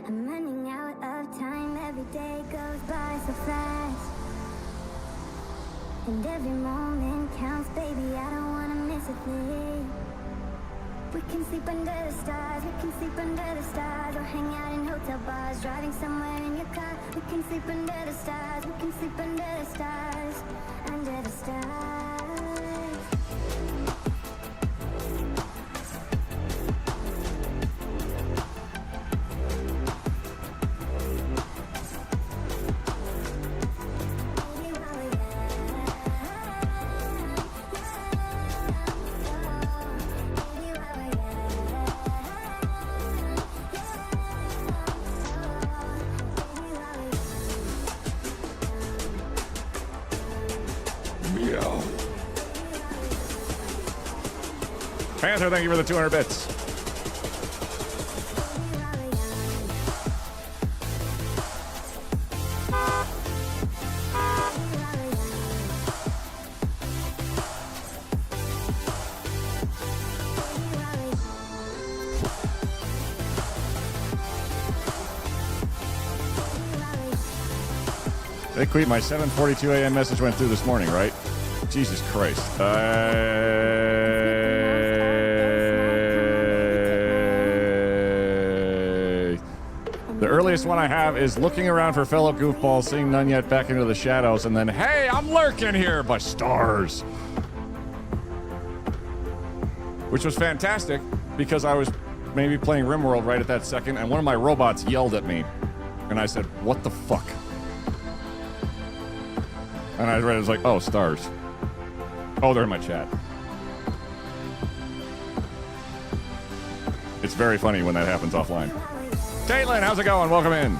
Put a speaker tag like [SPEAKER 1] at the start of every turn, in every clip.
[SPEAKER 1] I'm running out of time, every day goes by so fast. And every moment counts, baby, I don't wanna miss a thing. We can sleep under the stars, we can sleep under the stars, or hang out in hotel bars, driving somewhere in your car. We can sleep under the stars, we can sleep under the stars, under the stars.
[SPEAKER 2] Panther, thank you for the 200 bits. They tweet my 7:42 a.m. message went through this morning, right? Jesus Christ. The earliest one I have is looking around for fellow goofballs, seeing none yet, back into the shadows, and then, hey, I'm lurking here by stars. Which was fantastic, because I was maybe playing Rimworld right at that second, and one of my robots yelled at me. And I said, what the fuck? And I read it was like, oh, stars. Oh, they're in my chat. It's very funny when that happens offline. Caitlin, how's it going? Welcome in.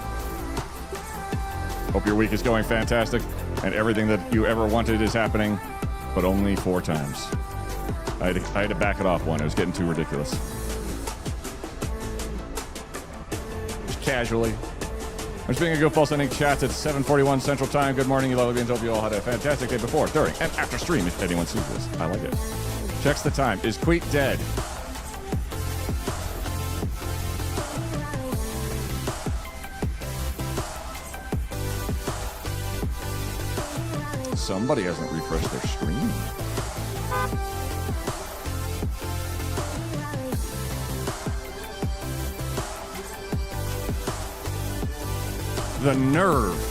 [SPEAKER 2] Hope your week is going fantastic and everything that you ever wanted is happening, but only 4 times. I had to back it off one. It was getting too ridiculous. Just casually. I'm just being a goofball, sending chats at 7:41 Central Time. Good morning, you lovely beings. Hope you all had a fantastic day before, during, and after stream, if anyone sees this. I like it. Checks the time. Is Queek dead? Somebody hasn't refreshed their stream. The nerve.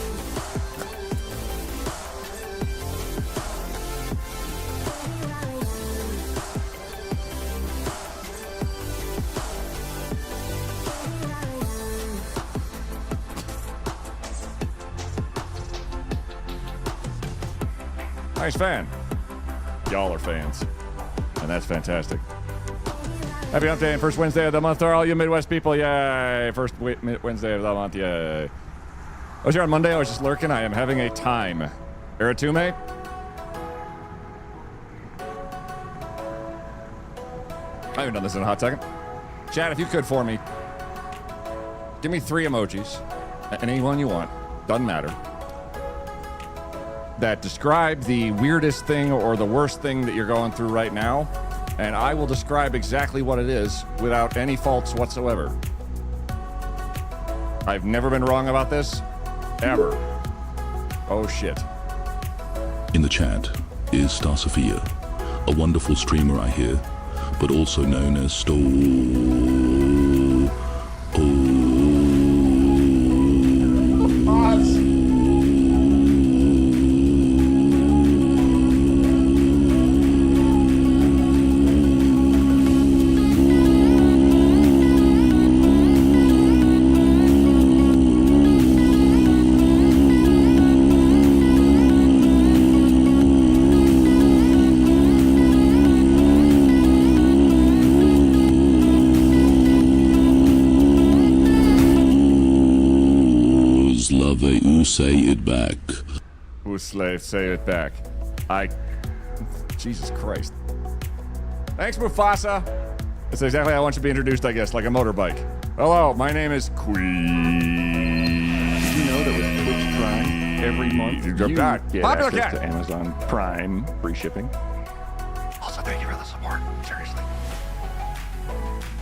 [SPEAKER 2] Nice fan. Y'all are fans. And that's fantastic. Happy Hump Day and first Wednesday of the month to all you Midwest people. Yay. First Wednesday of the month. Yay. I was here on Monday. I was just lurking. I am having a time. Aratume? I haven't done this in a hot second. Chat, if you could for me, give me 3 emojis. Any one you want. Doesn't matter. That describe the weirdest thing or the worst thing that you're going through right now, and I will describe exactly what it is without any faults whatsoever. I've never been wrong about this, ever. Oh shit.
[SPEAKER 3] In the chat is Star Sophia, a wonderful streamer I hear, but also known as say it back.
[SPEAKER 2] Slave, say it back. Jesus Christ. Thanks, Mufasa. That's exactly how I want you to be introduced, I guess, like a motorbike. Hello, my name is Queen.
[SPEAKER 4] Did you know that with Twitch Prime, every month you get
[SPEAKER 2] Popular
[SPEAKER 4] access
[SPEAKER 2] cat
[SPEAKER 4] to Amazon Prime free shipping?
[SPEAKER 2] Also, thank you for the support. Seriously.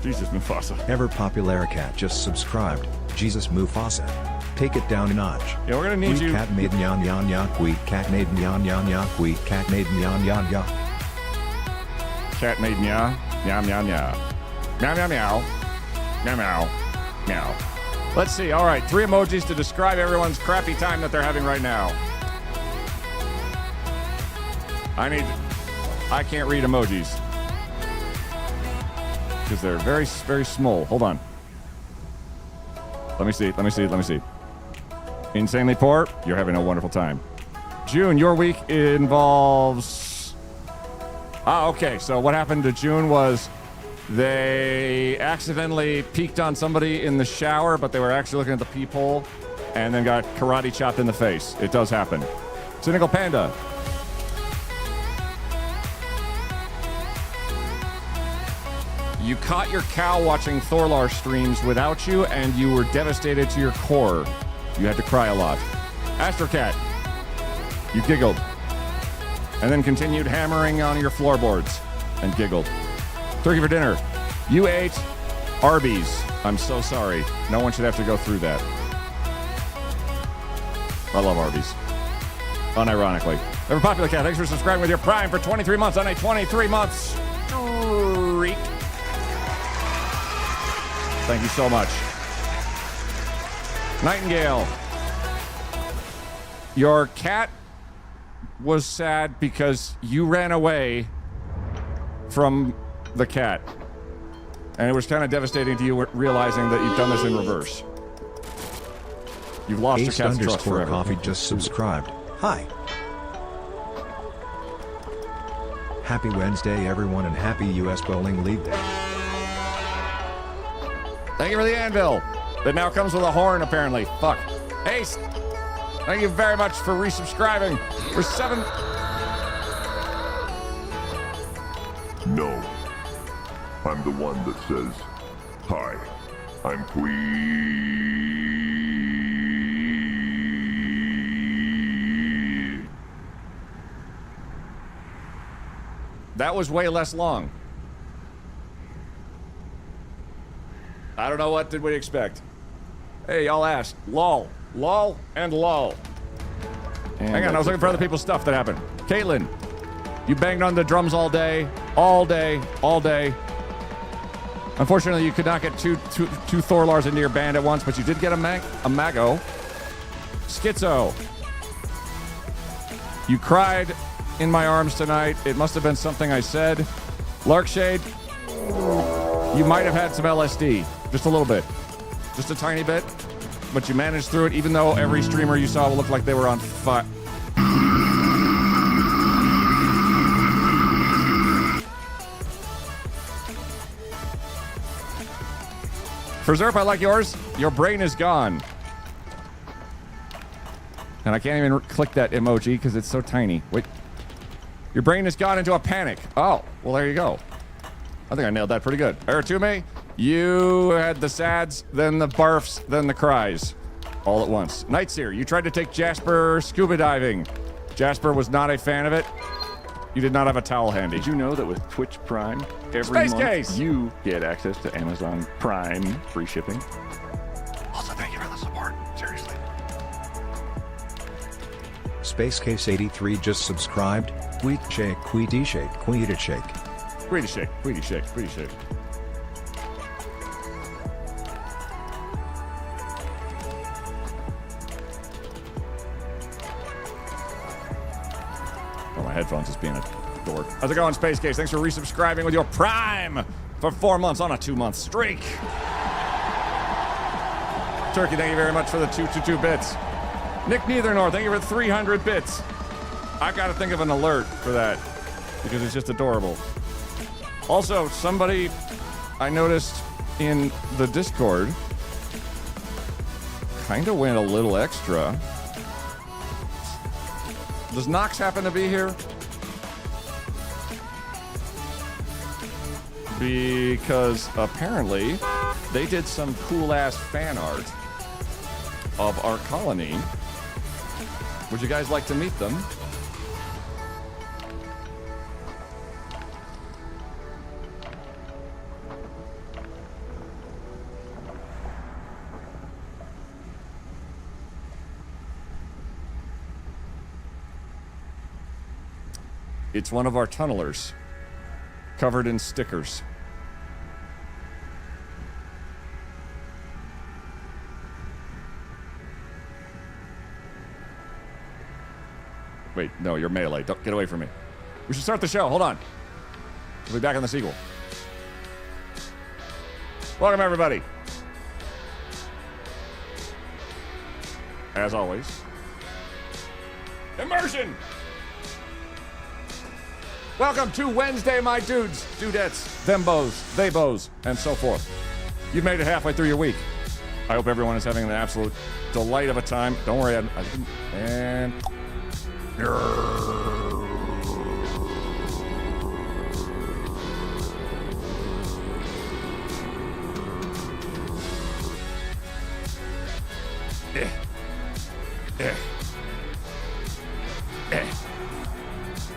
[SPEAKER 2] Jesus, Mufasa.
[SPEAKER 5] Ever Popular Cat just subscribed. Jesus Mufasa. Take it down a notch.
[SPEAKER 2] Yeah, we're gonna need you.
[SPEAKER 5] Cat made nyan nyan nyan. Cat made nyan nyan nyan. Cat made nyan nyan nyan.
[SPEAKER 2] Cat made meow. Meow, meow, meow. Meow, meow, meow. Meow, meow. Meow. Let's see. All right, 3 emojis to describe everyone's crappy time that they're having right now. I can't read emojis. Because they're very, very small. Hold on. Let me see. Insanely poor, you're having a wonderful time. June, your week involves... okay. So what happened to June was they accidentally peeked on somebody in the shower, but they were actually looking at the peephole and then got karate chopped in the face. It does happen. Cynical Panda. You caught your cow watching Thorlar streams without you, and you were devastated to your core. You had to cry a lot. Astrocat, you giggled. And then continued hammering on your floorboards and giggled. Turkey for dinner, you ate Arby's. I'm so sorry. No one should have to go through that. I love Arby's. Unironically. Ever Popular Cat, thanks for subscribing with your Prime for 23 months on a 23-month streak. Thank you so much. Nightingale. Your cat was sad because you ran away from the cat. And it was kind of devastating to you realizing that you've done this in reverse. You've lost your cat's trust forever.
[SPEAKER 5] Coffee just subscribed. Hi. Happy Wednesday, everyone, and happy U.S. Bowling League Day.
[SPEAKER 2] Thank you for the anvil. That now comes with a horn, apparently. Fuck. Ace, thank you very much for resubscribing for 7...
[SPEAKER 6] No. I'm the one that says, hi, I'm Queen.
[SPEAKER 2] That was way less long. I don't know, what did we expect? Hey, y'all asked. Lol. Lol and lol. And hang on, I was looking for other people's stuff that happened. Caitlin, you banged on the drums all day. All day. All day. Unfortunately, you could not get two Thorlars into your band at once, but you did get a Mago. Schizo. You cried in my arms tonight. It must have been something I said. Larkshade, you might have had some LSD. Just a little bit. Just a tiny bit. But you managed through it, even though every streamer you saw looked like they were on fire. For Zerp, I like yours. Your brain is gone. And I can't even click that emoji because it's so tiny. Wait. Your brain has gone into a panic. Oh, well, there you go. I think I nailed that pretty good. Aratume, you had the sads, then the barfs, then the cries. All at once. Nightseer, you tried to take Jasper scuba diving. Jasper was not a fan of it. You did not have a towel handy.
[SPEAKER 4] Did you know that with Twitch Prime, every
[SPEAKER 2] Space
[SPEAKER 4] month
[SPEAKER 2] Case!
[SPEAKER 4] you get access to Amazon Prime free shipping?
[SPEAKER 2] Also, thank you for the support. Seriously.
[SPEAKER 5] Space Case 83 just subscribed. Wheat shake, queety shake, queety shake.
[SPEAKER 2] Queety shake, queety shake, queety shake. Oh, my headphones is being a dork. How's it going, Space Case? Thanks for resubscribing with your Prime for 4 months on a 2-month streak. Turkey, thank you very much for the 222 bits. Nick Neithernor, thank you for 300 bits. I've got to think of an alert for that because it's just adorable. Also, somebody I noticed in the Discord kind of went a little extra. Does Nox happen to be here? Because apparently they did some cool-ass fan art of our colony. Would you guys like to meet them? It's one of our tunnelers, covered in stickers. Wait, no, you're melee. Don't get away from me. We should start the show. Hold on. We'll be back on the sequel. Welcome, everybody. As always, immersion! Welcome to Wednesday, my dudes, dudettes, thembos, theybos, and so forth. You've made it halfway through your week. I hope everyone is having an absolute delight of a time. Don't worry, and...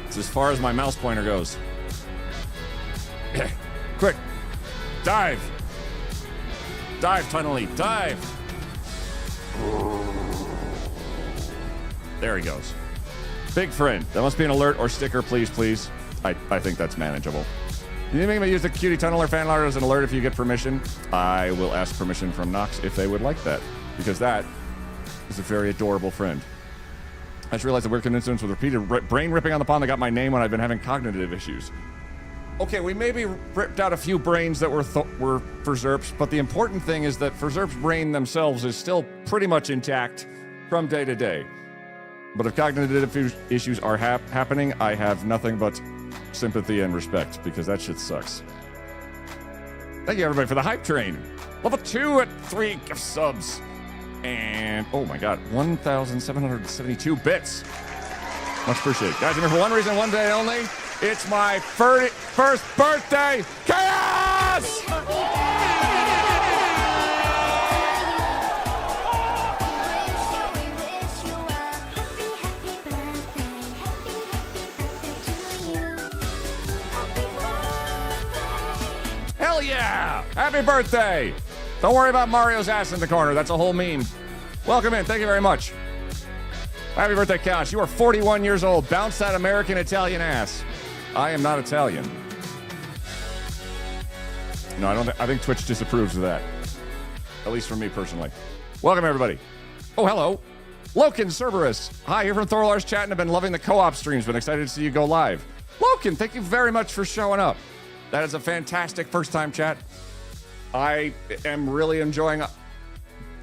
[SPEAKER 2] It's as far as my mouse pointer goes. Quick. Dive. Dive, Tunnely. Dive. There he goes. Big friend. That must be an alert or sticker, please, please. I think that's manageable. You think I use the Cutie Tunneler fan art as an alert if you get permission? I will ask permission from Nox if they would like that, because that is a very adorable friend. I just realized that weird coincidence with repeated brain ripping on the pond that got my name when I've been having cognitive issues. Okay, we maybe ripped out a few brains that were for Zerps, but the important thing is that for Zerp's brain themselves is still pretty much intact from day to day. But if cognitive issues are happening, I have nothing but sympathy and respect, because that shit sucks. Thank you, everybody, for the hype train. Level 2 at 3 gift subs. And, oh my god, 1,772 bits. Much appreciated. Guys, I'm here for one reason, one day only. It's my first birthday. Chaos! Hell yeah! Happy birthday! Don't worry about Mario's ass in the corner. That's a whole meme. Welcome in. Thank you very much. Happy birthday, Couch. You are 41 years old. Bounce that American Italian ass. I am not Italian. No, I think Twitch disapproves of that. At least for me personally. Welcome, everybody. Oh, hello. Loken Cerberus. Hi, here from Thorlar's chat, and I've been loving the co-op streams. Been excited to see you go live. Loken, thank you very much for showing up. That is a fantastic first-time chat. I am really enjoying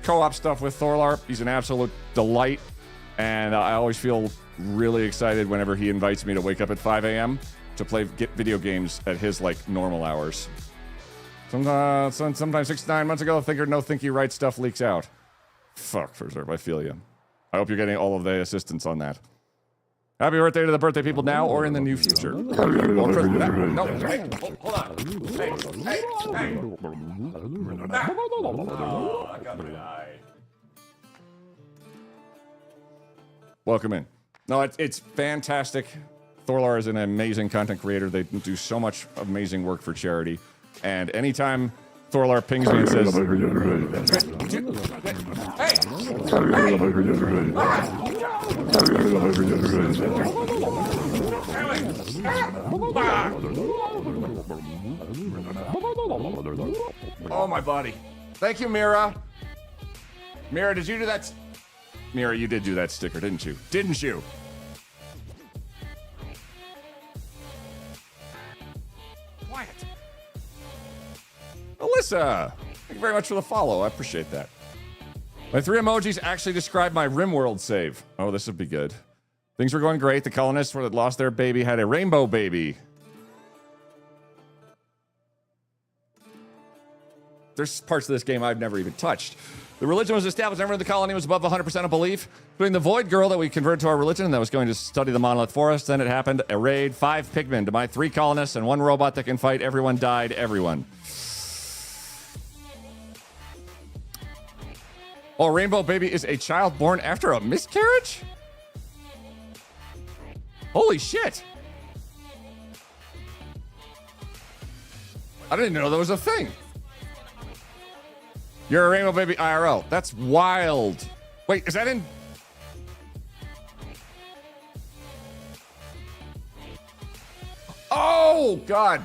[SPEAKER 2] co-op stuff with Thorlar. He's an absolute delight, and I always feel really excited whenever he invites me to wake up at 5 a.m. to play video games at his, like, normal hours. Sometimes 6 to 9 months ago, Thinker No Thinky Right stuff leaks out. Fuck, for sure, I feel you. I hope you're getting all of the assistance on that. Happy birthday to the birthday people now or in the near future. No, hey, hold on. Hey. Oh, I gotta die. Welcome in. No, it's fantastic. Thorlar is an amazing content creator. They do so much amazing work for charity. And anytime Thorlar pings me and says, oh, my body. Thank you, Mira. Mira, did you do that? Mira, you did do that sticker, didn't you? Didn't you? Quiet. Alyssa, thank you very much for the follow. I appreciate that. My 3 emojis actually describe my Rimworld save. Oh, this would be good. Things were going great. The colonists that lost their baby had a rainbow baby. There's parts of this game I've never even touched. The religion was established. Everyone in the colony was above 100% of belief. Including the Void Girl that we converted to our religion that was going to study the Monolith Forest. Then it happened. A raid. 5 pigmen to my 3 colonists and 1 robot that can fight. Everyone died. Everyone. Oh, Rainbow Baby is a child born after a miscarriage? Holy shit. I didn't know that was a thing. You're a Rainbow Baby IRL. That's wild. Wait, is that in... Oh, God.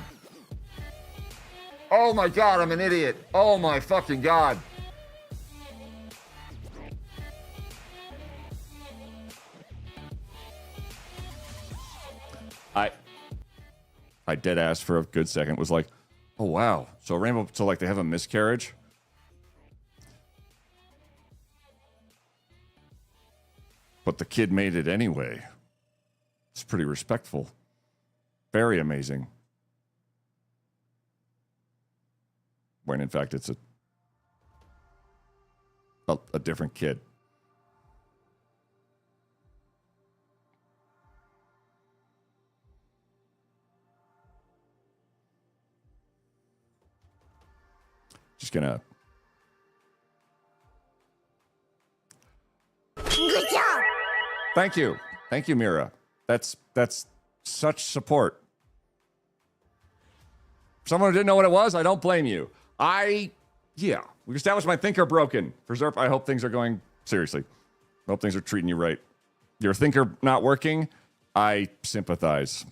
[SPEAKER 2] Oh, my God, I'm an idiot. Oh, my fucking God. I dead ass for a good second was like, oh, wow. So Rainbow, so like they have a miscarriage? But the kid made it anyway. It's pretty respectful. Very amazing. When in fact it's a different kid. Just gonna.
[SPEAKER 1] Good job.
[SPEAKER 2] Thank you, Mira. That's such support. Someone who didn't know what it was, I don't blame you. We established my thinker broken. For Zerp, I hope things are going seriously. I hope things are treating you right. Your thinker not working, I sympathize.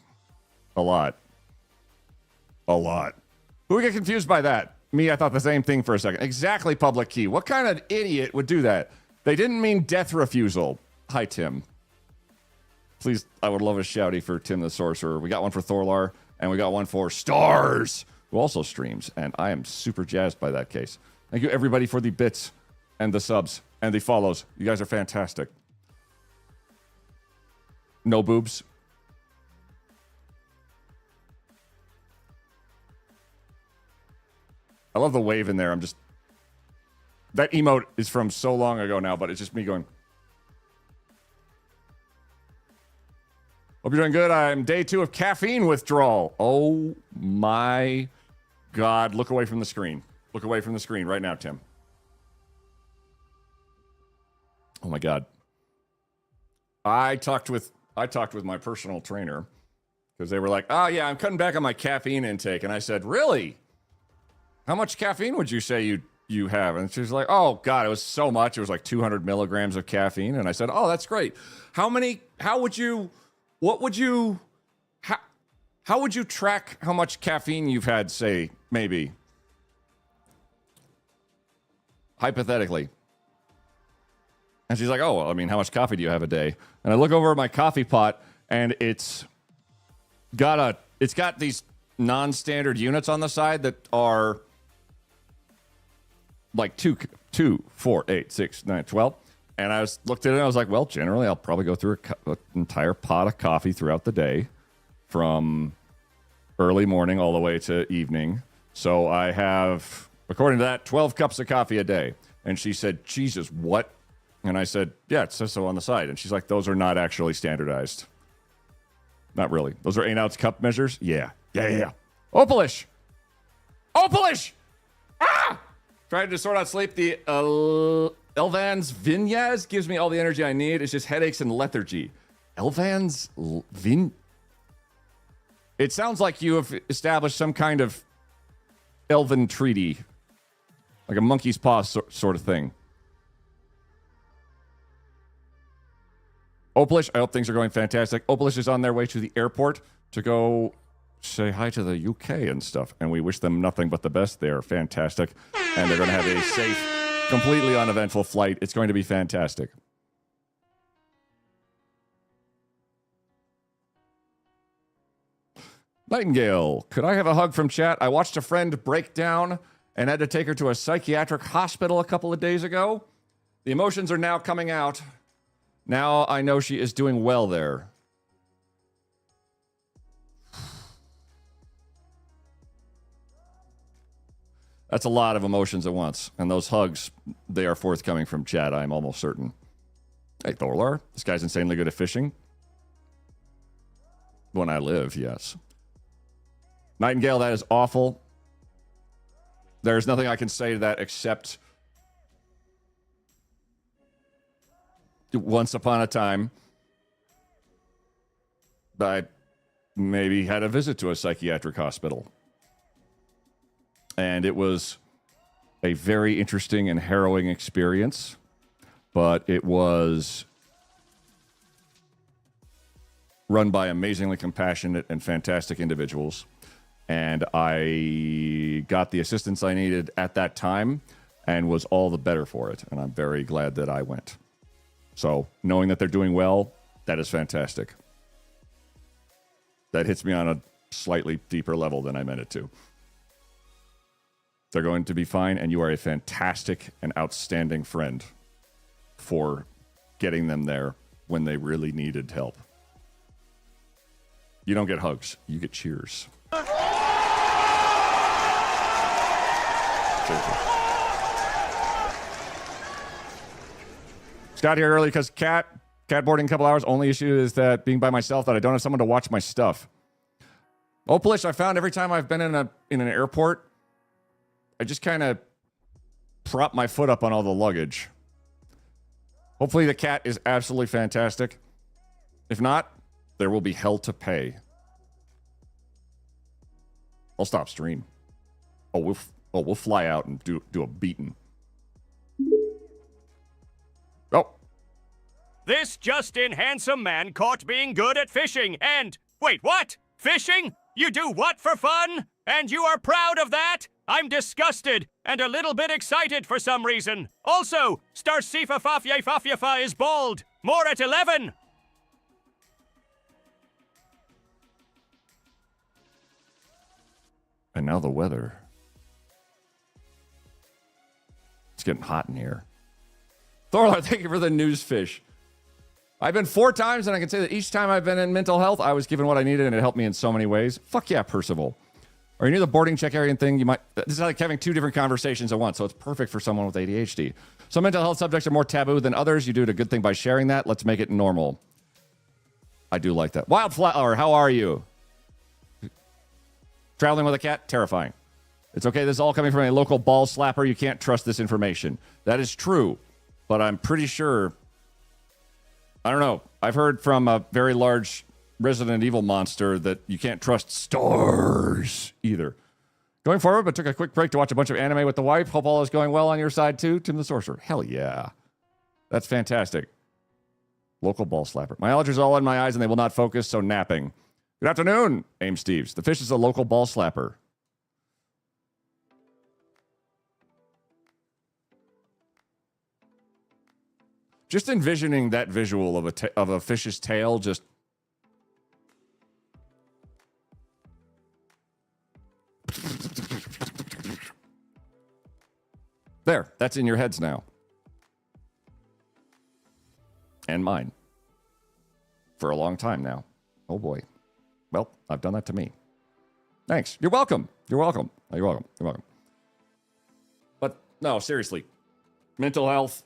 [SPEAKER 2] A lot. Who would get confused by that? Me, I thought the same thing for a second. Exactly, public key. What kind of idiot would do that? They didn't mean death refusal. Hi, Tim. Please, I would love a shouty for Tim the Sorcerer. We got one for Thorlar, and we got one for Stars, who also streams, and I am super jazzed by that case. Thank you, everybody, for the bits and the subs and the follows. You guys are fantastic. No boobs. I love the wave in there. That emote is from so long ago now, but it's just me going. Hope you're doing good. I'm day 2 of caffeine withdrawal. Oh my God. Look away from the screen. Look away from the screen right now, Tim. Oh my God. I talked with my personal trainer because they were like, oh yeah, I'm cutting back on my caffeine intake. And I said, really? How much caffeine would you say you have? And she was like, oh God, it was so much. It was like 200 milligrams of caffeine. And I said, oh, that's great. How would you track how much caffeine you've had, say, maybe? Hypothetically. And she's like, oh, well, I mean, how much coffee do you have a day? And I look over at my coffee pot, and it's got these non-standard units on the side that are like 2, 4, 8, 6, 9, 12. And I looked at it and I was like, well, generally I'll probably go through an entire pot of coffee throughout the day from early morning all the way to evening. So I have, according to that, 12 cups of coffee a day. And she said, Jesus, what? And I said, yeah, it says so on the side. And she's like, those are not actually standardized. Not really. Those are 8-ounce cup measures? Yeah. Opalish! Ah! Trying to sort out sleep. The Elvan's Vinyas gives me all the energy I need. It's just headaches and lethargy. Elvan's It sounds like you have established some kind of elven treaty. Like a monkey's paw sort of thing. Opalish, I hope things are going fantastic. Opalish is on their way to the airport to go say hi to the UK and stuff. And we wish them nothing but the best. They're fantastic. And they're going to have a safe, completely uneventful flight. It's going to be fantastic. Nightingale, could I have a hug from chat? I watched a friend break down and had to take her to a psychiatric hospital a couple of days ago. The emotions are now coming out. Now I know she is doing well there. That's a lot of emotions at once. And those hugs, they are forthcoming from chat, I'm almost certain. Hey, Thorlar, this guy's insanely good at fishing. When I live, yes. Nightingale, that is awful. There's nothing I can say to that except once upon a time, I maybe had a visit to a psychiatric hospital. And it was a very interesting and harrowing experience. But it was run by amazingly compassionate and fantastic individuals. And I got the assistance I needed at that time and was all the better for it. And I'm very glad that I went. So knowing that they're doing well, that is fantastic. That hits me on a slightly deeper level than I meant it to. They're going to be fine, and you are a fantastic and outstanding friend for getting them there when they really needed help. You don't get hugs, you get cheers. Seriously. Scott here early because cat boarding a couple hours. Only issue is that being by myself, that I don't have someone to watch my stuff. Opalish, I found every time I've been in an airport, I just kind of prop my foot up on all the luggage. Hopefully the cat is absolutely fantastic. If not, there will be hell to pay. I'll stop stream. We'll fly out and do a beating. Oh.
[SPEAKER 7] This Justin handsome man caught being good at fishing and... Wait, what? Fishing? You do what for fun? And you are proud of that? I'm disgusted and a little bit excited for some reason. Also, Starsifa Fafye Fafyafa is bald. More at 11.
[SPEAKER 2] And now the weather. It's getting hot in here. Thorlar, thank you for the news fish. I've been 4 times, and I can say that each time I've been in mental health, I was given what I needed, and it helped me in so many ways. Fuck yeah, Percival. Are you near the boarding check area thing? You might. This is like having 2 different conversations at once, so it's perfect for someone with ADHD. Some mental health subjects are more taboo than others. You do a good thing by sharing that. Let's make it normal. I do like that. Wildflower, how are you? Traveling with a cat? Terrifying. It's okay. This is all coming from a local ball slapper. You can't trust this information. That is true, but I'm pretty sure... I don't know. I've heard from a very large Resident Evil monster that you can't trust stars either. Going forward, but took a quick break to watch a bunch of anime with the wife. Hope all is going well on your side too. Tim the Sorcerer. Hell yeah. That's fantastic. Local ball slapper. My allergies are all in my eyes and they will not focus, so napping. Good afternoon, Aim Steves. The fish is a local ball slapper. Just envisioning that visual of a fish's tail just... There, that's in your heads now. And mine. For a long time now. Oh boy. Well, I've done that to me. Thanks. You're welcome. You're welcome. You're welcome. You're welcome. But no, seriously. Mental health,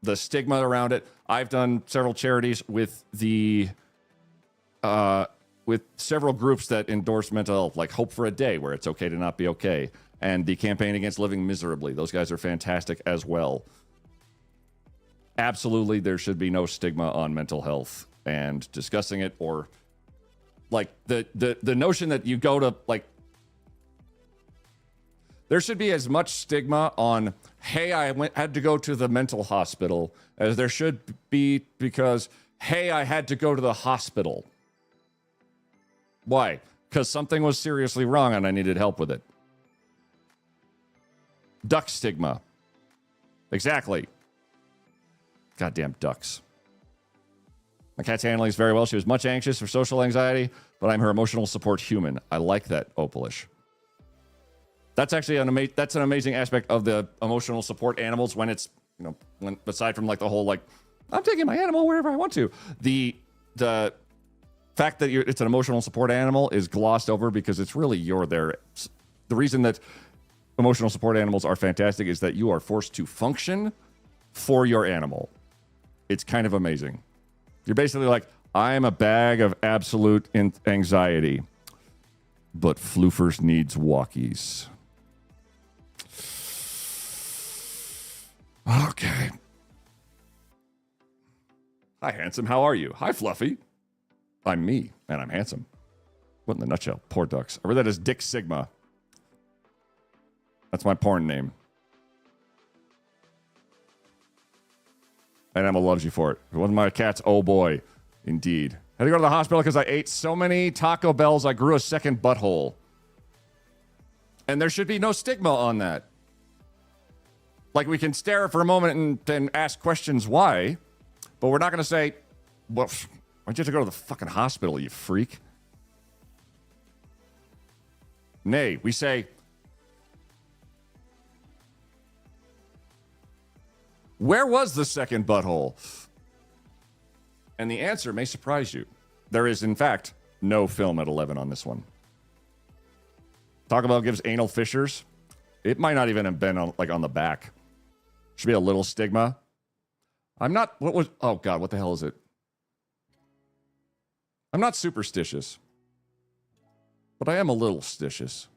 [SPEAKER 2] the stigma around it. I've done several charities with with several groups that endorse mental health, like Hope for a Day, where it's okay to not be okay, and the Campaign Against Living Miserably. Those guys are fantastic as well. Absolutely, there should be no stigma on mental health and discussing it, or like the notion that you go to, like, there should be as much stigma on, hey, I had to go to the mental hospital, as there should be because, hey, I had to go to the hospital. Why? Because something was seriously wrong and I needed help with it. Duck stigma. Exactly. Goddamn ducks. My cat's handling is very well. She was much anxious for social anxiety, but I'm her emotional support human. I like that, Opalish. That's actually an amazing aspect of the emotional support animals when it's, you know, when aside from like the whole like, I'm taking my animal wherever I want to. The fact that it's an emotional support animal is glossed over because it's really you're there. The reason that emotional support animals are fantastic is that you are forced to function for your animal. It's kind of amazing. You're basically like, I am a bag of absolute anxiety, but Floofers needs walkies. Okay. Hi, handsome. How are you? Hi, Fluffy. I'm me, and I'm handsome. What in the nutshell? Poor ducks. I read that as Dick Sigma. That's my porn name. And Emma loves you for it. If it wasn't my cats, oh boy. Indeed. Had to go to the hospital because I ate so many Taco Bells I grew a second butthole. And there should be no stigma on that. Like, we can stare for a moment and ask questions why, but we're not going to say, well, why'd you have to go to the fucking hospital, you freak? Nay, we say, where was the second butthole? And the answer may surprise you. There is, in fact, no film at 11 on this one. Taco Bell gives anal fissures. It might not even have been on the back. Should be a little stigma. I'm not, oh God, what the hell is it? I'm not superstitious. But I am a little stitious.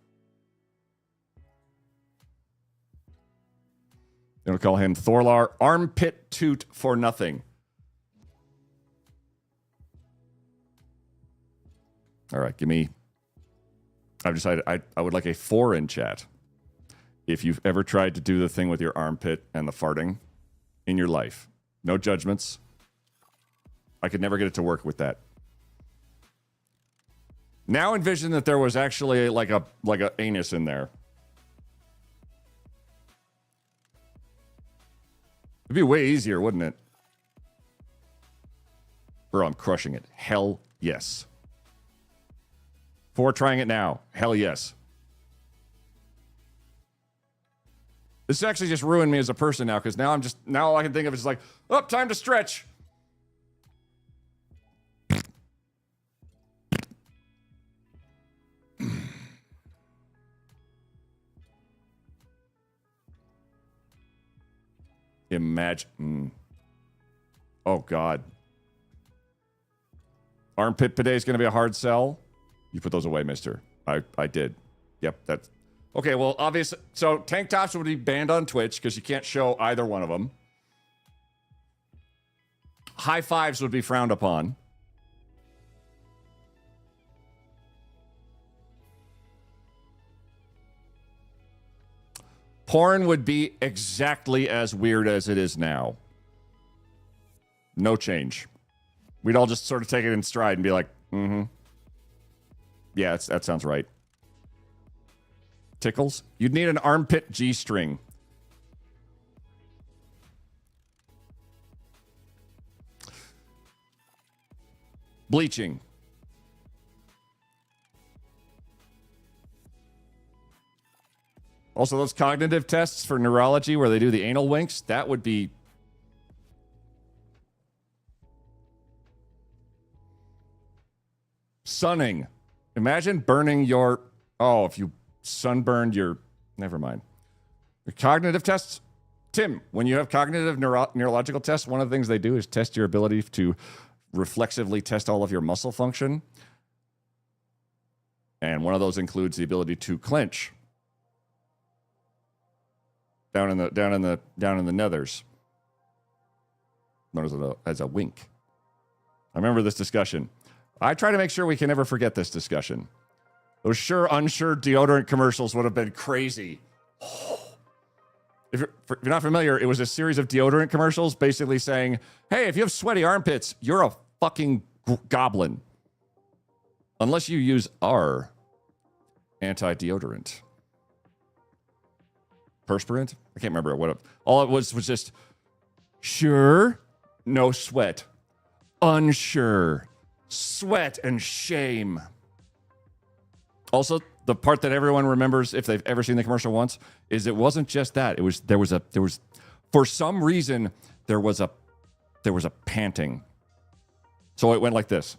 [SPEAKER 2] You know, call him Thorlar Armpit Toot for nothing. All right, give me... I've decided I would like a 4 in chat. If you've ever tried to do the thing with your armpit and the farting in your life. No judgments. I could never get it to work with that. Now envision that there was actually like a anus in there. It'd be way easier, wouldn't it? Bro, I'm crushing it. Hell yes. 4 trying it now. Hell yes. This actually just ruined me as a person now, because now all I can think of is like, oh, time to stretch. Imagine. Oh, God. Armpit bidet is going to be a hard sell. You put those away, mister. I did. Yep, that's... Okay, well, obviously... So, tank tops would be banned on Twitch because you can't show either one of them. High fives would be frowned upon. Porn would be exactly as weird as it is now. No change. We'd all just sort of take it in stride and be like, mm-hmm. Yeah, that sounds right. Tickles? You'd need an armpit G-string. Bleaching. Also, those cognitive tests for neurology where they do the anal winks, that would be... Sunning. Imagine burning your... Oh, if you sunburned your... Never mind. The cognitive tests? Tim, when you have cognitive neurological tests, one of the things they do is test your ability to reflexively test all of your muscle function. And one of those includes the ability to clench. Down in the nethers. Known as a wink. I remember this discussion. I try to make sure we can never forget this discussion. Those sure, unsure deodorant commercials would have been crazy. If you're not familiar, it was a series of deodorant commercials basically saying, hey, if you have sweaty armpits, you're a fucking goblin. Unless you use our anti-deodorant. Perspirant? I can't remember what all it was just sure, no sweat. Unsure. Sweat and shame. Also, the part that everyone remembers if they've ever seen the commercial once is it wasn't just that. There was for some reason there was a panting. So it went like this.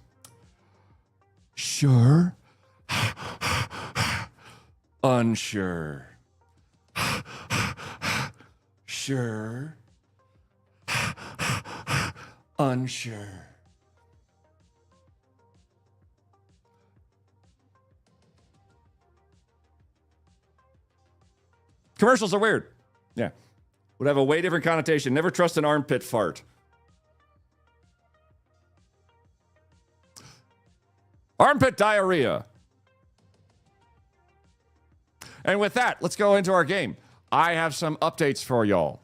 [SPEAKER 2] Sure. Unsure. Sure. Unsure. Commercials are weird. Yeah. Would have a way different connotation. Never trust an armpit fart. Armpit diarrhea. And with that, let's go into our game. I have some updates for y'all.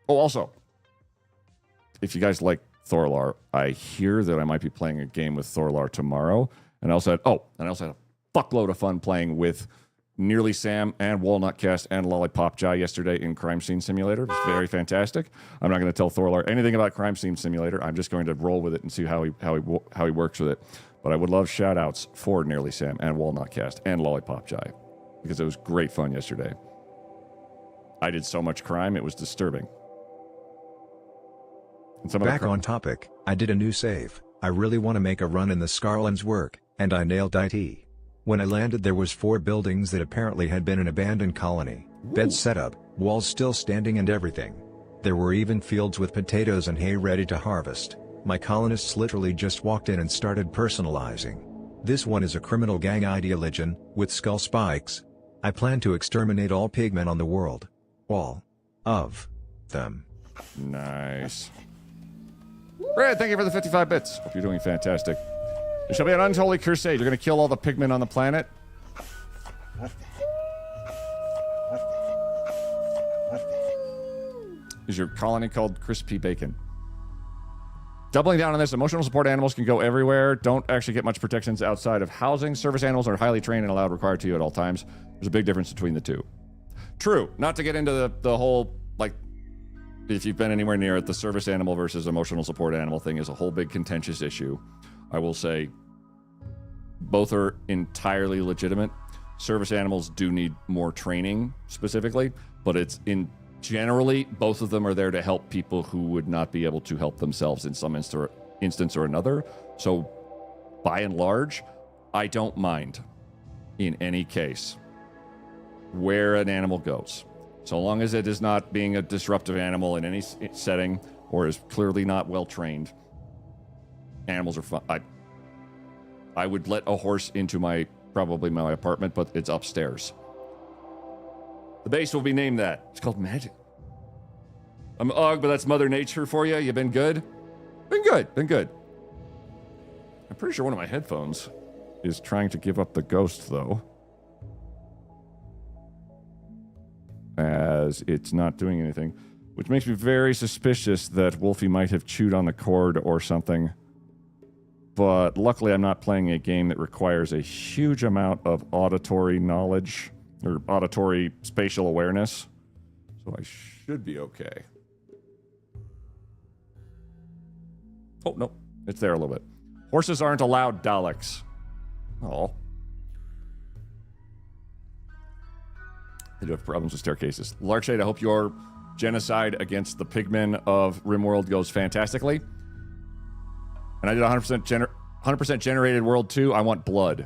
[SPEAKER 2] Oh, also, if you guys like Thorlar. I hear that I might be playing a game with Thorlar tomorrow. And I also had a fuckload of fun playing with Nearly Sam and Walnut Cast and Lollipop Jai yesterday in Crime Scene Simulator. It was very fantastic. I'm not going to tell Thorlar anything about Crime Scene Simulator. I'm just going to roll with it and see how he works with it. But I would love shout outs for Nearly Sam and Walnut Cast and Lollipop Jai because it was great fun yesterday. I did so much crime, it was disturbing. And some
[SPEAKER 5] Back on topic, I did a new save. I really want to make a run in the Scarlands work, and I nailed IT. When I landed there was 4 buildings that apparently had been an abandoned colony, beds set up, walls still standing and everything. There were even fields with potatoes and hay ready to harvest. My colonists literally just walked in and started personalizing. This one is a criminal gang ideologian, with skull spikes. I plan to exterminate all pigmen on the world. All of them.
[SPEAKER 2] Nice. Brad, thank you for the 55 bits. Hope you're doing fantastic. There shall be an unholy crusade. You're going to kill all the pigmen on the planet? Is your colony called Crispy Bacon? Doubling down on this, emotional support animals can go everywhere. Don't actually get much protections outside of housing. Service animals are highly trained and allowed required to you at all times. There's a big difference between the two. True. Not to get into the whole, like, if you've been anywhere near it, the service animal versus emotional support animal thing is a whole big contentious issue. I will say both are entirely legitimate. Service animals do need more training specifically, but it's generally both of them are there to help people who would not be able to help themselves in some instance or another. So by and large, I don't mind in any case where an animal goes. So long as it is not being a disruptive animal in any setting or is clearly not well trained, animals are fun. I would let a horse into probably my apartment, but it's upstairs. The base will be named that. It's called Magic. I'm but that's Mother Nature for you. You been good? Been good. I'm pretty sure one of my headphones is trying to give up the ghost, though. As it's not doing anything, which makes me very suspicious that Wolfie might have chewed on the cord or something. But luckily, I'm not playing a game that requires a huge amount of auditory knowledge or auditory spatial awareness, so I should be okay. Oh, no, it's there a little bit. Horses aren't allowed, Daleks. Oh. They do have problems with staircases. Larkshade, I hope your genocide against the pigmen of Rimworld goes fantastically. And I did 100% generated world 2. I want blood.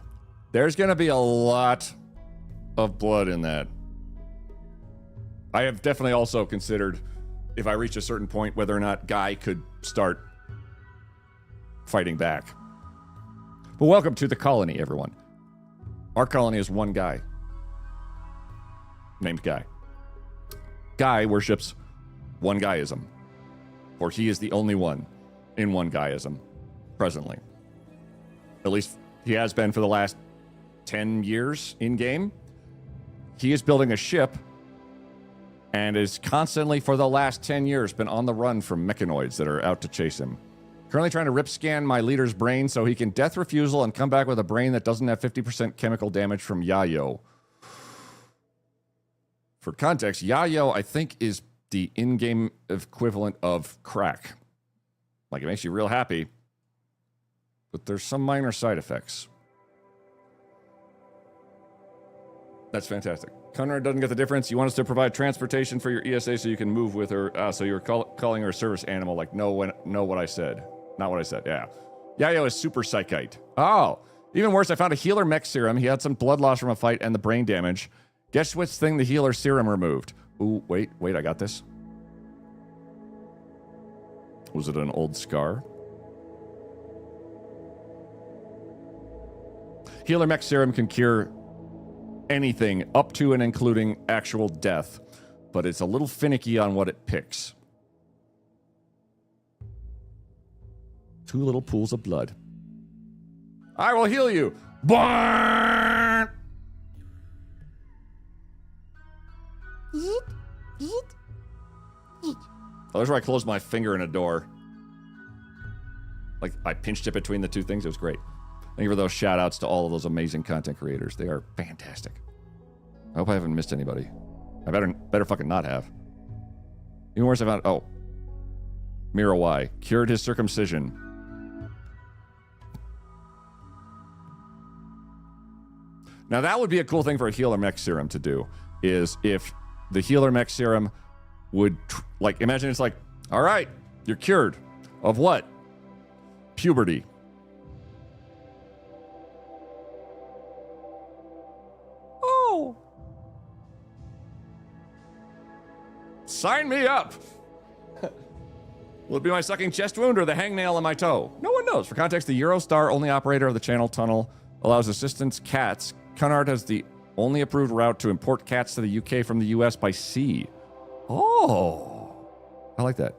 [SPEAKER 2] There's going to be a lot of blood in that. I have definitely also considered, if I reach a certain point, whether or not Guy could start fighting back. But welcome to the colony, everyone. Our colony is one guy named Guy. Guy worships one guyism, for he is the only one in one guyism presently. At least he has been for the last 10 years in-game. He is building a ship and is constantly, for the last 10 years, been on the run from mechanoids that are out to chase him. Currently trying to rip scan my leader's brain so he can death refusal and come back with a brain that doesn't have 50% chemical damage from Yayo. For context, Yayo, I think, is the in-game equivalent of crack. Like, it makes you real happy, but there's some minor side effects. That's fantastic. Conrad doesn't get the difference. You want us to provide transportation for your ESA so you can move with her. So you're calling her a service animal. Like, know what I said. Not what I said, yeah. Yayo is super psychite. Oh, even worse, I found a healer mech serum. He had some blood loss from a fight and the brain damage. Guess which thing the healer serum removed? Ooh, wait, I got this. Was it an old scar? Healer mech serum can cure anything up to and including actual death, but it's a little finicky on what it picks. 2 little pools of blood. I will heal you. Barn! Oh, there's where I closed my finger in a door. Like, I pinched it between the two things. It was great. Thank you for those shout-outs to all of those amazing content creators. They are fantastic. I hope I haven't missed anybody. I better fucking not have. Even worse, I found... Oh. Mirawai. Cured his circumcision. Now, that would be a cool thing for a healer mech serum to do, is if the healer mech serum would... like, imagine it's like, all right, you're cured. Of what? Puberty. Oh. Sign me up. Will it be my sucking chest wound or the hangnail on my toe? No one knows. For context, the Eurostar, only operator of the Channel Tunnel, allows assistance cats. Cunard has the only approved route to import cats to the UK from the US by sea. Oh. I like that.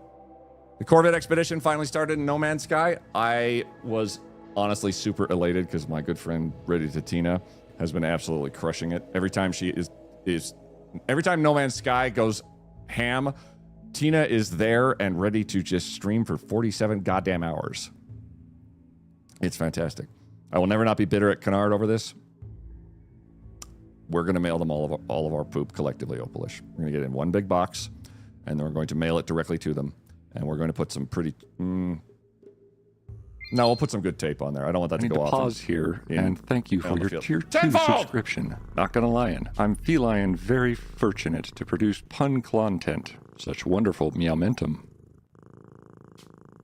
[SPEAKER 2] The Corvette expedition finally started in No Man's Sky. I was honestly super elated because my good friend Ready to Tina has been absolutely crushing it. Every time every time No Man's Sky goes ham, Tina is there and ready to just stream for 47 goddamn hours. It's fantastic. I will never not be bitter at Kennard over this. We're going to mail them all of our poop collectively, Opalish. We're going to get in one big box, and then we're going to mail it directly to them. And we're going to put some pretty... No, we'll put some good tape on there. I don't want that to go off.
[SPEAKER 4] Pause here and thank you for your tier 2
[SPEAKER 2] Tenfold!
[SPEAKER 4] subscription. Not gonna lie, I'm feline very fortunate to produce pun content. Such wonderful meowmentum.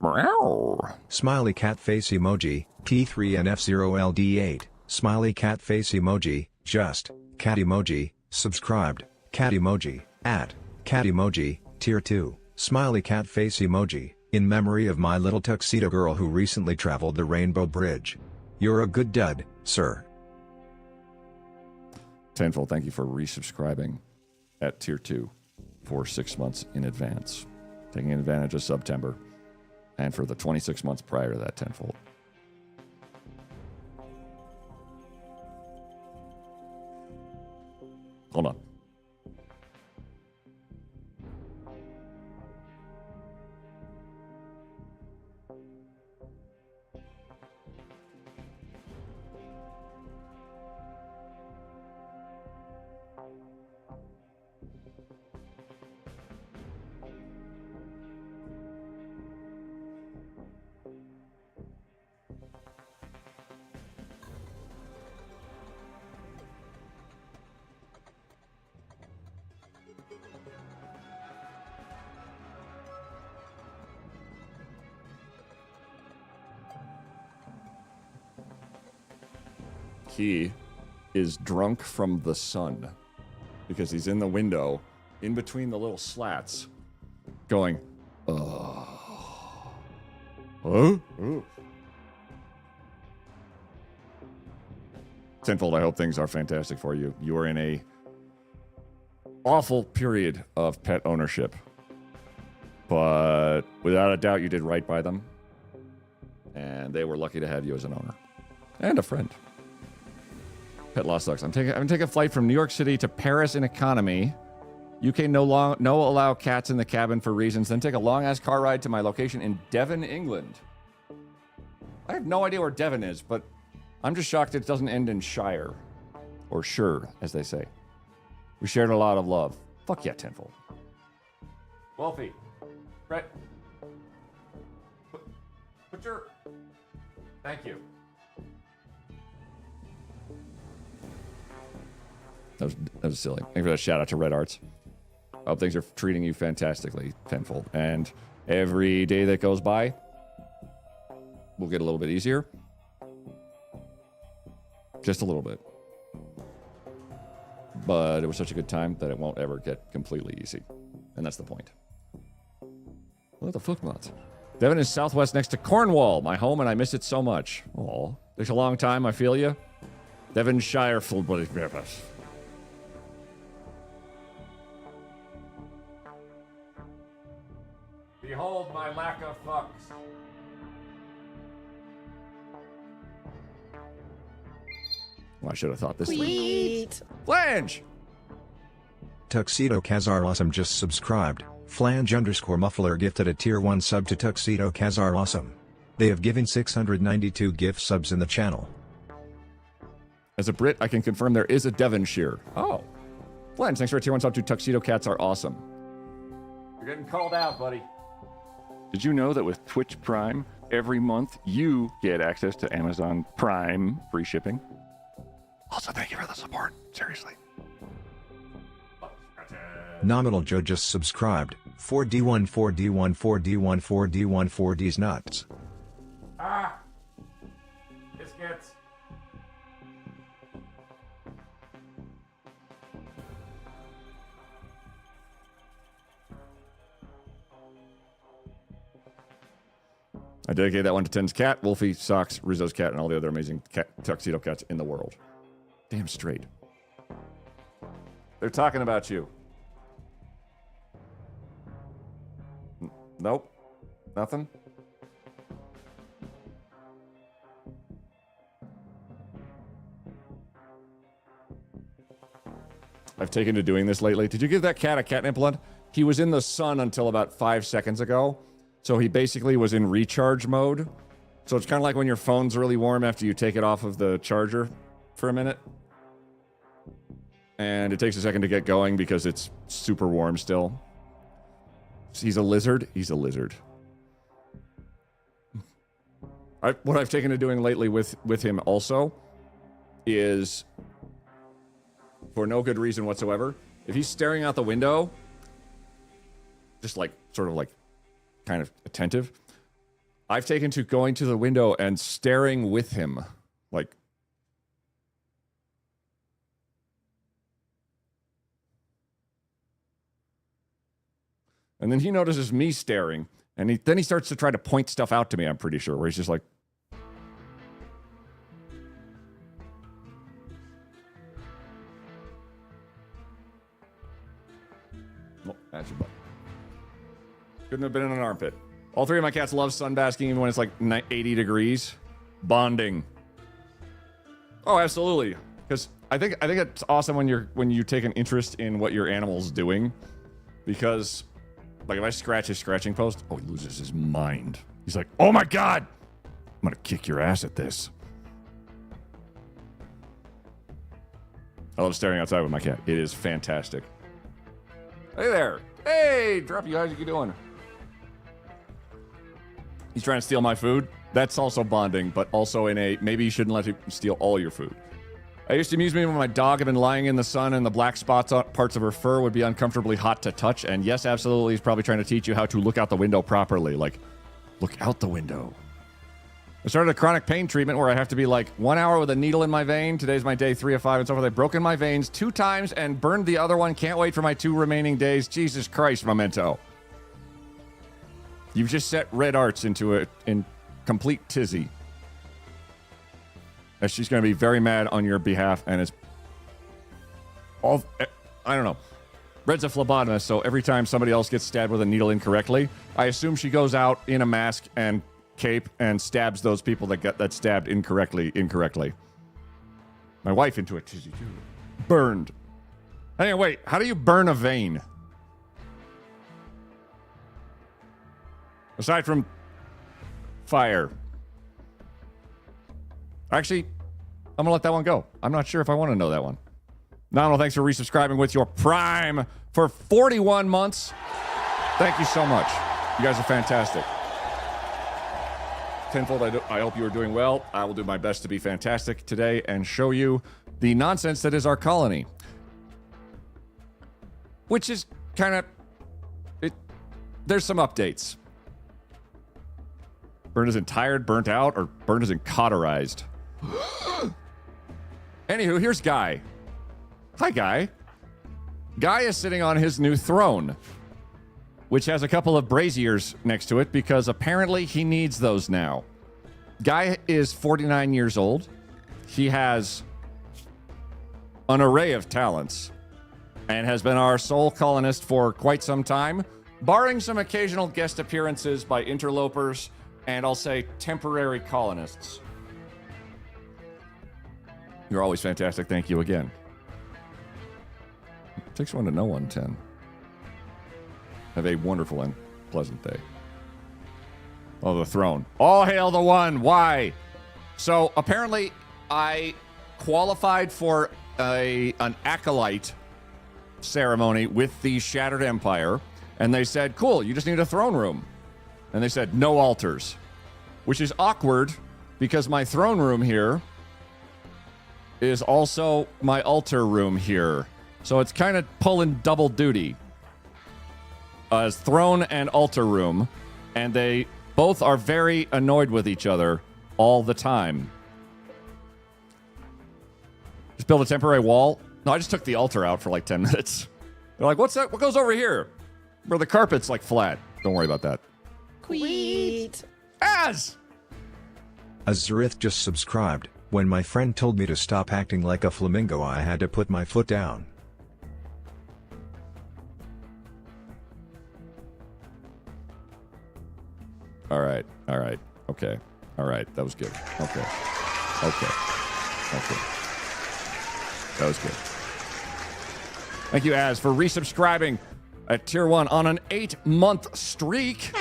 [SPEAKER 4] Meow.
[SPEAKER 5] Smiley cat face emoji, T3 and F0LD8, smiley cat face emoji, just, cat emoji, subscribed, cat emoji, at, cat emoji, tier 2, smiley cat face emoji, in memory of my little tuxedo girl who recently traveled the Rainbow Bridge. You're a good dud, sir.
[SPEAKER 2] Tenfold, thank you for resubscribing at tier 2 for 6 months in advance, taking advantage of September, and for the 26 months prior to that, tenfold. Hold on. He is drunk from the sun because he's in the window in between the little slats going, oh. Huh? Oh. Tenfold, I hope things are fantastic for you. You are in a awful period of pet ownership, but without a doubt you did right by them, and they were lucky to have you as an owner and a friend. Pet loss sucks. I'm taking a flight from New York City to Paris in economy. UK no allow cats in the cabin for reasons. Then take a long ass car ride to my location in Devon, England. I have no idea where Devon is, but I'm just shocked it doesn't end in Shire, or Sure, as they say. We shared a lot of love. Fuck yeah, tenfold. Wolfie, Brett, put your. Thank you. That was silly. Thank you for that shout out to Red Arts. I hope things are treating you fantastically, tenfold. And every day that goes by will get a little bit easier. Just a little bit. But it was such a good time that it won't ever get completely easy. And that's the point. What the fuck not? Devon is southwest next to Cornwall, my home, and I miss it so much. Aw. Takes a long time, I feel you. Devonshire full body purpose. Behold my lack of fucks. Well, I should have thought this.
[SPEAKER 8] Sweet.
[SPEAKER 2] Flange!
[SPEAKER 5] Tuxedo Kazar Awesome just subscribed. Flange _ muffler gifted a tier 1 sub to Tuxedo Kazar Awesome. They have given 692 gift subs in the channel.
[SPEAKER 2] As a Brit, I can confirm there is a Devonshire. Oh. Flens, thanks for a tier 1 sub to Tuxedo Cats are awesome. You're getting called out, buddy.
[SPEAKER 4] Did you know that with Twitch Prime, every month you get access to Amazon Prime free shipping? Also, thank you for the support. Seriously.
[SPEAKER 5] Nominal Joe just subscribed. 4D1 4D1 4D1 4D1 4D's nuts.
[SPEAKER 2] Ah! Biscuits. I dedicate that one to Ten's cat, Wolfie, Socks, Rizzo's cat, and all the other amazing tuxedo cats in the world. Damn straight. They're talking about you. Nope. Nothing? I've taken to doing this lately. Did you give that cat a catnip blood? He was in the sun until about 5 seconds ago. So he basically was in recharge mode. So it's kind of like when your phone's really warm after you take it off of the charger for a minute. And it takes a second to get going because it's super warm still. He's a lizard. He's a lizard. What I've taken to doing lately with him also is, for no good reason whatsoever, if he's staring out the window, just like, sort of like, kind of attentive, I've taken to going to the window and staring with him, like, and then he notices me staring, and then he starts to try to point stuff out to me, I'm pretty sure, where he's just like, oh, that's your butt. Couldn't have been in an armpit. All three of my cats love sunbasking even when it's like 80 degrees. Bonding. Oh, absolutely. Because I think it's awesome when you take an interest in what your animal's doing. Because, like, if I scratch his scratching post, oh, he loses his mind. He's like, oh my god! I'm gonna kick your ass at this. I love staring outside with my cat. It is fantastic. Hey there. Hey, Drop, you guys, how you doing? He's trying to steal my food. That's also bonding, but also in a, maybe you shouldn't let him steal all your food. It used to amuse me when my dog had been lying in the sun and the black spots on parts of her fur would be uncomfortably hot to touch. And yes, absolutely, he's probably trying to teach you how to look out the window properly. Like, look out the window. I started a chronic pain treatment where I have to be like 1 hour with a needle in my vein. Today's my day 3 of 5 and so forth. I've broken my veins 2 times and burned the other one. Can't wait for my 2 remaining days. Jesus Christ, Memento. You've just set Red Arts into a complete tizzy. And she's going to be very mad on your behalf, and it's all, I don't know. Red's a phlebotomist, so every time somebody else gets stabbed with a needle incorrectly, I assume she goes out in a mask and cape and stabs those people that got that stabbed incorrectly. My wife into a tizzy, too. Burned. Anyway, wait, how do you burn a vein? Aside from fire. Actually, I'm going to let that one go. I'm not sure if I want to know that one. Nominal, thanks for resubscribing with your Prime for 41 months. Thank you so much. You guys are fantastic. Tenfold, I hope you are doing well. I will do my best to be fantastic today and show you the nonsense that is our colony. Which is kind of... There's some updates. Burnt isn't tired, burnt out, or burnt isn't cauterized. Anywho, here's Guy. Hi, Guy. Guy is sitting on his new throne, which has a couple of braziers next to it because apparently he needs those now. Guy is 49 years old. He has an array of talents and has been our sole colonist for quite some time, barring some occasional guest appearances by interlopers and I'll say temporary colonists. You're always fantastic. Thank you again. It takes one to know 110. Have a wonderful and pleasant day. Oh, the throne. All hail the one. Why? So apparently I qualified for an acolyte ceremony with the Shattered Empire, and they said, cool, you just need a throne room. And they said, no altars, which is awkward because my throne room here is also my altar room here. So it's kind of pulling double duty as throne and altar room, and they both are very annoyed with each other all the time. Just build a temporary wall. No, I just took the altar out for like 10 minutes. They're like, what's that? What goes over here? Where the carpet's like flat. Don't worry about that.
[SPEAKER 8] Sweet.
[SPEAKER 2] Az!
[SPEAKER 5] Azarith just subscribed. When my friend told me to stop acting like a flamingo, I had to put my foot down.
[SPEAKER 2] All right. Okay. All right. That was good. Okay. That was good. Thank you, Az, for resubscribing at Tier 1 on an 8-month streak.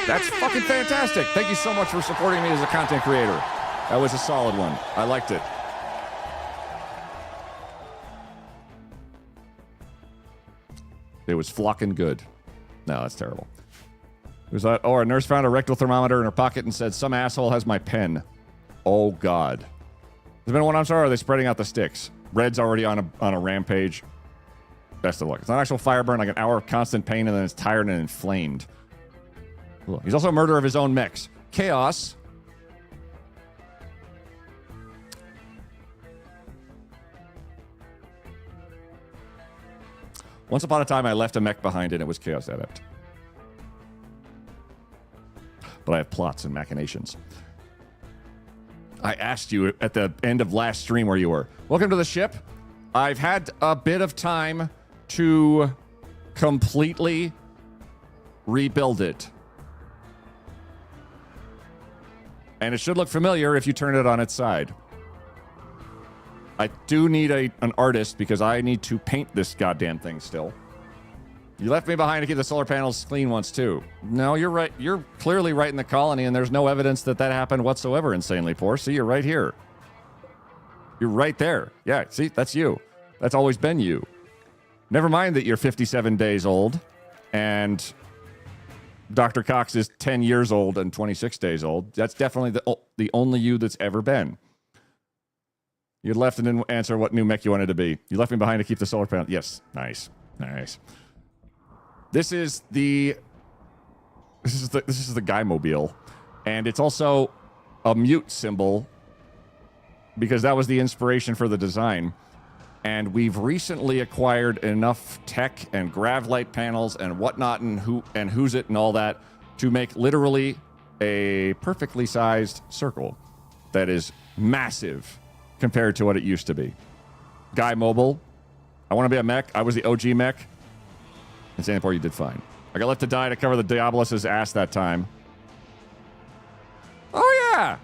[SPEAKER 2] That's fucking fantastic. Thank you so much for supporting me as a content creator. That was a solid one. I liked it. It was flocking good. No, that's terrible. Who's that? Oh, our nurse found a rectal thermometer in her pocket and said, some asshole has my pen. Oh, God. There's been one, I'm sorry, or are they spreading out the sticks? Red's already on a rampage. Best of luck. It's not actual fire burn, like an hour of constant pain, and then it's tired and inflamed. Ugh. He's also a murderer of his own mechs. Chaos. Once upon a time, I left a mech behind and it was Chaos Adept. But I have plots and machinations. I asked you at the end of last stream where you were. Welcome to the ship. I've had a bit of time to completely rebuild it. And it should look familiar if you turn it on its side. I do need an artist because I need to paint this goddamn thing still. You left me behind to keep the solar panels clean once too. No, you're right. You're clearly right in the colony, and there's no evidence that happened whatsoever, Insanely Poor. See, you're right here. You're right there. Yeah, see, that's you. That's always been you. Never mind that you're 57 days old, and Dr. Cox is 10 years old and 26 days old. That's definitely the only you that's ever been. You left and didn't answer what new mech you wanted to be. You left me behind to keep the solar panel. Yes, nice. This is the Guy Mobile, and it's also a mute symbol because that was the inspiration for the design. And we've recently acquired enough tech and gravlight panels and whatnot and who's it and all that to make literally a perfectly sized circle that is massive compared to what it used to be. Guy Mobile, I want to be a mech. I was the OG mech. In Singapore, you did fine. I got left to die to cover the Diabolus' ass that time. Oh, yeah.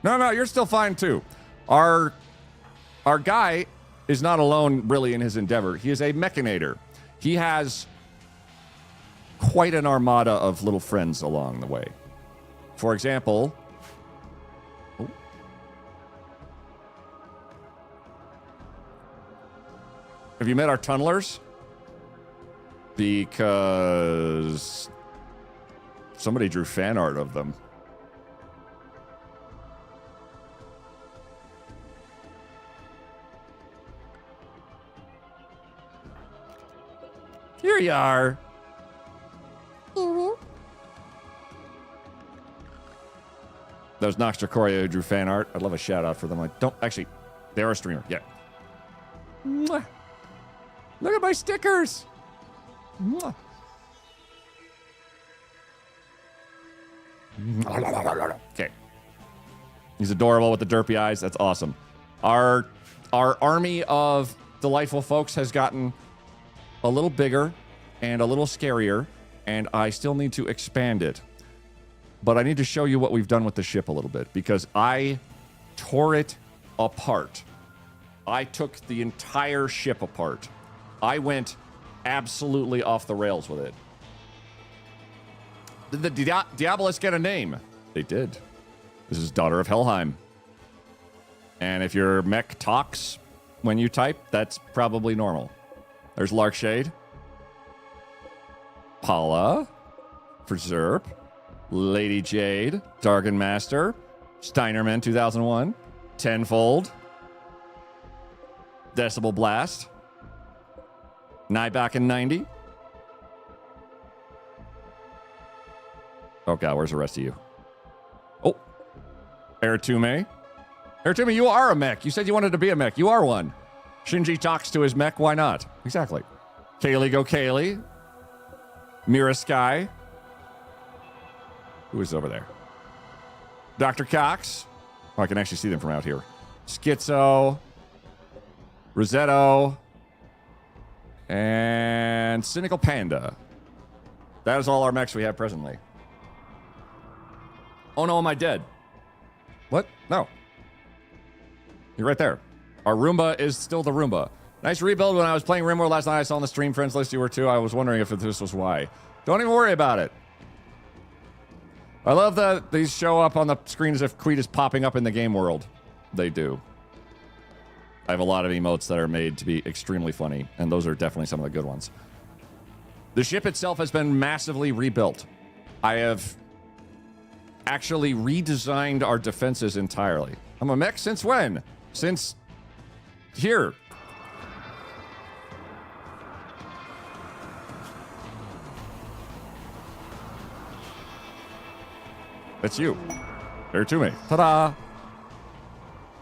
[SPEAKER 2] No, you're still fine, too. Our guy is not alone, really, in his endeavor. He is a mechanator. He has quite an armada of little friends along the way. For example... Oh. Have you met our tunnelers? Because somebody drew fan art of them. Here you are. Mm-hmm. That was Noxtra Coria who drew fan art. I'd love a shout out for them. I don't actually. They're a streamer. Yeah. Mwah. Look at my stickers. Mwah. Okay. He's adorable with the derpy eyes. That's awesome. Our army of delightful folks has gotten a little bigger and a little scarier, and I still need to expand it. But I need to show you what we've done with the ship a little bit, because I tore it apart. I took the entire ship apart. I went absolutely off the rails with it. Did the Diabolus get a name? They did. This is Daughter of Helheim. And if your mech talks when you type, that's probably normal. There's Larkshade. Paula. Preserve. Lady Jade. Dargan Master. Steinerman 2001. Tenfold. Decibel Blast. Nybach in 90. Oh, God, where's the rest of you? Oh. Eritume. Eritume, you are a mech. You said you wanted to be a mech. You are one. Shinji talks to his mech. Why not? Exactly. Kaylee go Kaylee. Mira Sky. Who is over there? Dr. Cox. Oh, I can actually see them from out here. Schizo. Rosetto. And Cynical Panda. That is all our mechs we have presently. Oh no, am I dead? What? No. You're right there. Our Roomba is still the Roomba. Nice rebuild. When I was playing Rimworld last night, I saw on the stream friends list you were too. I was wondering if this was why. Don't even worry about it. I love that these show up on the screen as if Queet is popping up in the game world. They do. I have a lot of emotes that are made to be extremely funny, and those are definitely some of the good ones. The ship itself has been massively rebuilt. I have actually redesigned our defenses entirely. I'm a mech since when? Since here. That's you. There to me. Ta-da!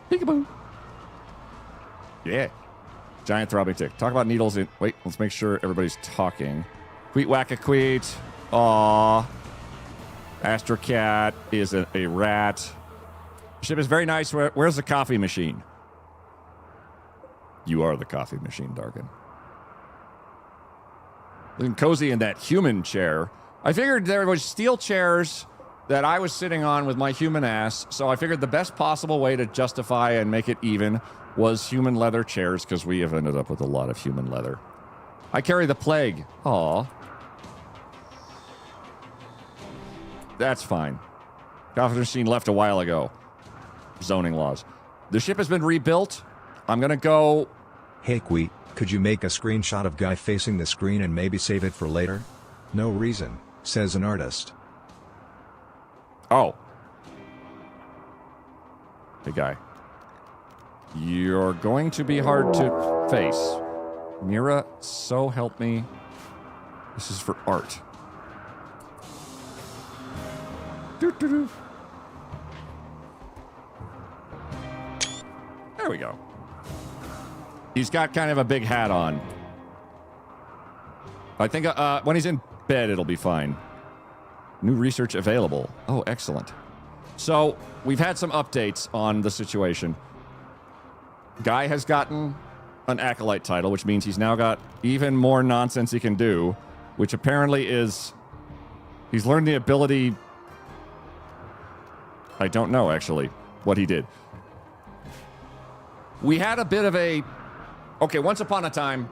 [SPEAKER 2] Peekaboo. Yeah. Giant throbbing tick. Talk about needles in... Wait, let's make sure everybody's talking. Queet whack-a-queet. Aww. Astrocat is a rat. The ship is very nice. Where's the coffee machine? You are the coffee machine, Dargan. Looking cozy in that human chair. I figured there was steel chairs that I was sitting on with my human ass, so I figured the best possible way to justify and make it even was human leather chairs, because we have ended up with a lot of human leather. I carry the plague. Aw. That's fine. Coffee machine left a while ago. Zoning laws. The ship has been rebuilt. I'm gonna go...
[SPEAKER 5] Hey Queet, could you make a screenshot of guy facing the screen and maybe save it for later? No reason, says an artist.
[SPEAKER 2] Oh. Hey guy. You're going to be hard to face. Mira, so help me. This is for art. Doo-doo-doo. There we go. He's got kind of a big hat on. I think when he's in bed, it'll be fine. New research available. Oh, excellent. So, we've had some updates on the situation. Guy has gotten an Acolyte title, which means he's now got even more nonsense he can do, which apparently is... He's learned the ability... I don't know, actually, what he did. We had a bit of a... Okay, once upon a time,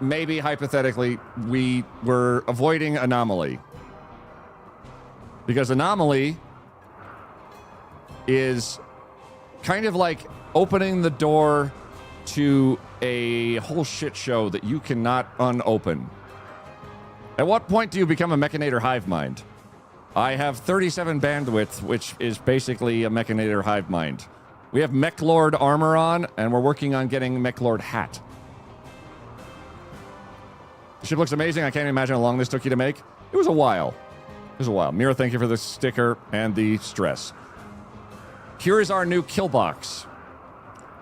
[SPEAKER 2] maybe hypothetically, we were avoiding Anomaly. Because Anomaly is kind of like opening the door to a whole shit show that you cannot unopen. At what point do you become a Mechanator hive mind? I have 37 bandwidth, which is basically a Mechanator hive mind. We have Mechlord armor on, and we're working on getting Mechlord hat. The ship looks amazing. I can't imagine how long this took you to make. It was a while. It was a while. Mira, thank you for the sticker and the stress. Here is our new kill box.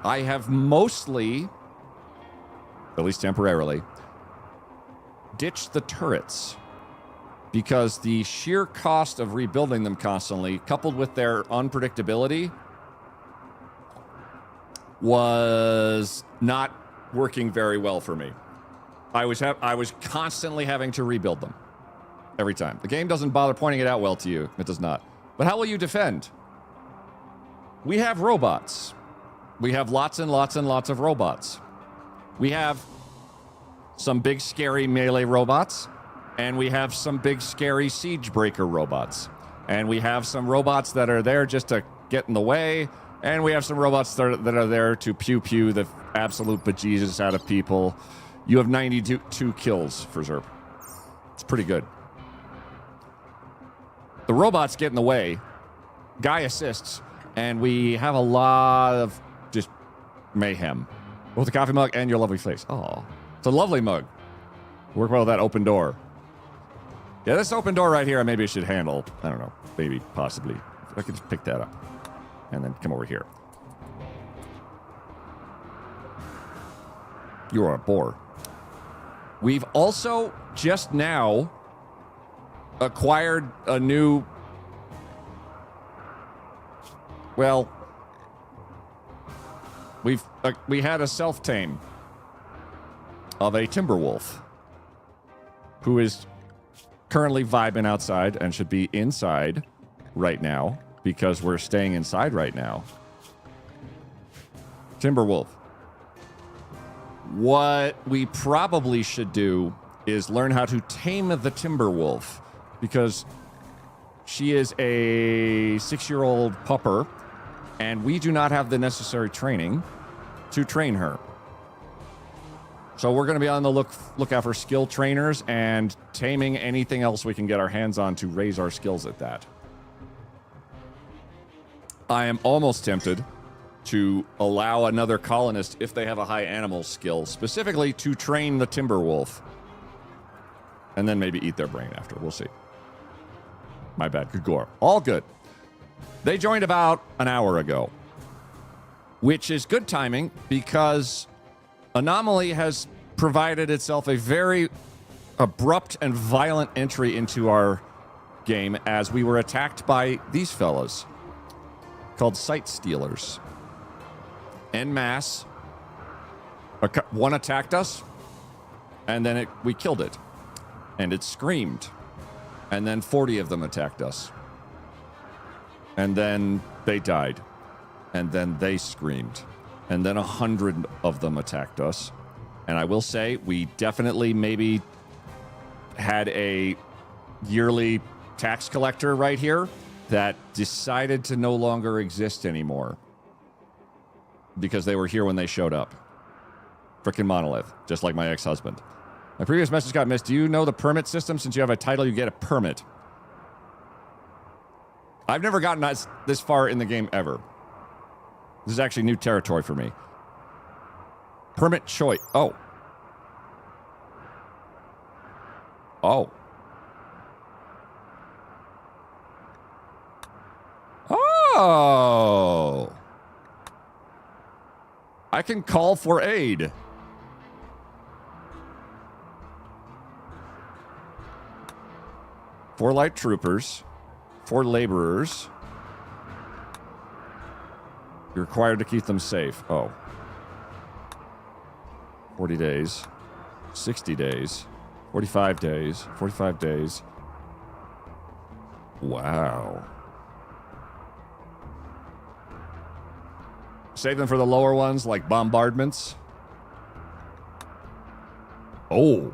[SPEAKER 2] I have mostly, at least temporarily, ditched the turrets because the sheer cost of rebuilding them constantly, coupled with their unpredictability, was not working very well for me. I was constantly having to rebuild them every time. The game doesn't bother pointing it out well to you. It does not. But how will you defend? We have robots. We have lots and lots and lots of robots. We have some big scary melee robots And we have some big, scary siege breaker robots. And we have some robots that are there just to get in the way. And we have some robots that are there to pew-pew the absolute bejesus out of people. You have 92 kills for Zerp. It's pretty good. The robots get in the way. Guy assists. And we have a lot of just mayhem. Both the coffee mug and your lovely face. Oh, it's a lovely mug. Work well with that open door. Yeah, this open door right here, maybe I should handle. I don't know. Maybe, possibly. I could just pick that up. And then come over here. You are a bore. We've also just now acquired a new... Well, we had a self-tame of a timber wolf who is currently vibing outside and should be inside right now because we're staying inside right now. Timberwolf. What we probably should do is learn how to tame the Timberwolf because she is a 6-year-old pupper and we do not have the necessary training to train her. So we're going to be on the lookout for skill trainers and taming anything else we can get our hands on to raise our skills at that. I am almost tempted to allow another colonist, if they have a high animal skill, specifically to train the Timberwolf. And then maybe eat their brain after. We'll see. My bad. Good gore. All good. They joined about an hour ago, which is good timing because Anomaly has provided itself a very abrupt and violent entry into our game as we were attacked by these fellas called Sight Stealers. En masse. One attacked us, and then we killed it. And it screamed. And then 40 of them attacked us. And then they died. And then they screamed. And then 100 of them attacked us. And I will say, we definitely maybe had a yearly tax collector right here that decided to no longer exist anymore. Because they were here when they showed up. Frickin' monolith, just like my ex-husband. My previous message got missed. Do you know the permit system? Since you have a title, you get a permit. I've never gotten this far in the game ever. This is actually new territory for me. Permit choice. Oh. Oh. Oh. I can call for aid. Four light troopers. 4 laborers. You're required to keep them safe. Oh. 40 days. 60 days. 45 days. 45 days. Wow. Save them for the lower ones, like bombardments. Oh.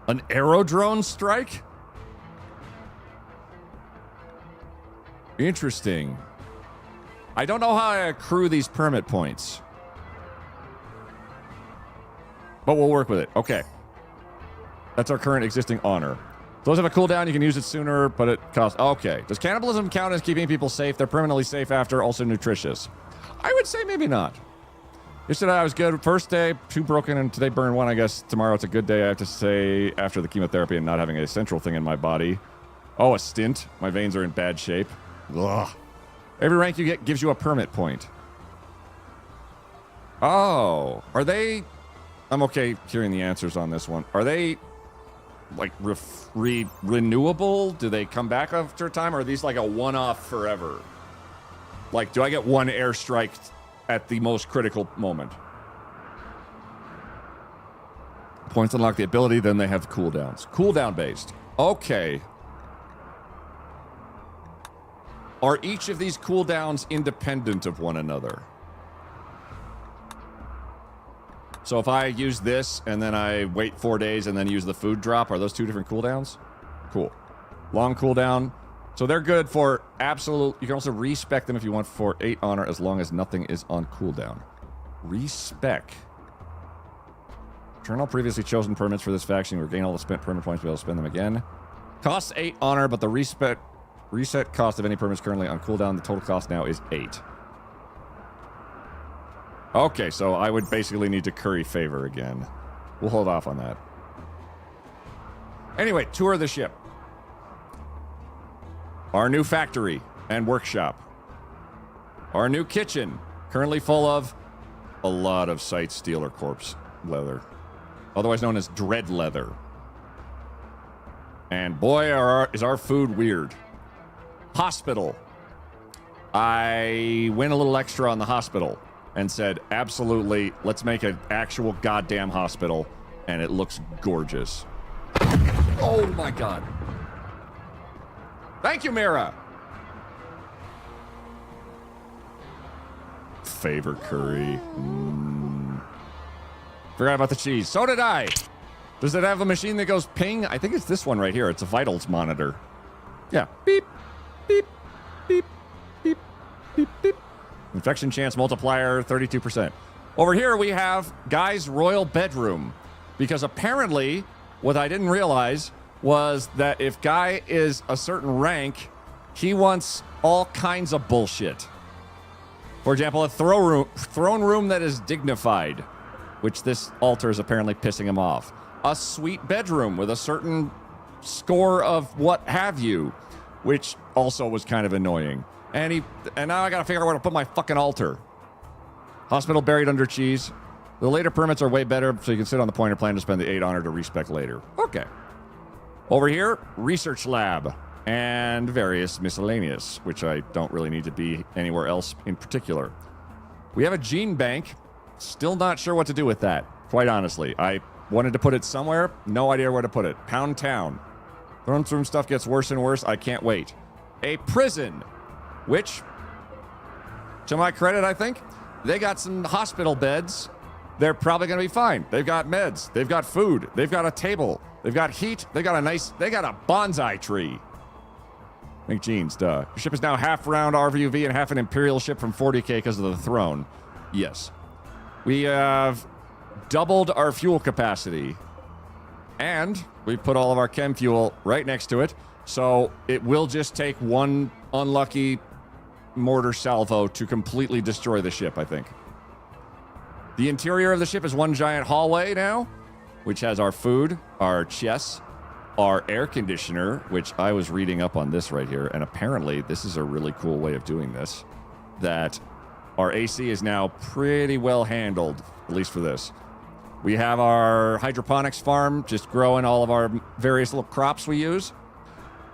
[SPEAKER 2] An aerodrone strike? Interesting. I don't know how I accrue these permit points. But we'll work with it. Okay. That's our current existing honor. Those have a cooldown. You can use it sooner, but it costs... Okay. Does cannibalism count as keeping people safe? They're permanently safe after, also nutritious. I would say maybe not. Yesterday I was good. First day, 2 broken, and today burn 1. I guess tomorrow it's a good day, I have to say, after the chemotherapy and not having a central thing in my body. Oh, a stint. My veins are in bad shape. Ugh. Every rank you get gives you a permit point. Oh. Are they... I'm okay hearing the answers on this one. Are they, like, renewable? Do they come back after a time? Or are these like a one-off forever? Like, do I get 1 airstrike at the most critical moment? Points unlock the ability, then they have cooldowns. Cooldown based. Okay. Are each of these cooldowns independent of one another? So if I use this and then I wait 4 days and then use the food drop, are those 2 different cooldowns? Cool. Long cooldown. So they're good for absolute... You can also respec them if you want for 8 honor as long as nothing is on cooldown. Respec. Turn all previously chosen permits for this faction. Regain all the spent permit points to be able to spend them again. Costs 8 honor, but the reset cost of any permits currently on cooldown, the total cost now is 8. Okay, so I would basically need to curry favor again. We'll hold off on that. Anyway, tour of the ship. Our new factory and workshop. Our new kitchen, currently full of a lot of Sight steel or corpse leather, otherwise known as dread leather. And boy, is our food weird. Hospital. I went a little extra on the hospital and said, absolutely, let's make an actual goddamn hospital, and it looks gorgeous. Oh my god. Thank you, Mira. Favor curry. Forgot about the cheese. So did I. Does it have a machine that goes ping? I think it's this one right here. It's a vitals monitor. Yeah. Beep, beep, beep, beep, beep, beep. Infection chance multiplier, 32%. Over here we have Guy's royal bedroom. Because apparently, what I didn't realize was that if Guy is a certain rank, he wants all kinds of bullshit. For example, a throne room that is dignified, which this altar is apparently pissing him off. A sweet bedroom with a certain score of what have you, which also was kind of annoying. And now I gotta figure out where to put my fucking altar. Hospital buried under cheese. The later permits are way better, so you can sit on the pointer plan to spend the 8 honor to respec later. Okay. Over here, research lab and various miscellaneous, which I don't really need to be anywhere else in particular. We have a gene bank. Still not sure what to do with that, quite honestly. I wanted to put it somewhere. No idea where to put it. Pound Town. Throne room stuff gets worse and worse. I can't wait. A prison, which, to my credit, I think, they got some hospital beds. They're probably going to be fine. They've got meds. They've got food. They've got a table. They've got heat. They got a bonsai tree. Make jeans, duh. Your ship is now half round RVUV and half an Imperial ship from 40k because of the throne. Yes. We have doubled our fuel capacity. And we put all of our chem fuel right next to it. So it will just take one unlucky mortar salvo to completely destroy the ship, I think. The interior of the ship is one giant hallway now, which has our food, our chests, our air conditioner, which I was reading up on this right here, and apparently this is a really cool way of doing this, that our AC is now pretty well handled, at least for this. We have our hydroponics farm, just growing all of our various little crops we use.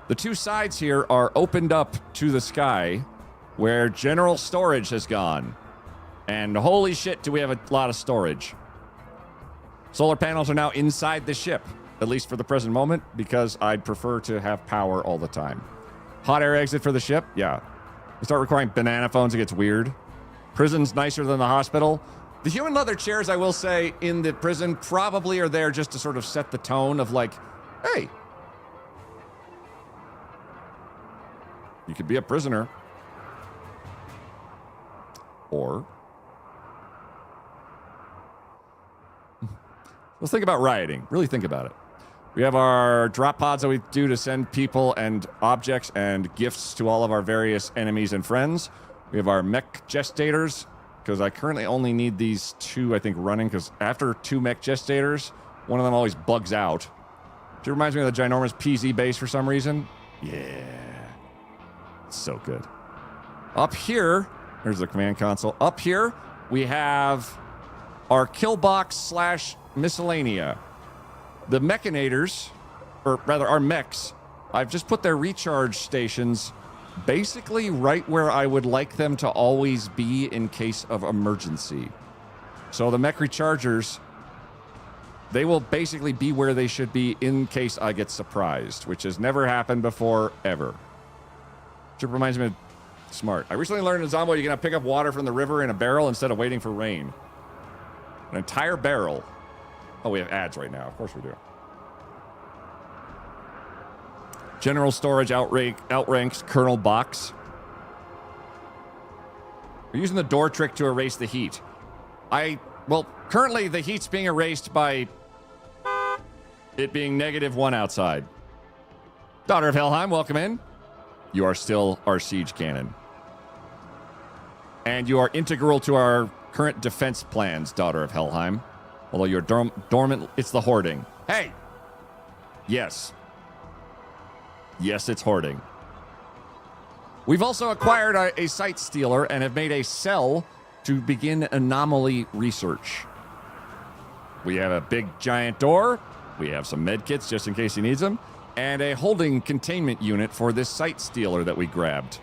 [SPEAKER 2] The 2 sides here are opened up to the sky, where general storage has gone. And holy shit, do we have a lot of storage. Solar panels are now inside the ship, at least for the present moment, because I'd prefer to have power all the time. Hot air exit for the ship? Yeah. We start requiring banana phones, it gets weird. Prison's nicer than the hospital. The human leather chairs, I will say, in the prison probably are there just to sort of set the tone of like, hey, you could be a prisoner. Or let's think about rioting. Really think about it. We have our drop pods that we do to send people and objects and gifts to all of our various enemies and friends. We have our mech gestators, because I currently only need these 2, I think, running, because after 2 mech gestators, one of them always bugs out. It reminds me of the ginormous PZ base for some reason. Yeah. It's so good. Up here, there's the command console. Up here, we have our kill box / miscellanea. The mechanators, or rather our mechs, I've just put their recharge stations basically right where I would like them to always be in case of emergency. So the mech rechargers, they will basically be where they should be in case I get surprised, which has never happened before, ever. Which reminds me of smart. I recently learned in Zombo you can pick up water from the river in a barrel instead of waiting for rain. An entire barrel. Oh, we have ads right now. Of course we do. General storage outranks kernel box. We're using the door trick to erase the heat. Well, currently the heat's being erased by it being -1 outside. Daughter of Helheim, welcome in. You are still our siege cannon. And you are integral to our current defense plans, Daughter of Helheim. Although you're dormant, it's the hoarding. Hey! Yes. Yes, it's hoarding. We've also acquired a site stealer and have made a cell to begin anomaly research. We have a big giant door. We have some med kits just in case he needs them. And a holding containment unit for this site stealer that we grabbed.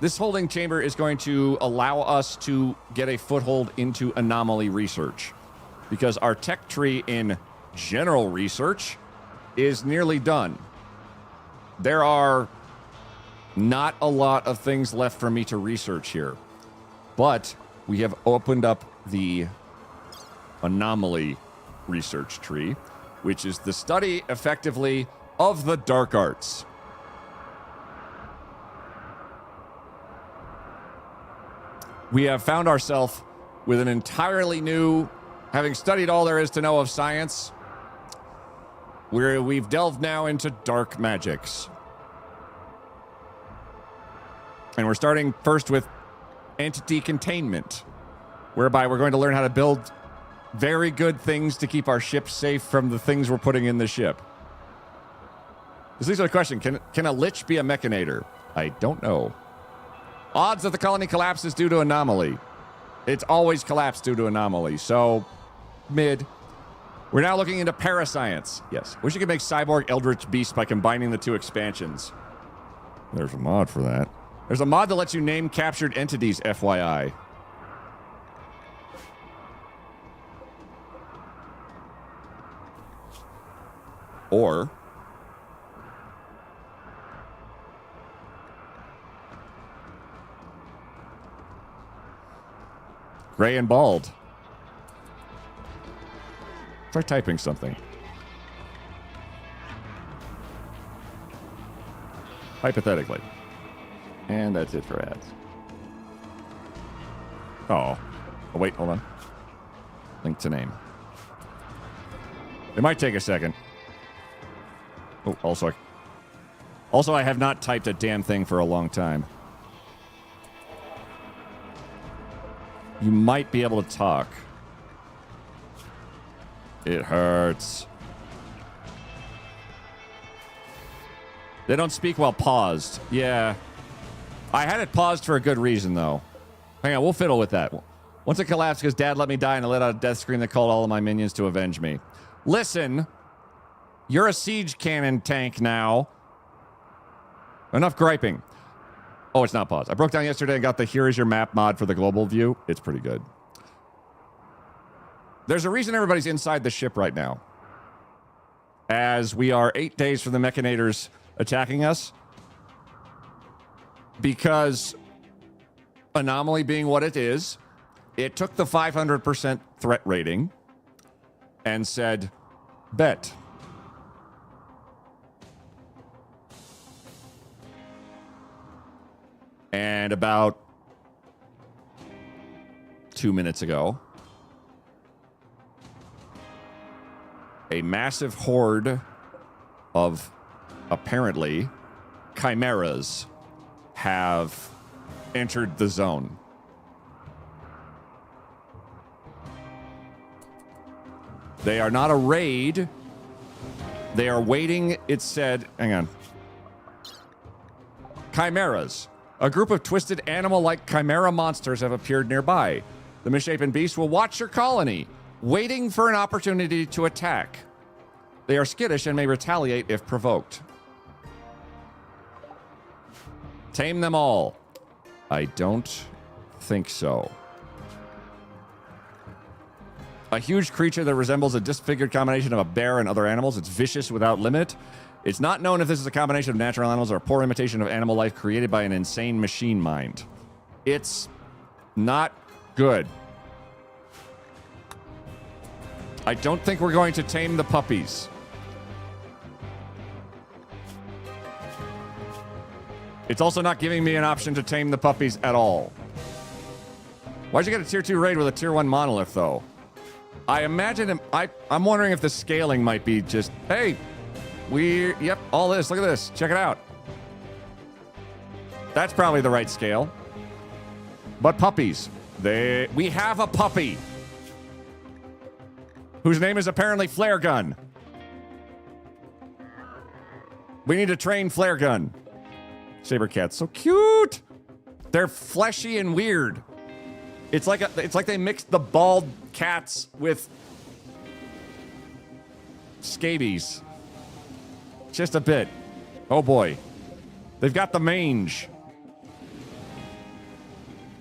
[SPEAKER 2] This holding chamber is going to allow us to get a foothold into anomaly research. Because our tech tree in general research is nearly done. There are not a lot of things left for me to research here. But we have opened up the anomaly research tree, which is the study, effectively, of the dark arts. We have found ourselves with an entirely new, having studied all there is to know of science, where we've delved now into dark magics. And we're starting first with entity containment, whereby we're going to learn how to build very good things to keep our ship safe from the things we're putting in the ship. This leads to a question. Can a lich be a mechanator? I don't know. Odds that the colony collapses due to anomaly. It's always collapsed due to anomaly, so mid. We're now looking into parascience. Yes. Wish you could make cyborg eldritch beasts by combining the two expansions. There's a mod for that. There's a mod that lets you name captured entities, FYI. Or gray and bald. Try typing something. Hypothetically. And that's it for ads. Oh, wait, hold on. Link to name. It might take a second. Oh, also, I have not typed a damn thing for a long time. You might be able to talk. It hurts. They don't speak while paused. Yeah. I had it paused for a good reason, though. Hang on, we'll fiddle with that. Once it collapsed because Dad let me die and I let out a death scream that called all of my minions to avenge me. Listen, you're a siege cannon tank now. Enough griping. Oh, it's not paused. I broke down yesterday and got the Here Is Your Map mod for the global view. It's pretty good. There's a reason everybody's inside the ship right now. As we are 8 days from the Mechanators attacking us. Because Anomaly being what it is, it took the 500% threat rating and said, bet. And about 2 minutes ago, a massive horde of, apparently, chimeras have entered the zone. They are not a raid. They are waiting, it said, hang on. Chimeras. A group of twisted animal-like chimera monsters have appeared nearby. The misshapen beast will watch your colony, waiting for an opportunity to attack. They are skittish and may retaliate if provoked. Tame them all. I don't think so. A huge creature that resembles a disfigured combination of a bear and other animals. It's vicious without limit. It's not known if this is a combination of natural animals or a poor imitation of animal life created by an insane machine mind. It's not Good. I don't think we're going to tame the puppies. It's also not giving me an option to tame the puppies at all. Why'd you get a tier 2 raid with a tier 1 monolith, though? I imagine I'm wondering if the scaling might be just, hey, yep, all this, look at this, check it out. That's probably the right scale. But puppies, we have a puppy whose name is apparently Flare Gun. We need to train Flare Gun. Saber cats, so cute. They're fleshy and weird. It's like they mixed the bald cats with scabies. Just a bit. Oh boy. They've got the mange.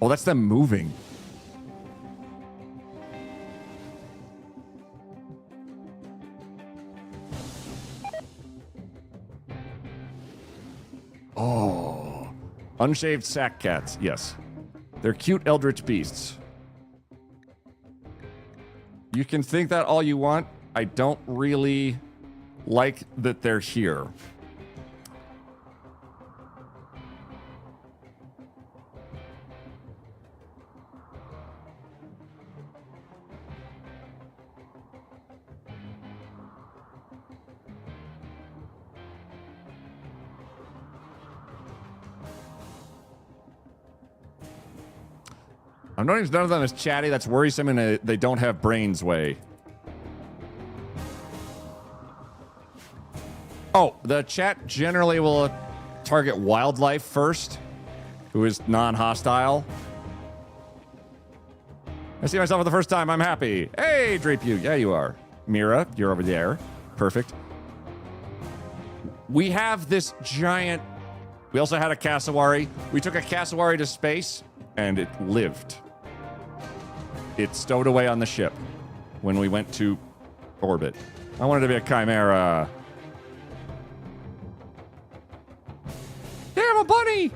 [SPEAKER 2] Oh, that's them moving. Oh. Unshaved sack cats, yes. They're cute eldritch beasts. You can think that all you want. I don't really like that they're here. I'm noticing none of them is chatty. That's worrisome, and they don't have brains way. Oh, the chat generally will target wildlife first, who is non-hostile. I see myself for the first time. I'm happy. Hey, Drape you. Yeah, you are. Mira, you're over there. Perfect. We have this giant... We also had a cassowary. We took a cassowary to space, and it lived. It stowed away on the ship when we went to orbit. I wanted to be a chimera. Damn, a bunny!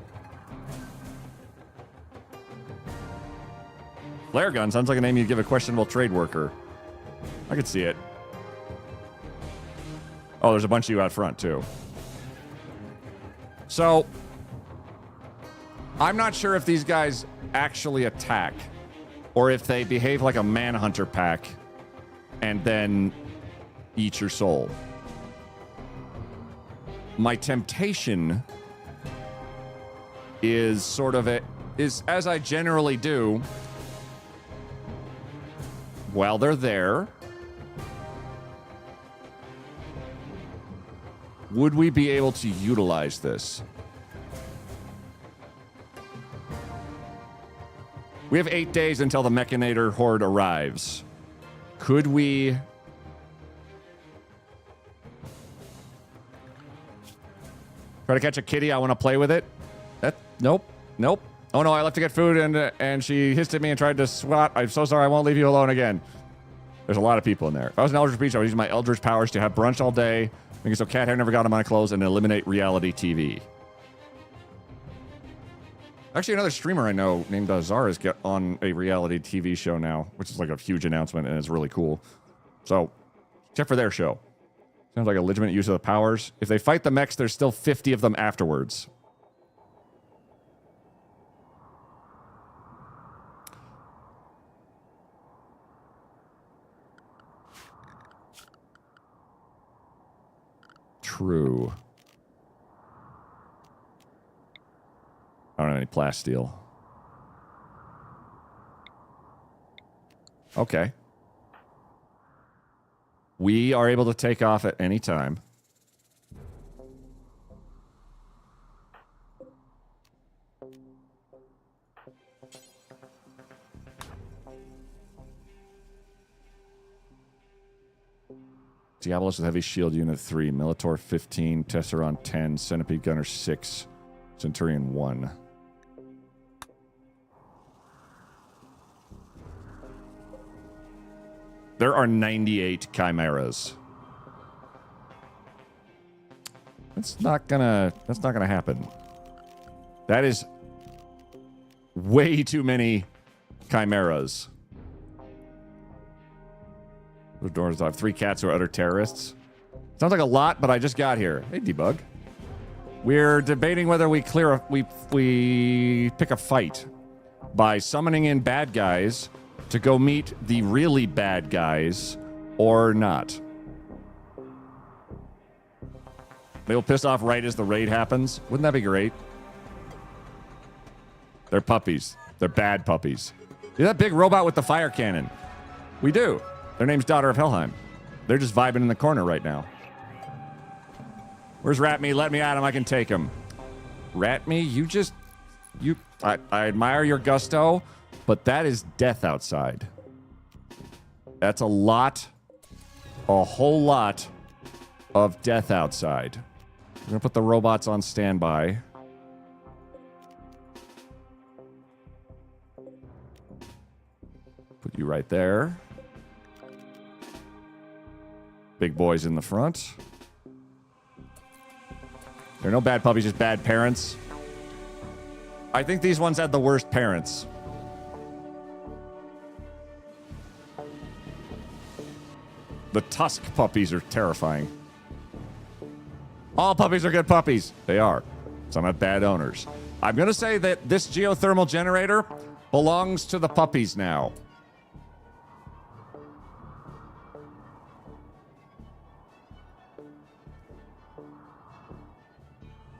[SPEAKER 2] Flare gun sounds like a name you'd give a questionable trade worker. I could see it. Oh, there's a bunch of you out front, too. So, I'm not sure if these guys actually attack, or if they behave like a manhunter pack and then eat your soul. My temptation is sort of is as I generally do, while they're there, would we be able to utilize this? We have 8 days until the Mechanator Horde arrives. Could we... try to catch a kitty? I want to play with it. Nope. Nope. Oh no, I left to get food and she hissed at me and tried to swat. I'm so sorry, I won't leave you alone again. There's a lot of people in there. If I was an Eldritch Beast, I would use my Eldritch powers to have brunch all day, make it so cat hair never got on my clothes, and eliminate reality TV. Actually, another streamer I know named Zara is on a reality TV show now, which is like a huge announcement and it's really cool. So, except for their show. Sounds like a legitimate use of the powers. If they fight the mechs, there's still 50 of them afterwards. True. I don't have any plasteel. Okay. We are able to take off at any time. Diabolos with Heavy Shield Unit 3, Militor 15, Tesseron 10, Centipede Gunner 6, Centurion 1. There are 98 chimeras. That's not gonna happen. That is way too many chimeras. Those doors have 3 cats who are utter terrorists. Sounds like a lot, but I just got here. Hey, Debug. We're debating whether we we pick a fight by summoning in bad guys to go meet the really bad guys or not. They'll piss off right as the raid happens. Wouldn't that be great? They're puppies. They're bad puppies. See that big robot with the fire cannon? We do. Their name's Daughter of Helheim. They're just vibing in the corner right now. Where's Ratme? Let me at him. I can take him. Ratme, I admire your gusto, but that is death outside. That's a whole lot of death outside. We're going to put the robots on standby. Put you right there. Big boys in the front. There are no bad puppies, just bad parents. I think these ones had the worst parents. The Tusk puppies are terrifying. All puppies are good puppies. They are. Some have bad owners. I'm going to say that this geothermal generator belongs to the puppies now.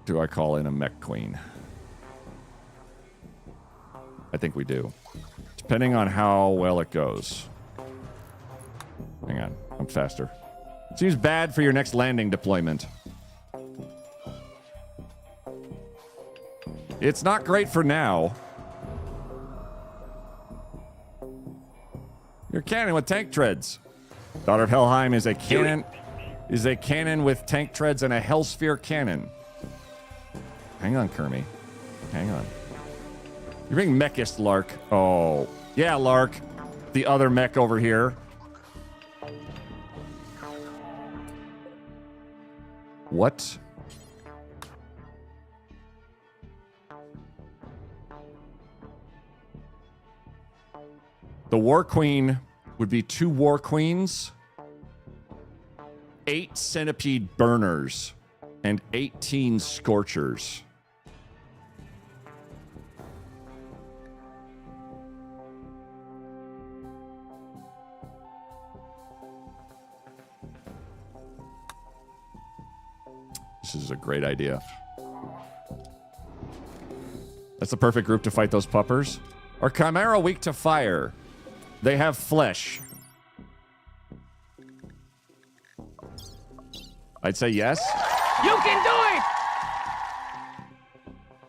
[SPEAKER 2] Do I call in a mech queen? I think we do. Depending on how well it goes. Hang on. I'm faster. Seems bad for your next landing deployment. It's not great for now. You're a cannon with tank treads. Daughter of Helheim is a cannon with tank treads and a Hellsphere cannon. Hang on, Kermie. Hang on. You're being mechist, Lark. Oh. Yeah, Lark. The other mech over here. What? The War Queen would be 2 War Queens, 8 Centipede Burners, and 18 Scorchers. This is a great idea. That's the perfect group to fight those puppers. Are Chimera weak to fire? They have flesh. I'd say yes.
[SPEAKER 9] You can do it!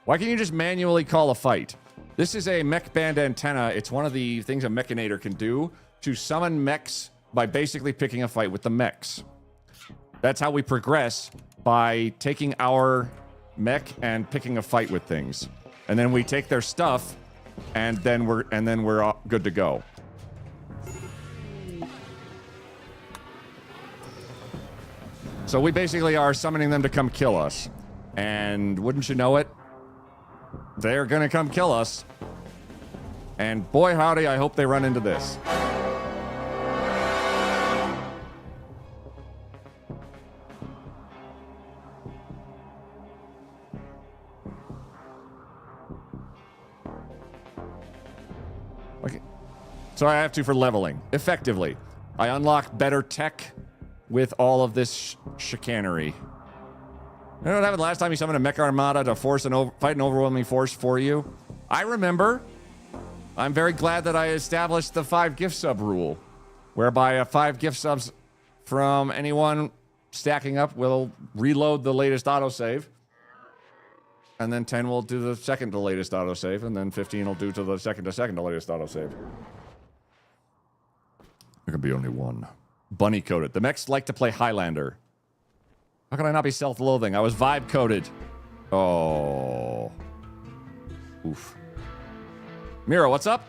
[SPEAKER 2] Why can't you just manually call a fight? This is a mech band antenna. It's one of the things a mechanator can do to summon mechs by basically picking a fight with the mechs. That's how we progress, by taking our mech and picking a fight with things. And then we take their stuff and then we're good to go. So we basically are summoning them to come kill us. And wouldn't you know it, they're gonna come kill us. And boy howdy, I hope they run into this. Okay. So I have to for leveling. Effectively. I unlock better tech with all of this chicanery. You know what happened last time you summoned a mech armada to fight an overwhelming force for you? I remember. I'm very glad that I established the 5 gift sub rule, whereby 5 gift subs from anyone stacking up will reload the latest autosave, and then 10 will do the second to latest autosave, and then 15 will do to the second to latest autosave. There can be only one. Bunny coded. The mechs like to play Highlander. How can I not be self-loathing? I was vibe coded. Oh. Oof. Mira, what's up?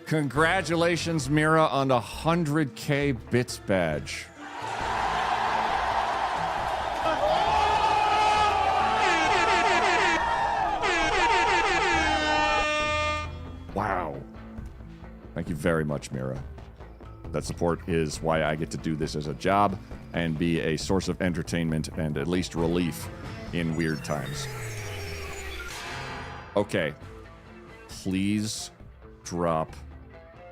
[SPEAKER 2] Congratulations, Mira, on the 100K bits badge. Wow. Thank you very much, Mira. That support is why I get to do this as a job and be a source of entertainment and at least relief in weird times. Okay. Please drop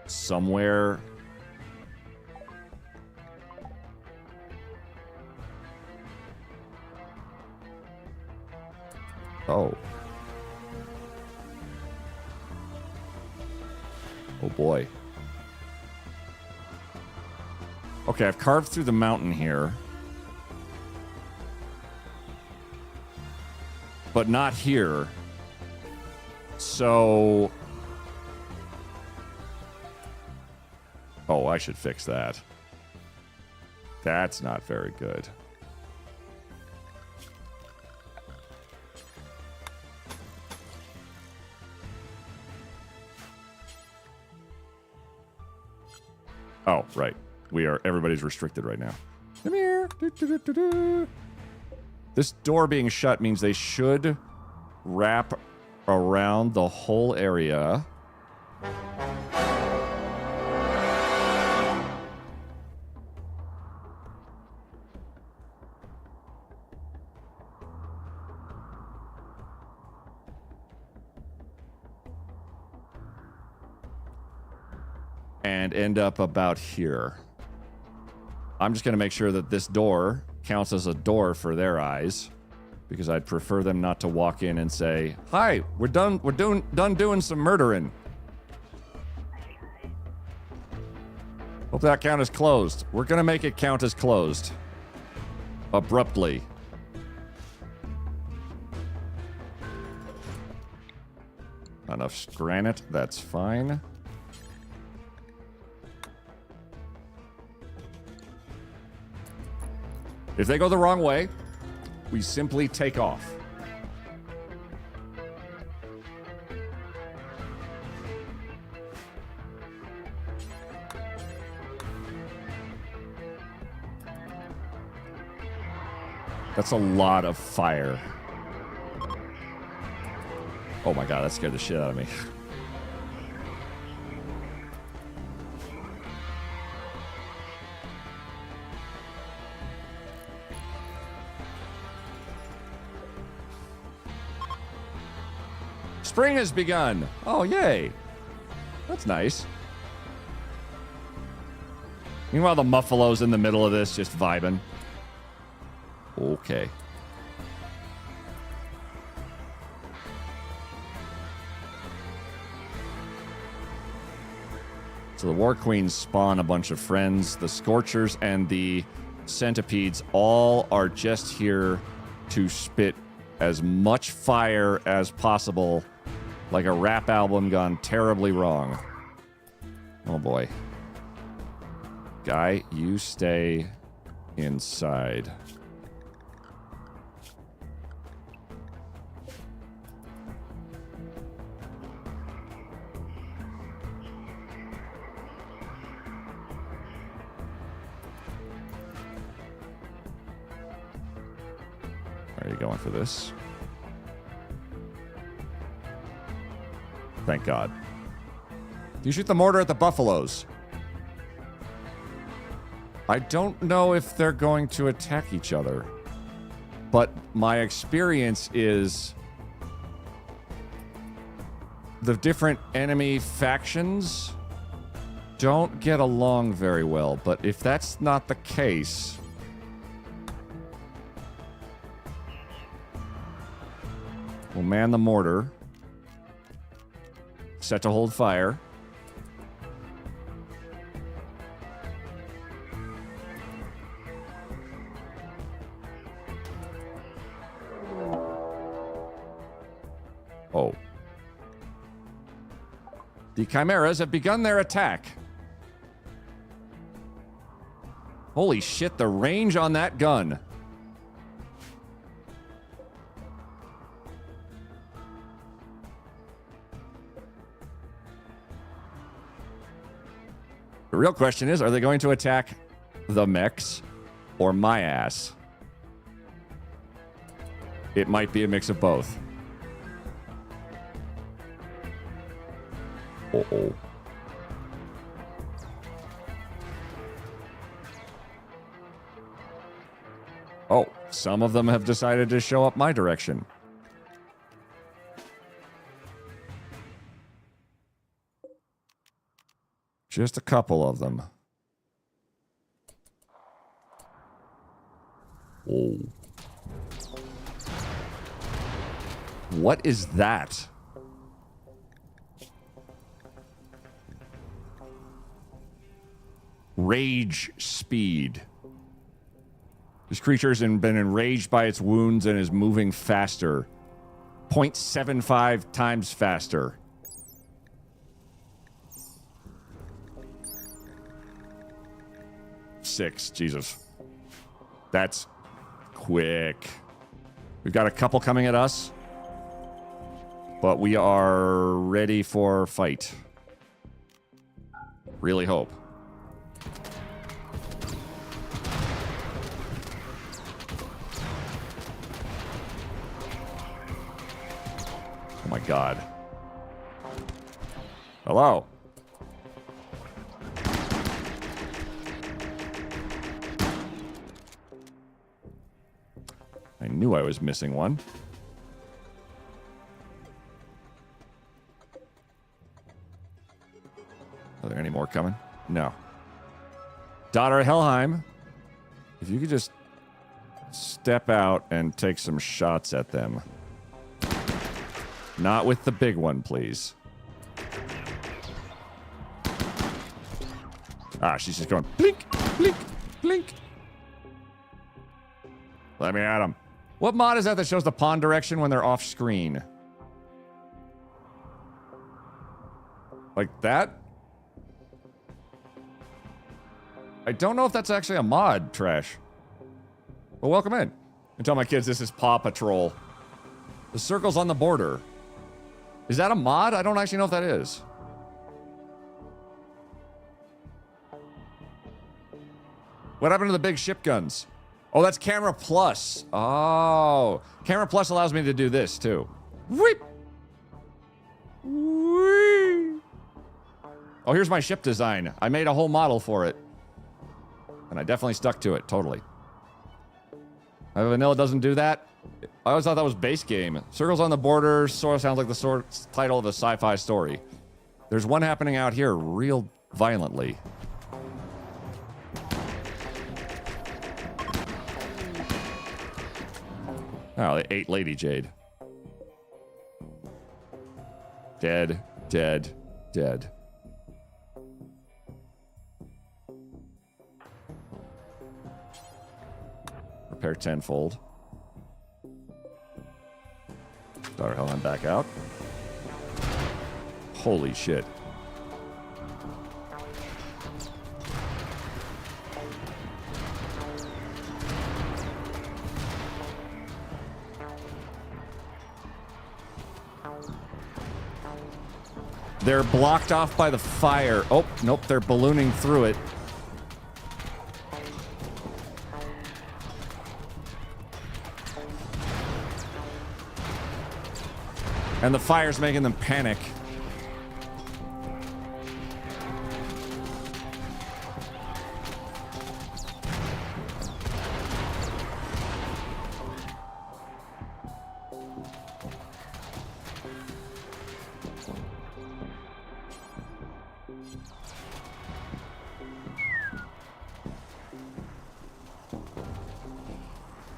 [SPEAKER 2] somewhere. Oh. Oh boy. Okay, I've carved through the mountain here. But not here. So... Oh, I should fix that. That's not very good. Oh, right. Everybody's restricted right now. Come here. This door being shut means they should wrap around the whole area. And end up about here. I'm just going to make sure that this door counts as a door for their eyes, because I'd prefer them not to walk in and say, "Hi, we're done doing some murdering." Hope that count as closed. We're going to make it count as closed. Abruptly. Enough granite, that's fine. If they go the wrong way, we simply take off. That's a lot of fire. Oh my god, that scared the shit out of me. Spring has begun. Oh, yay. That's nice. Meanwhile, the Muffalo's in the middle of this, just vibing. Okay. So the War Queens spawn a bunch of friends. The Scorchers and the Centipedes all are just here to spit as much fire as possible, like a rap album gone terribly wrong. Oh boy. Guy, you stay inside. Are you going for this? Thank God. You shoot the mortar at the buffaloes. I don't know if they're going to attack each other, but my experience is the different enemy factions don't get along very well, but if that's not the case, we'll man the mortar. Set to hold fire. Oh. The Chimeras have begun their attack. Holy shit, the range on that gun. The real question is, are they going to attack the mechs or my ass? It might be a mix of both. Uh-oh. Oh, some of them have decided to show up my direction. Just a couple of them. Whoa. What is that? Rage speed. This creature has been enraged by its wounds and is moving faster. 0.75 times faster. Six. Jesus. That's quick. We've got a couple coming at us. But we are ready for fight. Really hope. Oh my god. Hello. I knew I was missing one. Are there any more coming? No. Daughter of Helheim, if you could just step out and take some shots at them. Not with the big one, please. Ah, she's just going blink, blink, blink. Let me at him. What mod is that shows the pawn direction when they're off screen? Like that? I don't know if that's actually a mod, Trash. Well, welcome in. And tell my kids this is Paw Patrol. The circle's on the border. Is that a mod? I don't actually know if that is. What happened to the big ship guns? Oh, that's Camera Plus. Oh. Camera Plus allows me to do this, too. Whip! Whee! Oh, here's my ship design. I made a whole model for it. And I definitely stuck to it, totally. Vanilla doesn't do that. I always thought that was base game. Circles on the border sort of sounds like the title of a sci-fi story. There's one happening out here real violently. Oh, they ate Lady Jade. Dead, dead, dead. Repair tenfold. Daughter Helen back out. Holy shit. They're blocked off by the fire. Oh, nope, they're ballooning through it. And the fire's making them panic.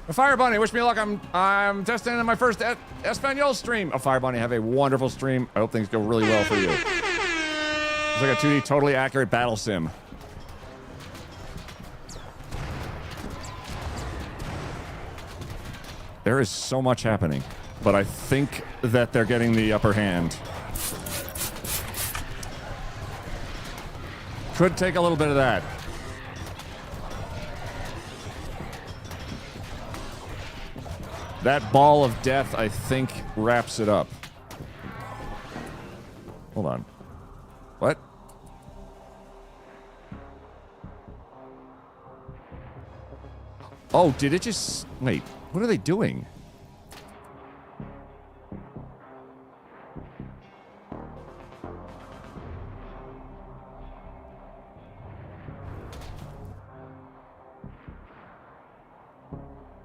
[SPEAKER 2] A Fire Bunny, wish me luck. I'm testing in my first Espanol stream. A Fire Bunny, have a wonderful stream. I hope things go really well for you. It's like a 2D totally accurate battle sim. There is so much happening, but I think that they're getting the upper hand. Could take a little bit of that. That ball of death, I think, wraps it up. Hold on. What? Oh, did it just... Wait, what are they doing?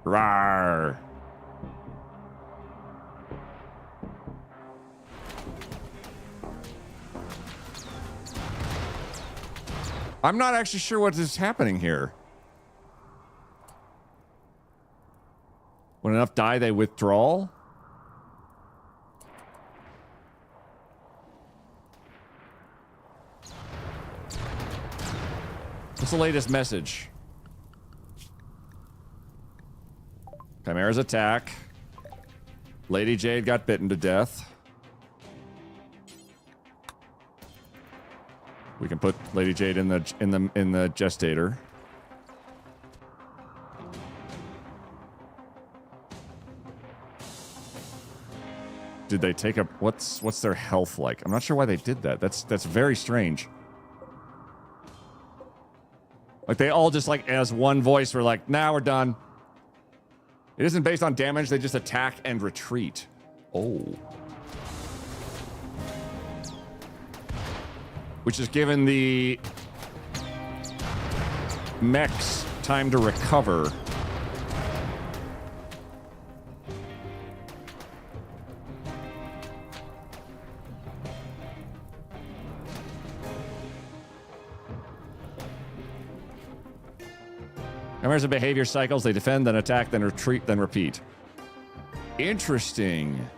[SPEAKER 2] Rawr. I'm not actually sure what is happening here. When enough die, they withdraw? What's the latest message? Chimera's attack. Lady Jade got bitten to death. We can put Lady Jade in the gestator. Did they take a what's their health like? I'm not sure why they did that. That's very strange. Like they all just like as one voice were like, "Nah, we're done." It isn't based on damage, they just attack and retreat. Oh. Which is given the mechs time to recover. Chimeras of behavior cycles. They defend, then attack, then retreat, then repeat. Interesting.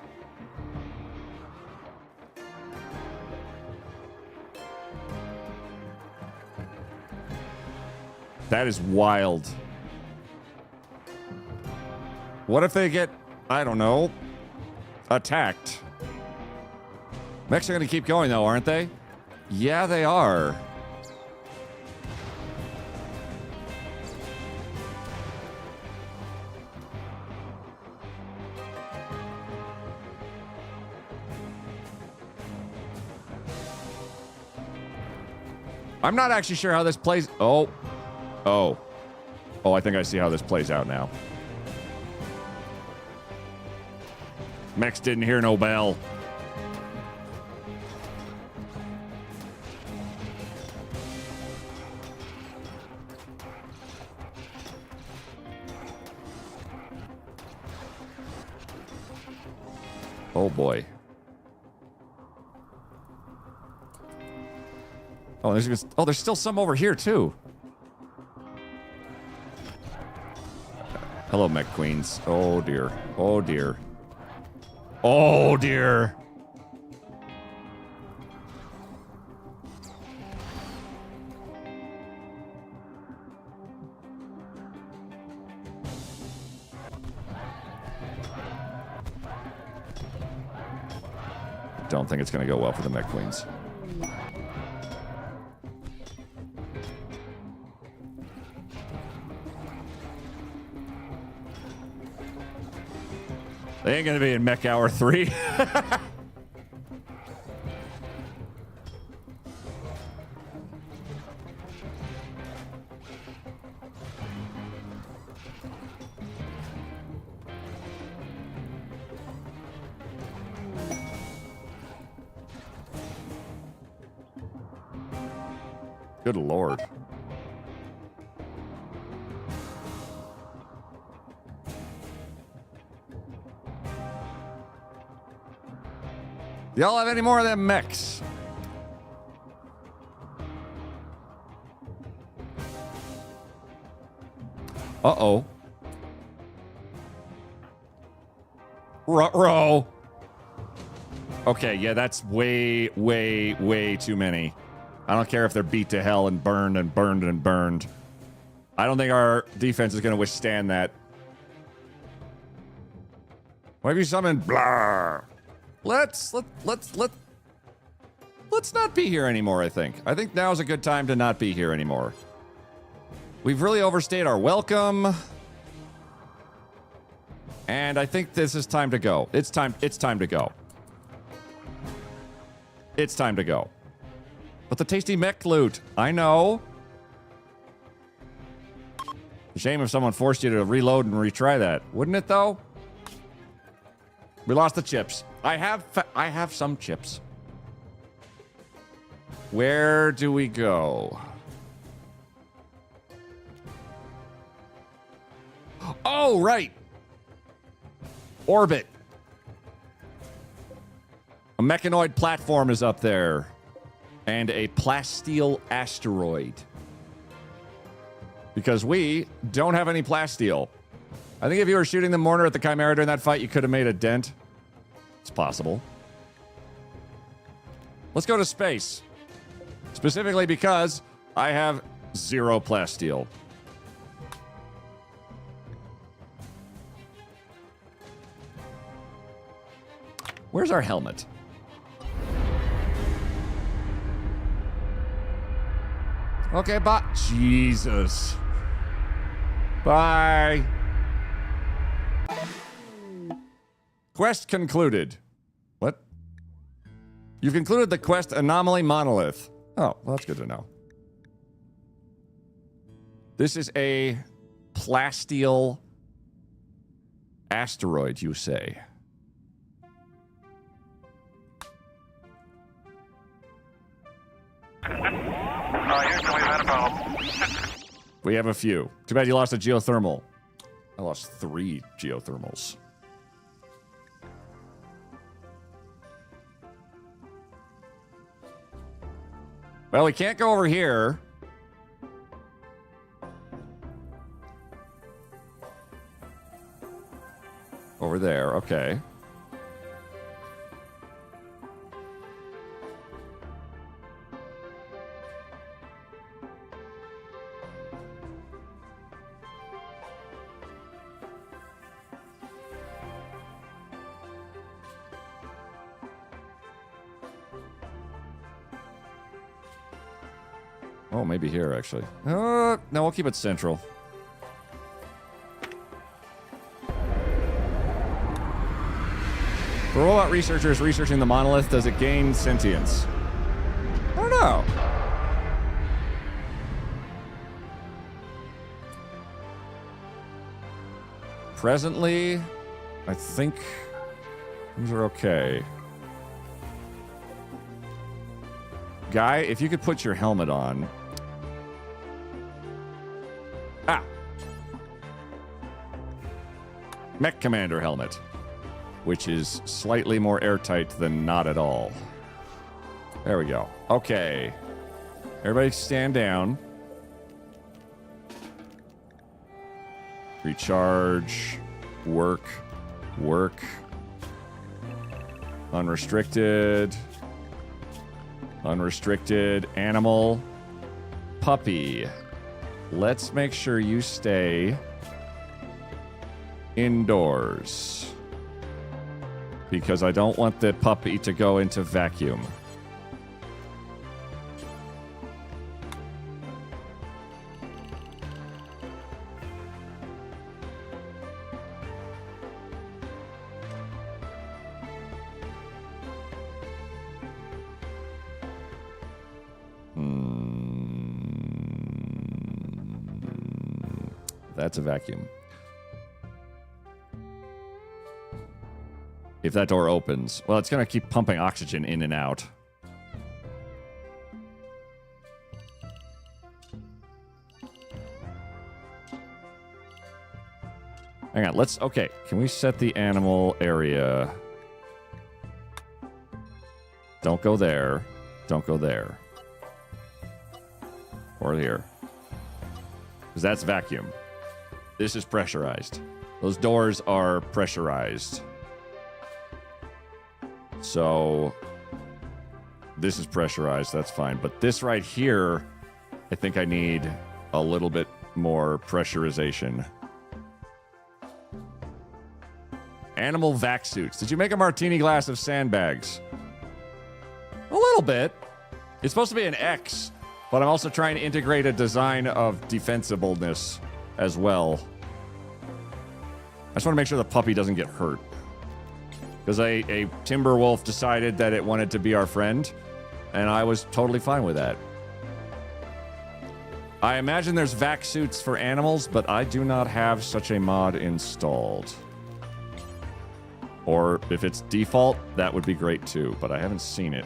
[SPEAKER 2] That is wild. What if they get, I don't know, attacked? Mechs are going to keep going, though, aren't they? Yeah, they are. I'm not actually sure how this plays. Oh, I think I see how this plays out now. Mechs didn't hear no bell. Oh boy. Oh, there's still some over here too. Hello, mech queens. Oh dear. Oh dear. Oh dear. Don't think it's going to go well for the mech queens. They ain't gonna be in Mech Hour 3. Good lord. Y'all have any more of them mechs? Uh-oh. Ruh-roh. Okay, yeah, that's way, way, way too many. I don't care if they're beat to hell and burned and burned and burned. I don't think our defense is going to withstand that. Why have you summoned blah? Let's not be here anymore, I think. I think now's a good time to not be here anymore. We've really overstayed our welcome. And I think this is time to go. It's time to go. It's time to go. But the tasty mech loot, I know. Shame if someone forced you to reload and retry that. Wouldn't it, though? We lost the chips. I have some chips. Where do we go? Oh, Oh, right. Orbit. A mechanoid platform is up there. And a plasteel asteroid. Because we don't have any plasteel. I think if you were shooting the mortar at the Chimera during that fight, you could have made a dent. It's possible. Let's go to space. Specifically because I have 0 plasteel. Where's our helmet? Okay, bye. Jesus. Bye. Quest concluded. What? You've concluded the quest Anomaly Monolith. Oh, well, that's good to know. This is a plasteel asteroid, you say? We have a few. Too bad you lost a geothermal. I lost 3 geothermals. Well, we can't go over here. Over there, okay. Oh, maybe here, actually. No, we'll keep it central. For robot researchers researching the monolith, does it gain sentience? I don't know. Presently, I think things are okay. Guy, if you could put your helmet on. Ah! Mech Commander helmet. Which is slightly more airtight than not at all. There we go. Okay. Everybody stand down. Recharge. Work. Work. Unrestricted. Unrestricted. Animal. Puppy. Let's make sure you stay indoors. Because I don't want the puppy to go into vacuum. That's a vacuum. If that door opens, well, it's going to keep pumping oxygen in and out. Hang on, okay, can we set the animal area? Don't go there. Don't go there. Or here. Because that's vacuum. This is pressurized. Those doors are pressurized. So, this is pressurized, that's fine. But this right here, I think I need a little bit more pressurization. Animal vac suits. Did you make a martini glass of sandbags? A little bit. It's supposed to be an X, but I'm also trying to integrate a design of defensibleness as well. I just want to make sure the puppy doesn't get hurt. Because a timber wolf decided that it wanted to be our friend, and I was totally fine with that. I imagine there's vac suits for animals, but I do not have such a mod installed. Or if it's default, that would be great too, but I haven't seen it.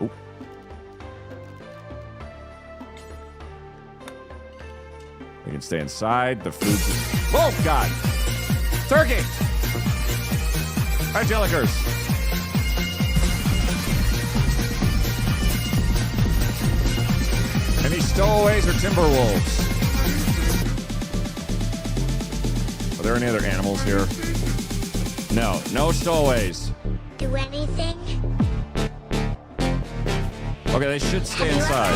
[SPEAKER 2] Oop. We can stay inside. The food. Oh, God. Turkey. Hi, Jellikers. Any stowaways or timberwolves? Are there any other animals here? No. No stowaways.
[SPEAKER 1] Do anything?
[SPEAKER 2] Okay, they should stay inside.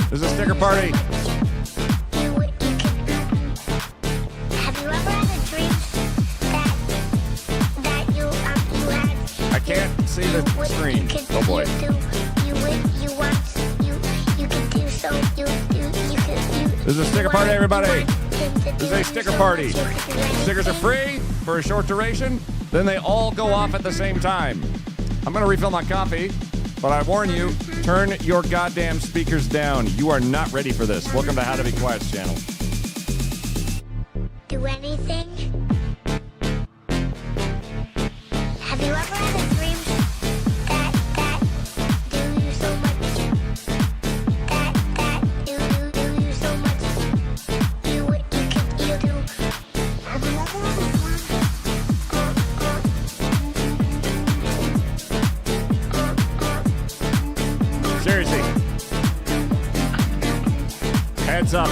[SPEAKER 2] This is a sticker party.
[SPEAKER 1] Have you ever had a dream that you had?
[SPEAKER 2] I can't see the screen. Oh boy. This is a sticker party, everybody. This is a sticker party. Stickers are free for a short duration. Then they all go off at the same time. I'm going to refill my coffee, but I warn you, turn your goddamn speakers down. You are not ready for this. Welcome to How to Be Quiet's channel.
[SPEAKER 1] Do anything? Have you ever had a dream that do you so much? That do you so much? You do. Have you ever had a
[SPEAKER 2] Seriously. Heads up.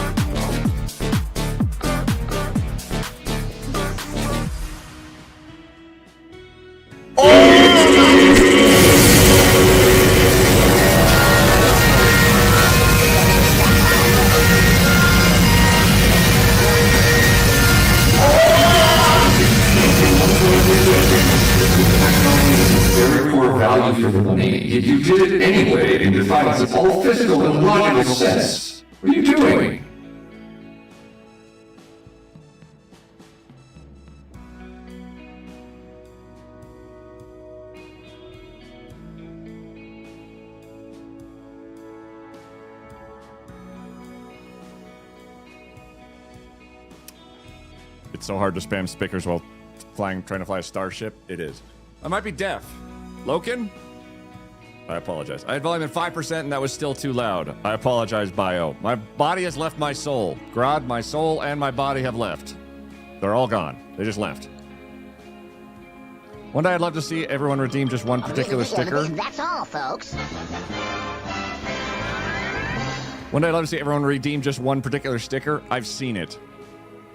[SPEAKER 4] Very poor value for the money, yet you did it anyway in defiance of all physical and logical sense. What are you doing?
[SPEAKER 2] It's so hard to spam stickers while trying to fly a starship. It is. I might be deaf. Loken? I apologize. I had volume at 5% and that was still too loud. I apologize, Bio. My body has left my soul. Grod, my soul and my body have left. They're all gone. They just left. One day I'd love to see everyone redeem just one particular sticker.
[SPEAKER 1] That's all, folks.
[SPEAKER 2] One day I'd love to see everyone redeem just one particular sticker. I've seen it.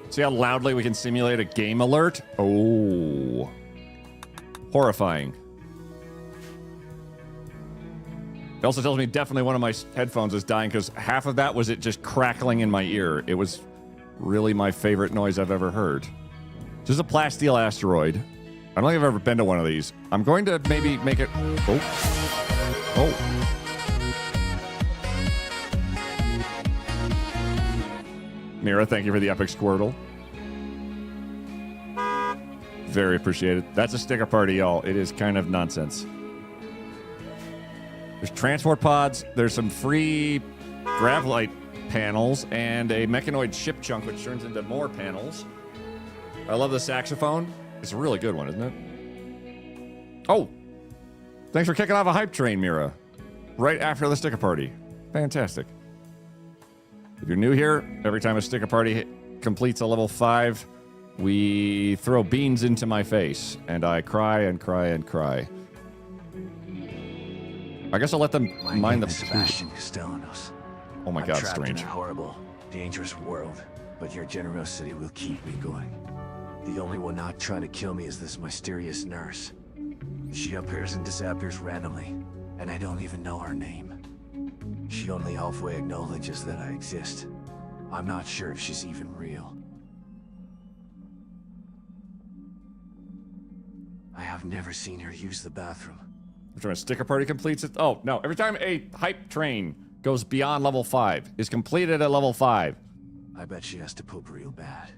[SPEAKER 2] See how loudly we can simulate a game alert? Oh. Horrifying. It also tells me definitely one of my headphones is dying because half of that was it just crackling in my ear. It was really my favorite noise I've ever heard. This is a plasteel asteroid. I don't think I've ever been to one of these. I'm going to maybe make it... Oh. Oh. Mira, thank you for the epic Squirtle. Very appreciated. That's a sticker party, y'all. It is kind of nonsense. There's transport pods. There's some free gravlite panels and a mechanoid ship chunk, which turns into more panels. I love the saxophone. It's a really good one, isn't it? Oh! Thanks for kicking off a hype train, Mira. Right after the sticker party. Fantastic. If you're new here, every time a sticker party completes a level 5, we throw beans into my face, and I cry and cry and cry. I guess I'll let them mind the...
[SPEAKER 10] Sebastian Castellanos.
[SPEAKER 2] Oh my
[SPEAKER 10] I'm
[SPEAKER 2] god,
[SPEAKER 10] trapped
[SPEAKER 2] strange.
[SPEAKER 10] in a horrible, dangerous world, but your generosity will keep me going. The only one not trying to kill me is this mysterious nurse. She appears and disappears randomly, and I don't even know her name. She only halfway acknowledges that I exist. I'm not sure if she's even real. I have never seen her use the bathroom.
[SPEAKER 2] Every time a sticker party completes it... Oh, no. Every time a hype train goes beyond level 5, is completed at level 5.
[SPEAKER 10] I bet she has to poop real bad.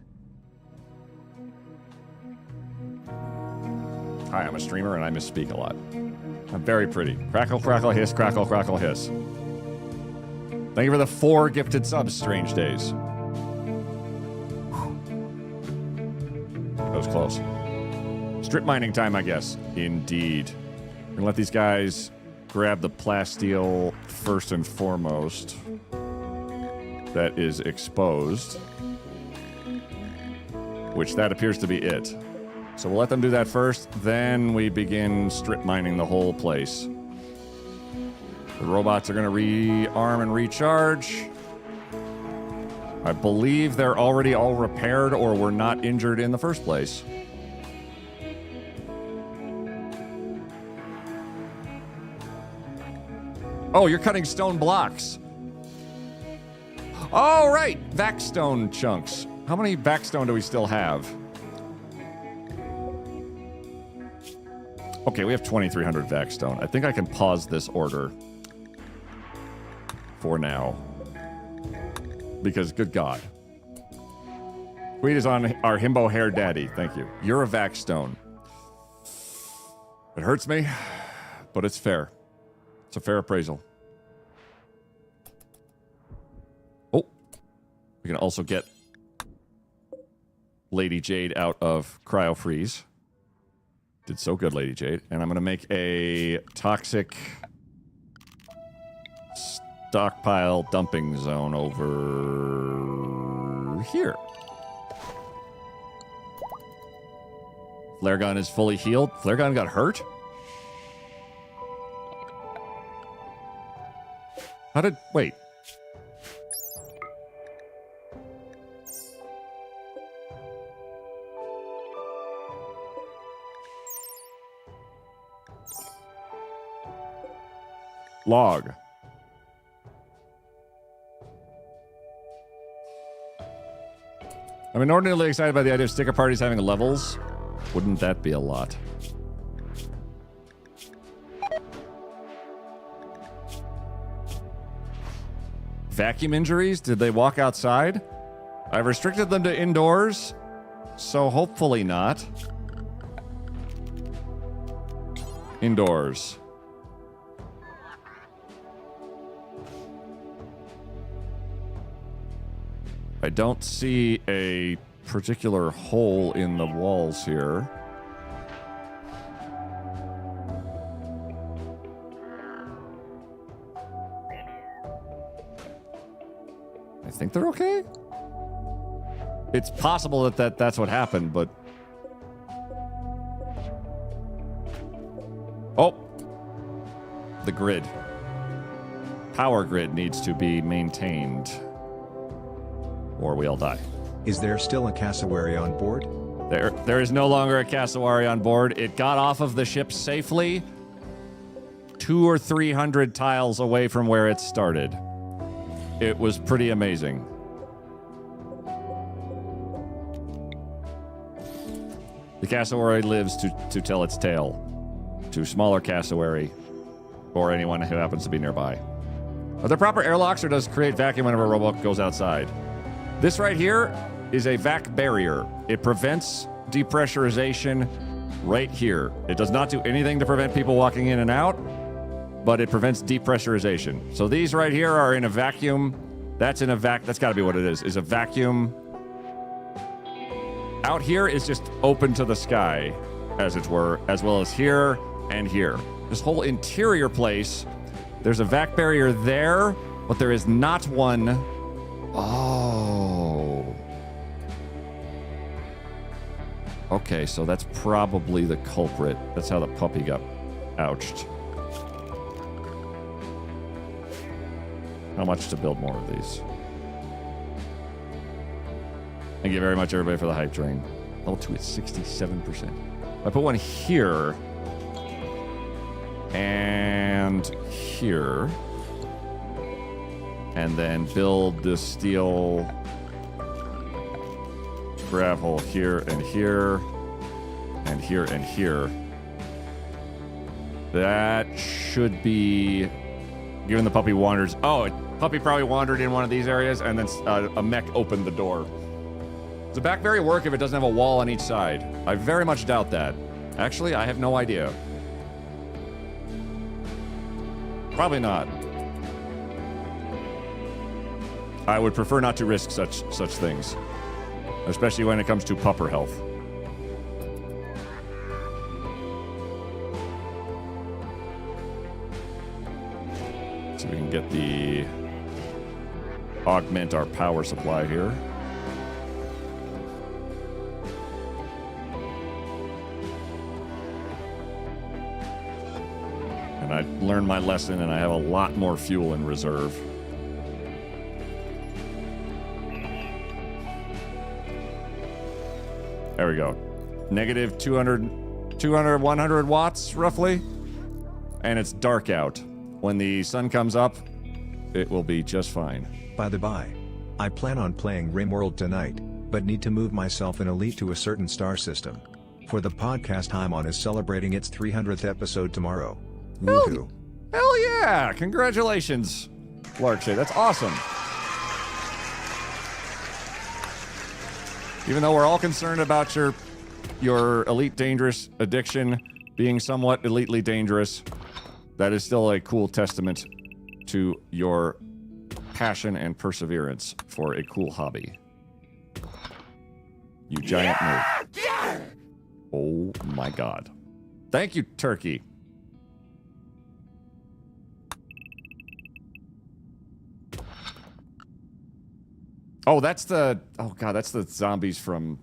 [SPEAKER 2] Hi, I'm a streamer and I misspeak a lot. I'm very pretty. Crackle, crackle, hiss, crackle, crackle, hiss. Thank you for the 4 gifted subs, Strange Days. That was close. Strip mining time, I guess. Indeed. We're gonna let these guys grab the plasteel first and foremost. That is exposed. Which that appears to be it. So we'll let them do that first, then we begin strip mining the whole place. The robots are going to rearm and recharge. I believe they're already all repaired or were not injured in the first place. Oh, you're cutting stone blocks. Oh, right. Vac stone chunks. How many vac stone do we still have? Okay, we have 2,300 vac stone. I think I can pause this order for now. Because, good God. Tweet is on our himbo hair daddy. Thank you. You're a vac stone. It hurts me, but it's fair. It's a fair appraisal. Oh. We can also get Lady Jade out of cryo freeze. Did so good, Lady Jade. And I'm going to make a toxic stockpile dumping zone over here. Flare gun is fully healed. Flare gun got hurt? How did... Wait. Log. I'm inordinately excited by the idea of sticker parties having levels. Wouldn't that be a lot? Vacuum injuries? Did they walk outside? I've restricted them to indoors, so hopefully not. Indoors. I don't see a particular hole in the walls here. I think they're okay. It's possible that's what happened, but... Oh! The grid. Power grid needs to be maintained. Or we'll die.
[SPEAKER 5] Is there still a cassowary on board?
[SPEAKER 2] There is no longer a cassowary on board. It got off of the ship safely 200 or 300 tiles away from where it started. It was pretty amazing. The cassowary lives to tell its tale to smaller cassowary or anyone who happens to be nearby. Are there proper airlocks, or does it create vacuum whenever a robot goes outside? This right here is a vac barrier. It prevents depressurization right here. It does not do anything to prevent people walking in and out, but it prevents depressurization. So these right here are in a vacuum. That's in a that's gotta be what it is a vacuum. Out here is just open to the sky, as it were, as well as here and here. This whole interior place, there's a vac barrier there, but there is not one. Oh. Okay, so that's probably the culprit. That's how the puppy got ouched. How much to build more of these? Thank you very much, everybody, for the hype train. Level 2 is 67%. I put one here. And here. And then build the steel gravel here and here. And here and here. That should be... Given the puppy wanders... Oh, puppy probably wandered in one of these areas, and then a mech opened the door. Does the back barrier work if it doesn't have a wall on each side? I very much doubt that. Actually, I have no idea. Probably not. I would prefer not to risk such things. Especially when it comes to pupper health. So we can get the augment our power supply here. And I learned my lesson, and I have a lot more fuel in reserve. There we go. Negative 100 watts, roughly. And it's dark out. When the sun comes up, it will be just fine.
[SPEAKER 5] By the by, I plan on playing Rimworld tonight, but need to move myself in Elite to a certain star system. For the podcast I'm on is celebrating its 300th episode tomorrow. Woohoo.
[SPEAKER 2] Hell yeah! Congratulations, Larkshay. That's awesome. Even though we're all concerned about your Elite Dangerous addiction being somewhat elitely dangerous, that is still a cool testament to your passion and perseverance for a cool hobby. You giant nerd. Oh my god. Thank you, Turkey. Oh, that's the... Oh god, that's the zombies from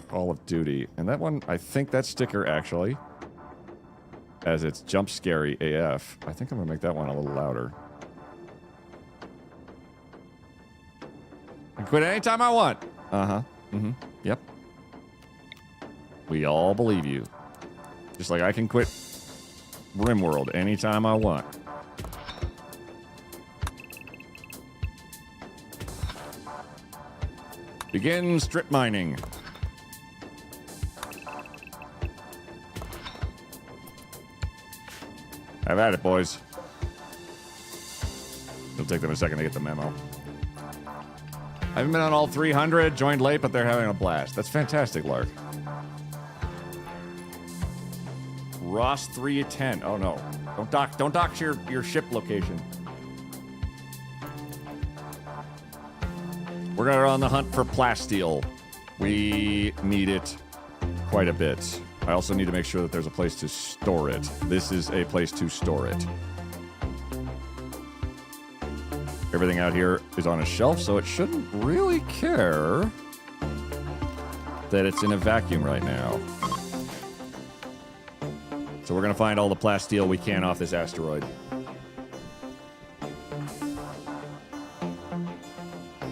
[SPEAKER 2] Call of Duty. And that one, I think that sticker actually, as it's jump scary AF. I think I'm gonna make that one a little louder. I can quit anytime I want. Uh-huh. Mm-hmm. Yep. We all believe you. Just like I can quit Rimworld anytime I want. Begin strip mining. Have at it, boys. It'll take them a second to get the memo. I haven't been on all 300, joined late, but they're having a blast. That's fantastic, Lark. Ross 310. Oh no. Don't dock your ship location. We're gonna on the hunt for plasteel. We need it quite a bit. I also need to make sure that there's a place to store it. This is a place to store it. Everything out here is on a shelf, so it shouldn't really care that it's in a vacuum right now. So we're gonna find all the plasteel we can off this asteroid.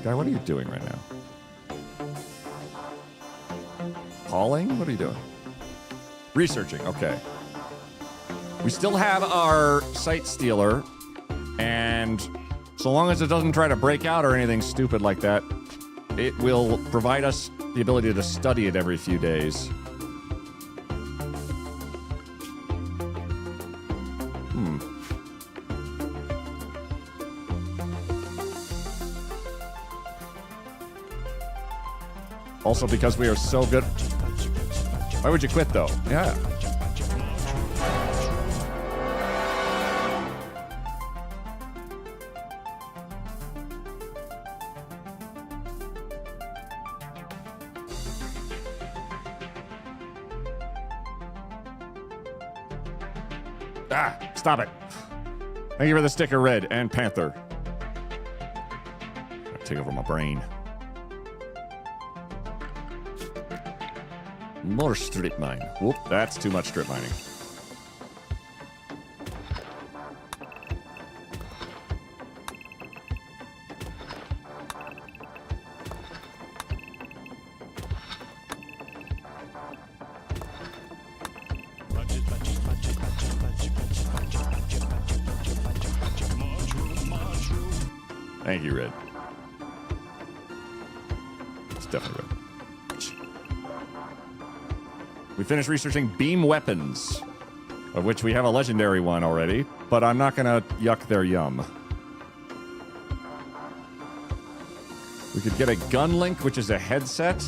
[SPEAKER 2] Guy, what are you doing right now? Hauling? What are you doing? Researching, okay. We still have our sight stealer, and so long as it doesn't try to break out or anything stupid like that, it will provide us the ability to study it every few days. Also, because we are so good. Why would you quit, though? Yeah. Ah, stop it. Thank you for the sticker, Red and Panther. Take over my brain. More strip mine. Whoop, that's too much strip mining. Thank you, Red. It's definitely Red. We finished researching beam weapons, of which we have a legendary one already, but I'm not gonna yuck their yum. We could get a gun link, which is a headset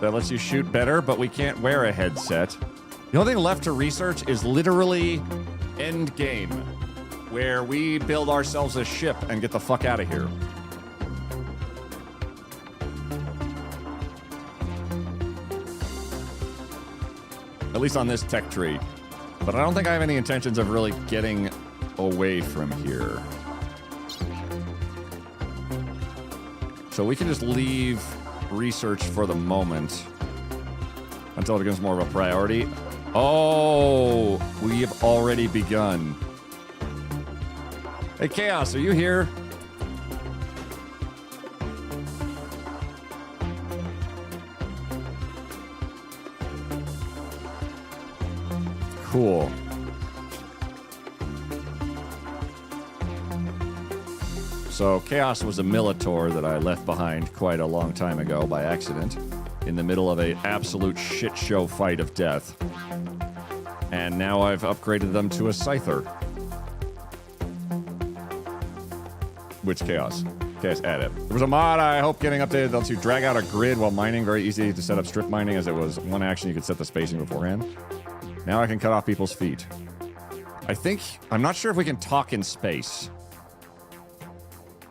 [SPEAKER 2] that lets you shoot better, but we can't wear a headset. The only thing left to research is literally end game, where we build ourselves a ship and get the fuck out of here. At least on this tech tree. But I don't think I have any intentions of really getting away from here. So we can just leave research for the moment until it becomes more of a priority. Oh, we have already begun. Hey, Chaos, are you here? Cool. So Chaos was a Militor that I left behind quite a long time ago by accident in the middle of an absolute shit show fight of death. And now I've upgraded them to a Scyther. Which Chaos? Chaos added. There was a mod I hope getting updated that lets you drag out a grid while mining. Very easy to set up strip mining as it was one action you could set the spacing beforehand. Now I can cut off people's feet. I'm not sure if we can talk in space.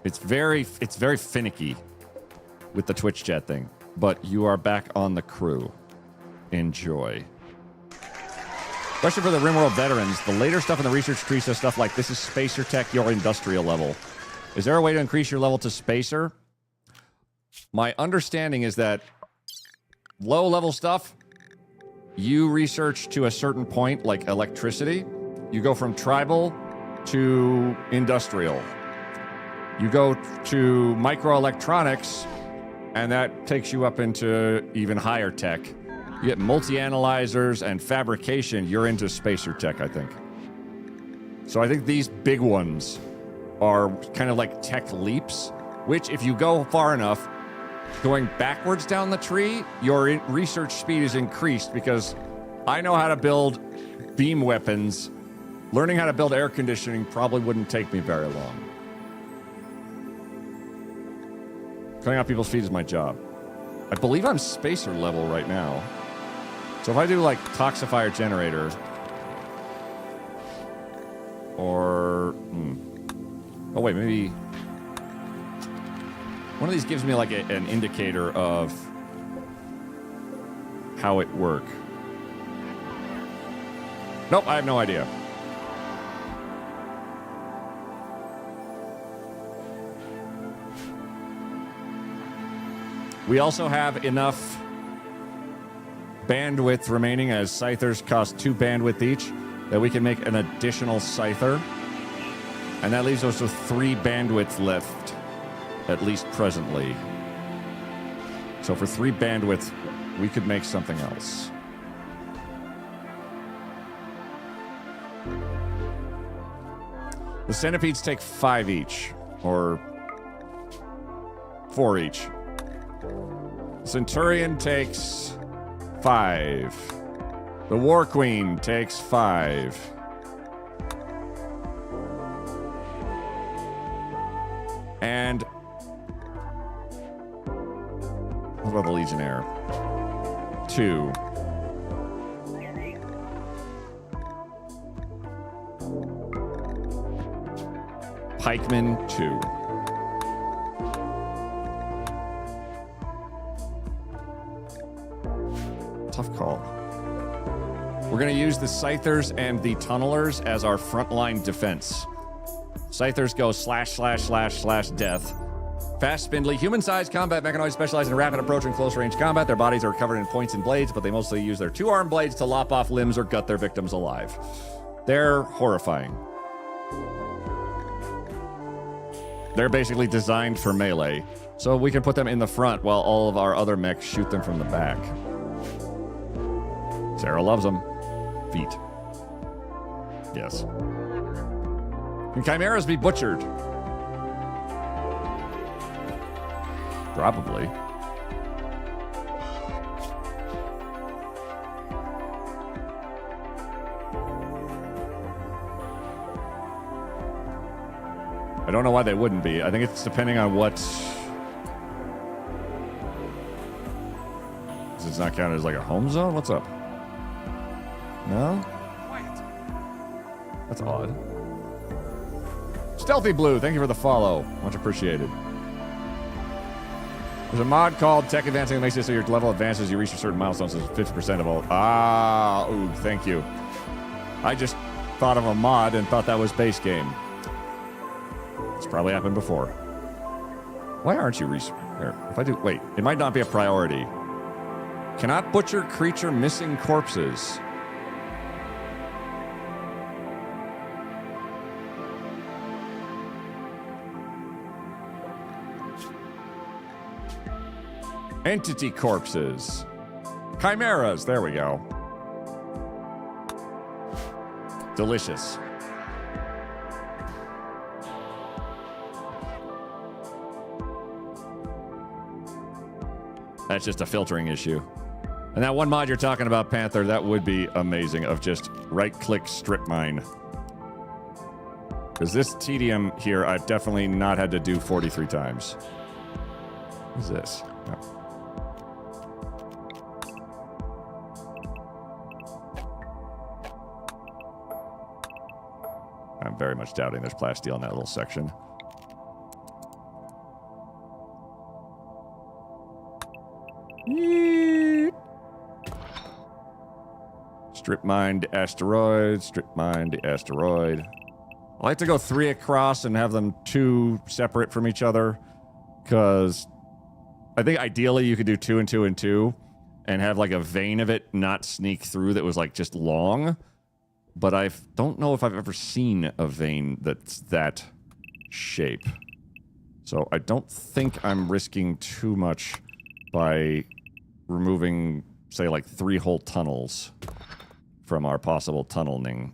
[SPEAKER 2] It's very finicky with the Twitch chat thing. But you are back on the crew. Enjoy. Question for the Rimworld veterans. The later stuff in the research tree says stuff like, this is Spacer Tech, your industrial level. Is there a way to increase your level to Spacer? My understanding is that low-level stuff, you research to a certain point, like electricity. You go from tribal to industrial. You go to microelectronics, and that takes you up into even higher tech. You get multi-analyzers and fabrication, you're into Spacer Tech, I think. So I think these big ones are kind of like tech leaps, which if you go far enough, going backwards down the tree, your research speed is increased because I know how to build beam weapons. Learning how to build air conditioning probably wouldn't take me very long. Cutting out people's feet is my job. I believe I'm Spacer level right now. So if I do like Toxifier Generator or... Oh wait, maybe... One of these gives me like an indicator of how it work. Nope, I have no idea. We also have enough bandwidth remaining, as Scythers cost 2 bandwidth each, that we can make an additional Scyther. And that leaves us with 3 bandwidth left, at least presently. So for 3 bandwidth, we could make something else. The centipedes take 5 each, or 4 each. Centurion takes 5. The War Queen takes 5. And what about the Legionnaire? 2. Pikeman 2. Tough call. We're going to use the Scythers and the Tunnelers as our frontline defense. Scythers go //// death. Fast, spindly, human-sized combat mechanoids specialize in rapid approach and close-range combat. Their bodies are covered in points and blades, but they mostly use their 2-armed blades to lop off limbs or gut their victims alive. They're horrifying. They're basically designed for melee, so we can put them in the front while all of our other mechs shoot them from the back. Sarah loves them. Feet. Yes. Can chimeras be butchered? Probably. I don't know why they wouldn't be. I think it's depending on what... Does it not count as like a home zone? What's up? No? That's odd. Stealthy Blue, thank you for the follow. Much appreciated. There's a mod called Tech Advancing that makes it so your level advances, you reach a certain milestone, so it's 50% of all. Ah, ooh, thank you. I just thought of a mod and thought that was base game. It's probably happened before. Why aren't you here? If I do, wait, it might not be a priority. Cannot butcher creature missing corpses. Entity corpses. Chimeras, there we go. Delicious. That's just a filtering issue. And that one mod you're talking about, Panther, that would be amazing, of just right-click strip mine. Because this tedium here, I've definitely not had to do 43 times. What is this? No. I'm very much doubting there's plasteel in that little section. Strip mined asteroid, strip mined asteroid. I like to go 3 across and have them 2 separate from each other, because I think ideally you could do 2 and 2 and 2 and have like a vein of it not sneak through that was like just long. But I don't know if I've ever seen a vein that's that shape. So I don't think I'm risking too much by removing, say, like 3 whole tunnels from our possible tunnel needing.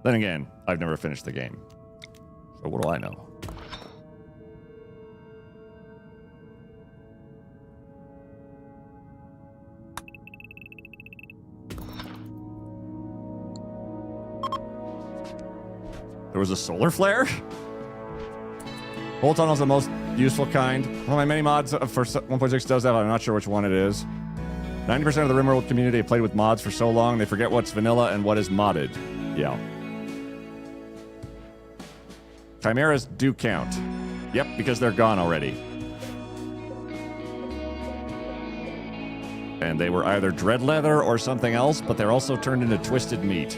[SPEAKER 2] Then again, I've never finished the game. So what do I know? There was a solar flare? Whole tunnel's the most useful kind. One of my many mods for 1.6 does that, but I'm not sure which one it is. 90% of the Rimworld community have played with mods for so long, they forget what's vanilla and what is modded. Yeah. Chimeras do count. Yep, because they're gone already. And they were either dread leather or something else, but they're also turned into twisted meat.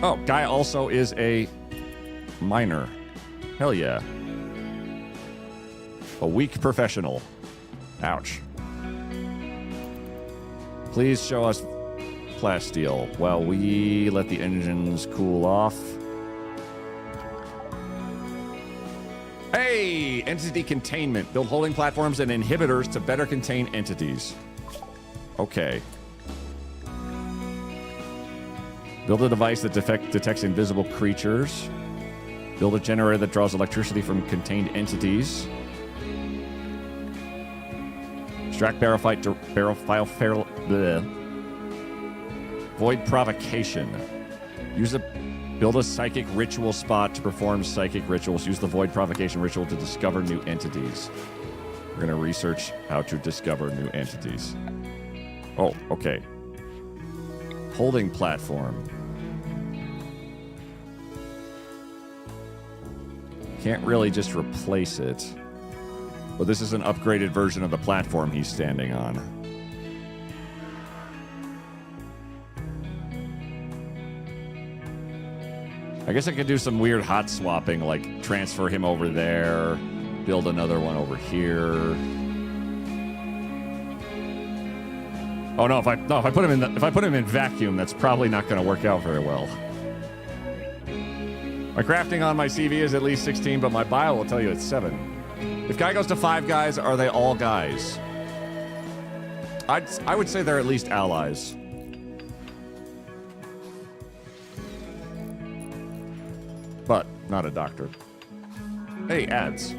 [SPEAKER 2] Oh, guy also is a miner. Hell yeah. A weak professional. Ouch. Please show us plasteel while we let the engines cool off. Hey! Entity containment. Build holding platforms and inhibitors to better contain entities. Okay. Build a device that detects invisible creatures. Build a generator that draws electricity from contained entities. Extract Void provocation. Build a psychic ritual spot to perform psychic rituals. Use the void provocation ritual to discover new entities. We're going to research how to discover new entities. Oh, okay. Holding platform. Can't really just replace it. But this is an upgraded version of the platform he's standing on. I guess I could do some weird hot swapping, like transfer him over there, build another one over here. Oh no! If I put him in vacuum, that's probably not going to work out very well. My crafting on my CV is at least 16, but my bio will tell you it's 7. If guy goes to 5 guys, are they all guys? I would say they're at least allies. But not a doctor. Hey, ads.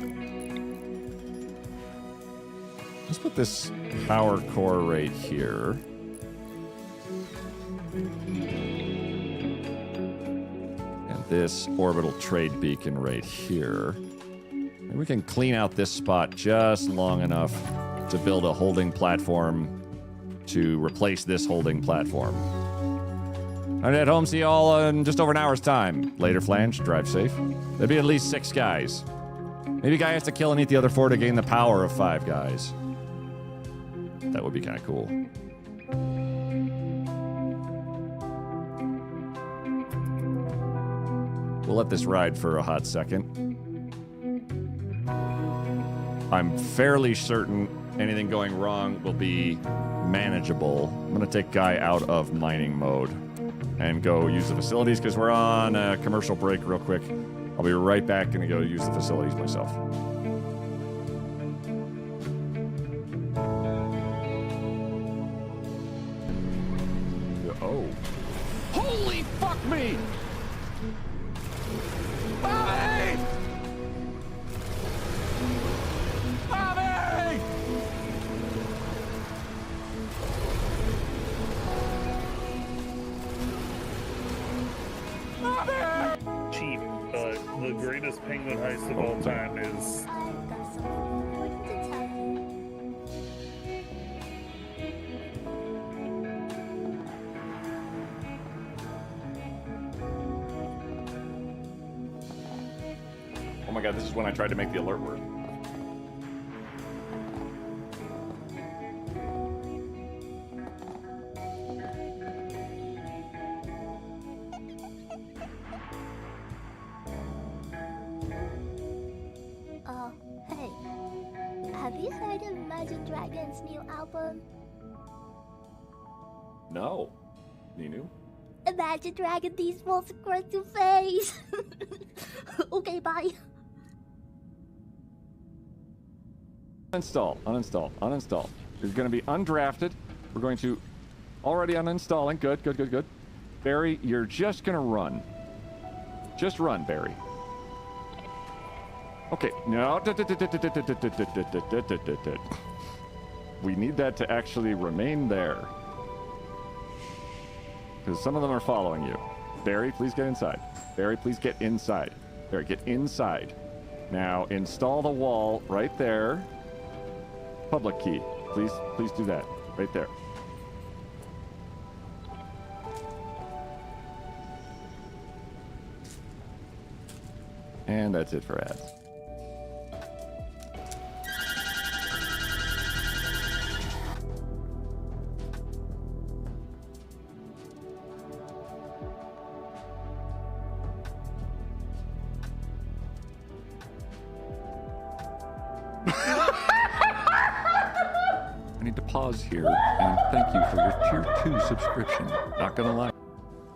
[SPEAKER 2] Let's put this power core right here. And this orbital trade beacon right here. And we can clean out this spot just long enough to build a holding platform to replace this holding platform. I'm at home. See you all in just over an hour's time. Later, Flange. Drive safe. There'll be at least 6 guys. Maybe a guy has to kill and eat the other 4 to gain the power of 5 guys. That would be kind of cool. We'll let this ride for a hot second. I'm fairly certain anything going wrong will be manageable. I'm going to take Guy out of mining mode and go use the facilities because we're on a commercial break real quick. I'll be right back and go use the facilities myself. Oh.
[SPEAKER 4] Holy fuck me! Bobby! Bobby!
[SPEAKER 11] Cheap, but the greatest penguin heist of all time is.
[SPEAKER 1] I've got something important to tell you.
[SPEAKER 2] Oh my god, this is when I tried to make the alert work.
[SPEAKER 1] Hey. Have you heard of Imagine Dragons' new album?
[SPEAKER 2] No. Ninu?
[SPEAKER 1] Imagine Dragon these walls across your face. Okay, bye.
[SPEAKER 2] Uninstall, uninstall, uninstall. You're going to be undrafted. We're going to already uninstalling. Good, good, good, good. Barry, you're just going to run. Just run, Barry. Okay, no. We need that to actually remain there. Because some of them are following you. Barry, please get inside. Barry, please get inside. Barry, get inside. Now, install the wall right there. Public key. Please do that. Right there. And that's it for ads. I need to pause here and thank you for your tier 2 subscription. Not gonna lie.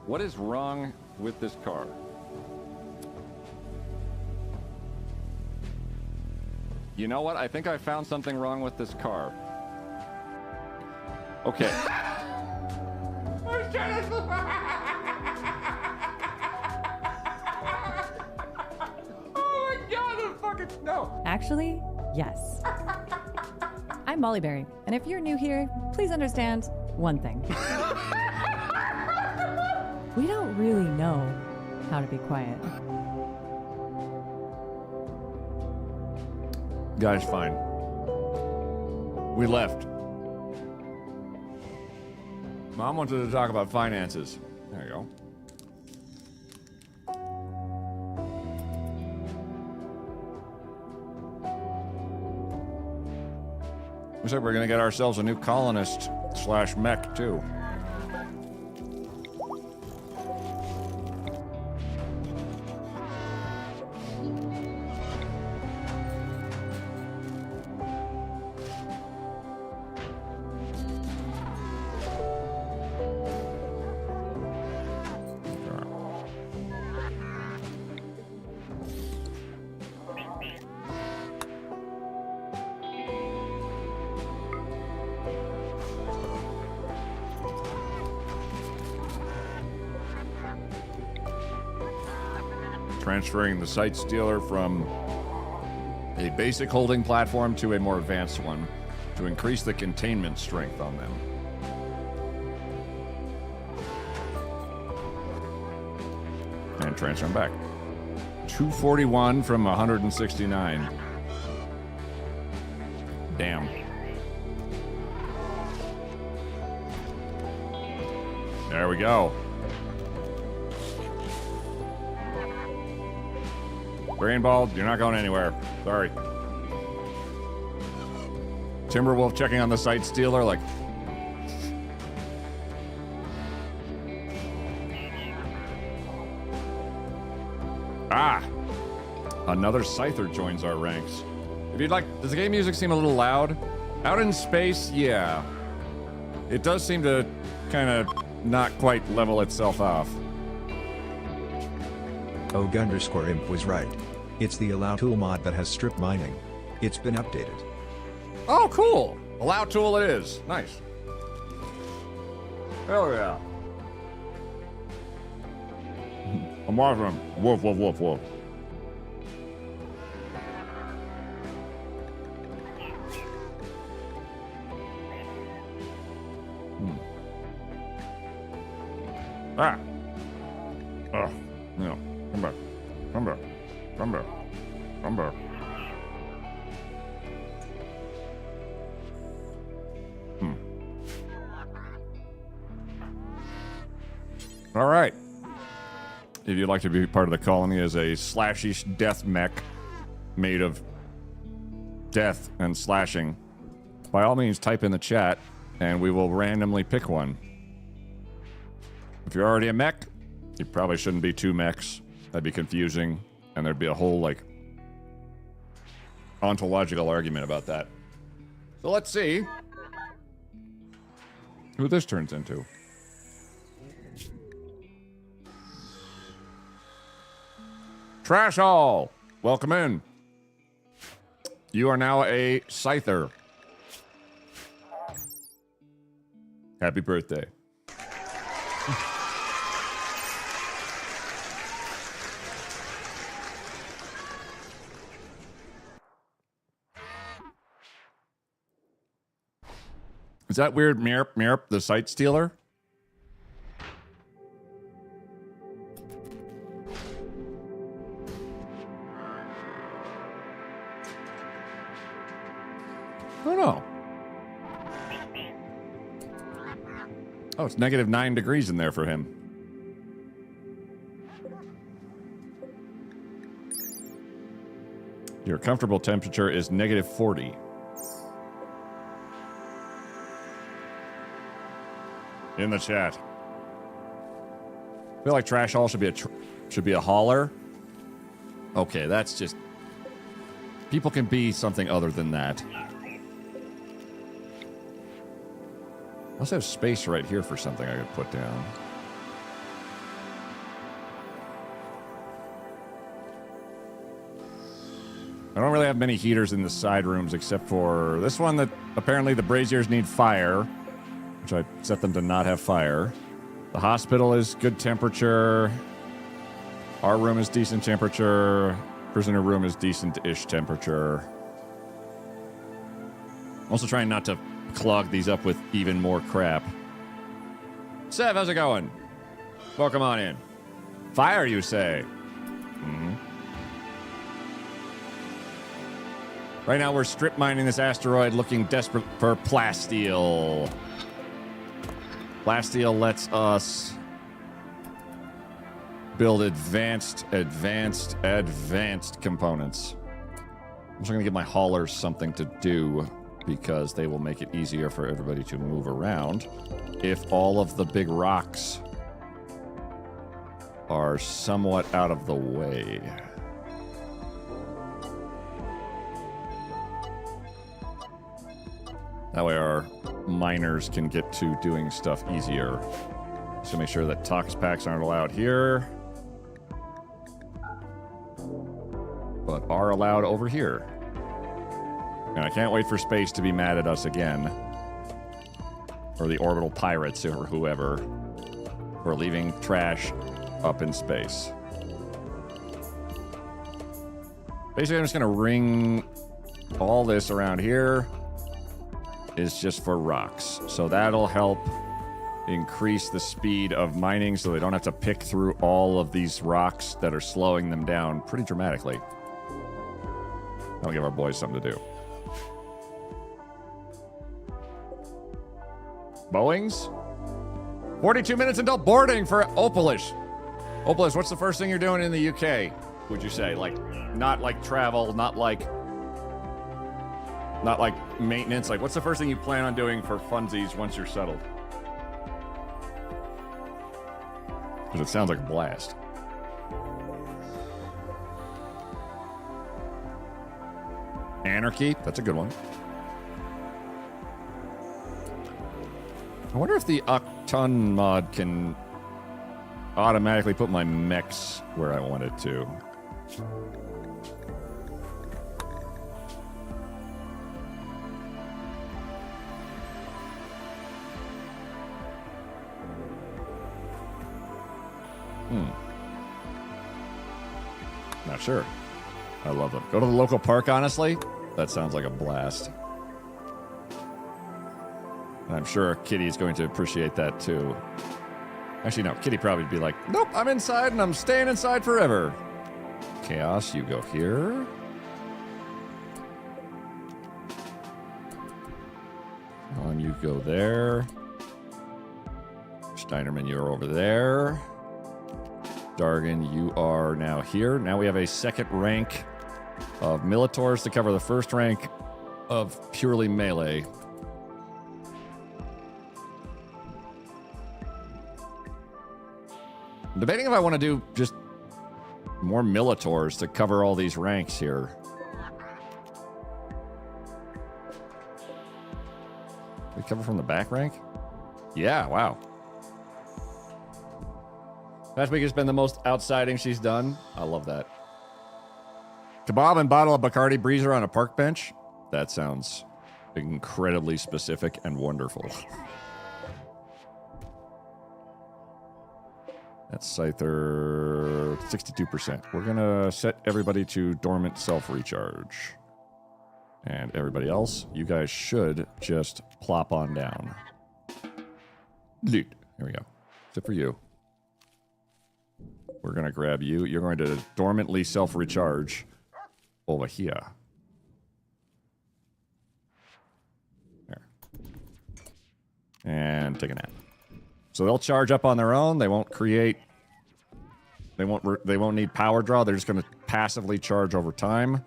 [SPEAKER 2] What is wrong with this car? You know what? I think I found something wrong with this car. Okay. No.
[SPEAKER 12] Actually, yes. I'm Molly Berry, and if you're new here, please understand one thing. We don't really know how to be quiet.
[SPEAKER 2] Guys, fine. We left. Mom wanted to talk about finances. There you go. Looks like we're gonna get ourselves a new colonist / mech too. Transferring the Sight Stealer from a basic holding platform to a more advanced one to increase the containment strength on them. And transfer them back. 241 from 169. Damn. There we go. Brainball, you're not going anywhere. Sorry. Timberwolf checking on the site stealer, like. Ah! Another Scyther joins our ranks. If you'd like, does the game music seem a little loud? Out in space, yeah. It does seem to kind of not quite level itself off.
[SPEAKER 5] Og_imp was right. It's the allow tool mod that has strip mining. It's been updated.
[SPEAKER 2] Oh, cool! Allow tool it is. Nice. Hell yeah. I'm watching. Woof, woof, woof, woof. Ah. Oh, no. Come back. Come back. Come back. Come back. All right. If you'd like to be part of the colony as a slashy death mech made of death and slashing, by all means type in the chat and we will randomly pick one. If you're already a mech, you probably shouldn't be two mechs. That'd be confusing, and there'd be a whole, like, ontological argument about that. So let's see who this turns into. Trash All! Welcome in. You are now a Scyther. Happy birthday. Is that weird Merp, the site stealer? I don't know. Oh, it's -9 degrees in there for him. Your comfortable temperature is -40. In the chat. I feel like Trash Hall should be a hauler. Okay, that's just... People can be something other than that. I also have space right here for something I could put down. I don't really have many heaters in the side rooms except for this one that apparently the braziers need fire, which I set them to not have fire. The hospital is good temperature. Our room is decent temperature. Prisoner room is decent-ish temperature. I'm also trying not to clog these up with even more crap. Sev, how's it going? Welcome on in. Fire, you say? Mm-hmm. Right now we're strip mining this asteroid looking desperate for plasteel. Plasteel lets us build advanced components. I'm just gonna give my haulers something to do because they will make it easier for everybody to move around if all of the big rocks are somewhat out of the way. That way our miners can get to doing stuff easier. So make sure that tox packs aren't allowed here, but are allowed over here. And I can't wait for space to be mad at us again. Or the orbital pirates or whoever for leaving trash up in space. Basically, I'm just going to ring all this around here. Is just for rocks. So that'll help increase the speed of mining so they don't have to pick through all of these rocks that are slowing them down pretty dramatically. That'll give our boys something to do. Boeings? 42 minutes until boarding for Opalish. Opalish, what's the first thing you're doing in the UK? would you say? Like, not like travel, not like maintenance. Like, what's the first thing you plan on doing for funsies once you're settled? Because it sounds like a blast. Anarchy, that's a good one. I wonder if the Octon mod can automatically put my mechs where I want it to. Not sure. I love them. Go to the local park, honestly. That sounds like a blast. And I'm sure Kitty is going to appreciate that too. Actually, no. Kitty probably would be like, nope, I'm inside and I'm staying inside forever. Chaos, you go here. You go there. Steinerman, you're over there. Dargan, you are now here. Now we have a second rank of Militors to cover the first rank of purely melee. I'm debating if I want to do just more Militors to cover all these ranks here. We cover from the back rank? Yeah, wow. Past week has been the most outsiding she's done. I love that. Kebab and bottle of Bacardi Breezer on a park bench? That sounds incredibly specific and wonderful. That's Scyther 62%. We're going to set everybody to dormant self-recharge. And everybody else, you guys should just plop on down. Here we go. Except for you. We're going to grab you. You're going to dormantly self-recharge over here. There. And take a nap. So they'll charge up on their own. They won't create... They won't need power draw. They're just going to passively charge over time.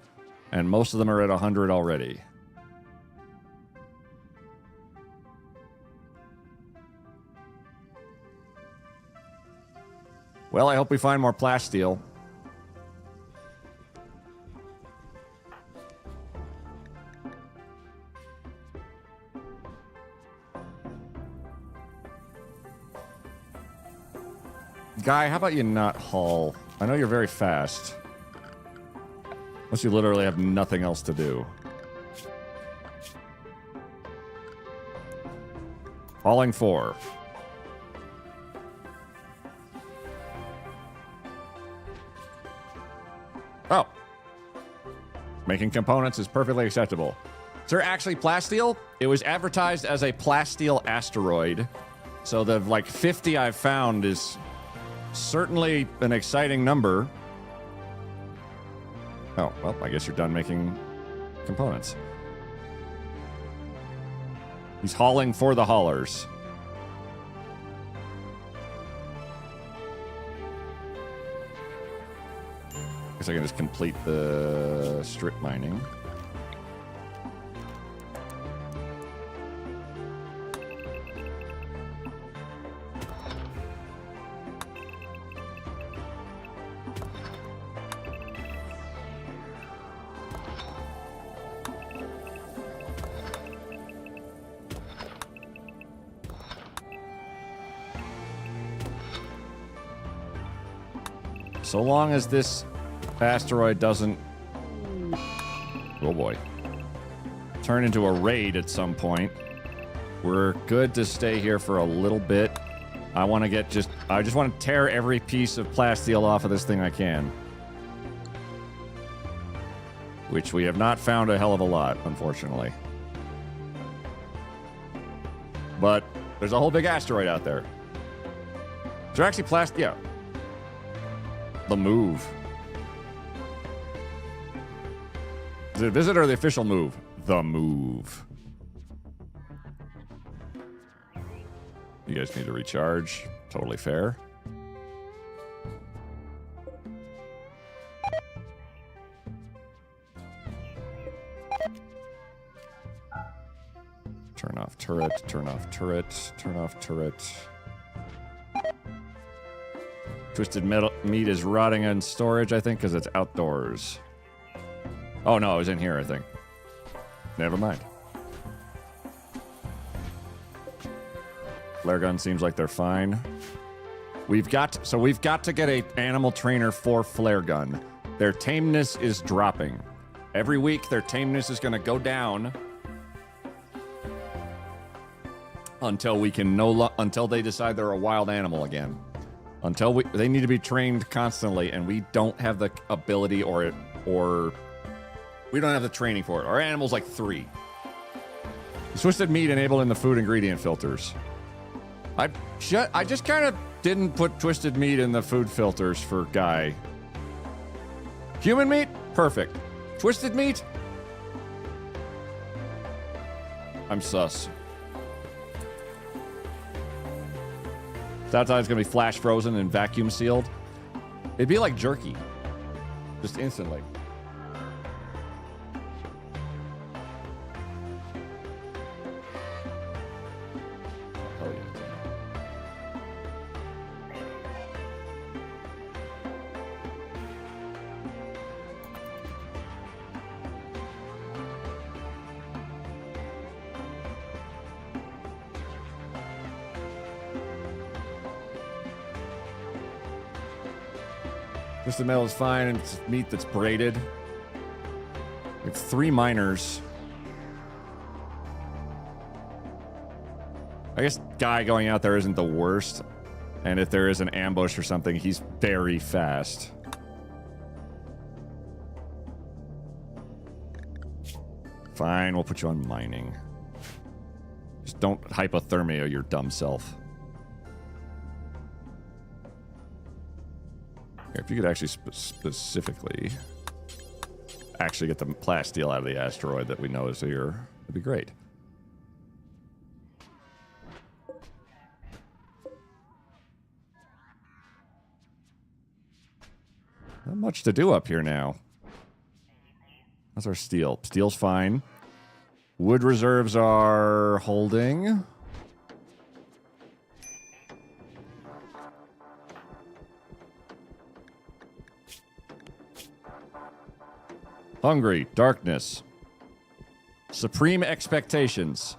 [SPEAKER 2] And most of them are at 100 already. Well, I hope we find more plasteel. Guy, how about you not haul? I know you're very fast. Unless you literally have nothing else to do. Hauling 4. Oh. Making components is perfectly acceptable. Is there actually plasteel? It was advertised as a plasteel asteroid. So the, 50 I've found is certainly an exciting number. Oh, well, I guess you're done making components. He's hauling for the haulers. Guess I can just complete the strip mining. So long as this asteroid doesn't, oh boy, turn into a raid at some point, we're good to stay here for a little bit. I just want to tear every piece of plasteel off of this thing I can. Which we have not found a hell of a lot, unfortunately. But there's a whole big asteroid out there. Is there actually yeah. The move. Is it a visit or the official move? The move. You guys need to recharge. Totally fair. turret, turn off turret, turn off turret. Twisted meat is rotting in storage, I think, because it's outdoors. Oh, no, it was in here, I think. Never mind. Flare gun seems like they're fine. We've got to get a animal trainer for flare gun. Their tameness is dropping. Every week, their tameness is going to go down until we can until they decide they're a wild animal again. Until they need to be trained constantly, and we don't have the ability or we don't have the training for it. Our animal's like 3. Twisted meat enabled in the food ingredient filters. I just kind of didn't put twisted meat in the food filters for Guy. Human meat? Perfect. Twisted meat? I'm sus. That's how it's going to be flash frozen and vacuum sealed. It'd be like jerky. Just instantly. Oh, yeah. Twisted metal is fine, and it's meat that's braided. We have 3 miners. I guess Guy going out there isn't the worst. And if there is an ambush or something, he's very fast. Fine, we'll put you on mining. Just don't hypothermia your dumb self. If you could actually specifically actually get the plasteel out of the asteroid that we know is here, that'd be great. Not much to do up here now. How's our steel? Steel's fine. Wood reserves are holding. Hungry, darkness, supreme expectations.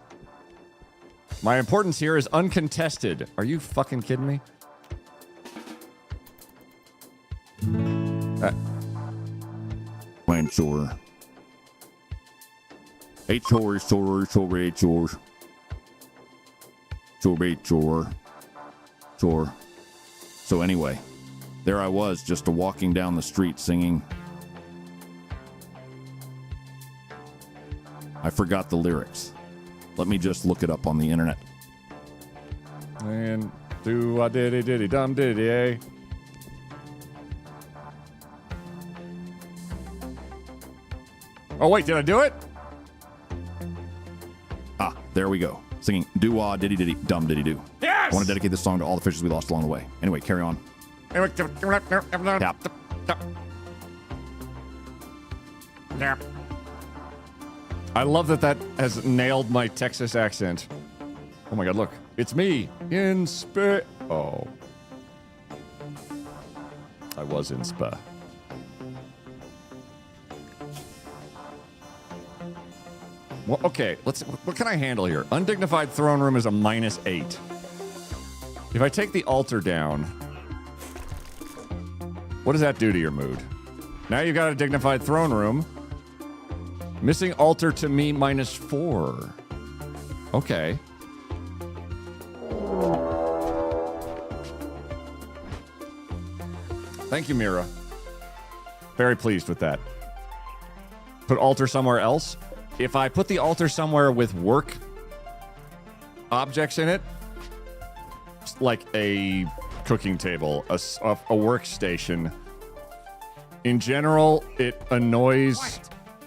[SPEAKER 2] My importance here is uncontested. Are you fucking kidding me?
[SPEAKER 4] Plant chore. Hey, chore. Chore. So anyway, there I was, just walking down the street singing. I forgot the lyrics. Let me just look it up on the internet.
[SPEAKER 2] And do a diddy diddy dum diddy, eh? Oh, wait, did I do it?
[SPEAKER 4] Ah, there we go. Singing doo-wah, diddy-diddy, dum diddy-doo.
[SPEAKER 2] Yes!
[SPEAKER 4] I want to dedicate this song to all the fishes we lost along the way. Anyway, carry on.
[SPEAKER 2] Yep. I love that has nailed my Texas accent. Oh my god, look. It's me in Spa. Oh. I was in Spa. Well, okay, what can I handle here? Undignified throne room is a -8. If I take the altar down, what does that do to your mood? Now you've got a dignified throne room. Missing altar to me -4. Okay. Thank you, Mira. Very pleased with that. Put altar somewhere else. If I put the altar somewhere with work objects in it, like a cooking table, a workstation, in general, it annoys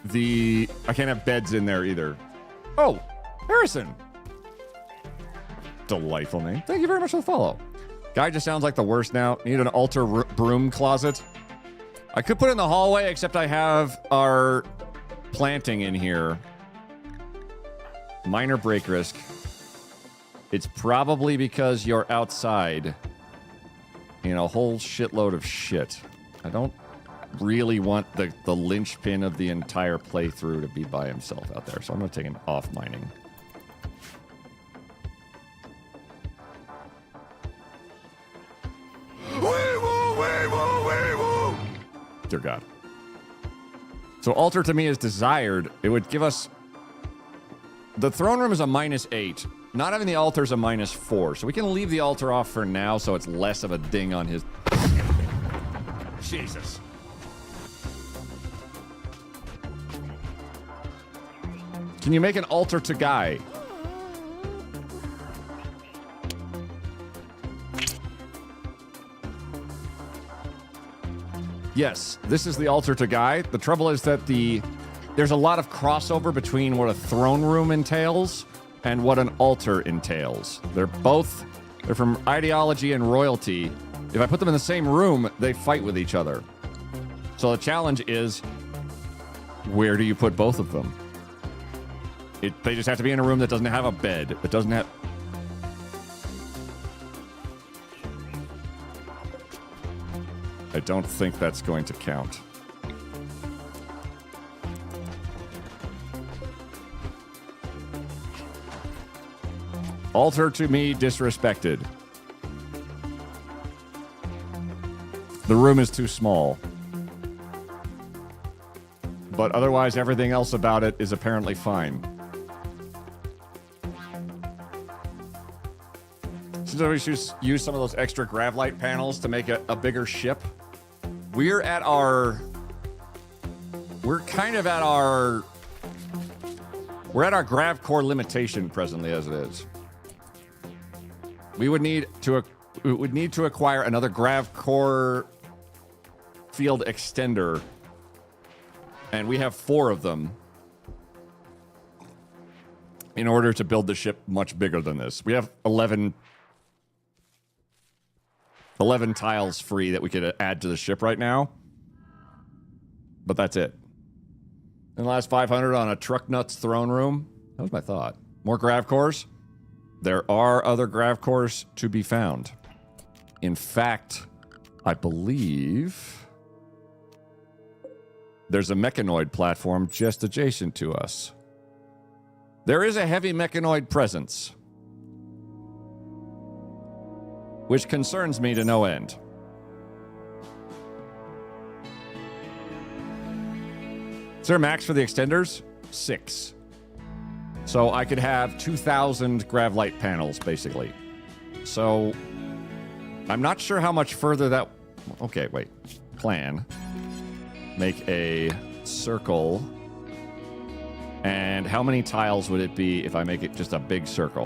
[SPEAKER 2] I can't have beds in there either. Oh, Harrison. Delightful name. Thank you very much for the follow. Guy just sounds like the worst now. Need an altar broom closet. I could put it in the hallway, except I have our planting in here. Minor break risk. It's probably because you're outside in a whole shitload of shit. I don't really want the linchpin of the entire playthrough to be by himself out there, so I'm going to take him off mining. Dear God. So altar to me is desired. It would give us... The throne room is a -8. Not having the altar is a -4. So we can leave the altar off for now so it's less of a ding on his... Jesus. Can you make an altar to Guy? Yes, this is the altar to Guy. The trouble is that there's a lot of crossover between what a throne room entails and what an altar entails. They're from ideology and royalty. If I put them in the same room, they fight with each other. So the challenge is, where do you put both of them? They just have to be in a room that doesn't have a bed. That doesn't have... I don't think that's going to count. Altar to me disrespected. The room is too small. But otherwise, everything else about it is apparently fine. Since we should use some of those extra gravlight panels to make a bigger ship, we're kind of at our grav core limitation presently as it is. We would need to acquire another grav core field extender, and we have 4 of them in order to build the ship much bigger than this. We have 11 tiles free that we could add to the ship right now. But that's it. And the last 500 on a truck nuts throne room. That was my thought. More grav cores. There are other grav cores to be found. In fact, I believe there's a mechanoid platform just adjacent to us. There is a heavy mechanoid presence, which concerns me to no end. Is there a max for the extenders? 6. So I could have 2,000 gravlight panels, basically. So I'm not sure how much further that... Okay, wait. Plan. Make a circle. And how many tiles would it be if I make it just a big circle?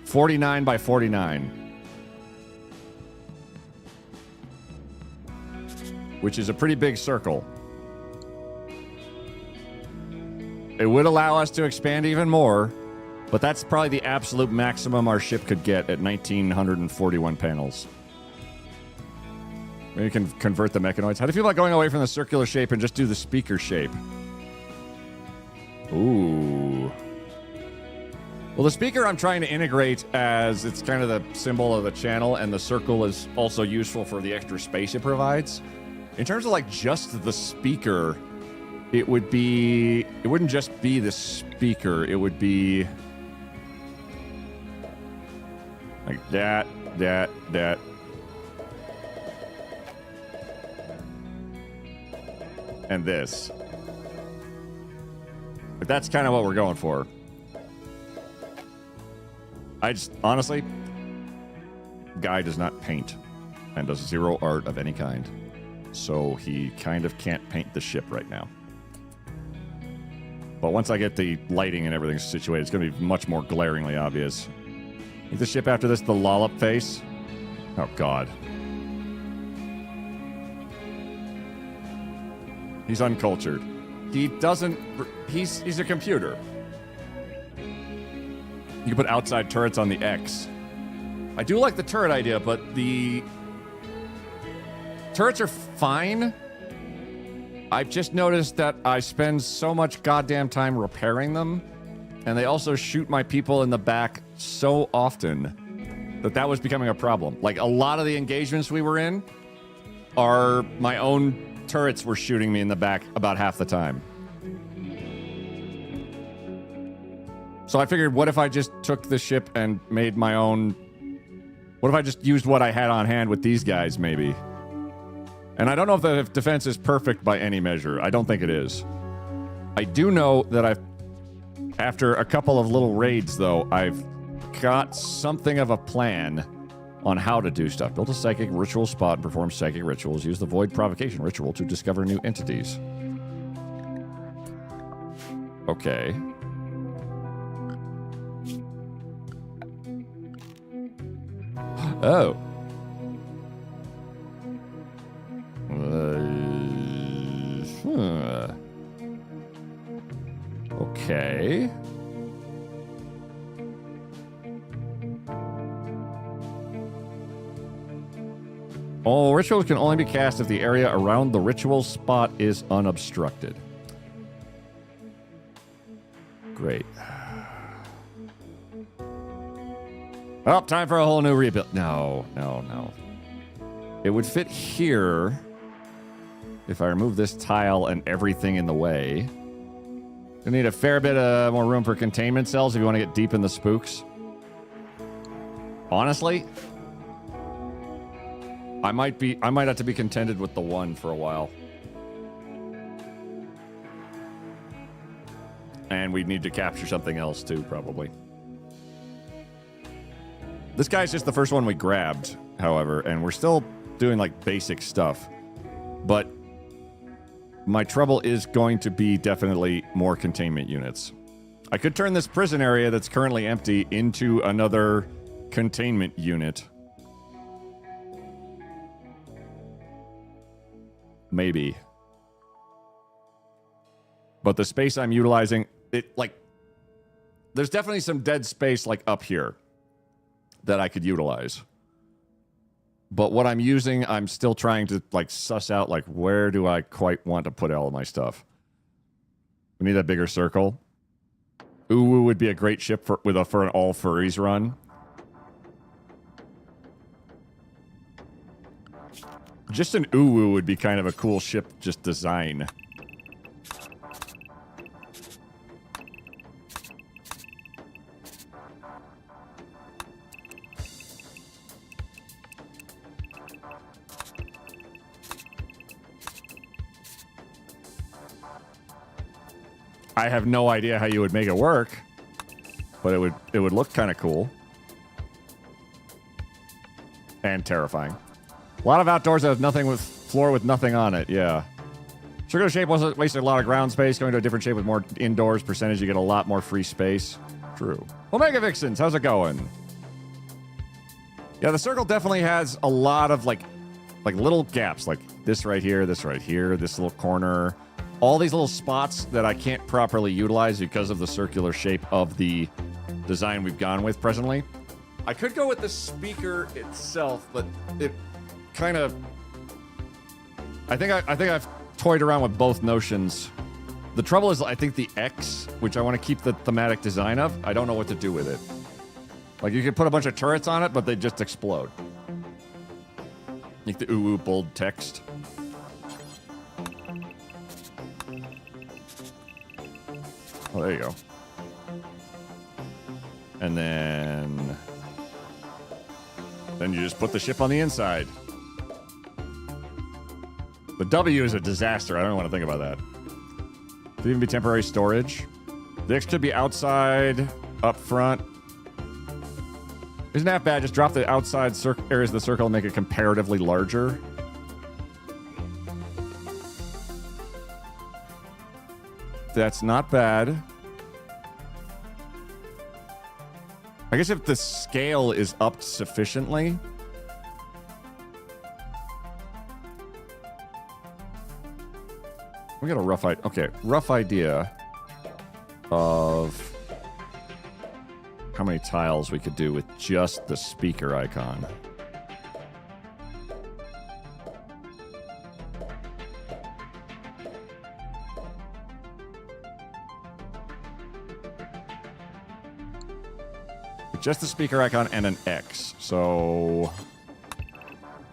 [SPEAKER 2] $49 by $49. Which is a pretty big circle. It would allow us to expand even more, but that's probably the absolute maximum our ship could get at 1,941 panels. Maybe you can convert the mechanoids. How do you feel about going away from the circular shape and just do the speaker shape? Ooh. Well, the speaker I'm trying to integrate as it's kind of the symbol of the channel, and the circle is also useful for the extra space it provides. In terms of like just the speaker, it wouldn't just be the speaker, it would be like that. And this. But that's kind of what we're going for. I just, honestly, Guy does not paint and does 0 art of any kind. So he kind of can't paint the ship right now. But once I get the lighting and everything situated, it's going to be much more glaringly obvious. Is the ship after this the lollop face? Oh, God. He's uncultured. He doesn't... He's a computer. You can put outside turrets on the X. I do like the turret idea, but the turrets are fine. I've just noticed that I spend so much goddamn time repairing them, and they also shoot my people in the back so often that was becoming a problem. Like, a lot of the engagements we were in are my own turrets were shooting me in the back about half the time. So I figured, what if I just took the ship and made my own... What if I just used what I had on hand with these guys, maybe? And I don't know if the defense is perfect by any measure. I don't think it is. I do know that after a couple of little raids, though, I've got something of a plan on how to do stuff. Build a psychic ritual spot and perform psychic rituals. Use the void provocation ritual to discover new entities. Okay. Oh. Okay. All rituals can only be cast if the area around the ritual spot is unobstructed. Great. Oh, time for a whole new rebuild. No. It would fit here if I remove this tile and everything in the way. You need a fair bit of more room for containment cells if you want to get deep in the spooks. Honestly, I might have to be contented with the one for a while. And we'd need to capture something else too, probably. This guy's just the first one we grabbed, however, and we're still doing like basic stuff. But my trouble is going to be definitely more containment units. I could turn this prison area that's currently empty into another containment unit. Maybe. But the space I'm utilizing, there's definitely some dead space like up here that I could utilize. But what I'm using, I'm still trying to like suss out like where do I quite want to put all of my stuff. We need a bigger circle. Uwu would be a great ship for an all furries run. Just an Uwu would be kind of a cool ship just design. I have no idea how you would make it work, but it would look kind of cool and terrifying. A lot of outdoors that have nothing with floor with nothing on it. Yeah, circular shape wasted a lot of ground space. Going to a different shape with more indoors percentage, you get a lot more free space. True. Omega Vixens, how's it going? Yeah, the circle definitely has a lot of like little gaps, like this right here, this little corner. All these little spots that I can't properly utilize because of the circular shape of the design we've gone with presently. I could go with the speaker itself, but it kind of... I think I've toyed around with both notions. The trouble is, I think the X, which I want to keep the thematic design of, I don't know what to do with it. Like, you could put a bunch of turrets on it, but they just explode. Like the ooh bold text. Oh, there you go. And then you just put the ship on the inside. The W is a disaster. I don't want to think about that. Could even be temporary storage. The X could be outside, up front. Isn't that bad? Just drop the outside areas of the circle and make it comparatively larger. That's not bad. I guess if the scale is upped sufficiently. We got a rough idea. Okay, rough idea of how many tiles we could do with just the speaker icon. Just the speaker icon and an X. So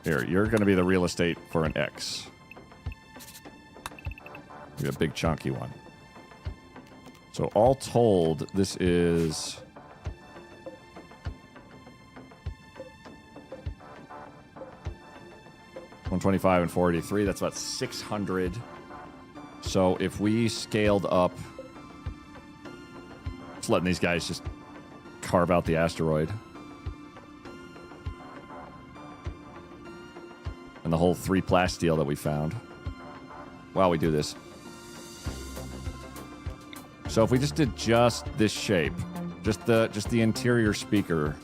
[SPEAKER 2] here, you're going to be the real estate for an X. Be a big chunky one. So all told, this is 125 and 483. That's about 600. So if we scaled up, just letting these guys just carve out the asteroid. And the whole 3 plasteel that we found. While we do this. So if we just did just this shape, just the interior speaker.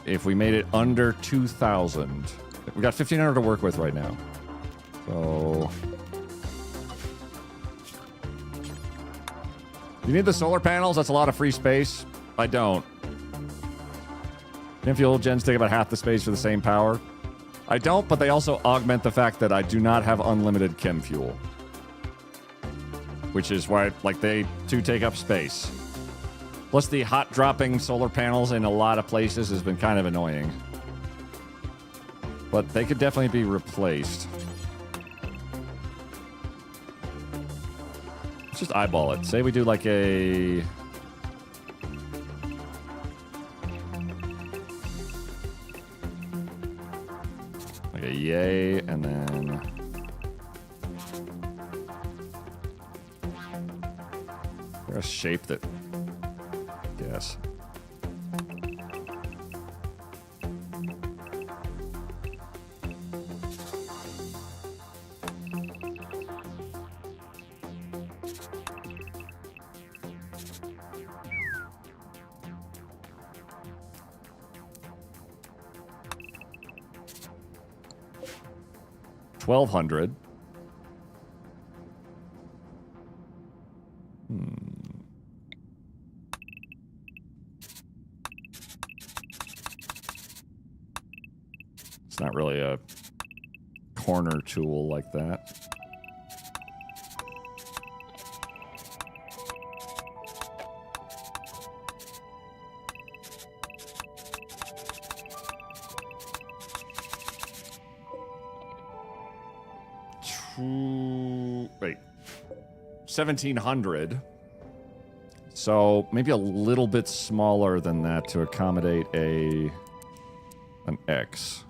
[SPEAKER 2] If we made it under 2,000, we got 1,500 to work with right now. So you need the solar panels. That's a lot of free space. I don't. Chem fuel gens take about half the space for the same power. I don't, but they also augment the fact that I do not have unlimited chem fuel. Which is why, like, they too take up space. Plus, the hot dropping solar panels in a lot of places has been kind of annoying. But they could definitely be replaced. Let's just eyeball it. Say we do like a... like a yay, and then... is there a shape that... yes. $1,200. It's not really a corner tool like that. Wait. 1,700. So maybe a little bit smaller than that to accommodate an X.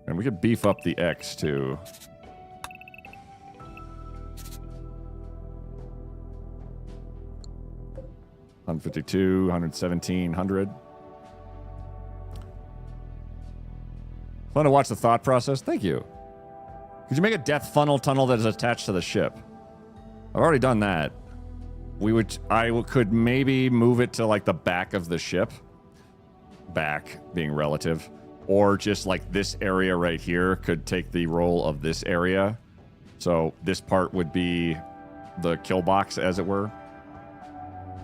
[SPEAKER 2] And we could beef up the X too. $152, $117, Fun to watch the thought process. Thank you. Could you make a death funnel tunnel that is attached to the ship? I've already done that. I could maybe move it to like the back of the ship. Back being relative. Or just like this area right here could take the role of this area. So this part would be the kill box, as it were.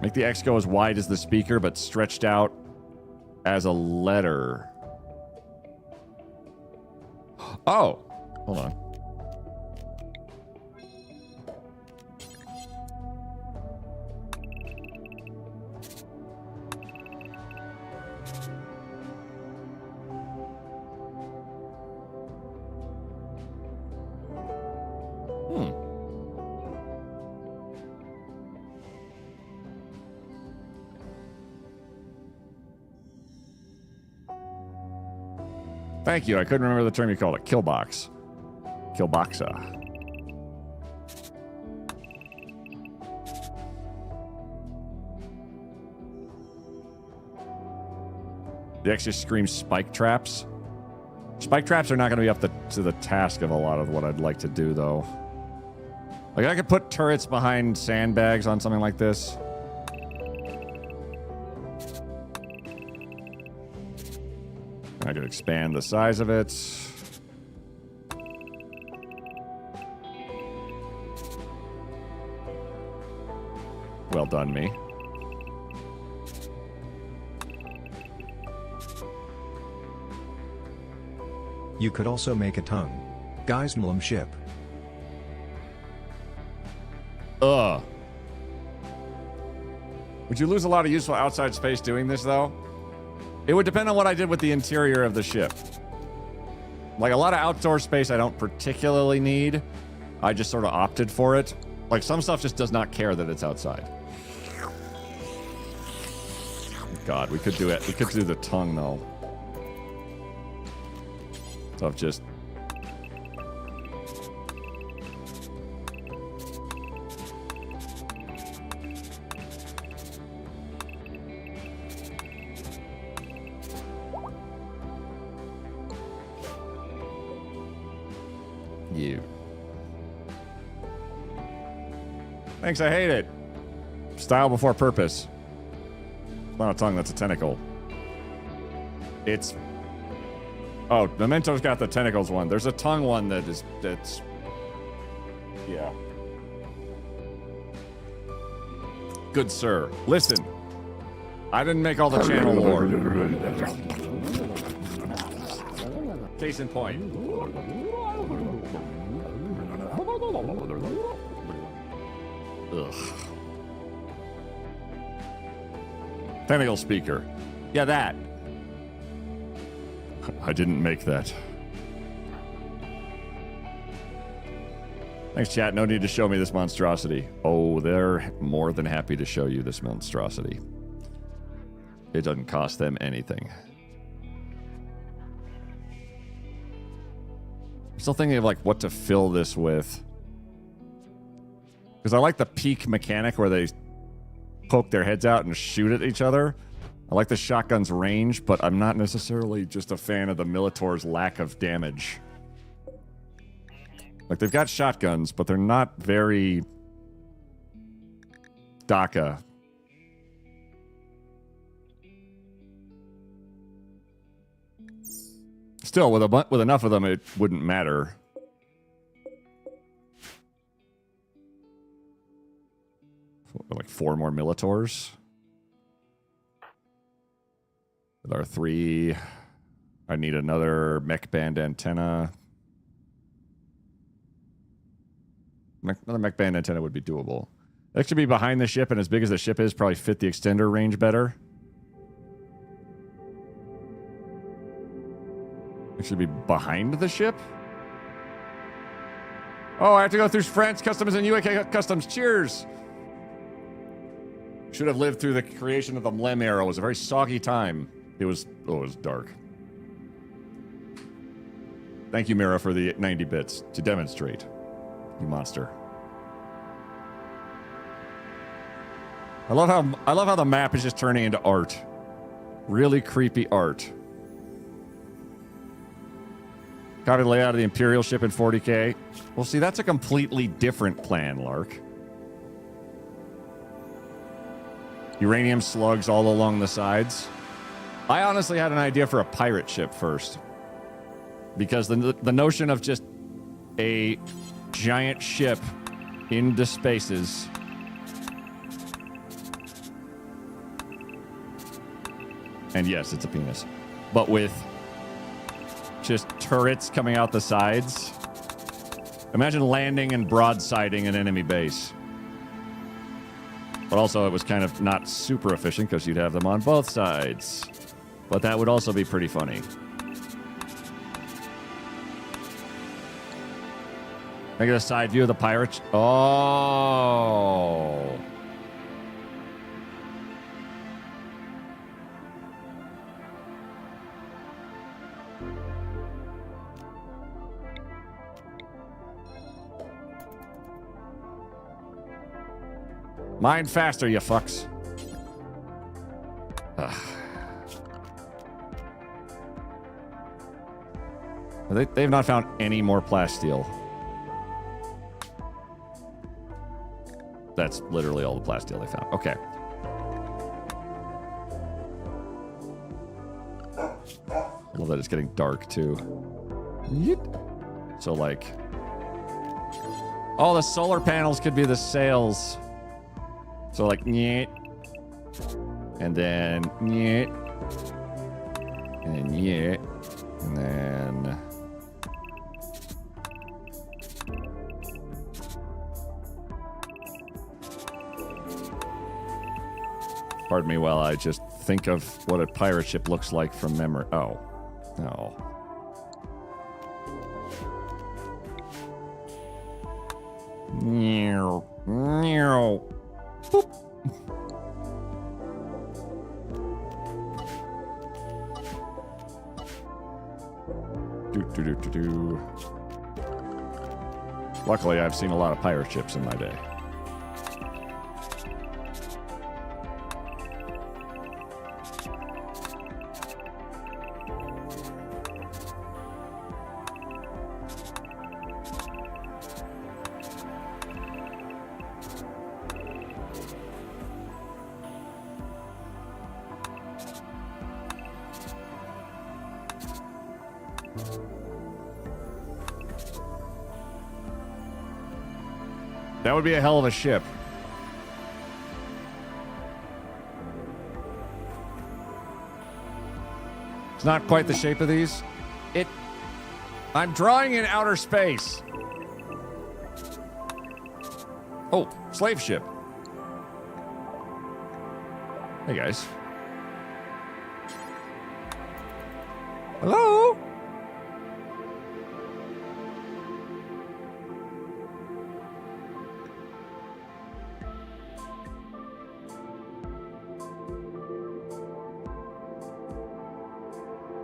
[SPEAKER 2] Make the X go as wide as the speaker, but stretched out as a letter. Oh, hold on. Thank you. I couldn't remember the term you called it. Killbox. Killboxa. The X just screams spike traps. Spike traps are not going to be up to the task of a lot of what I'd like to do, though. Like, I could put turrets behind sandbags on something like this. I could expand the size of it. Well done, me.
[SPEAKER 5] You could also make a tongue. Geismlum ship.
[SPEAKER 2] Ugh. Would you lose a lot of useful outside space doing this, though? It would depend on what I did with the interior of the ship. Like, a lot of outdoor space I don't particularly need. I just sort of opted for it. Like, some stuff just does not care that it's outside. God, we could do it. We could do the tongue, though. So I've just... You. Thanks, I hate it. Style before purpose. It's not a tongue, that's a tentacle. It's... Oh, Memento's got the tentacles one. There's a tongue one that's... Yeah. Good sir. Listen. I didn't make all the channel lore. Case in point. Ugh. Tentacle speaker. Yeah, that. I didn't make that. Thanks, chat. No need to show me this monstrosity. Oh, they're more than happy to show you this monstrosity. It doesn't cost them anything. I'm still thinking of like what to fill this with. Because I like the peak mechanic where they poke their heads out and shoot at each other. I like the shotgun's range, but I'm not necessarily just a fan of the Militor's lack of damage. Like, they've got shotguns, but they're not very... DACA. Still, with enough of them, it wouldn't matter. Like 4 more Militors. With our 3, I need another mech band antenna. Another mech band antenna would be doable. That should be behind the ship, and as big as the ship is, probably fit the extender range better. It should be behind the ship. Oh, I have to go through France Customs and UK Customs. Cheers! Should have lived through the creation of the Mlem era. It was a very soggy time. It was dark. Thank you, Mira, for the 90 bits to demonstrate. You monster. I love how the map is just turning into art. Really creepy art. Copy the layout of the Imperial ship in 40K. Well, see, that's a completely different plan, Lark. Uranium slugs all along the sides. I honestly had an idea for a pirate ship first. Because the notion of just a giant ship into spaces. And yes, it's a penis. But with just turrets coming out the sides. Imagine landing and broadsiding an enemy base. But also, it was kind of not super efficient because you'd have them on both sides. But that would also be pretty funny. Make it a side view of the pirates. Oh. Mine faster, you fucks. They've not found any more plasteel. That's literally all the plasteel they found. Okay. I love that it's getting dark, too. So, like... Oh, the solar panels could be the sails. So, like, nyet. And then, nyet. And then, nyet. And then... Pardon me while I just think of what a pirate ship looks like from memory. Oh. No. Meow. Meow. Boop. Do. Luckily, I've seen a lot of pirate ships in my day. That would be a hell of a ship. It's not quite the shape of these. I'm drawing in outer space. Oh, slave ship. Hey, guys. Hello?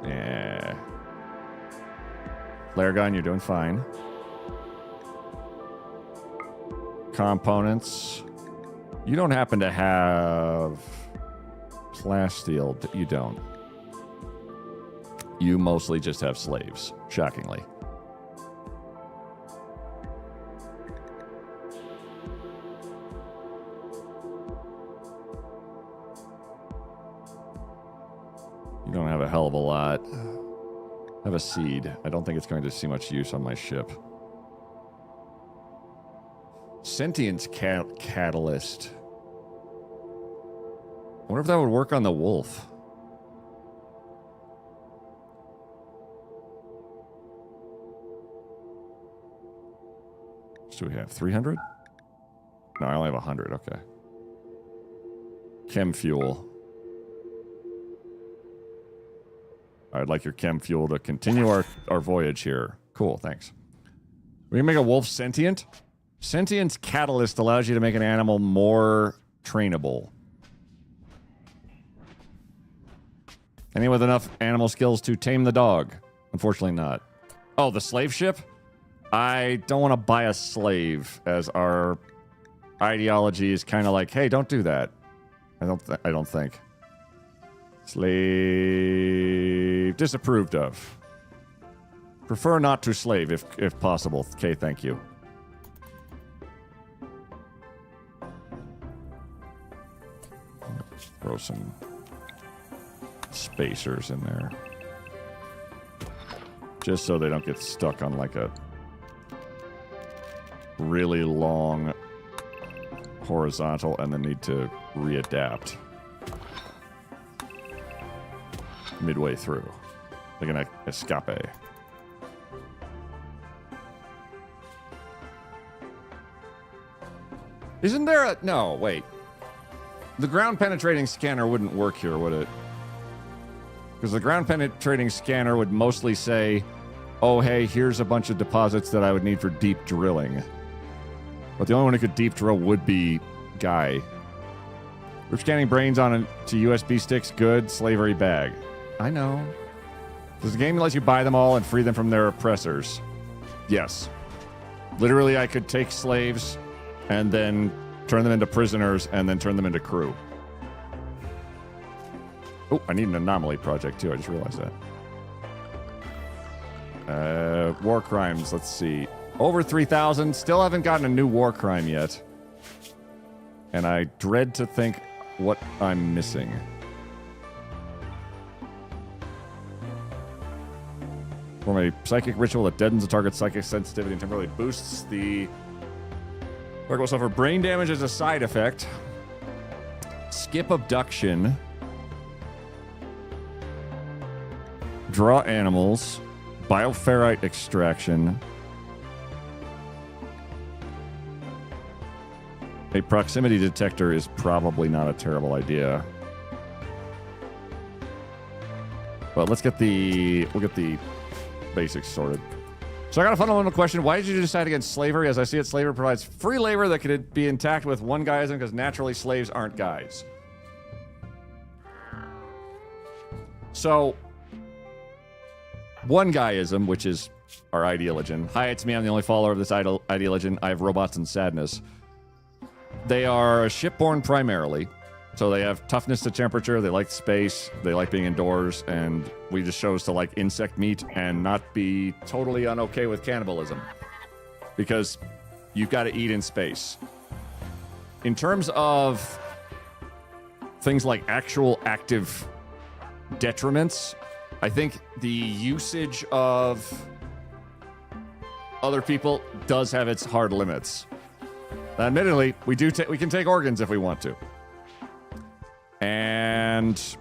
[SPEAKER 2] Yeah. Flare gun, you're doing fine. Components. You don't happen to have plasteel. You don't. You mostly just have slaves, shockingly. You don't have a hell of a lot. I have a seed. I don't think it's going to see much use on my ship. Sentience catalyst. I wonder if that would work on the wolf. So we have 300? No, I only have 100. Okay. Chem fuel. I'd like your chem fuel to continue our voyage here. Cool, thanks. We can make a wolf sentient? Sentience catalyst allows you to make an animal more trainable. Anyone with enough animal skills to tame the dog? Unfortunately not. Oh, the slave ship? I don't want to buy a slave, as our ideology is kind of like, hey, don't do that. I don't think. Slave disapproved of. Prefer not to slave if possible. Okay, thank you. Let's throw some spacers in there. Just so they don't get stuck on like a really long horizontal and then need to readapt midway through. Like an escape. Isn't there a... No, wait. The ground penetrating scanner wouldn't work here, would it? Because the ground penetrating scanner would mostly say, oh, hey, here's a bunch of deposits that I would need for deep drilling. But the only one who could deep drill would be Guy. Group scanning brains on to USB sticks, good. Slavery bag. I know. Does the game let you buy them all and free them from their oppressors? Yes. Literally, I could take slaves and then turn them into prisoners and then turn them into crew. Oh, I need an Anomaly project too. I just realized that. War crimes, let's see. Over 3,000. Still haven't gotten a new war crime yet. And I dread to think what I'm missing. Form a psychic ritual that deadens the target's psychic sensitivity and temporarily boosts the target will suffer brain damage as a side effect. Skip abduction. Draw animals. Bioferrite extraction. A proximity detector is probably not a terrible idea. But we'll get the basics sorted. So I got a fundamental question. Why did you decide against slavery? As I see it, slavery provides free labor that could be intact with one guyism because naturally slaves aren't guys. So, one guyism, which is our ideology. Hi, it's me. I'm the only follower of this ideology. I have robots and sadness. They are shipborne primarily. So they have toughness to temperature, they like space, they like being indoors, and we just chose to like insect meat and not be totally unokay with cannibalism. Because you've got to eat in space. In terms of things like actual active detriments, I think the usage of other people does have its hard limits. Admittedly, we can take organs if we want to. And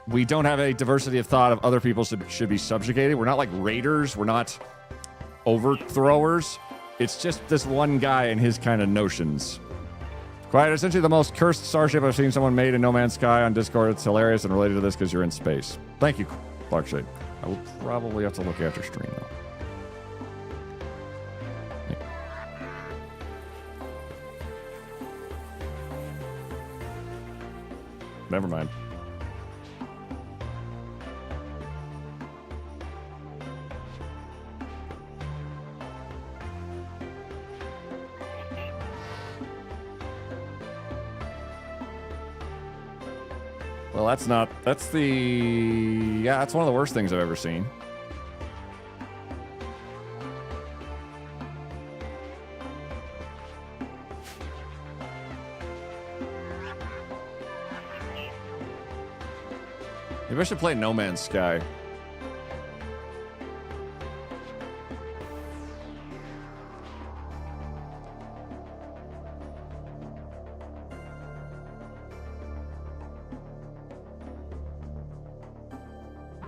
[SPEAKER 2] we don't have a diversity of thought of other people should be subjugated. We're not like raiders. We're not overthrowers. It's just this one guy and his kind of notions. Quiet, essentially the most cursed starship I've seen someone made in No Man's Sky on Discord. It's hilarious and related to this because you're in space. Thank you, Clarkshade. I will probably have to look after stream, though. Never mind. Well, that's one of the worst things I've ever seen. Maybe I should play No Man's Sky.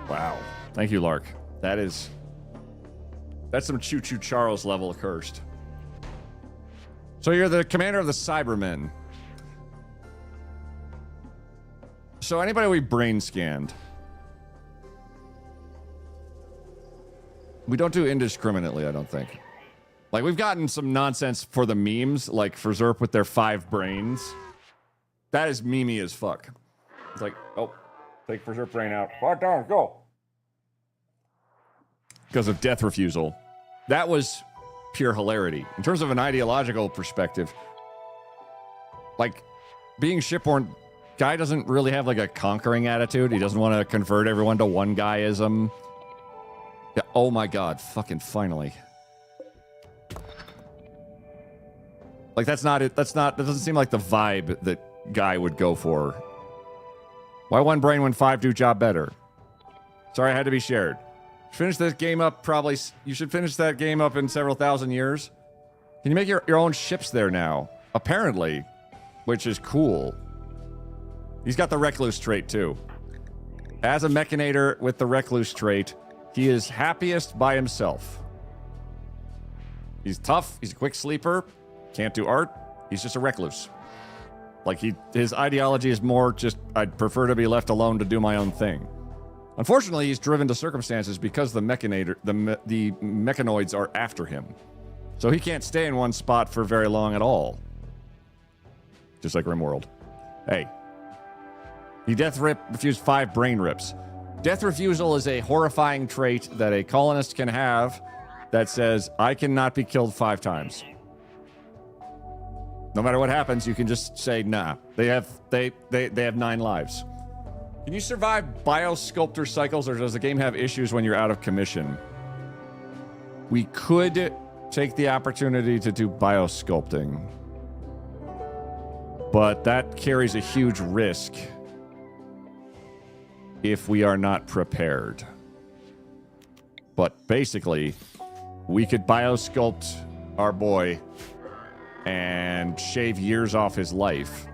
[SPEAKER 2] Wow. Thank you, Lark. That's some Choo Choo Charles level cursed. So you're the commander of the Cybermen. So anybody we brain scanned, we don't do indiscriminately, I don't think. Like, we've gotten some nonsense for the memes, like for Zerp with their 5 brains. That is memey as fuck. It's like, oh, take for Zerp brain out. Quiet down, go. Because of death refusal. That was pure hilarity. In terms of an ideological perspective, like, being shipborne, guy doesn't really have like a conquering attitude. He doesn't want to convert everyone to one guyism. Yeah, oh my god, fucking finally. Like, that's not it. That doesn't seem like the vibe that guy would go for. Why one brain when 5 do job better? Sorry, I had to be shared. Finish this game up, probably. You should finish that game up in several thousand years. Can you make your own ships there now? Apparently, which is cool. He's got the Recluse trait, too. As a Mechanator with the Recluse trait, he is happiest by himself. He's tough. He's a quick sleeper. Can't do art. He's just a Recluse. Like, his ideology is more just, I'd prefer to be left alone to do my own thing. Unfortunately, he's driven to circumstances because the mechanoids are after him. So he can't stay in one spot for very long at all. Just like Rimworld. Hey. He refused 5 brain rips. Death refusal is a horrifying trait that a colonist can have that says, I cannot be killed 5 times. No matter what happens, you can just say, nah. They have 9 lives. Can you survive biosculptor cycles, or does the game have issues when you're out of commission? We could take the opportunity to do biosculpting, but that carries a huge risk if we are not prepared. But basically, we could biosculpt our boy and shave years off his life.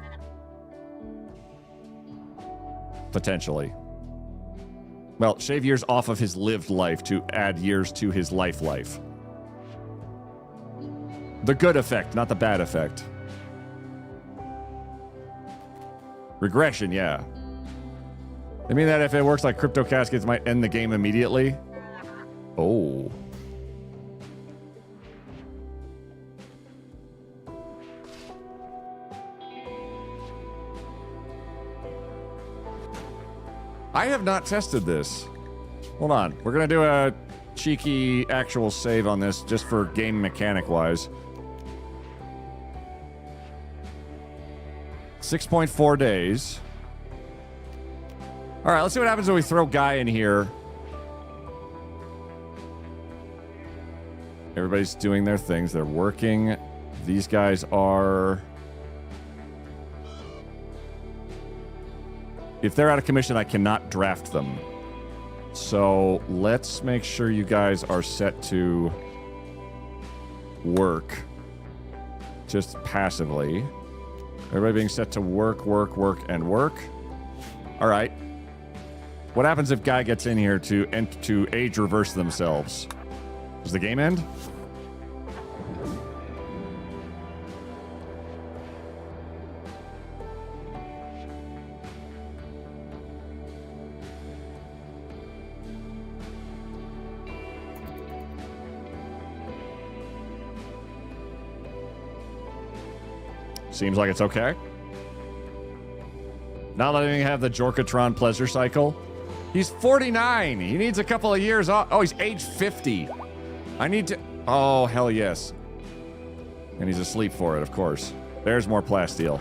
[SPEAKER 2] Potentially. Well, shave years off of his lived life to add years to his life. The good effect, not the bad effect. Regression, yeah. They mean that if it works like crypto caskets might end the game immediately. Oh. I have not tested this. Hold on. We're going to do a cheeky actual save on this just for game mechanic wise. 6.4 days. All right, let's see what happens when we throw Guy in here. Everybody's doing their things. They're working. These guys are... If they're out of commission, I cannot draft them. So let's make sure you guys are set to work. Just passively. Everybody being set to work, work, work, and work. All right. What happens if Guy gets in here to age reverse themselves? Does the game end? Seems like it's okay. Not letting him have the Jorkatron pleasure cycle. He's 49. He needs a couple of years off. Oh, he's age 50. I need to... Oh, hell yes. And he's asleep for it, of course. There's more plasteel.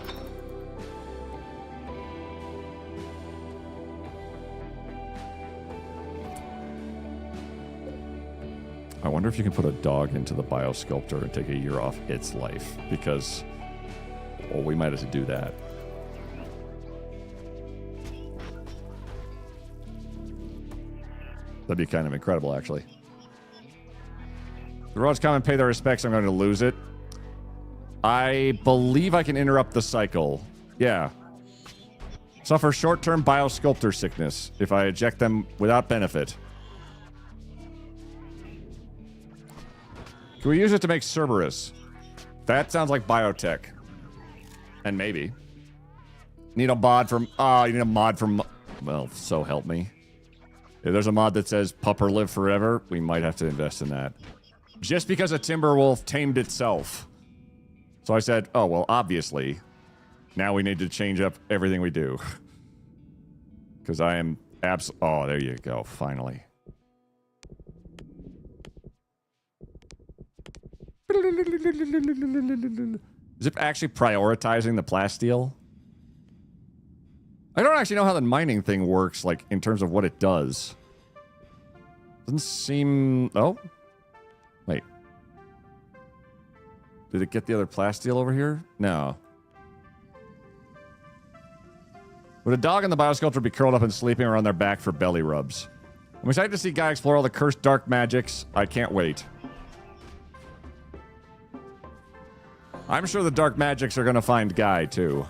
[SPEAKER 2] I wonder if you can put a dog into the biosculptor and take a year off its life. Because... well, we might have to do that. That'd be kind of incredible, actually. The roads come and pay their respects. I'm going to lose it. I believe I can interrupt the cycle. Yeah. Suffer short-term biosculptor sickness if I eject them without benefit. Can we use it to make Cerberus? That sounds like biotech. And maybe. Need a mod from... you need a mod from... Well, so help me. If there's a mod that says Pupper live forever, we might have to invest in that. Just because a Timberwolf tamed itself. So I said, oh, well, obviously, now we need to change up everything we do. Because I am oh, there you go, finally. Is it actually prioritizing the plasteel? I don't actually know how the mining thing works, like, in terms of what it does. Doesn't seem... Oh? Wait. Did it get the other plasteel over here? No. Would a dog in the biosculpture be curled up and sleeping or on their back for belly rubs? I'm excited to see Guy explore all the cursed dark magics. I can't wait. I'm sure the dark magics are going to find Guy, too.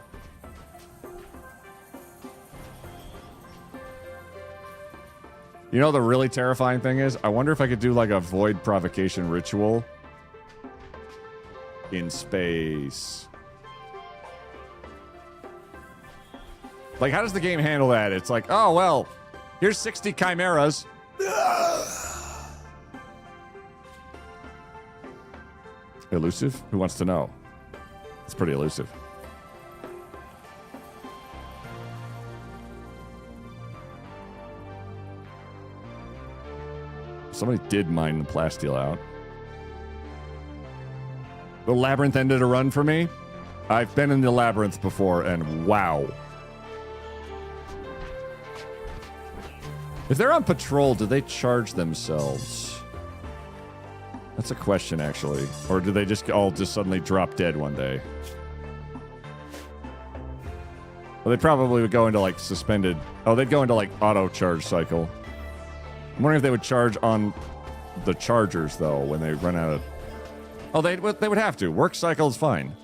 [SPEAKER 2] You know the really terrifying thing is? I wonder if I could do like a void provocation ritual in space. Like, how does the game handle that? It's like, oh, well, here's 60 chimeras. Elusive? Who wants to know? It's pretty elusive. Somebody did mine the plasteel out. The labyrinth ended a run for me. I've been in the labyrinth before, and wow. If they're on patrol, do they charge themselves? That's a question, actually. Or do they just all suddenly drop dead one day? Well, they probably would go into, like, suspended... Oh, they'd go into, like, auto-charge cycle. I'm wondering if they would charge on the chargers, though, when they run out of... Oh, they would have to. Work cycle is fine.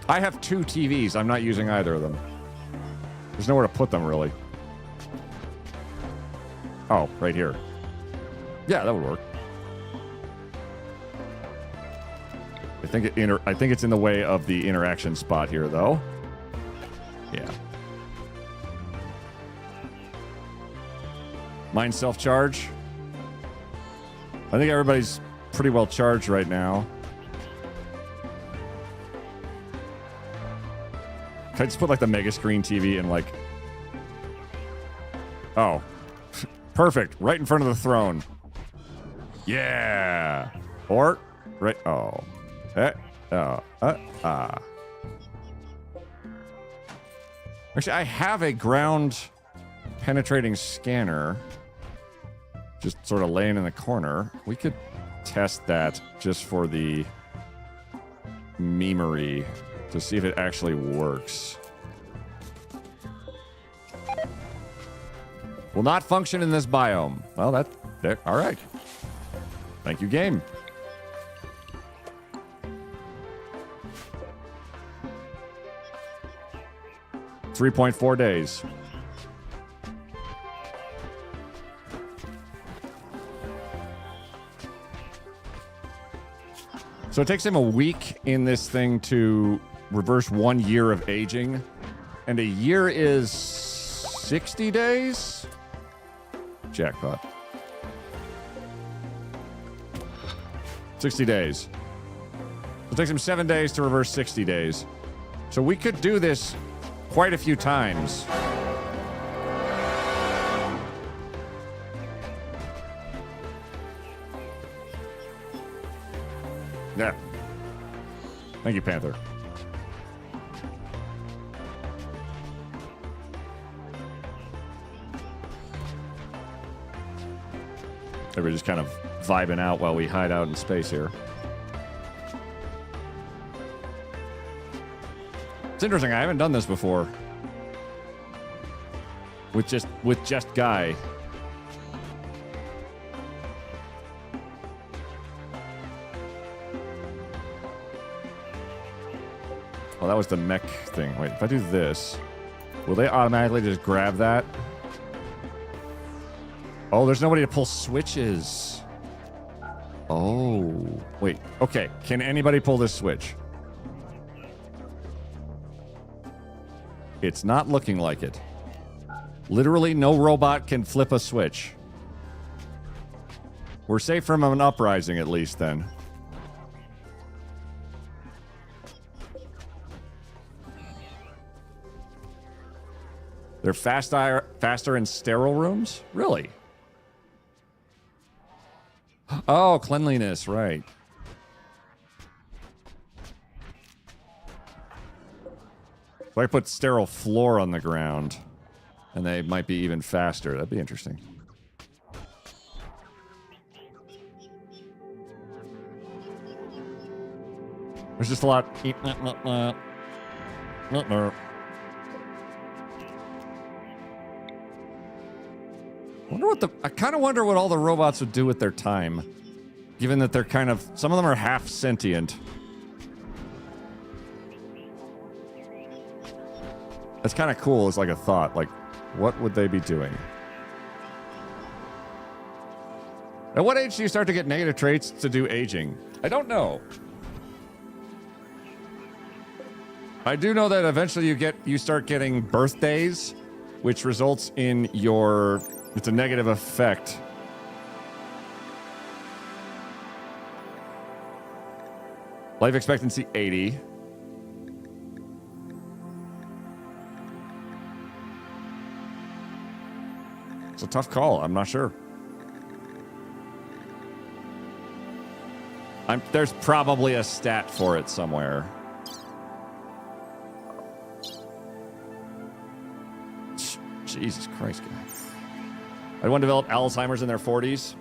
[SPEAKER 2] I have 2 TVs. I'm not using either of them. There's nowhere to put them, really. Oh, right here. Yeah, that would work. I think it's in the way of the interaction spot here, though. Yeah. Mine self-charge. I think everybody's pretty well charged right now. Can I just put like the mega screen TV in like... Oh. Perfect. Right in front of the throne. Yeah. Or... Right... Oh. Actually, I have a ground penetrating scanner just sort of laying in the corner. We could test that just for the memery to see if it actually works. Will not function in this biome. Well, all right. Thank you, game. $3.4 days. So it takes him a week in this thing to reverse 1 year of aging. And a year is 60 days? Jackpot. 60 days. It takes him 7 days to reverse 60 days. So we could do this quite a few times. Yeah. Thank you, Panther. We're just kind of vibing out while we hide out in space here. It's interesting. I haven't done this before. With just Guy. Oh, that was the mech thing. Wait, if I do this, will they automatically just grab that? Oh, there's nobody to pull switches. Oh, wait. Okay, can anybody pull this switch? It's not looking like it. Literally, no robot can flip a switch. We're safe from an uprising, at least, then. They're faster in sterile rooms? Really? Oh, cleanliness, right. So I put sterile floor on the ground, and they might be even faster. That'd be interesting. There's just a lot. I kind of wonder what all the robots would do with their time, given that they're kind of, some of them are half sentient. That's kind of cool as like a thought. Like, what would they be doing? At what age do you start to get negative traits to do aging? I don't know. I do know that eventually you start getting birthdays, which results in your, it's a negative effect. Life expectancy 80. It's a tough call. I'm not sure. There's probably a stat for it somewhere. Jesus Christ, guys. I want to develop Alzheimer's in their 40s.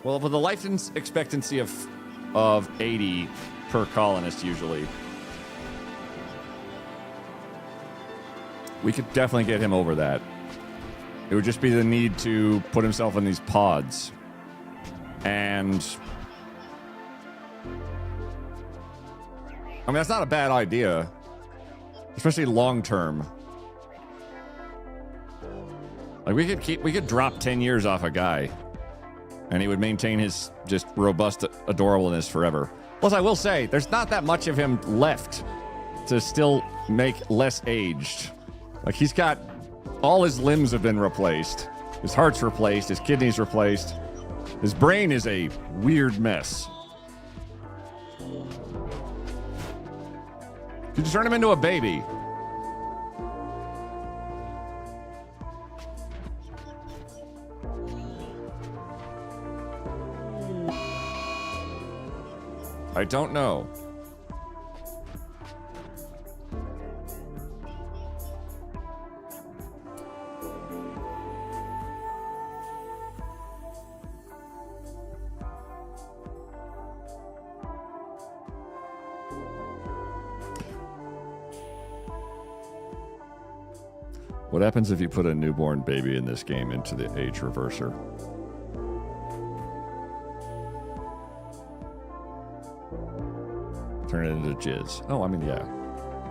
[SPEAKER 2] Well, with a life expectancy of 80 per colonist, usually, we could definitely get him over that. It would just be the need to put himself in these pods. And I mean, that's not a bad idea, especially long term. Like we could drop 10 years off a guy, and he would maintain his just robust adorableness forever. Plus, I will say, there's not that much of him left. to still make less aged. Like, he's got all his limbs have been replaced. His heart's replaced. His kidneys replaced. His brain is a weird mess. Could you turn him into a baby? I don't know. What happens if you put a newborn baby in this game into the age reverser? Turn it into jizz. Oh, I mean, yeah.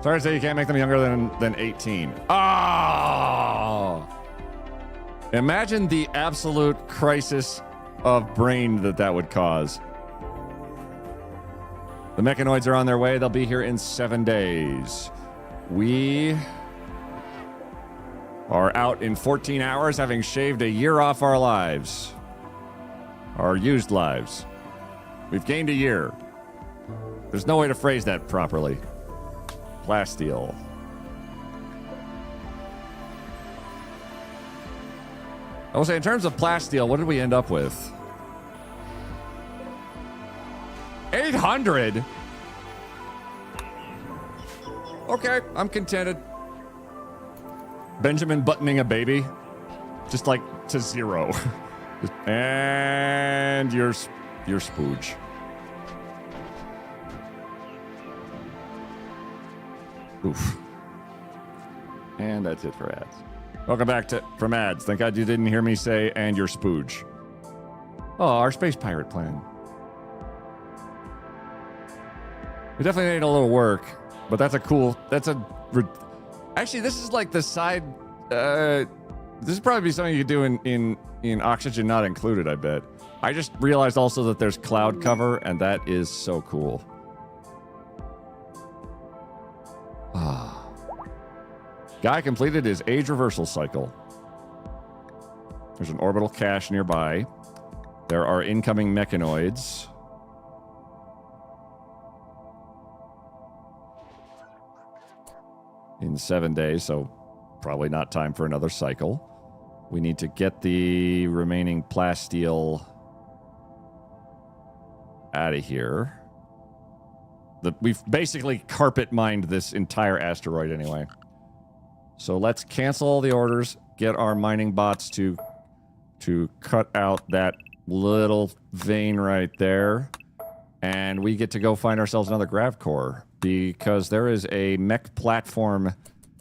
[SPEAKER 2] Sorry to say you can't make them younger than 18. Ah! Imagine the absolute crisis of brain that would cause. The mechanoids are on their way. They'll be here in 7 days. We are out in 14 hours, having shaved a year off our lives. Our used lives. We've gained a year. There's no way to phrase that properly. Plasteel. I will say, in terms of plasteel, what did we end up with? 800? Okay, I'm contented. Benjamin buttoning a baby. Just like to 0. And your spooge. Oof. And that's it for ads. Welcome back from ads. Thank God you didn't hear me say, and your spooge. Oh, our space pirate plan. We definitely need a little work, but that's actually, this is like the side, this would probably be something you could do in Oxygen Not Included, I bet. I just realized also that there's cloud cover, and that is so cool. Guy completed his age reversal cycle. There's an orbital cache nearby. There are incoming mechanoids. In 7 days, so probably not time for another cycle. We need to get the remaining plasteel out of here. We've basically carpet mined this entire asteroid anyway. So let's cancel all the orders, get our mining bots to cut out that little vein right there, and we get to go find ourselves another grav core, because there is a mech platform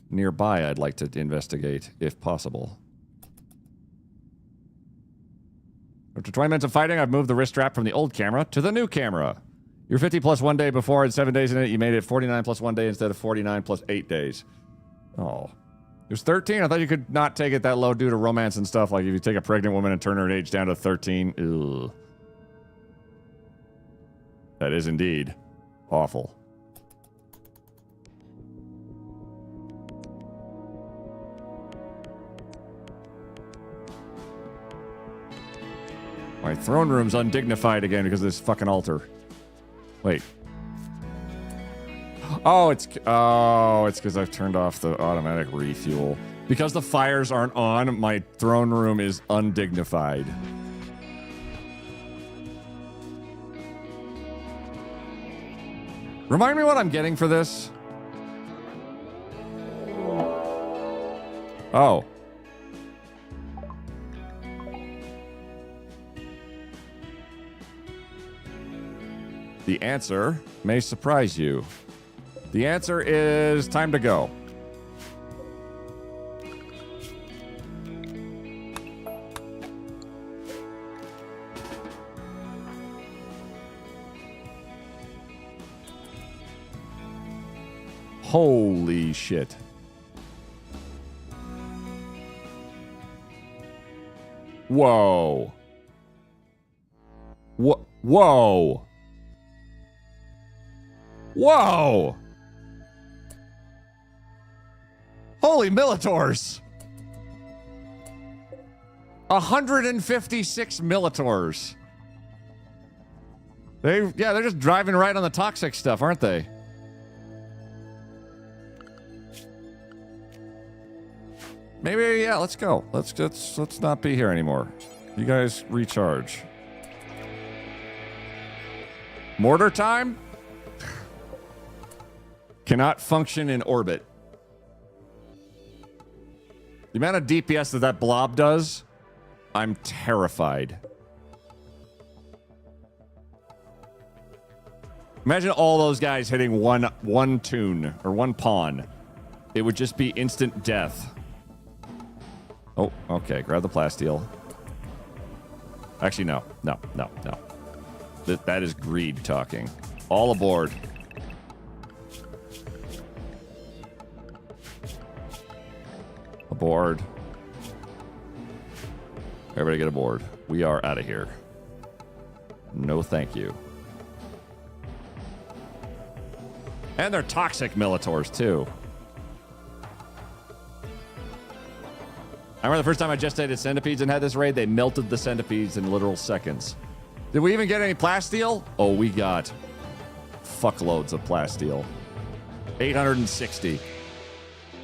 [SPEAKER 2] nearby I'd like to investigate, if possible. After 20 minutes of fighting, I've moved the wrist strap from the old camera to the new camera. You're 50 plus 1 day before and 7 days in it. You made it 49 plus 1 day instead of 49 plus 8 days. Oh. It was 13? I thought you could not take it that low due to romance and stuff. Like if you take a pregnant woman and turn her age down to 13. Ugh. That is indeed awful. My throne room's undignified again because of this fucking altar. Wait. Oh, it's because I've turned off the automatic refuel. Because the fires aren't on, my throne room is undignified. Remind me what I'm getting for this. Oh. The answer may surprise you. The answer is time to go. Holy shit. Whoa. Whoa. Whoa! Holy Militors! 156 Militors. They're just driving right on the toxic stuff, aren't they? Maybe, yeah, let's go. Let's not be here anymore. You guys recharge. Mortar time? Cannot function in orbit. The amount of DPS that blob does, I'm terrified. Imagine all those guys hitting one tune or one pawn. It would just be instant death. Oh, okay. Grab the plasteel. Actually, no. That is greed talking. All aboard. Aboard. Everybody get aboard. We are out of here. No thank you. And they're toxic Militors, too. I remember the first time I gestated centipedes and had this raid, they melted the centipedes in literal seconds. Did we even get any plasteel? Oh, we got fuckloads of plasteel. 860.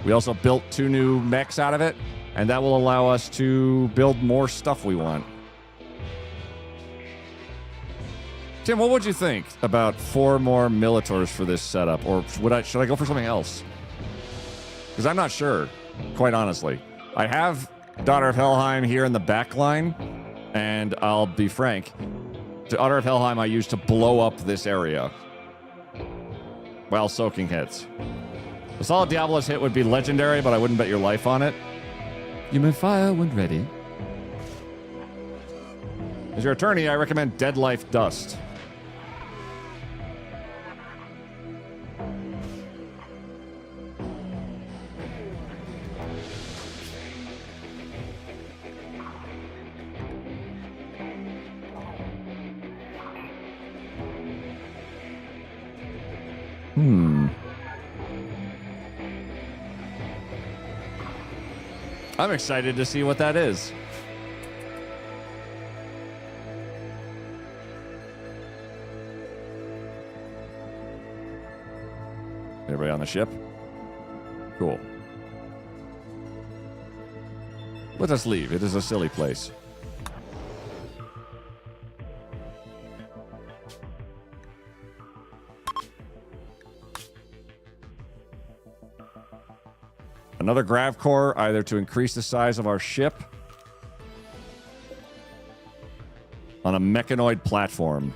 [SPEAKER 2] We also built 2 new mechs out of it, and that will allow us to build more stuff we want. Tim, what would you think about 4 more Militors for this setup? Or should I go for something else? Because I'm not sure, quite honestly. I have Daughter of Helheim here in the back line, and I'll be frank, Daughter of Helheim I used to blow up this area while soaking hits. A solid Diablos hit would be legendary, but I wouldn't bet your life on it. You may fire when ready. As your attorney, I recommend Dead Life Dust. I'm excited to see what that is. Everybody on the ship? Cool. Let us leave. It is a silly place. Another grav core, either to increase the size of our ship on a mechanoid platform.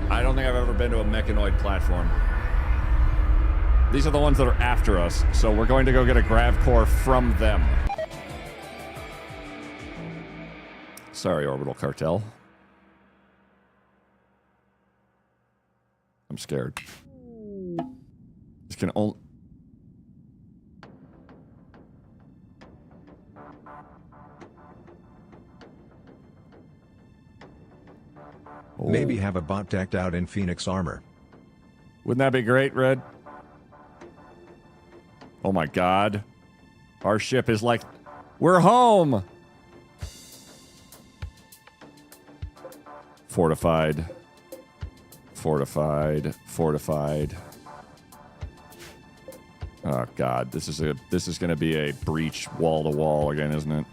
[SPEAKER 2] I don't think I've ever been to a mechanoid platform. These are the ones that are after us, so we're going to go get a grav core from them. Sorry, Orbital Cartel. I'm scared. This can only...
[SPEAKER 5] Maybe have a bot decked out in Phoenix armor.
[SPEAKER 2] Wouldn't that be great, Red? Oh my god. Our ship is like, we're home! Fortified. Fortified. Fortified. Oh god, this is gonna be a breach wall to wall again, isn't it?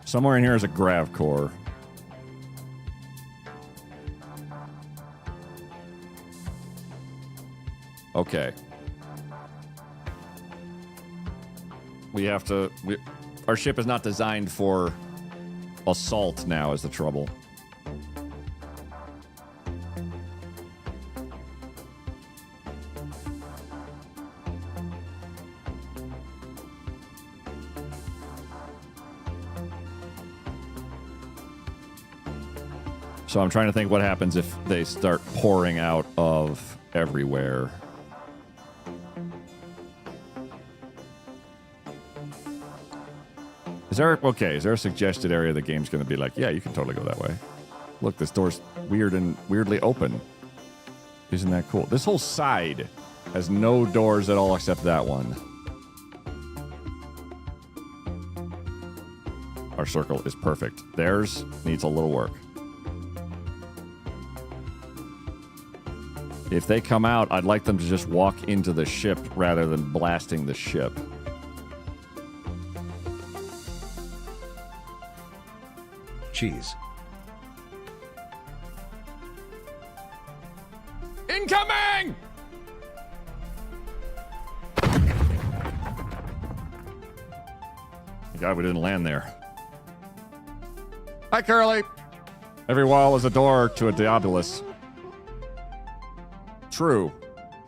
[SPEAKER 2] Somewhere in here is a grav core. Okay. We have to... our ship is not designed for assault now is the trouble. So I'm trying to think what happens if they start pouring out of everywhere. Is there a suggested area the game's going to be like, yeah, you can totally go that way. Look, this door's weird and weirdly open. Isn't that cool? This whole side has no doors at all except that one. Our circle is perfect. Theirs needs a little work. If they come out, I'd like them to just walk into the ship rather than blasting the ship.
[SPEAKER 5] Cheese.
[SPEAKER 2] Incoming! God, we didn't land there. Hi, Curly. Every wall is a door to a Diabolus. True.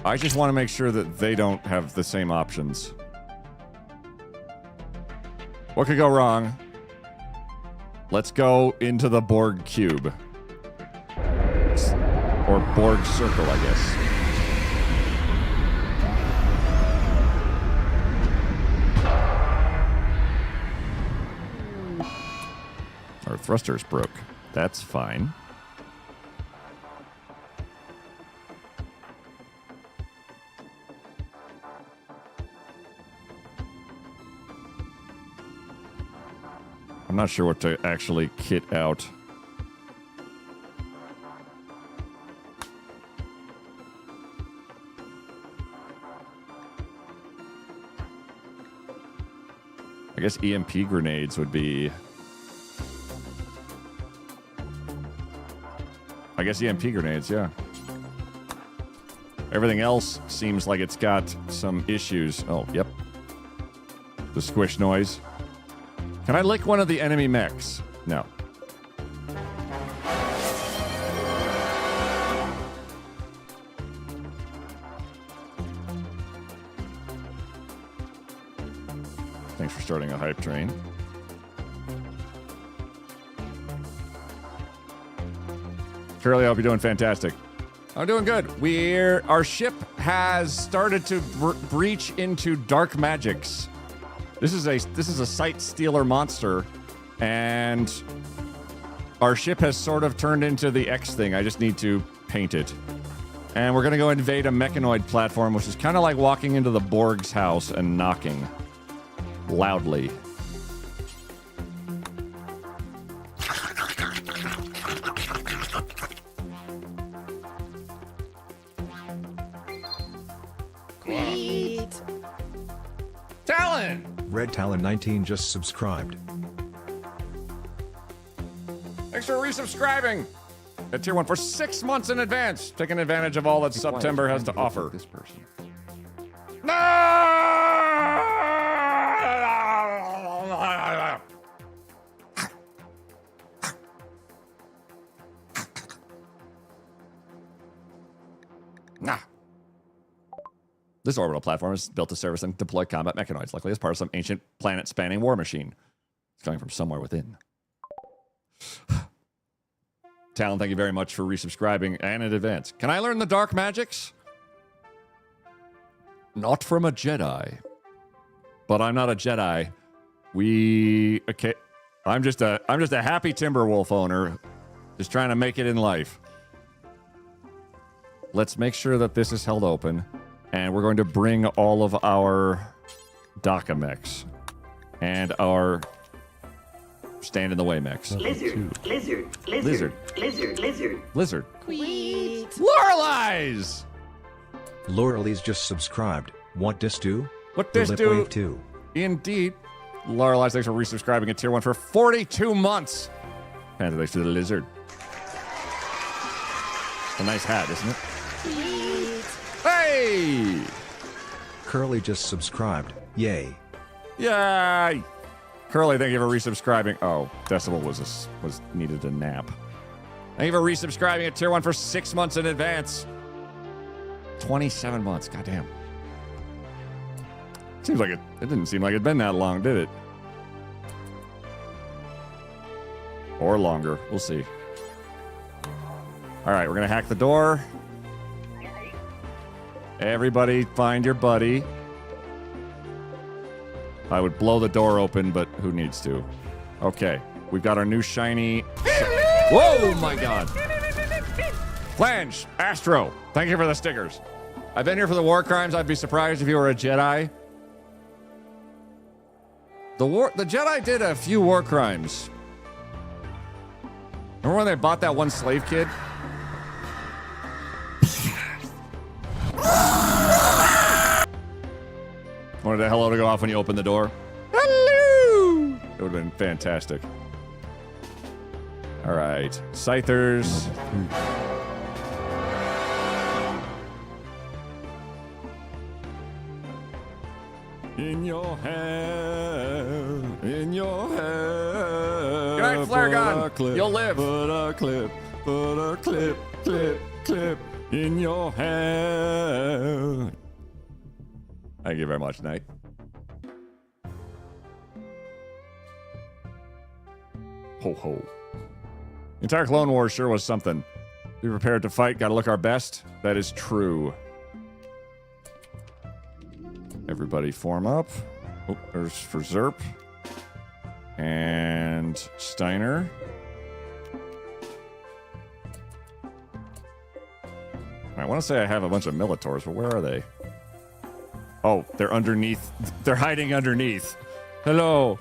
[SPEAKER 2] I just want to make sure that they don't have the same options. What could go wrong? Let's go into the Borg cube. Or Borg circle, I guess. Our thrusters broke. That's fine. I'm not sure what to actually kit out. I guess EMP grenades would be... I guess EMP grenades, yeah. Everything else seems like it's got some issues. Oh, yep. The squish noise. Can I lick one of the enemy mechs? No. Thanks for starting a hype train. Curly, I hope you're doing fantastic. I'm doing good. Our ship has started to breach into dark magics. This is a sight stealer monster, and our ship has sort of turned into the X thing. I just need to paint it. And we're gonna go invade a mechanoid platform, which is kind of like walking into the Borg's house and knocking loudly. Talon!
[SPEAKER 5] Red Talon 19 just subscribed.
[SPEAKER 2] Thanks for resubscribing at Tier 1 for 6 months in advance, taking advantage of all that September has to offer.
[SPEAKER 4] This person.
[SPEAKER 2] No! Nah. This orbital platform is built to service and deploy combat mechanoids, likely as part of some ancient planet-spanning war machine. It's coming from somewhere within. Talon, thank you very much for resubscribing and in advance. Can I learn the dark magics? Not from a Jedi. But I'm not a Jedi. Okay. I'm just a happy Timberwolf owner, just trying to make it in life. Let's make sure that this is held open. And we're going to bring all of our DACA mechs and our stand in the way mechs.
[SPEAKER 13] Lizard.
[SPEAKER 12] Queet.
[SPEAKER 2] Loreley's!
[SPEAKER 5] Loreley's just subscribed. Want this do?
[SPEAKER 2] What this
[SPEAKER 5] Lip
[SPEAKER 2] do?
[SPEAKER 5] Wave 2.
[SPEAKER 2] Indeed. Loreley's, thanks for resubscribing at Tier 1 for 42 months. And thanks to the lizard. A nice hat, isn't it? Hey!
[SPEAKER 5] Curly just subscribed. Yay.
[SPEAKER 2] Yay! Curly, thank you for resubscribing. Oh, Decibel was needed a nap. Thank you for resubscribing at Tier 1 for 6 months in advance. 27 months, goddamn. Seems like it didn't seem like it'd been that long, did it? Or longer, we'll see. All right, we're going to hack the door. Everybody find your buddy. I would blow the door open, but who needs to? Okay, we've got our new shiny... Whoa, my God. Flange, Astro, thank you for the stickers. I've been here for the war crimes. I'd be surprised if you were a Jedi. The Jedi did a few war crimes. Remember when they bought that one slave kid? Wanted a hello to go off when you open the door. Hello! It would have been fantastic. All right, Scythers. In your hair, in your hair. Good night, Flare Gun. You'll live. Put a clip, clip in your hair. Thank you very much, Knight. Ho ho. The entire Clone Wars sure was something. Be prepared to fight, gotta look our best. That is true. Everybody form up. Oh, there's for Zerp. And Steiner. I want to say I have a bunch of Militors, but where are they? Oh, they're underneath. They're hiding underneath. Hello.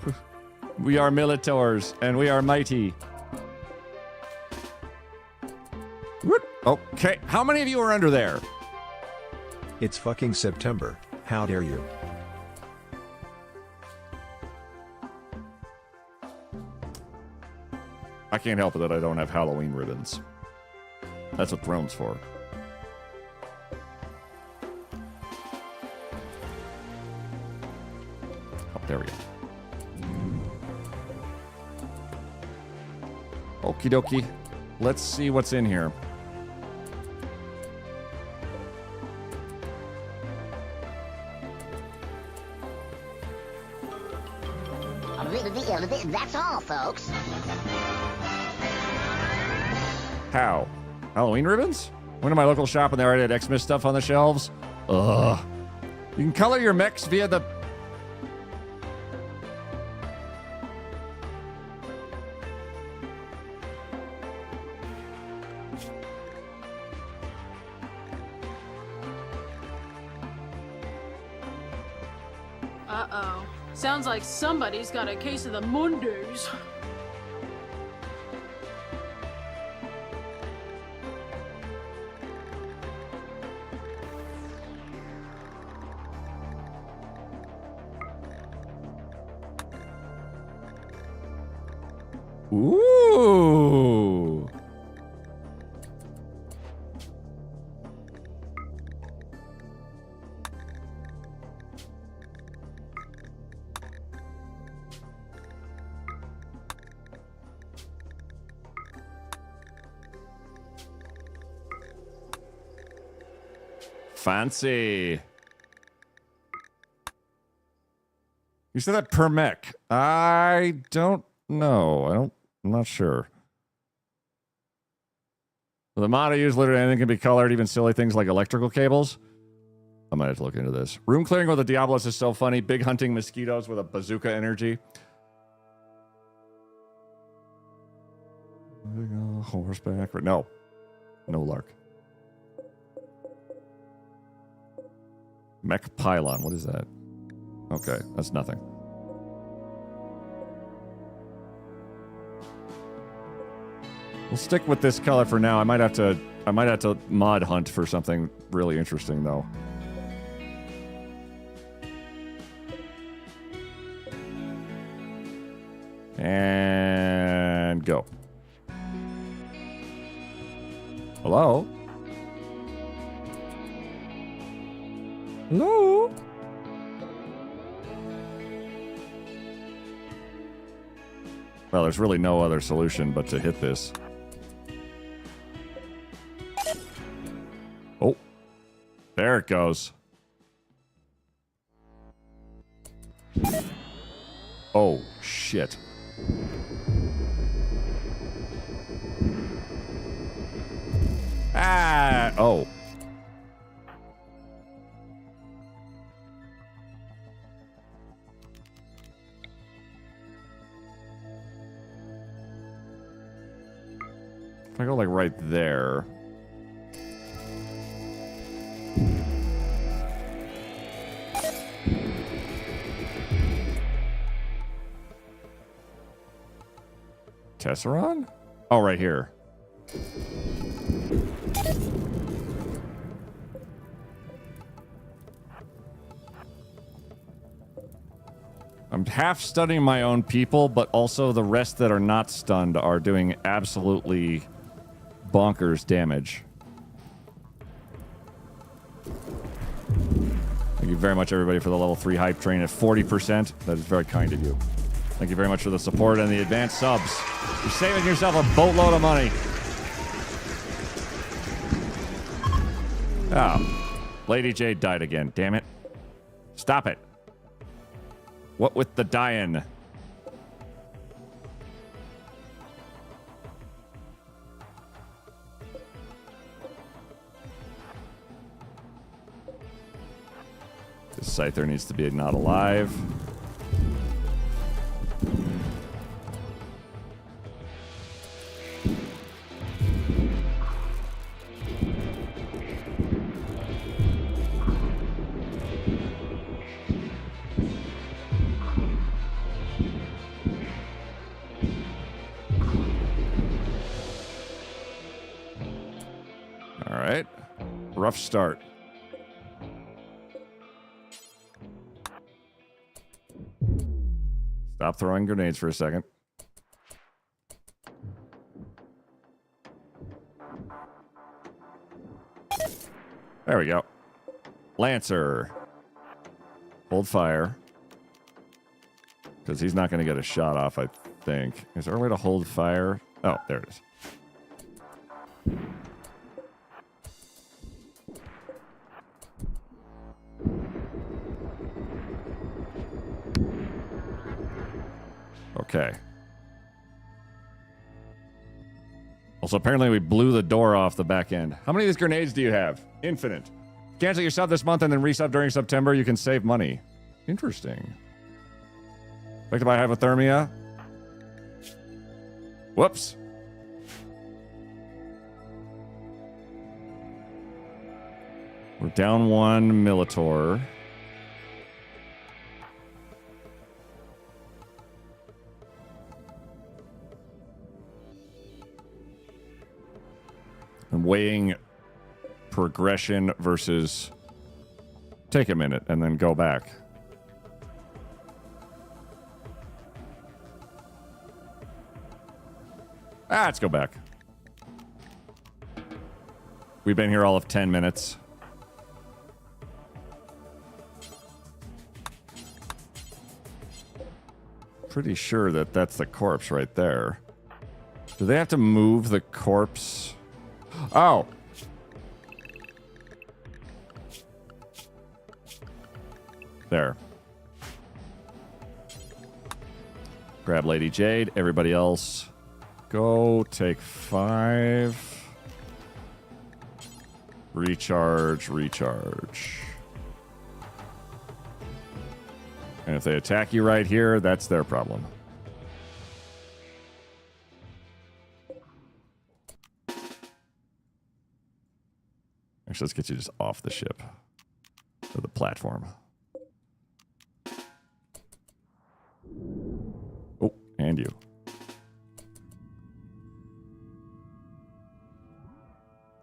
[SPEAKER 2] We are Militors, and we are mighty. Okay, how many of you are under there?
[SPEAKER 5] It's fucking September. How dare you?
[SPEAKER 2] I can't help it that I don't have Halloween ribbons. That's what Throne's for. Oh, there we go. Okie dokie. Let's see what's in here.
[SPEAKER 13] That's all, folks.
[SPEAKER 2] How? Halloween ribbons? Went to my local shop and they already had Xmas stuff on the shelves. Ugh. You can color your mechs via the...
[SPEAKER 14] Uh-oh. Sounds like somebody's got a case of the Mondays.
[SPEAKER 2] Ooh. Fancy. You said that per mech. I don't know. I'm not sure. The mod I use, literally anything can be colored, even silly things like electrical cables. I might have to look into this. Room clearing with the Diablos is so funny. Big hunting mosquitoes with a bazooka energy. Horseback. No. No lark. Mech pylon. What is that? Okay, that's nothing. We'll stick with this color for now. I might have to mod hunt for something really interesting though. And go. Hello? Hello? Well, there's really no other solution but to hit this. Oh. There it goes. Oh, shit. Oh. If I go like right there. Tesseron? Oh, right here. I'm half stunning my own people, but also the rest that are not stunned are doing absolutely bonkers damage. Thank you very much, everybody, for the level 3 hype train at 40%. That is very kind of you. Thank you very much for the support and the advanced subs. You're saving yourself a boatload of money. Oh. Lady Jade died again. Damn it. Stop it. What with the dying? This Scyther needs to be not alive. All right. Rough start. Stop throwing grenades for a second. There we go. Lancer. Hold fire. Because he's not going to get a shot off, I think. Is there a way to hold fire? Oh, there it is. Okay. Also, apparently we blew the door off the back end. How many of these grenades do you have? Infinite. Cancel your sub this month and then resub during September. You can save money. Interesting. Affected by hypothermia. Whoops. We're down 1 Militor. I'm weighing progression versus take a minute and then go back. Let's go back. We've been here all of 10 minutes. Pretty sure that that's the corpse right there. Do they have to move the corpse? Oh. There. Grab Lady Jade. Everybody else, go take 5. Recharge, recharge. And if they attack you right here, that's their problem. Actually, let's get you just off the ship. Or the platform. Oh, and you.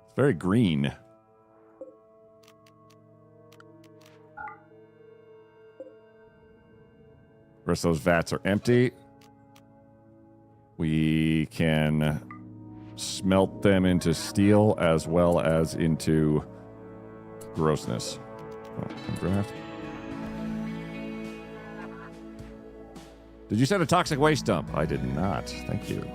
[SPEAKER 2] It's very green. The rest of those vats are empty. We can smelt them into steel as well as into grossness. Oh, draft. Did you set a toxic waste dump? I did not. Thank you.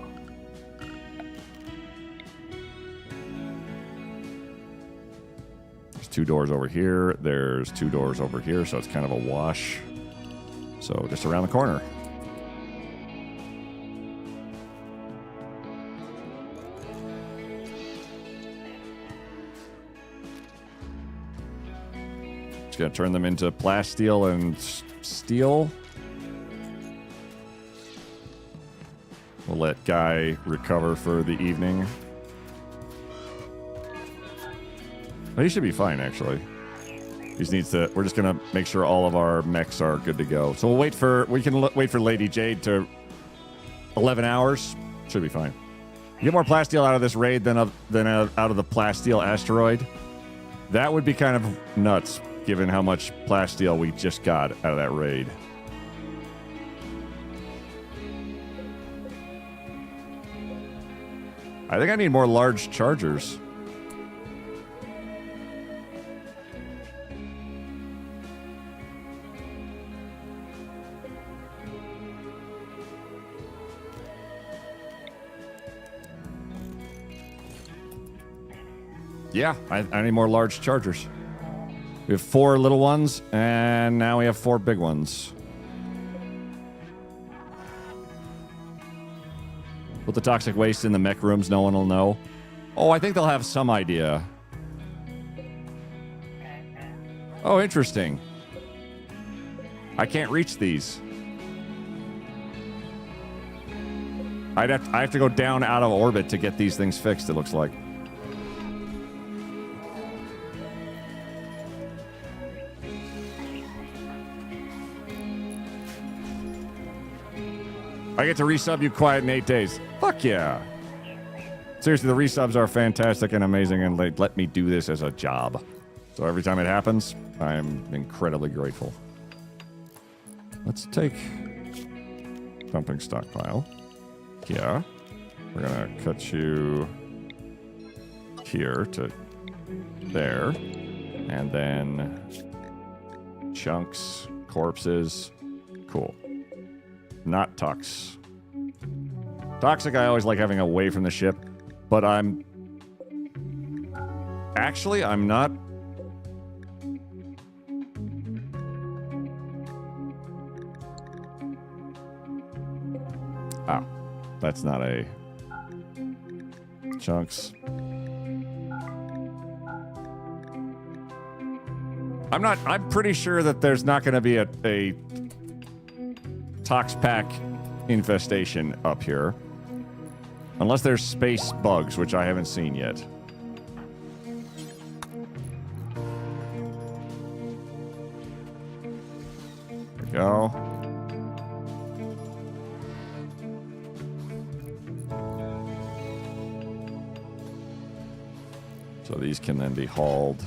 [SPEAKER 2] There's 2 doors over here. There's 2 doors over here, so it's kind of a wash. So just around the corner. It's going to turn them into plasteel and steel. We'll let Guy recover for the evening. Well, he should be fine, actually. He just needs to. We're just gonna make sure all of our mechs are good to go. So we'll wait for. We can wait for Lady Jade to 11 hours. Should be fine. You get more plasteel out of this raid than out of the plasteel asteroid. That would be kind of nuts, given how much plasteel we just got out of that raid. I think I need more large chargers. Yeah, I need more large chargers. We have 4 little ones, and now we have 4 big ones. Put the toxic waste in the mech rooms, no one will know. Oh, I think they'll have some idea. Oh, interesting. I can't reach these. I have to go down out of orbit to get these things fixed, it looks like. I get to resub you quiet in 8 days. Fuck yeah. Seriously, the resubs are fantastic and amazing, and they let me do this as a job. So every time it happens, I'm incredibly grateful. Let's take dumping stockpile. Yeah. We're gonna cut you here to there. And then chunks, corpses. Cool. Not tox. Toxic I always like having away from the ship, but I'm not. Ah, that's not a chunks. I'm pretty sure that there's not going to be a Tox pack infestation up here. Unless there's space bugs, which I haven't seen yet. There we go. So these can then be hauled.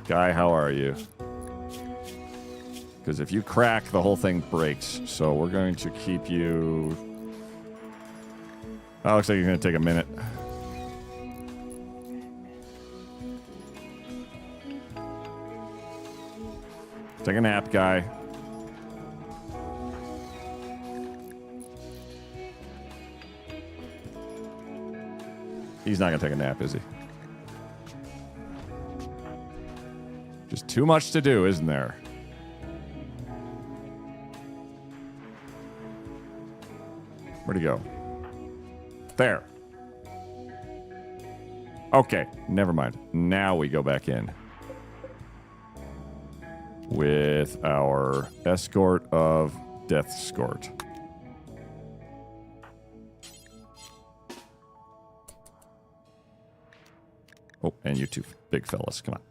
[SPEAKER 2] Guy, how are you? Because if you crack, the whole thing breaks. So we're going to keep you... Oh, looks like you're going to take a minute. Take a nap, Guy. He's not going to take a nap, is he? Just too much to do, isn't there? Where'd he go? There. Okay, never mind. Now we go back in. With our escort of Death Escort. Oh, and you two big fellas, come on.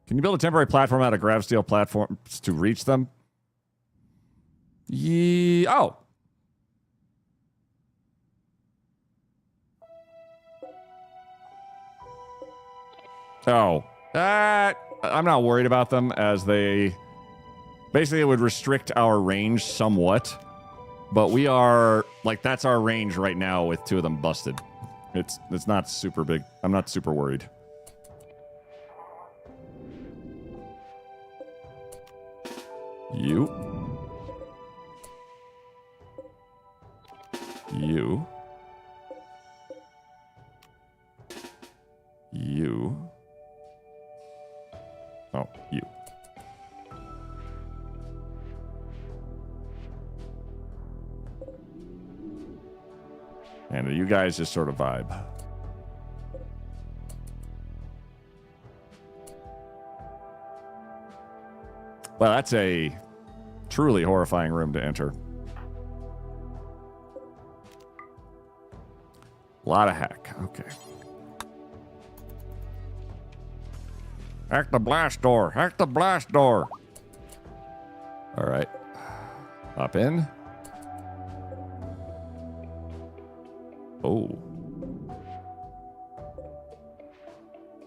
[SPEAKER 2] Can you build a temporary platform out of grav steel platforms to reach them? Oh. Oh. I'm not worried about them, as they... Basically, it would restrict our range somewhat. But we are... Like, that's our range right now with 2 of them busted. It's not super big. I'm not super worried. You. You. You. Oh, you. And you guys just sort of vibe. Well, that's a truly horrifying room to enter. A lot of hack. Okay. Hack the blast door. Hack the blast door. All right. Hop in. Oh.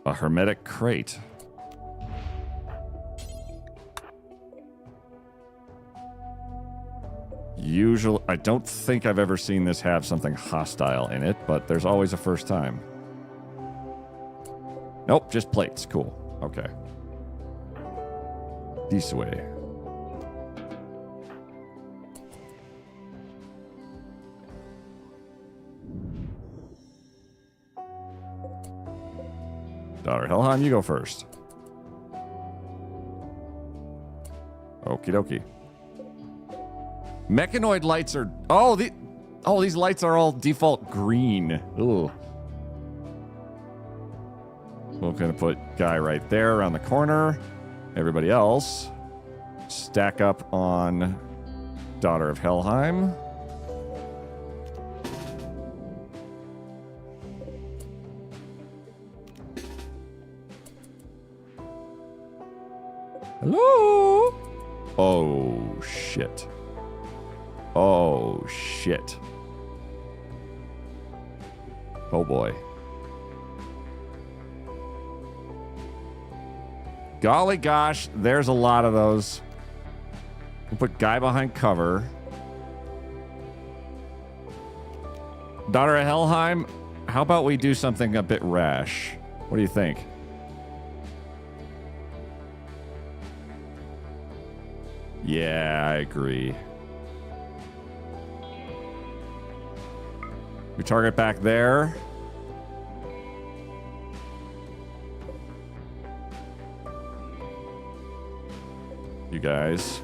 [SPEAKER 2] A hermetic crate. Usually, I don't think I've ever seen this have something hostile in it, but there's always a first time. Nope, just plates. Cool. Okay. This way. Daughter Helheim, you go first. Okie dokie. Mechanoid lights are... Oh, these lights are all default green. Ooh. We're going to put guy right there around the corner. Everybody else stack up on Daughter of Helheim. Hello? Oh, shit. Oh, shit. Oh, boy. Golly gosh, there's a lot of those. We'll put guy behind cover. Daughter of Helheim, how about we do something a bit rash? What do you think? Yeah, I agree. We target back there. You guys.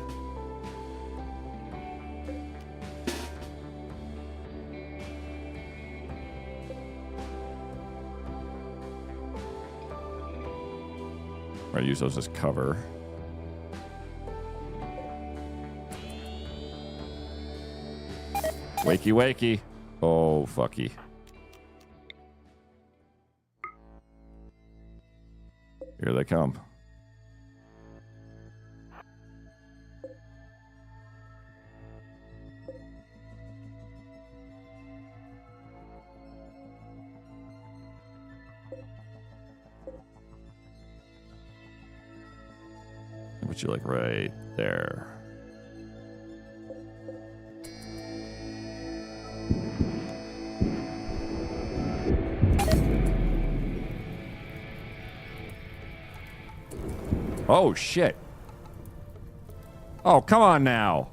[SPEAKER 2] I use those as cover. Wakey, wakey. Oh, fucky. Here they come. Put you like right there. Oh, shit. Oh, come on now.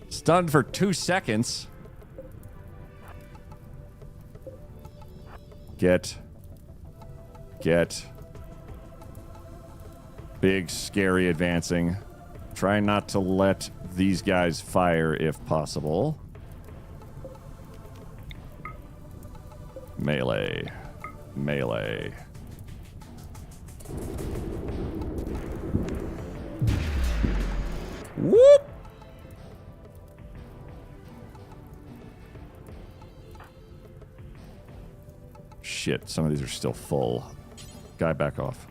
[SPEAKER 2] Stunned for 2 seconds. Get. Big, scary advancing. Try not to let these guys fire if possible. Melee. Melee. Whoop! Shit, some of these are still full. Guy, back off.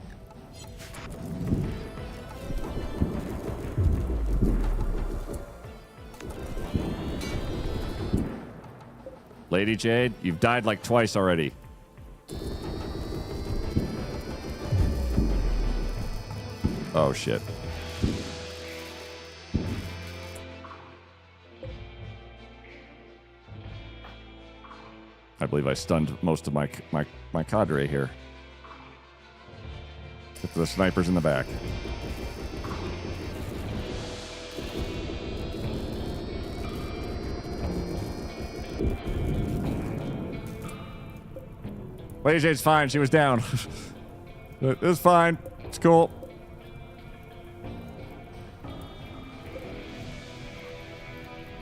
[SPEAKER 2] Lady Jade, you've died like twice already. Oh, shit. I believe I stunned most of my cadre here. Get the snipers in the back. Lady Jade's fine. She was down. It's fine. It's cool.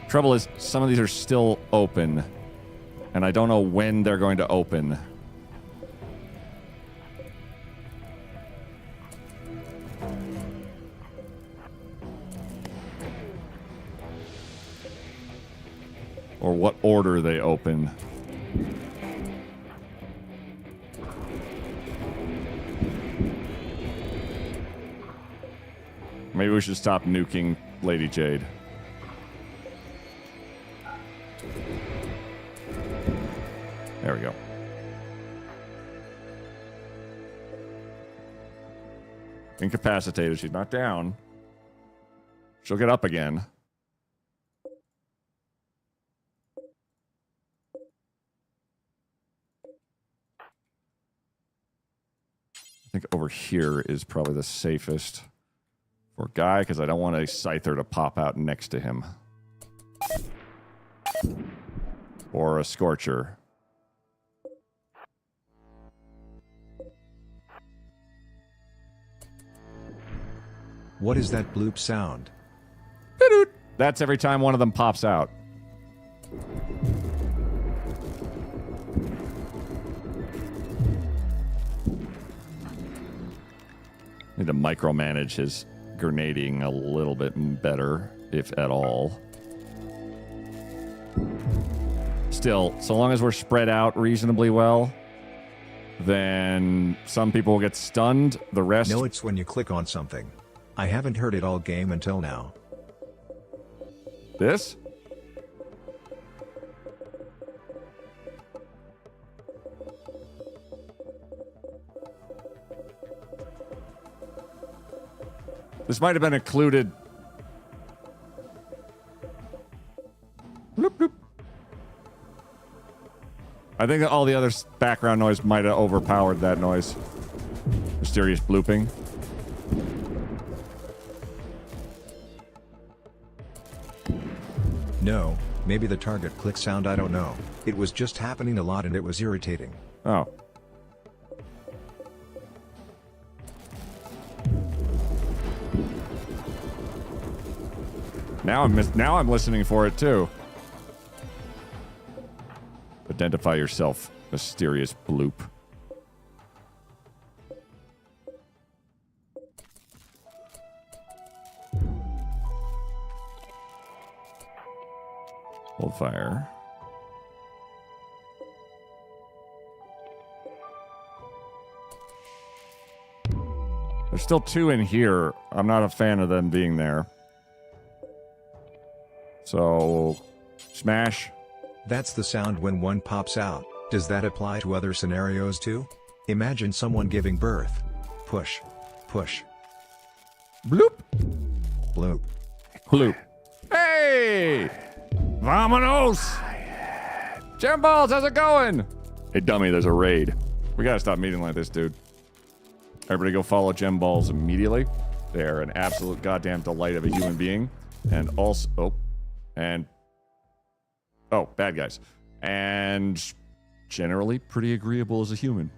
[SPEAKER 2] Trouble is, some of these are still open. And I don't know when they're going to open. or what order they open. Maybe we should stop nuking Lady Jade. There we go. Incapacitated. She's not down. She'll get up again. I think over here is probably the safest for Guy, because I don't want a Scyther to pop out next to him. Or a Scorcher.
[SPEAKER 5] What is that bloop sound?
[SPEAKER 2] That's every time one of them pops out. Need to micromanage his grenading a little bit better, if at all. Still, so long as we're spread out reasonably well, then some people will get stunned, the rest...
[SPEAKER 5] No, it's when you click on something. I haven't heard it all game until now.
[SPEAKER 2] This? This might have been included. Bloop, bloop. I think that all the other background noise might have overpowered that noise. Mysterious blooping.
[SPEAKER 5] No, maybe the target click sound, I don't know. It was just happening a lot and it was irritating.
[SPEAKER 2] Oh. Now I'm listening for it too. Identify yourself, mysterious bloop. Hold fire. There's still two in here. I'm not a fan of them being there. So, smash.
[SPEAKER 5] That's the sound when one pops out. Does that apply to other scenarios too? Imagine someone giving birth. Push. Push.
[SPEAKER 2] Bloop.
[SPEAKER 5] Bloop.
[SPEAKER 2] Bloop. Hey! Vamonos! Gem Balls, how's it going? Hey, dummy, there's a raid. We gotta stop meeting like this, dude. Everybody go follow Gem Balls immediately. They're an absolute goddamn delight of a human being. And also... Oh, bad guys. And generally pretty agreeable as a human.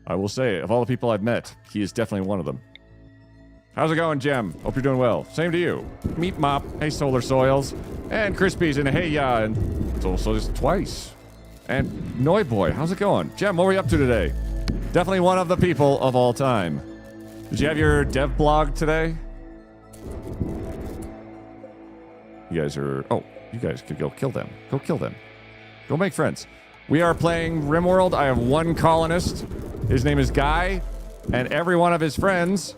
[SPEAKER 2] I will say, of all the people I've met, he is definitely one of them. How's it going, Gem? Hope you're doing well. Same to you. Meat Mop, hey Solar Soils, and Crispies, and hey ya, and it's also just twice. And Noi Boy, how's it going? Gem, what were you up to today? Definitely one of the people of all time. Did you have your dev blog today? You guys are... Oh, you guys could go kill them. Go kill them. Go make friends. We are playing Rimworld. I have one colonist. His name is Guy, and every one of his friends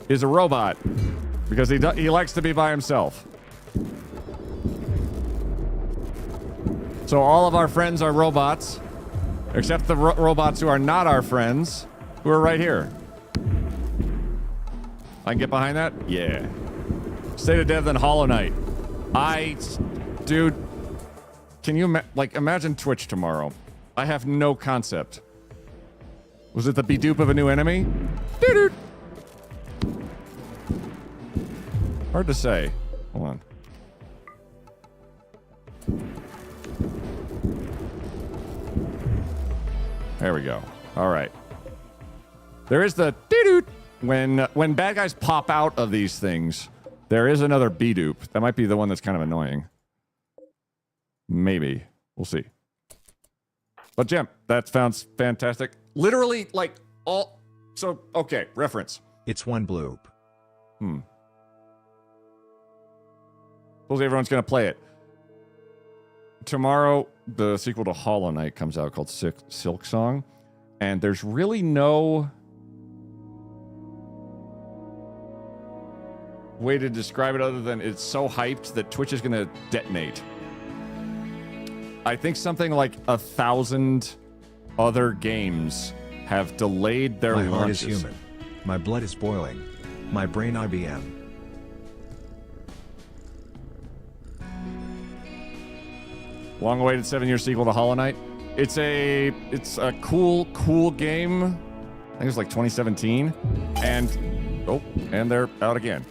[SPEAKER 2] is a robot because he likes to be by himself. So all of our friends are robots, except the robots who are not our friends, who are right here. I can get behind that? Yeah. State of Dev than Hollow Knight. Dude, can you imagine Twitch tomorrow? I have no concept. Was it the be-dupe of a new enemy? Doo-doo. Hard to say. Hold on. There we go. All right. There is the doo-doo. When bad guys pop out of these things, there is another B-dupe. That might be the one that's kind of annoying. Maybe. We'll see. But Gem, that sounds fantastic. Literally, like, all... So, okay, reference.
[SPEAKER 5] It's one bloop.
[SPEAKER 2] Suppose everyone's going to play it. tomorrow, the sequel to Hollow Knight comes out called Silk Song, and there's really no way to describe it other than it's so hyped that Twitch is going to detonate. I think something like 1,000 other games have delayed their launches.
[SPEAKER 5] My heart is human. My blood is boiling. My brain IBM.
[SPEAKER 2] Long-awaited 7-year sequel to Hollow Knight. It's a cool game. I think it was like 2017. And they're out again.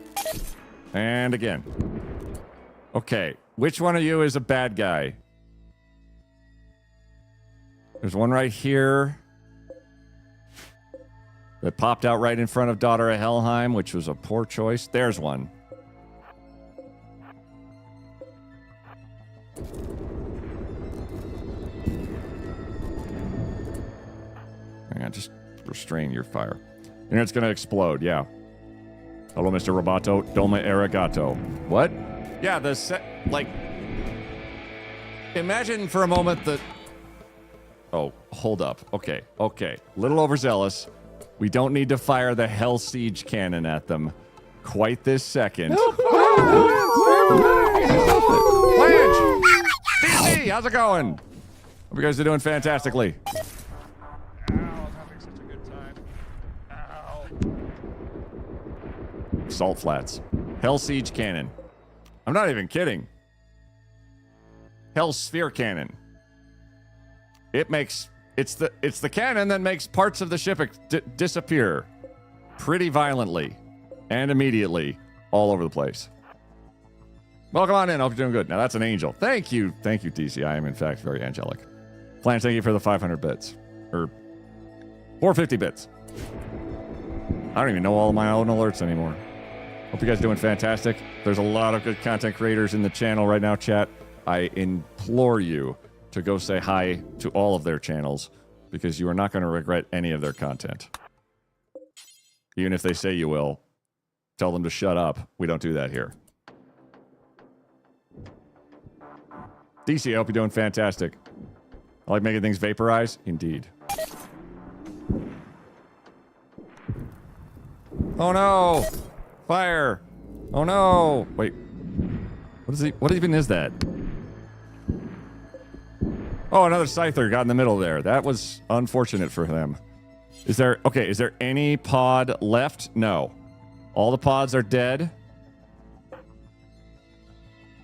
[SPEAKER 2] And again. Okay, which one of you is a bad guy? There's one right here that popped out right in front of Daughter of Helheim, which was a poor choice. There's one. Hang on, just restrain your fire. And it's going to explode, yeah. Hello, Mr. Roboto. Dome arigato. What? Yeah, imagine for a moment that... Oh, hold up. Okay. Little overzealous. We don't need to fire the Hell Siege cannon at them quite this second. Blanche! DC, how's it going? Hope you guys are doing fantastically. Salt Flats. Hell Siege Cannon. I'm not even kidding. Hell Sphere Cannon. It's the cannon that makes parts of the ship disappear pretty violently and immediately all over the place. Welcome on in. Hope you're doing good. Now that's an angel. Thank you, DC. I am in fact very angelic. Flange, thank you for the 500 bits. Or 450 bits. I don't even know all of my own alerts anymore. Hope you guys are doing fantastic. There's a lot of good content creators in the channel right now, chat. I implore you to go say hi to all of their channels because you are not going to regret any of their content. Even if they say you will, tell them to shut up. We don't do that here. DC, I hope you're doing fantastic. I like making things vaporize. Indeed. Oh no! Fire! Oh no! Wait. What even is that? Oh, another Scyther got in the middle there. That was unfortunate for them. Is there any pod left? No. All the pods are dead.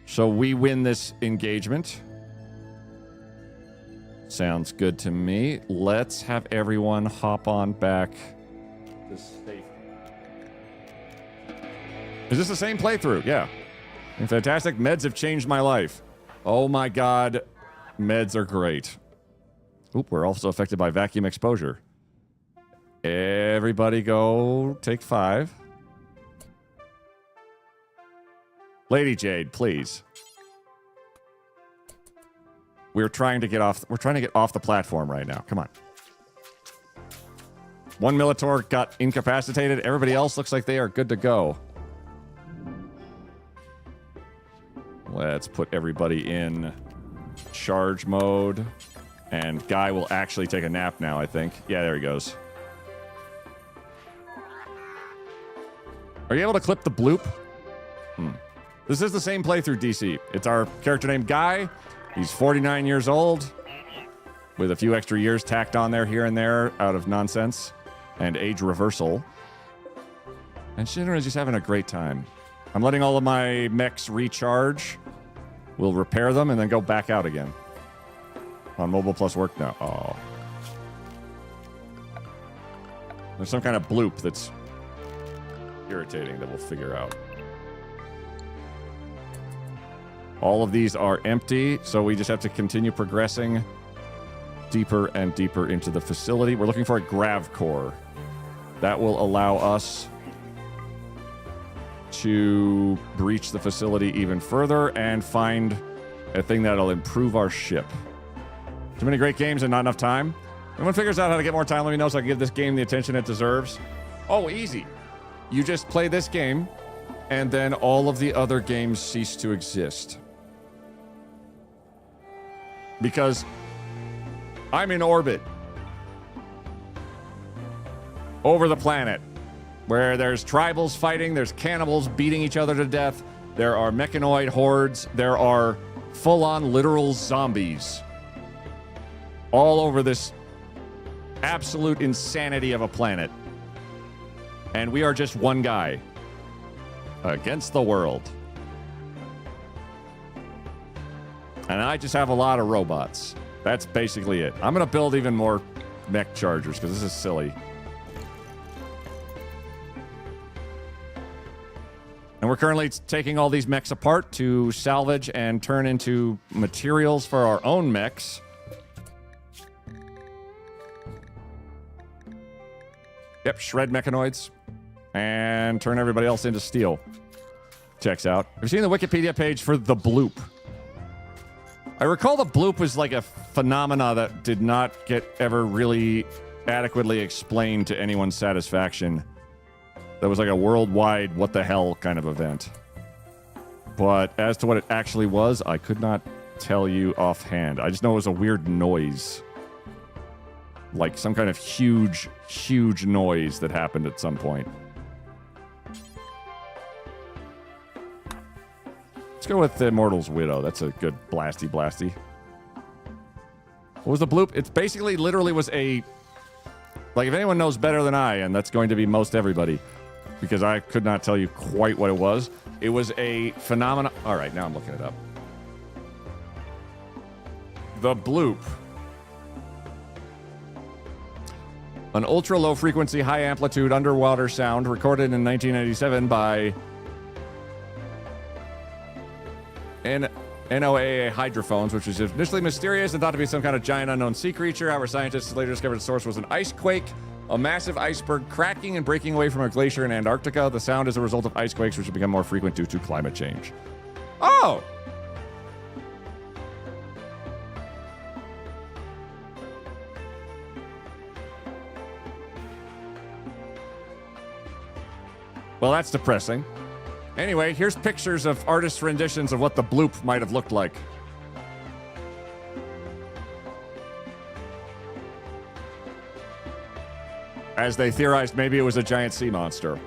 [SPEAKER 2] So we win this engagement. Sounds good to me. Let's have everyone hop on back to safety. Is this the same playthrough? Yeah. Fantastic. Meds have changed my life. Oh my god. Meds are great. Oop, we're also affected by vacuum exposure. Everybody go take 5. Lady Jade, please. We're trying to get off the platform right now. Come on. One Militor got incapacitated. Everybody else looks like they are good to go. Let's put everybody in charge mode. And Guy will actually take a nap now, I think. Yeah, there he goes. Are you able to clip the bloop? This is the same playthrough, DC. It's our character named Guy. He's 49 years old, with a few extra years tacked on there here and there out of nonsense and age reversal. And Shinra is just having a great time. I'm letting all of my mechs recharge. We'll repair them and then go back out again. On mobile plus work now. Oh. There's some kind of bloop that's irritating that we'll figure out. All of these are empty, so we just have to continue progressing deeper and deeper into the facility. We're looking for a grav core. That will allow us to breach the facility even further and find a thing that'll improve our ship. Too many great games and not enough time. If anyone figures out how to get more time, let me know so I can give this game the attention it deserves. Oh, easy. You just play this game, and then all of the other games cease to exist. because I'm in orbit over the planet where there's tribals fighting, there's cannibals beating each other to death, there are mechanoid hordes, there are full-on literal zombies all over this absolute insanity of a planet. And we are just one guy against the world. And I just have a lot of robots. That's basically it. I'm going to build even more mech chargers because this is silly. And we're currently taking all these mechs apart to salvage and turn into materials for our own mechs. Yep, shred mechanoids and turn everybody else into steel. Checks out. Have you seen the Wikipedia page for the bloop? I recall the bloop was like a phenomena that did not get ever really adequately explained to anyone's satisfaction. That was like a worldwide what the hell kind of event. But as to what it actually was, I could not tell you offhand. I just know it was a weird noise. Like some kind of huge, huge noise that happened at some point. Let's go with the Immortal's Widow. That's a good blasty blasty. What was the bloop? It's basically literally was a... Like, if anyone knows better than I, and that's going to be most everybody, because I could not tell you quite what it was a phenomenon... All right, now I'm looking it up. The bloop. An ultra-low frequency, high amplitude underwater sound recorded in 1997 by... NOAA hydrophones, which was initially mysterious and thought to be some kind of giant unknown sea creature. However, scientists later discovered the source was an ice quake, a massive iceberg cracking and breaking away from a glacier in Antarctica. The sound is a result of ice quakes, which have become more frequent due to climate change. Oh! Well, that's depressing. Anyway, here's pictures of artists' renditions of what the bloop might have looked like. As they theorized, maybe it was a giant sea monster.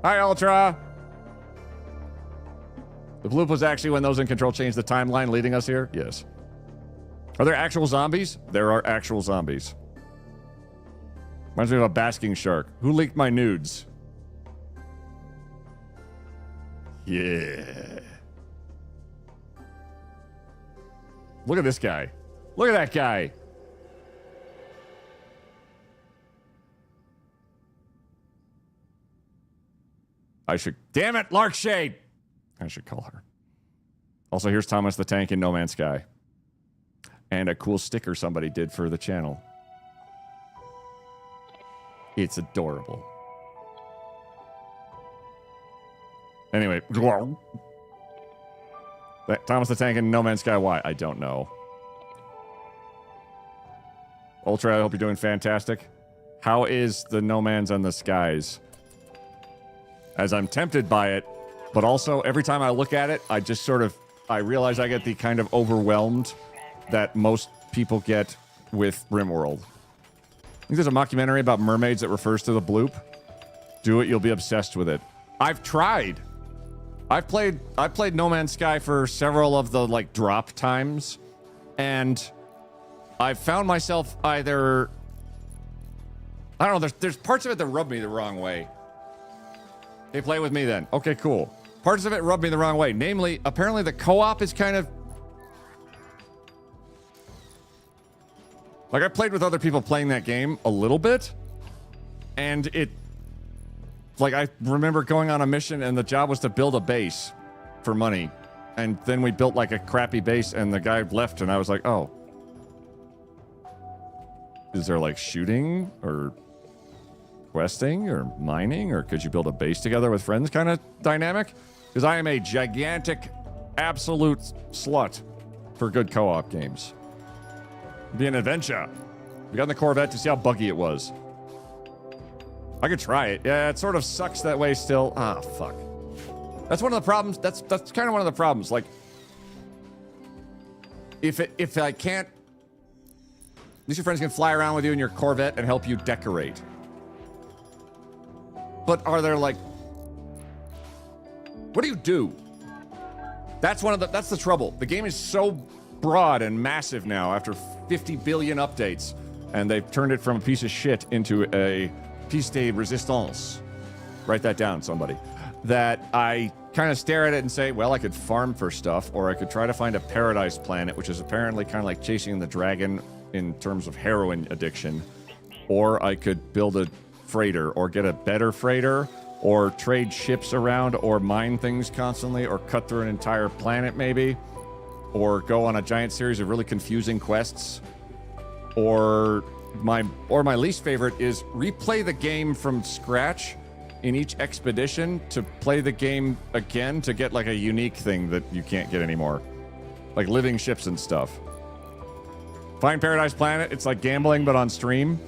[SPEAKER 2] Hi, Ultra! The bloop was actually when those in control changed the timeline leading us here? Yes. Are there actual zombies? There are actual zombies. Reminds me of a basking shark. Who leaked my nudes? Yeah. Look at this guy. Look at that guy. I should... Damn it, Larkshade! I should call her. Also, here's Thomas the Tank in No Man's Sky. And a cool sticker somebody did for the channel. It's adorable. Anyway. Thomas the Tank in No Man's Sky. Why? I don't know. Ultra, I hope you're doing fantastic. How is the No Man's on the Skies? As I'm tempted by it, but also every time I look at it, I just sort of... I realize I get the kind of overwhelmed that most people get with Rimworld. I think there's a mockumentary about mermaids that refers to the bloop. Do it, you'll be obsessed with it. I've tried. I've played No Man's Sky for several of the, like, drop times. And I've found myself either... I don't know, there's parts of it that rub me the wrong way. Hey, play with me then. Okay, cool. Parts of it rub me the wrong way. Namely, apparently the co-op is kind of... Like, I played with other people playing that game a little bit, and it... Like, I remember going on a mission, and the job was to build a base for money. And then we built, like, a crappy base, and the guy left, and I was like, oh. Is there, like, shooting, or questing, or mining, or could you build a base together with friends kind of dynamic? Because I am a gigantic, absolute slut for good co-op games. Be an adventure. We got in the Corvette to see how buggy it was. I could try it. Yeah, it sort of sucks that way still. Ah, fuck. That's one of the problems. That's kind of one of the problems. Like, if I can't, at least your friends can fly around with you in your Corvette and help you decorate. But are there like, what do you do? That's the trouble. The game is so broad and massive now after 50 billion updates, and they've turned it from a piece of shit into a piece de resistance. Write that down, somebody. That I kind of stare at it and say, well, I could farm for stuff, or I could try to find a paradise planet, which is apparently kind of like chasing the dragon in terms of heroin addiction. Or I could build a freighter, or get a better freighter, or trade ships around, or mine things constantly, or cut through an entire planet maybe, or go on a giant series of really confusing quests, or my least favorite is replay the game from scratch in each expedition to play the game again to get like a unique thing that you can't get anymore, like living ships and stuff. Find Paradise Planet, it's like gambling but on stream.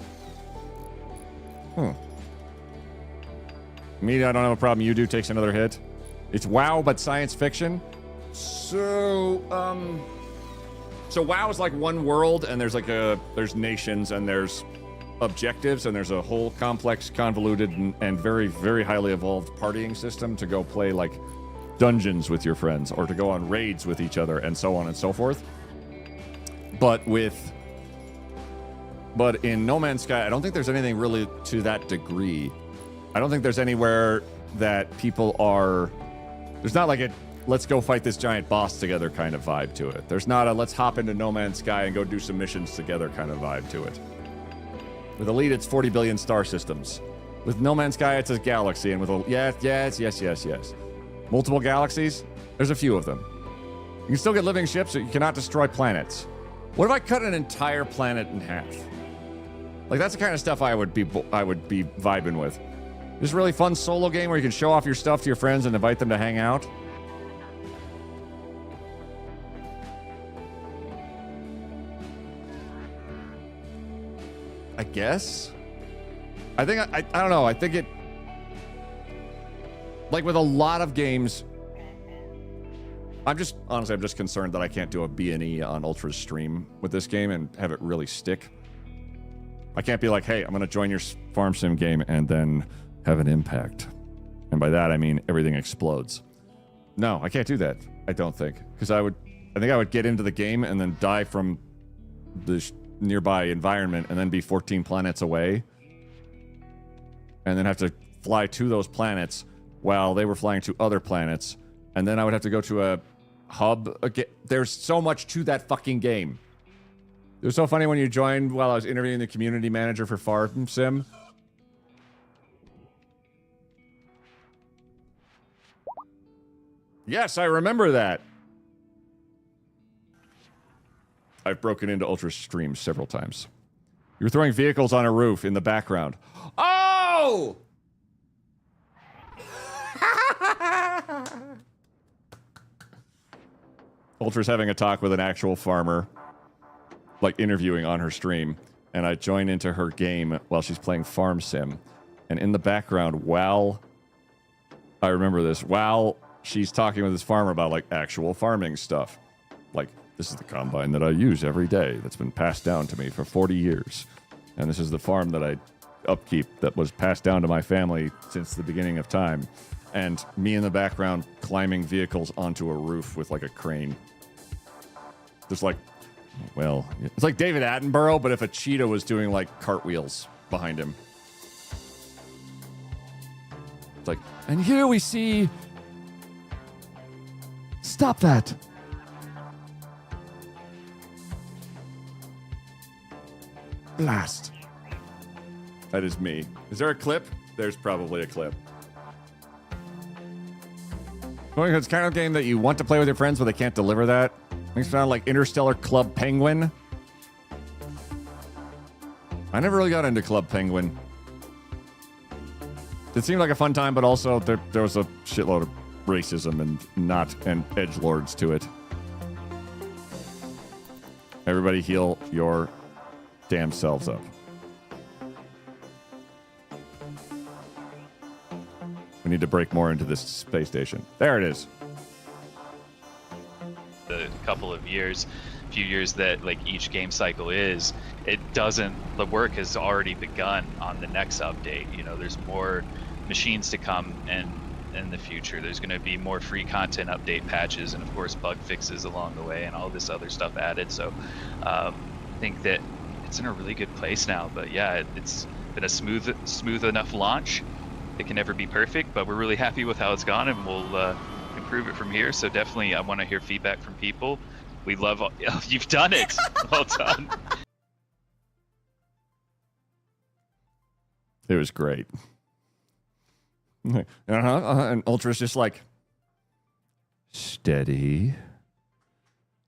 [SPEAKER 2] Me, I don't have a problem. You do takes another hit. It's WoW, but science fiction. So WoW is like one world, and there's there's nations, and there's objectives, and there's a whole complex, convoluted, and very, very highly evolved partying system to go play like dungeons with your friends, or to go on raids with each other, and so on and so forth. But in No Man's Sky, I don't think there's anything really to that degree. I don't think there's anywhere that people are... There's not like a let's go fight this giant boss together kind of vibe to it. There's not a let's hop into No Man's Sky and go do some missions together kind of vibe to it. With Elite, it's 40 billion star systems. With No Man's Sky, it's a galaxy. And with yes. Multiple galaxies, there's a few of them. You can still get living ships, but you cannot destroy planets. What if I cut an entire planet in half? Like, that's the kind of stuff I would be vibing with. This really fun solo game where you can show off your stuff to your friends and invite them to hang out. I guess. I don't know. I think it, like with a lot of games, I'm just concerned that I can't do a B&E on Ultra's stream with this game and have it really stick. I can't be like, hey, I'm going to join your farm sim game and then have an impact. And by that, I mean everything explodes. No, I can't do that. I don't think. Because I think I would get into the game and then die from the nearby environment and then be 14 planets away. And then have to fly to those planets while they were flying to other planets. And then I would have to go to a hub again. There's so much to that fucking game. It was so funny when you joined while I was interviewing the community manager for Farm Sim. Yes, I remember that. I've broken into Ultra's streams several times. You were throwing vehicles on a roof in the background. Oh! Ultra's having a talk with an actual farmer, like interviewing on her stream, and I join into her game while she's playing Farm Sim. And in the background, while I remember this, while she's talking with this farmer about like actual farming stuff, like, this is the combine that I use every day that's been passed down to me for 40 years. And this is the farm that I upkeep that was passed down to my family since the beginning of time. And me in the background climbing vehicles onto a roof with like a crane. There's like, well, it's like David Attenborough, but if a cheetah was doing like cartwheels behind him. It's like, and here we see... Stop that. Blast. That is me. Is there a clip? There's probably a clip. It's kind of a game that you want to play with your friends, but they can't deliver that. Makes it sound like Interstellar Club Penguin. I never really got into Club Penguin. It seemed like a fun time, but also there was a shitload of racism and edgelords to it. Everybody heal your damn selves up. We need to break more into this space station. There it is.
[SPEAKER 13] The couple of years, few years that like each game cycle is, the work has already begun on the next update. You know, there's more machines to come, and in the future there's going to be more free content update patches, and of course bug fixes along the way, and all this other stuff added. So I think that it's in a really good place now. But yeah, it's been a smooth enough launch. It can never be perfect, but we're really happy with how it's gone, and we'll improve it from here. So definitely I want to hear feedback from people. We love you've done it. Well done.
[SPEAKER 2] It was great. And Ultra's just like, steady.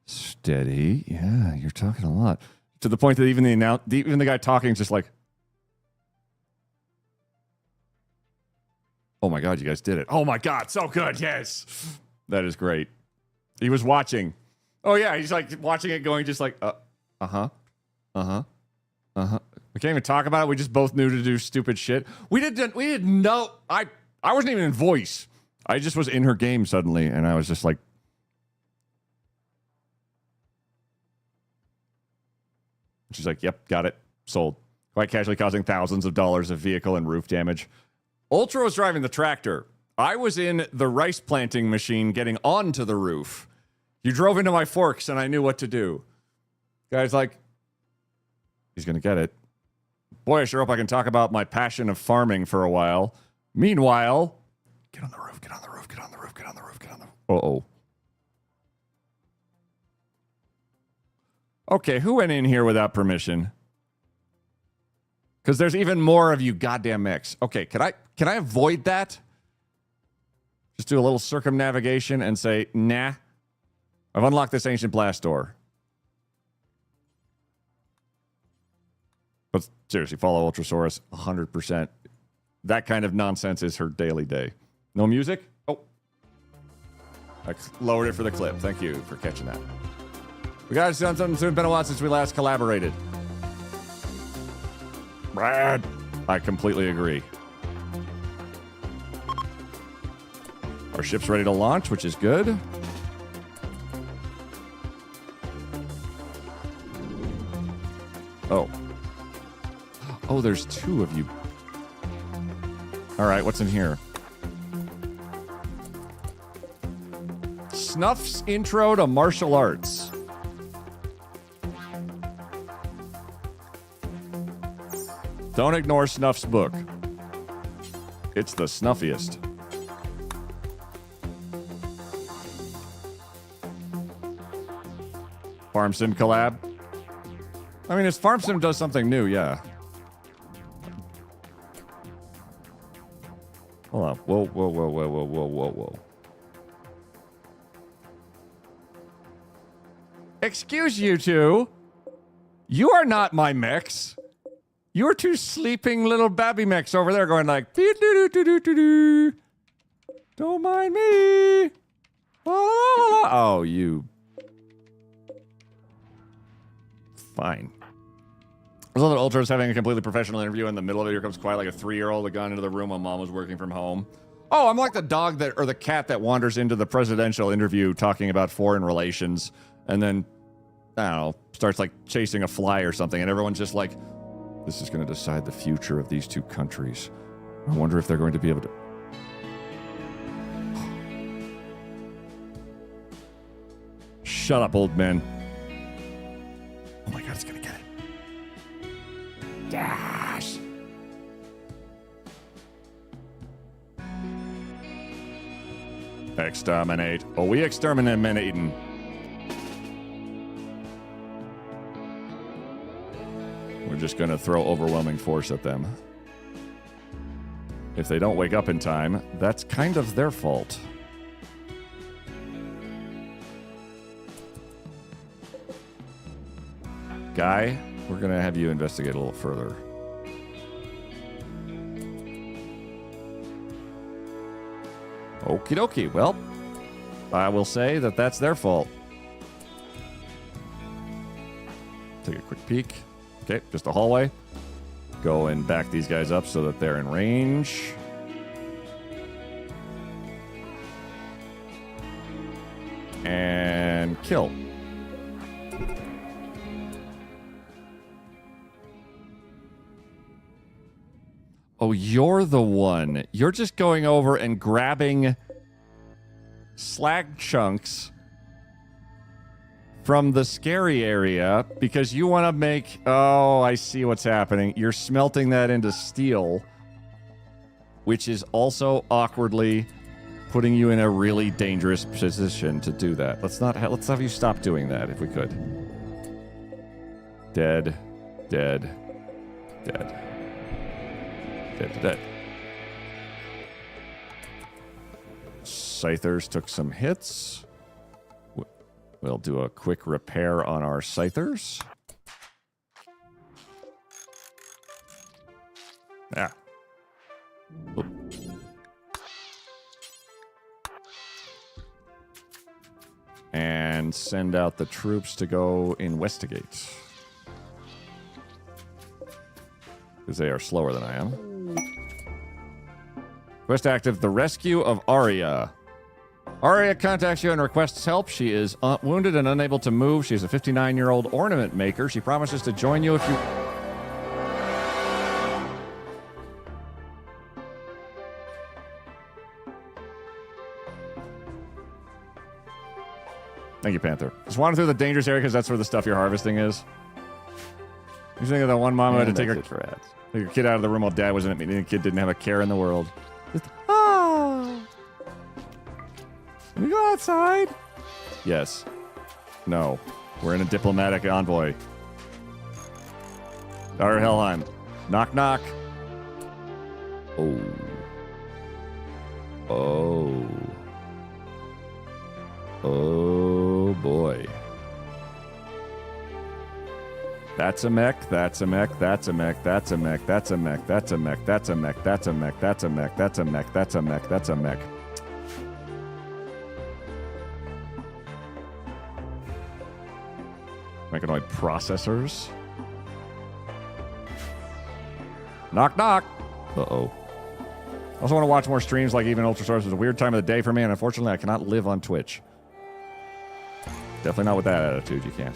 [SPEAKER 2] Yeah, you're talking a lot. To the point that even the guy talking is just like, oh my God, you guys did it. Oh my God, so good. Yes. That is great. He was watching. Oh yeah, he's like watching it going just like, uh-huh. We can't even talk about it. We just both knew to do stupid shit. We didn't know. I wasn't even in voice. I just was in her game suddenly, and I was just like, she's like, yep, got it. Sold. Quite casually causing thousands of dollars of vehicle and roof damage. Ultra was driving the tractor. I was in the rice planting machine getting onto the roof. You drove into my forks, and I knew what to do. Guy's like, he's going to get it. Boy, I sure hope I can talk about my passion of farming for a while. Meanwhile, get on the roof, get on the roof, get on the roof, get on the roof, get on the roof. Uh-oh. Okay, who went in here without permission? Because there's even more of you goddamn mechs. Okay, can I avoid that? Just do a little circumnavigation and say, nah. I've unlocked this ancient blast door. But seriously, follow Ultrasaurus 100%. That kind of nonsense is her daily day. No music? Oh. I lowered it for the clip. Thank you for catching that. We got to do something soon. It's been a while since we last collaborated. Brad. I completely agree. Our ship's ready to launch, which is good. Oh. Oh, there's two of you. All right, what's in here? Snuff's Intro to Martial Arts. Don't ignore Snuff's book. It's the snuffiest. Farm Sim collab. I mean, if Farm Sim does something new, yeah. Hold on. Whoa. Excuse you two. You are not my mechs. You're two sleeping little babby mechs over there going like, doo-doo-doo-doo-doo-doo. Don't mind me. Oh, you. Fine. I love that Ultra is having a completely professional interview. In the middle of it, here comes quiet like a 3-year-old that got into the room while mom was working from home. Oh, I'm like the dog that, or the cat that wanders into the presidential interview talking about foreign relations and then, I don't know, starts like chasing a fly or something. And everyone's just like, this is going to decide the future of these two countries. I wonder if they're going to be able to... Shut up, old man. Oh my God, it's going to get it. Dash! Exterminate. Oh, we exterminating. We're just going to throw overwhelming force at them. If they don't wake up in time, that's kind of their fault. Guy, we're going to have you investigate a little further. Okie dokie. Well, I will say that that's their fault. Take a quick peek. Okay, just a hallway. Go and back these guys up so that they're in range. And kill. Oh, you're the one. You're just going over and grabbing slag chunks from the scary area because you want to make... Oh, I see what's happening. You're smelting that into steel, which is also awkwardly putting you in a really dangerous position to do that. Let's have you stop doing that if we could. Dead. Dead. Dead. Dead to dead. Scythers took some hits. We'll do a quick repair on our Scythers. Yeah. Oop. And send out the troops to go investigate. Because they are slower than I am. Quest active, the rescue of Arya. Arya contacts you and requests help. She is wounded and unable to move. She's a 59-year-old ornament maker. She promises to join you if you... Thank you, Panther. Just wander through the dangerous area because that's where the stuff you're harvesting is. You think of that one mom who had to take her kid out of the room while dad was in it, meaning the kid didn't have a care in the world. Just, can we go outside? Yes. No. We're in a diplomatic envoy. Daughter Helheim. Knock, knock. Oh. Oh. Oh, boy. That's a mech, that's a mech, that's a mech, that's a mech, that's a mech, that's a mech, that's a mech, that's a mech, that's a mech, that's a mech, that's a mech, that's a mech. Mechanoid processors. Knock, knock. Uh-oh. I also want to watch more streams like Even Ultra Source. It's a weird time of the day for me, and unfortunately I cannot live on Twitch. Definitely not with that attitude, you can't.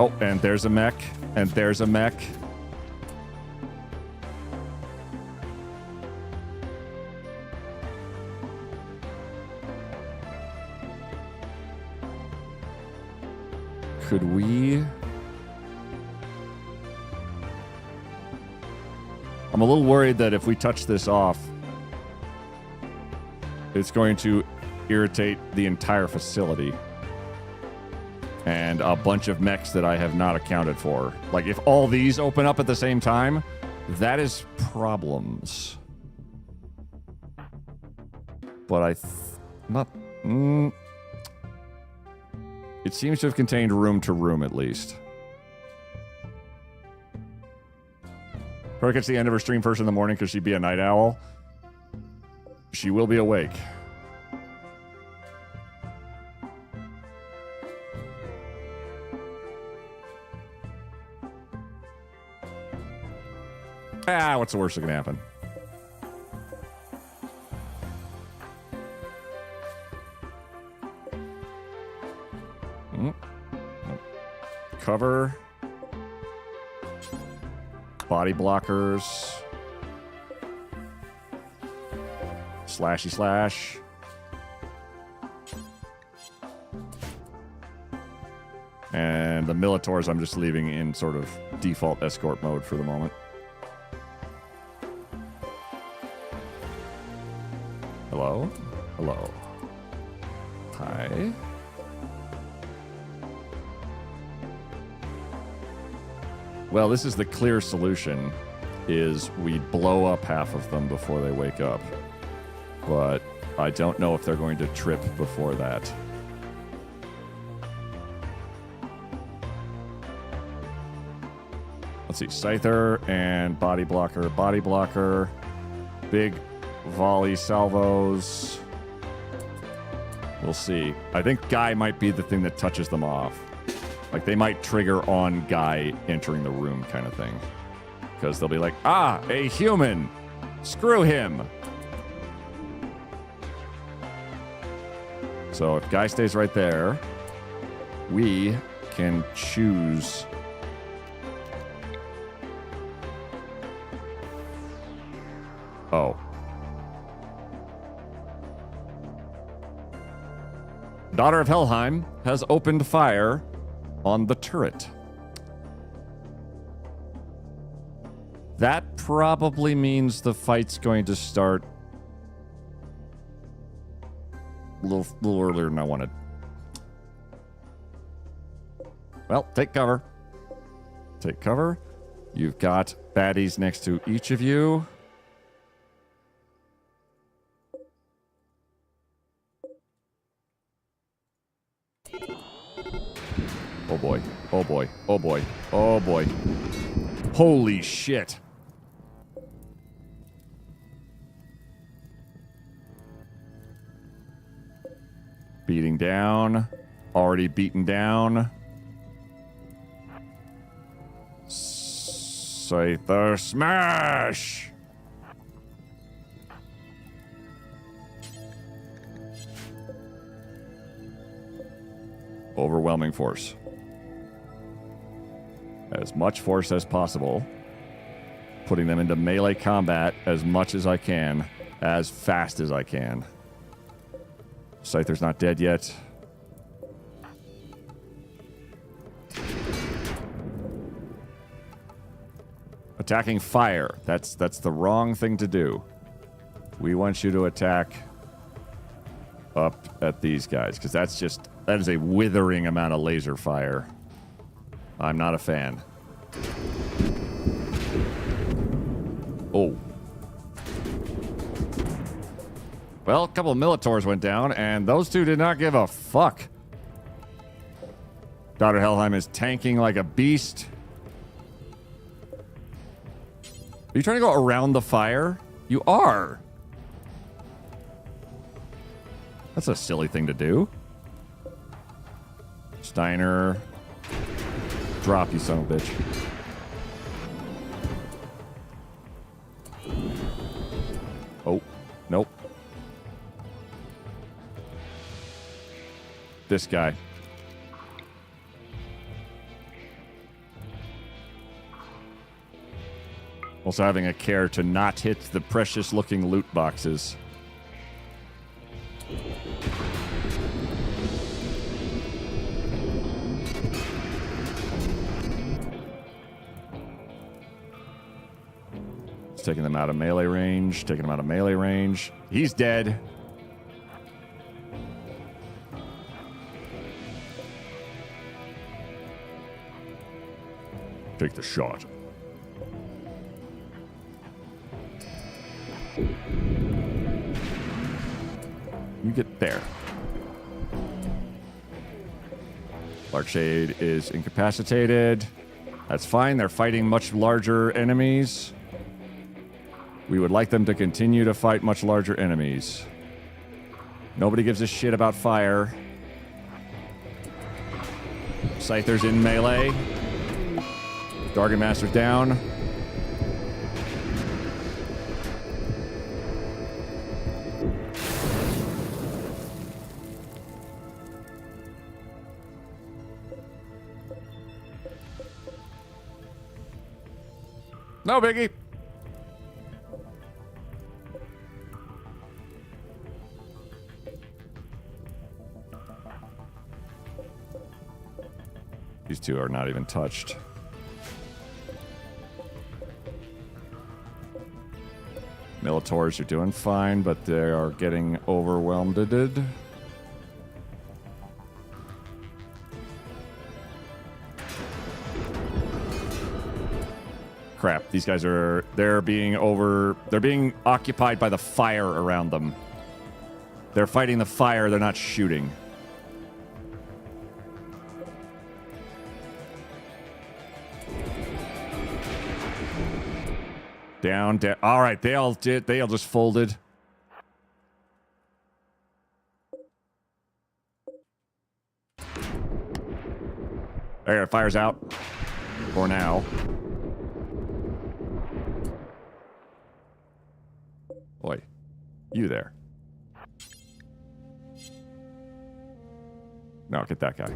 [SPEAKER 2] Oh, and there's a mech. And there's a mech. Could we... I'm a little worried that if we touch this off, it's going to irritate the entire facility. And a bunch of mechs that I have not accounted for. Like, if all these open up at the same time, that is problems. But it seems to have contained room to room, at least. Probably catch the end of her stream first in the morning because she'd be a night owl. She will be awake. What's the worst that can happen? Cover. Body blockers. Slashy slash. And the Militors I'm just leaving in sort of default escort mode for the moment. Hello? Hello. Hi. Well, this is the clear solution, is we blow up half of them before they wake up. But I don't know if they're going to trip before that. Let's see, Scyther and Body Blocker. Body Blocker. Big volley salvos. We'll see. I think Guy might be the thing that touches them off. Like, they might trigger on Guy entering the room kind of thing. Because they'll be like, ah, a human! Screw him! So if guy stays right there, we can choose. Oh. Daughter of Helheim has opened fire on the turret. That probably means the fight's going to start a little earlier than I wanted. Well, take cover. Take cover. You've got baddies next to each of you. Oh boy. Oh boy. Oh boy. Oh boy. Holy shit. Beating down. Already beaten down. Scyther smash! Overwhelming force. As much force as possible. Putting them into melee combat as much as I can. As fast as I can. Scyther's not dead yet. Attacking fire. That's the wrong thing to do. We want you to attack up at these guys, because that is a withering amount of laser fire. I'm not a fan. Oh. Well, a couple of Militors went down, and those two did not give a fuck. Daughter Helheim is tanking like a beast. Are you trying to go around the fire? You are. That's a silly thing to do. Steiner. Drop, you son of a bitch. Oh, nope. This guy. Also having a care to not hit the precious looking loot boxes. It's taking them out of melee range. Taking them out of melee range. He's dead. Take the shot. You get there. Larkshade is incapacitated. That's fine. They're fighting much larger enemies. We would like them to continue to fight much larger enemies. Nobody gives a shit about fire. Scyther's in melee. Dargon Master's down. No biggie. These two are not even touched. Militors are doing fine, but they are getting overwhelmed. Crap, these guys they're being occupied by the fire around them. They're fighting the fire, they're not shooting. Down. All right, they all just folded. There, fire's out. For now. Boy, you there. No, get that guy.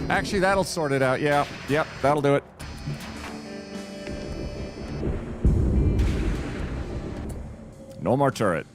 [SPEAKER 2] Actually, that'll sort it out. Yeah, yep, that'll do it. No more turret.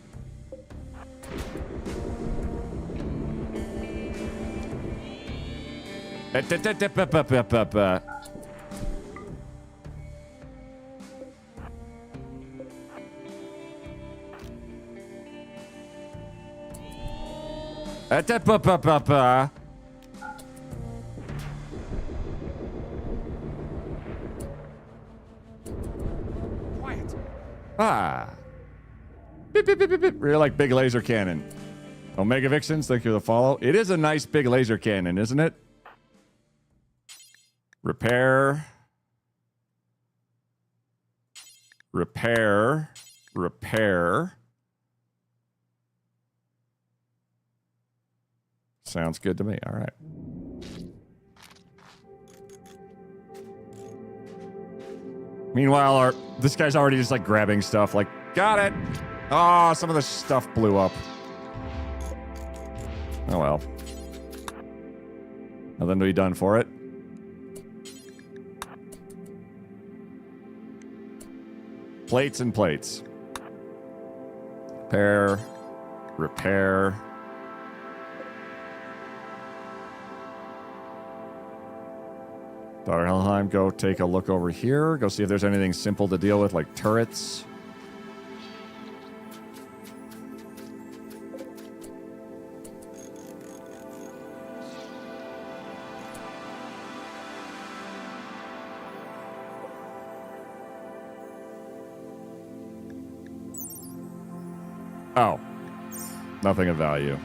[SPEAKER 2] Quiet. Ah. Beep, beep, beep, beep, beep. Really like big laser cannon. Omega Vixens, thank you for the follow. It is a nice big laser cannon, isn't it? Repair. Repair. Repair. Sounds good to me. All right. Meanwhile, this guy's already just like grabbing stuff. Like, got it. Oh, some of the stuff blew up. Oh well. Nothing to be done for it. Plates and plates. Repair. Repair. Dr. Helheim, go take a look over here. Go see if there's anything simple to deal with, like turrets. Oh. Nothing of value.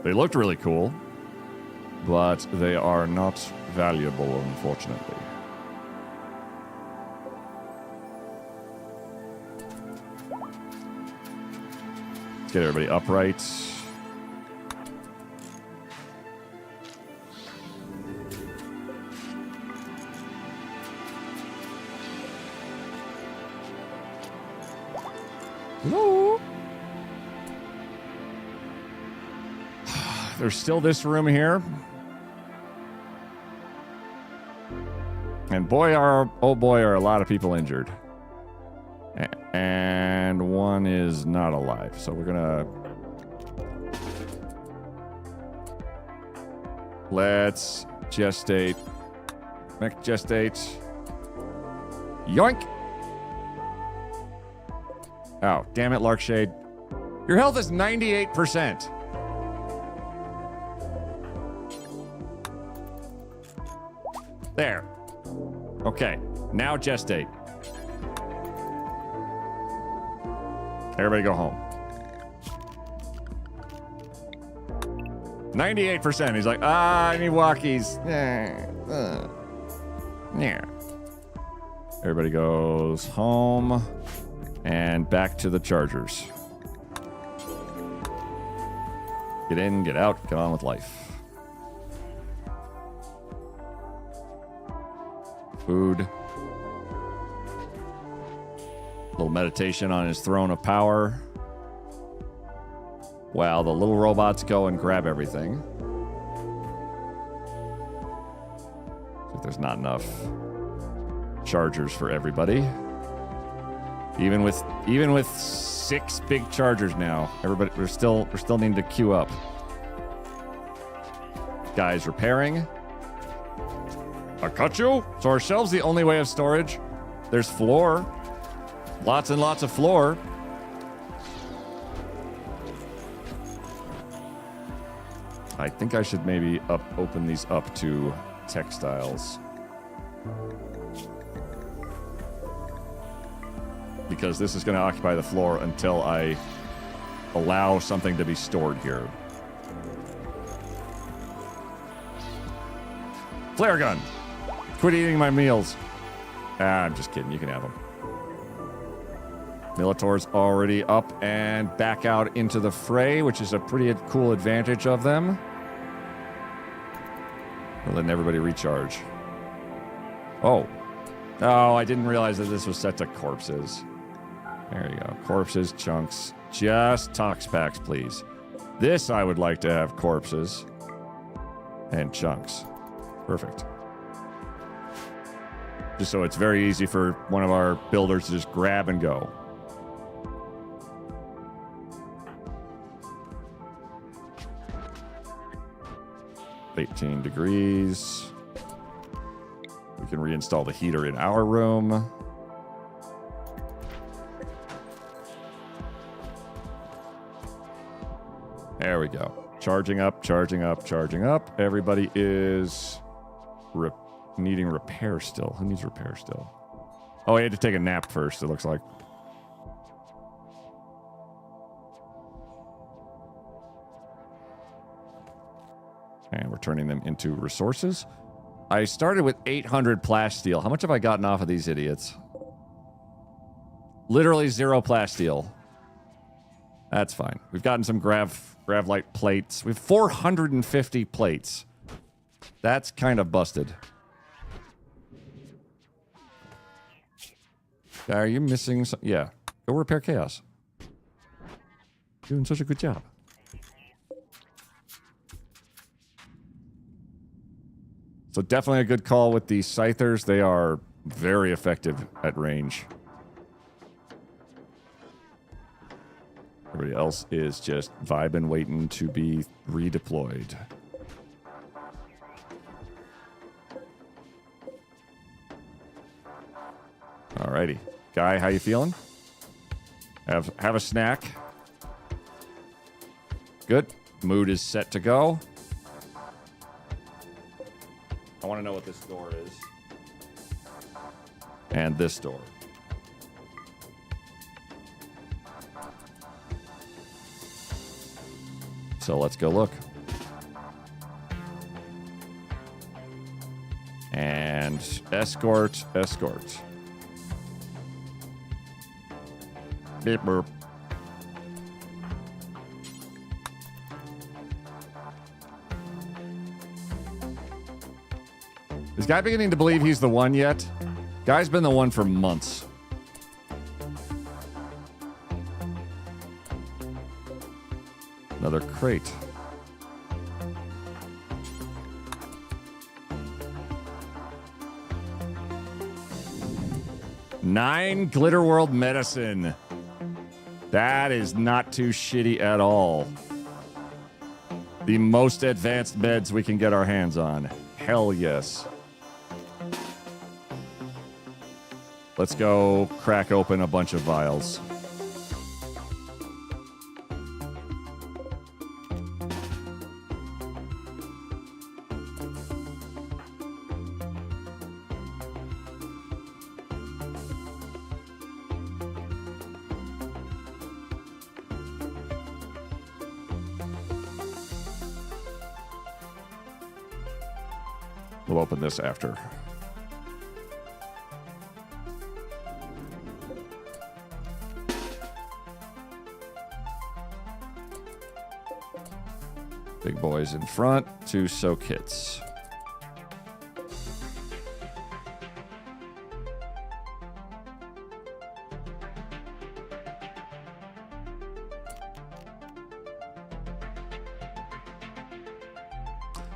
[SPEAKER 2] They looked really cool, but they are not valuable, unfortunately. Let's get everybody upright. Hello? There's still this room here. And boy, oh boy, are a lot of people injured. And one is not alive. So we're gonna... Let's gestate. Mech gestate. Yoink! Oh, damn it, Larkshade. Your health is 98%. There. Okay, now gestate. Everybody go home. 98%. He's like, I need walkies. Yeah. Everybody goes home and back to the chargers. Get in, get out, get on with life. Food. A little meditation on his throne of power. While the little robots go and grab everything. See if there's not enough chargers for everybody. Even with 6 big chargers now, everybody we're still needing to queue up. Guys repairing. I cut you. So are shelves the only way of storage? There's floor. Lots and lots of floor. I think I should maybe open these up to textiles. Because this is going to occupy the floor until I allow something to be stored here. Flare gun. Quit eating my meals. I'm just kidding. You can have them. Militor's already up and back out into the fray, which is a pretty cool advantage of them. We're letting everybody recharge. Oh. Oh, I didn't realize that this was set to corpses. There you go. Corpses, chunks, Just tox packs, please. This I would like to have corpses and chunks. Perfect. Just so it's very easy for one of our builders to just grab and go. $18 degrees. We can reinstall the heater in our room. There we go. Charging up, charging up, charging up. Everybody is needing repair still. Who needs repair still? Oh, I had to take a nap first, it looks like. And we're turning them into resources. I started with 800 plasteel. How much have I gotten off of these idiots? Literally 0 plasteel. That's fine. We've gotten some gravlite plates. We have 450 plates. That's kind of busted. Are you missing some? Yeah. Go repair chaos. Doing such a good job. So definitely a good call with the scythers. They are very effective at range. Everybody else is just vibing, waiting to be redeployed. Alrighty. Guy, how you feeling? Have a snack. Good. Mood is set to go. I want to know what this door is. And this door. So let's go look. And escort, escort. Beep burp. Is Guy beginning to believe he's the one yet? Guy's been the one for months. Another crate. Nine Glitter World medicine. That is not too shitty at all. The most advanced meds we can get our hands on. Hell yes. Let's go crack open a bunch of vials. We'll open this after. Big boys in front, 2 soak hits.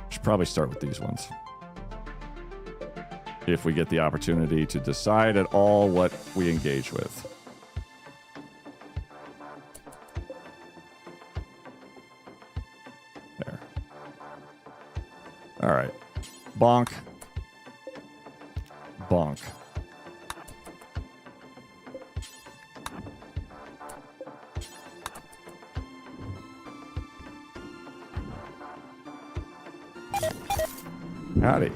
[SPEAKER 2] Should probably start with these ones. If we get the opportunity to decide at all what we engage with. There. All right. Bonk. Bonk. Howdy.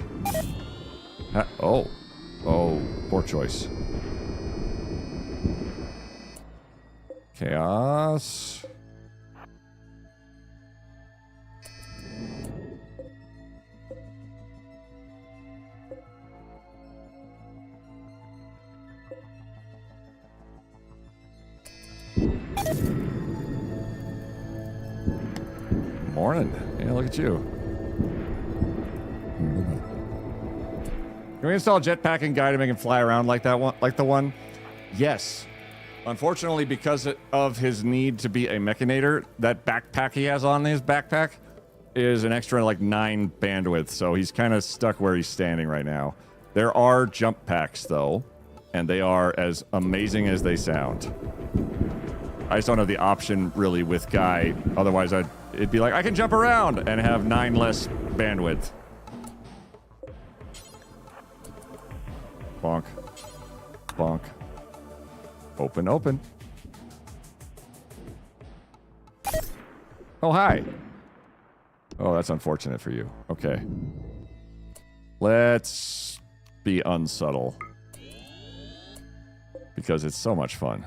[SPEAKER 2] Oh, poor choice. Chaos. Morning. Yeah, look at you. Can we install a jetpack and guy to make him fly around like that one? Like the one? Yes. Unfortunately, because of his need to be a mechanator, that backpack he has on his backpack is an extra, like, 9 bandwidth, so he's kind of stuck where he's standing right now. There are jump packs, though, and they are as amazing as they sound. I just don't have the option, really, with Guy. Otherwise, it'd be like, I can jump around and have 9 less bandwidth. Bonk. Bonk. Open, open. Oh, hi. Oh, that's unfortunate for you. Okay. Let's be unsubtle. Because it's so much fun.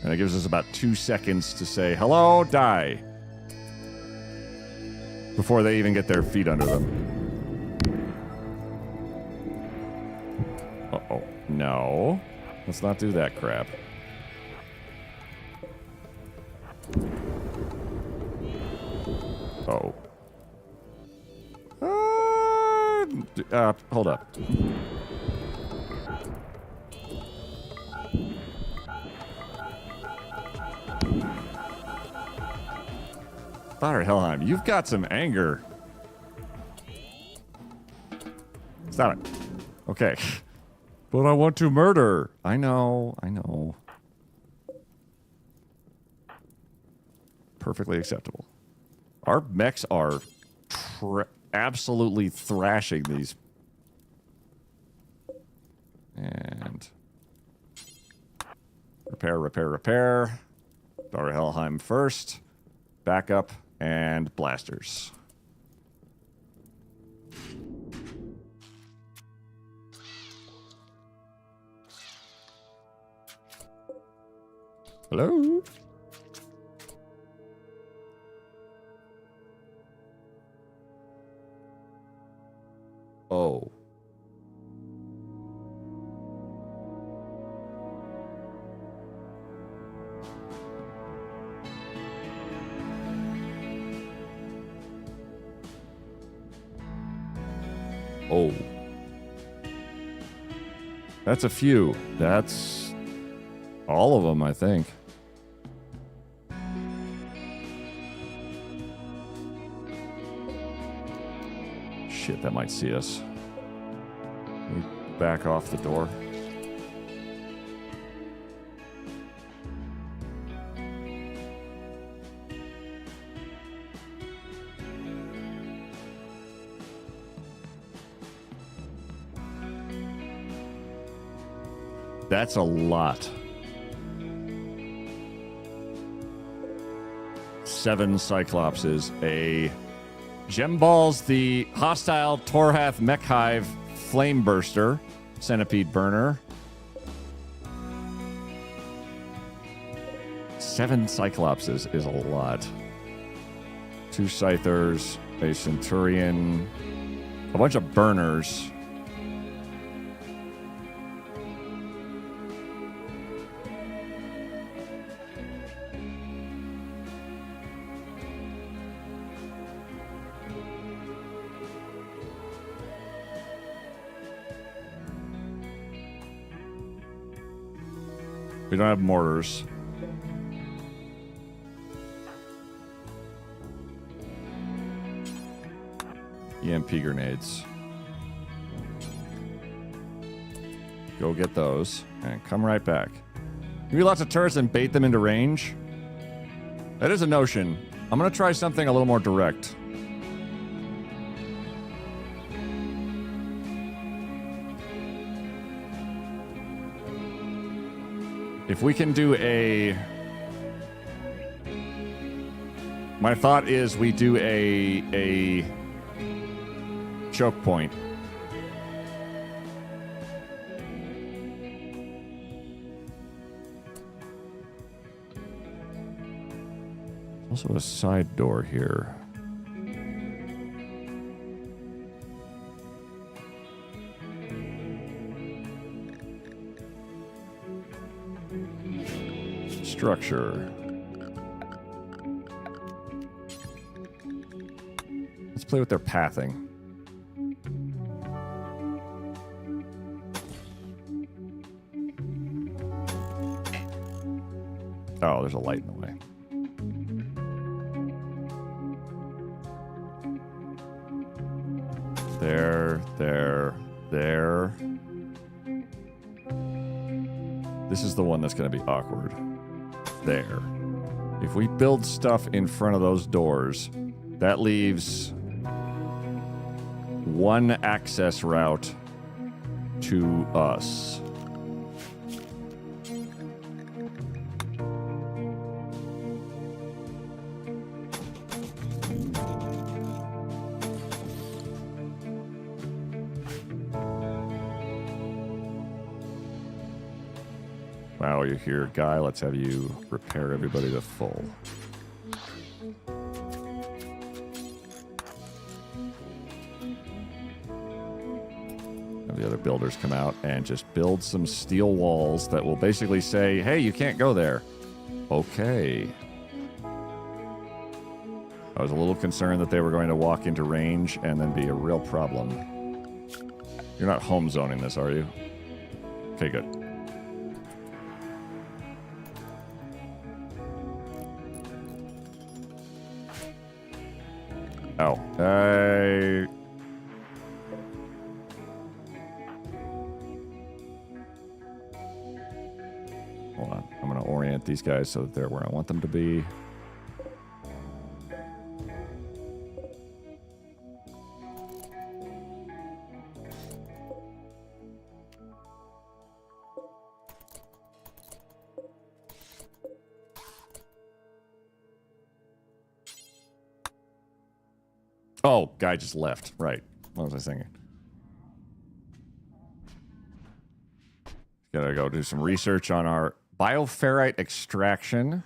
[SPEAKER 2] And it gives us about 2 seconds to say, hello, die. Before they even get their feet under them. Uh-oh. No. Let's not do that crap. Oh. Hold up. Father Helheim, you've got some anger. Stop it. Okay. But I want to murder. I know. I know. Perfectly acceptable. Our mechs are absolutely thrashing these. And repair, repair, repair. Father Helheim first. Backup and blasters. Hello? Oh. Oh. That's a few. That's all of them, I think. Shit, that might see us. We back off the door. That's a lot. 7 Cyclopses, a Gemballs, the hostile Torhath Mech Hive Flame Burster, Centipede Burner. 7 Cyclopses is a lot. 2 Scythers, a Centurion, a bunch of Burners. We don't have mortars. EMP grenades. Go get those and come right back. Give me lots of turrets and bait them into range. That is a notion. I'm going to try something a little more direct. If we can do a... My thought is we do a choke point. Also a side door here. Structure. Let's play with their pathing. Oh, there's a light in the way. There. This is the one that's going to be awkward. There. If we build stuff in front of those doors, that leaves one access route to us. Wow, you're here, Guy. Let's have you repair everybody to full. Have the other builders come out and just build some steel walls that will basically say, hey, you can't go there. Okay. I was a little concerned that they were going to walk into range and then be a real problem. You're not home zoning this, are you? Okay, good. Oh, hold on. I'm going to orient these guys so that they're where I want them to be. Oh, guy just left. Right. What was I thinking? Gotta go do some research on our bioferrite extraction.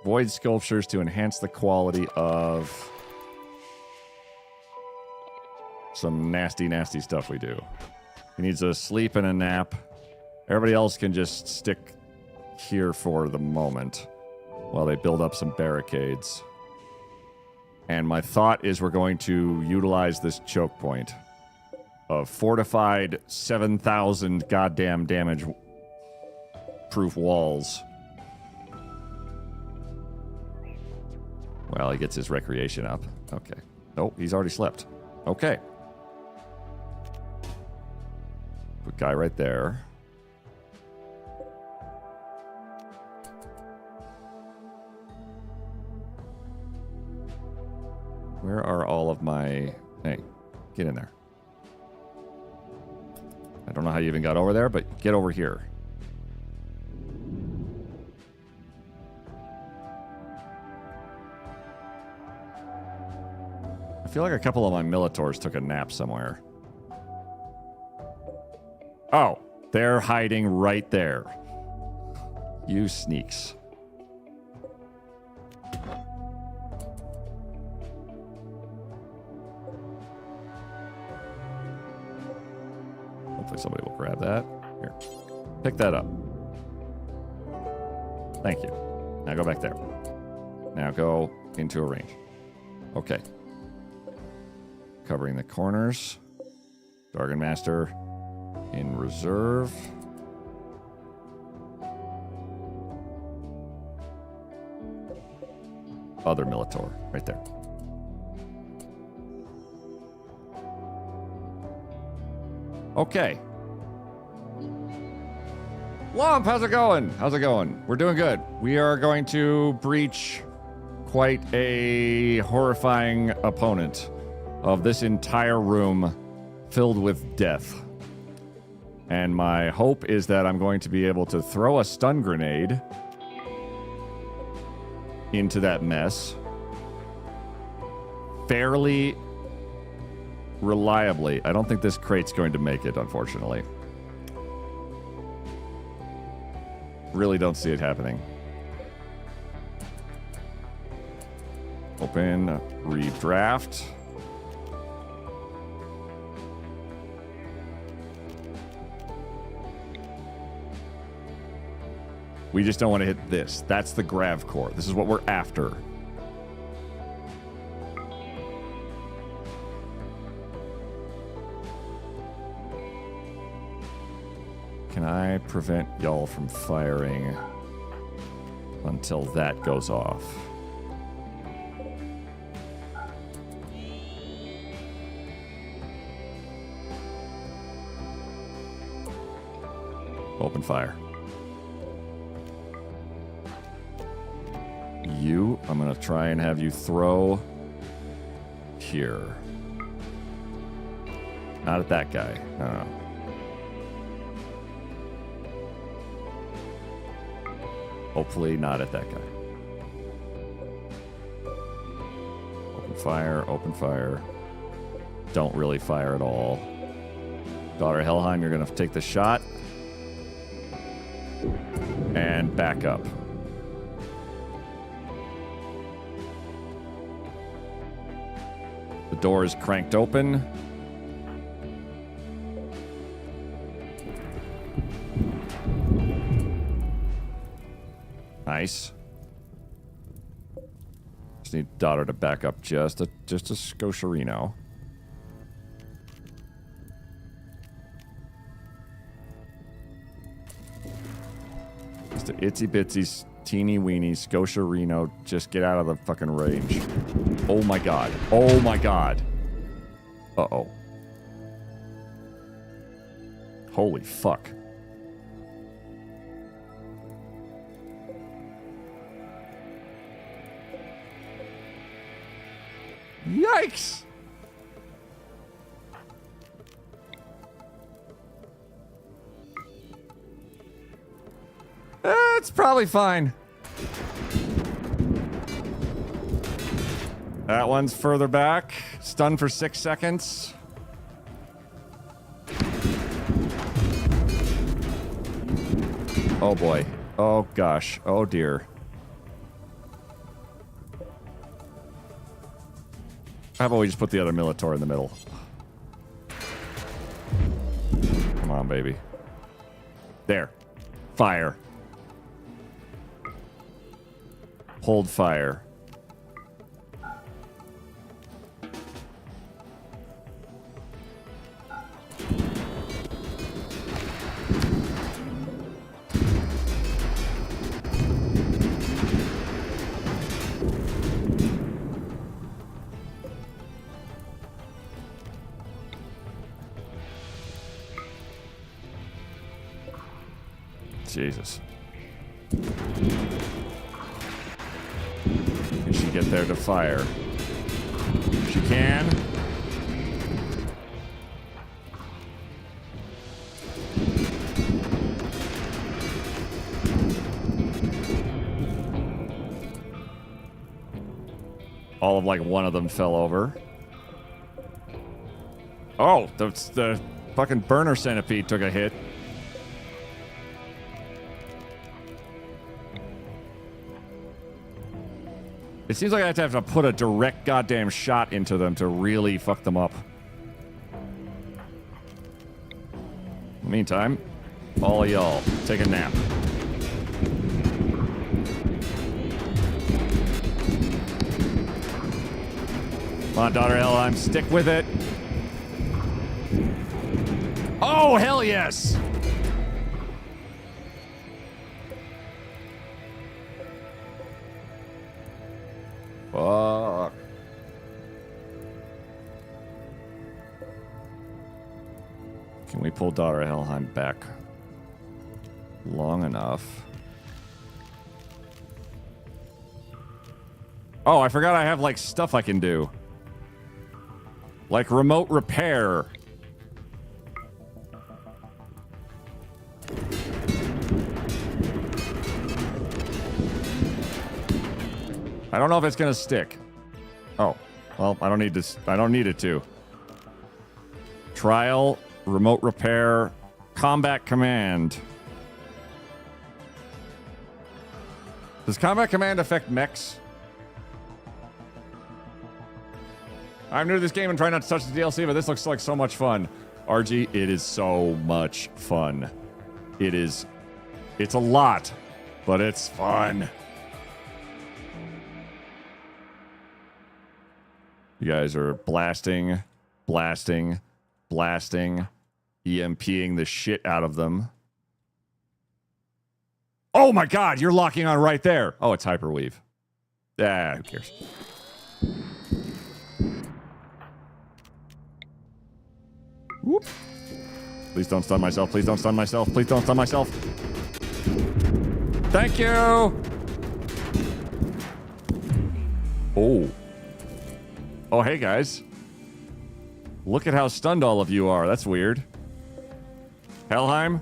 [SPEAKER 2] Void sculptures to enhance the quality of some nasty, nasty stuff we do. He needs a sleep and a nap. Everybody else can just stick here for the moment while they build up some barricades. And my thought is we're going to utilize this choke point of fortified 7,000 goddamn damage proof walls. Well, he gets his recreation up. Okay. Oh, he's already slept. Okay. Put guy right there. Where are all of my... Hey, get in there. I don't know how you even got over there, but get over here. I feel like a couple of my Militors took a nap somewhere. Oh, they're hiding right there. You sneaks. Hopefully somebody will grab that. Here. Pick that up. Thank you. Now go back there. Now go into a range. Okay. Covering the corners. Dargon Master in reserve. Other Militor right there. Okay. Womp, how's it going? How's it going? We're doing good. We are going to breach quite a horrifying opponent of this entire room filled with death. And my hope is that I'm going to be able to throw a stun grenade into that mess fairly reliably. I don't think this crate's going to make it, unfortunately. Really don't see it happening. Open, redraft. We just don't want to hit this. That's the grav core. This is what we're after. Can I prevent y'all from firing until that goes off? Open fire. You, I'm going to try and have you throw here. Not at that guy. No. Hopefully not at that guy. Open fire, open fire. Don't really fire at all. Daughter Helheim, you're going to take the shot. And back up. The door is cranked open. Nice. Just need daughter to back up just a skoshirino. Just an itsy bitsy teeny weeny skoshirino. Just get out of the fucking range. Oh my god. Oh my god. Uh-oh. Holy fuck. Yikes! It's probably fine. That one's further back. Stunned for 6 seconds. Oh boy. Oh gosh. Oh dear. How about we just put the other Militor in the middle? Come on, baby. There. Fire. Hold fire. Jesus. Can she get there to fire? She can. All of like one of them fell over. Oh, the fucking burner centipede took a hit. It seems like I have to put a direct goddamn shot into them to really fuck them up. In the meantime, all of y'all, take a nap. Come on, daughter Helheim, stick with it. Oh, hell yes! Fuck. Can we pull daughter Helheim back long enough? Oh, I forgot I have like stuff I can do. Like remote repair. I don't know if it's gonna stick. Oh, well, I don't need this. I don't need it to. Trial, remote repair, combat command. Does combat command affect mechs? I'm new to this game and trying not to touch the DLC, but this looks like so much fun. RG, it is so much fun. It's a lot. but it's fun. You guys are blasting, EMPing the shit out of them. Oh my god, you're locking on right there. Oh, it's hyperweave. Ah, who cares? Whoop. Please don't stun myself. Please don't stun myself. Please don't stun myself. Thank you. Oh. Oh, hey, guys. Look at how stunned all of you are. That's weird. Helheim?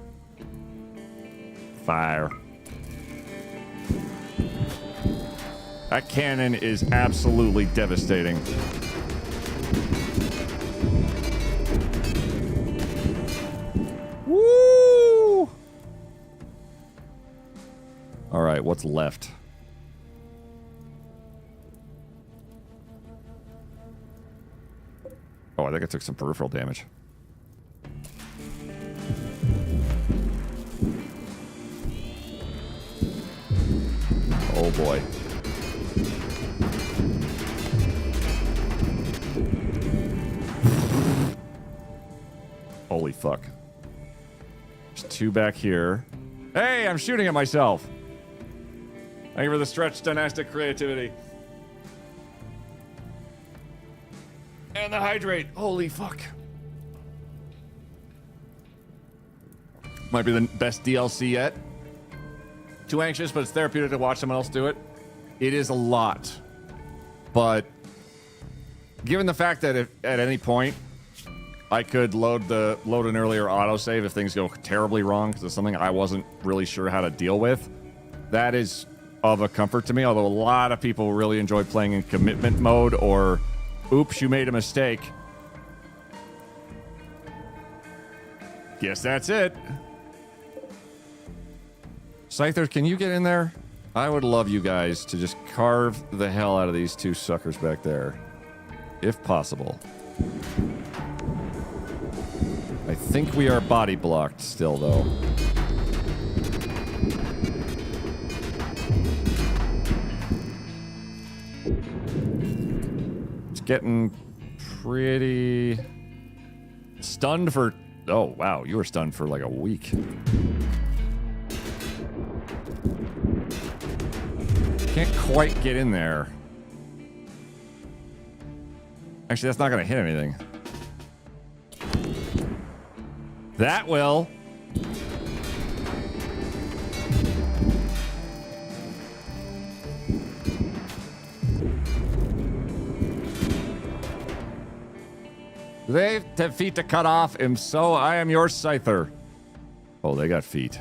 [SPEAKER 2] Fire. That cannon is absolutely devastating. Woo! All right, what's left? Oh, I think I took some peripheral damage. Oh boy. Holy fuck. There's two back here. Hey, I'm shooting at myself. Thank you for the stretch dynastic creativity. And the hydrate. Holy fuck. Might be the best DLC yet. Too anxious, but it's therapeutic to watch someone else do it. It is a lot. But given the fact that if at any point I could load an earlier autosave if things go terribly wrong because it's something I wasn't really sure how to deal with, that is of a comfort to me. Although a lot of people really enjoy playing in commitment mode or oops, you made a mistake. Guess that's it. Scyther, can you get in there? I would love you guys to just carve the hell out of these two suckers back there. If possible. I think we are body blocked still, though. It's getting pretty... Stunned for... Oh, wow. You were stunned for like a week. Can't quite get in there. Actually, that's not going to hit anything. That will. They have feet to cut off, and so I am your Scyther. Oh, they got feet.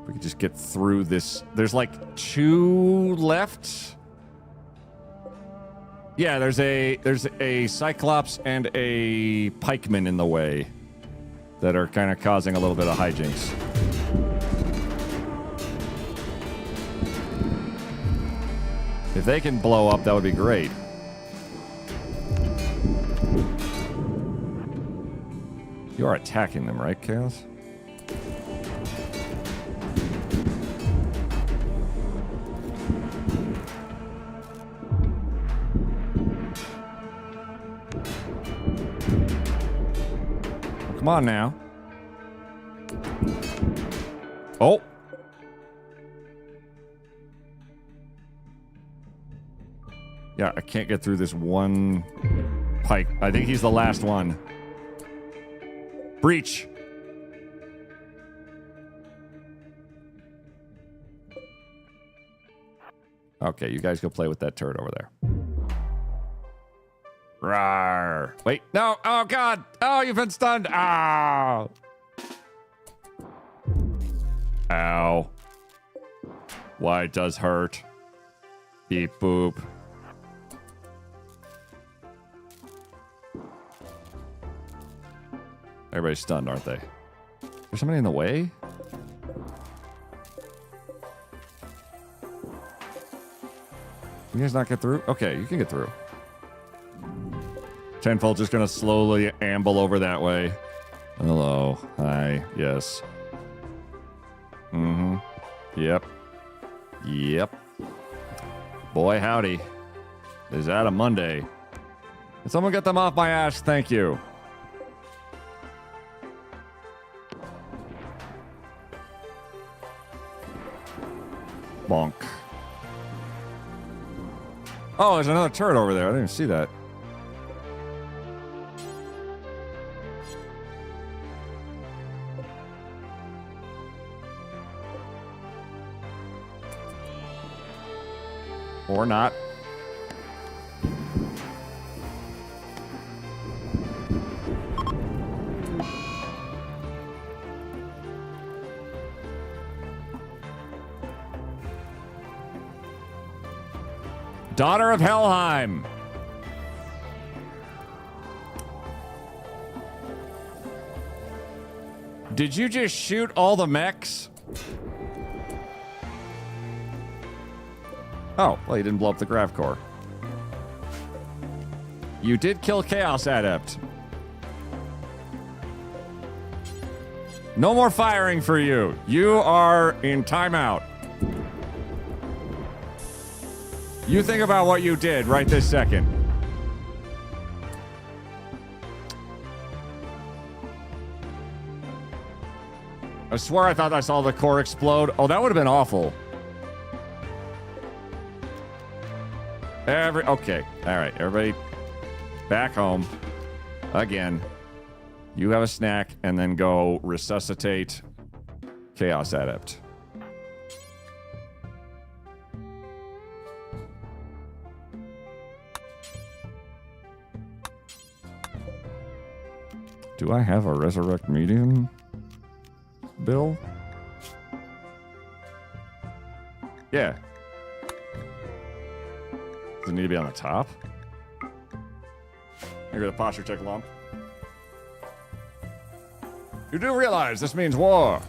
[SPEAKER 2] We could just get through this. There's like two left. Yeah, there's a Cyclops and a Pikeman in the way that are kind of causing a little bit of hijinks. If they can blow up, that would be great. You are attacking them, right, Chaos? Come on now. Oh. Yeah, I can't get through this one pike. I think he's the last one. Breach. Okay, you guys go play with that turret over there. Rawr. Wait, no. Oh, God. Oh, you've been stunned. Ow. Ow. Why it does hurt. Beep boop. Everybody's stunned, aren't they? There's somebody in the way? You guys not get through? Okay, you can get through. Tenfold just gonna slowly amble over that way. Hello. Hi. Yes. Yep. Yep. Boy, howdy. Is that a Monday? Can someone get them off my ass? Thank you. Bonk. Oh, there's another turret over there. I didn't even see that. Or not. Daughter of Helheim. Did you just shoot all the mechs? Oh, well, you didn't blow up the grav core. You did kill Chaos Adept. No more firing for you. You are in timeout. You think about what you did right this second. I swear I thought I saw the core explode. Oh, that would have been awful. Okay. All right, everybody back home. Again. You have a snack and then go resuscitate Chaos Adept. Do I have a resurrect medium bill? Yeah. Does it need to be on the top? Here, the posture check lump. You do realize this means war.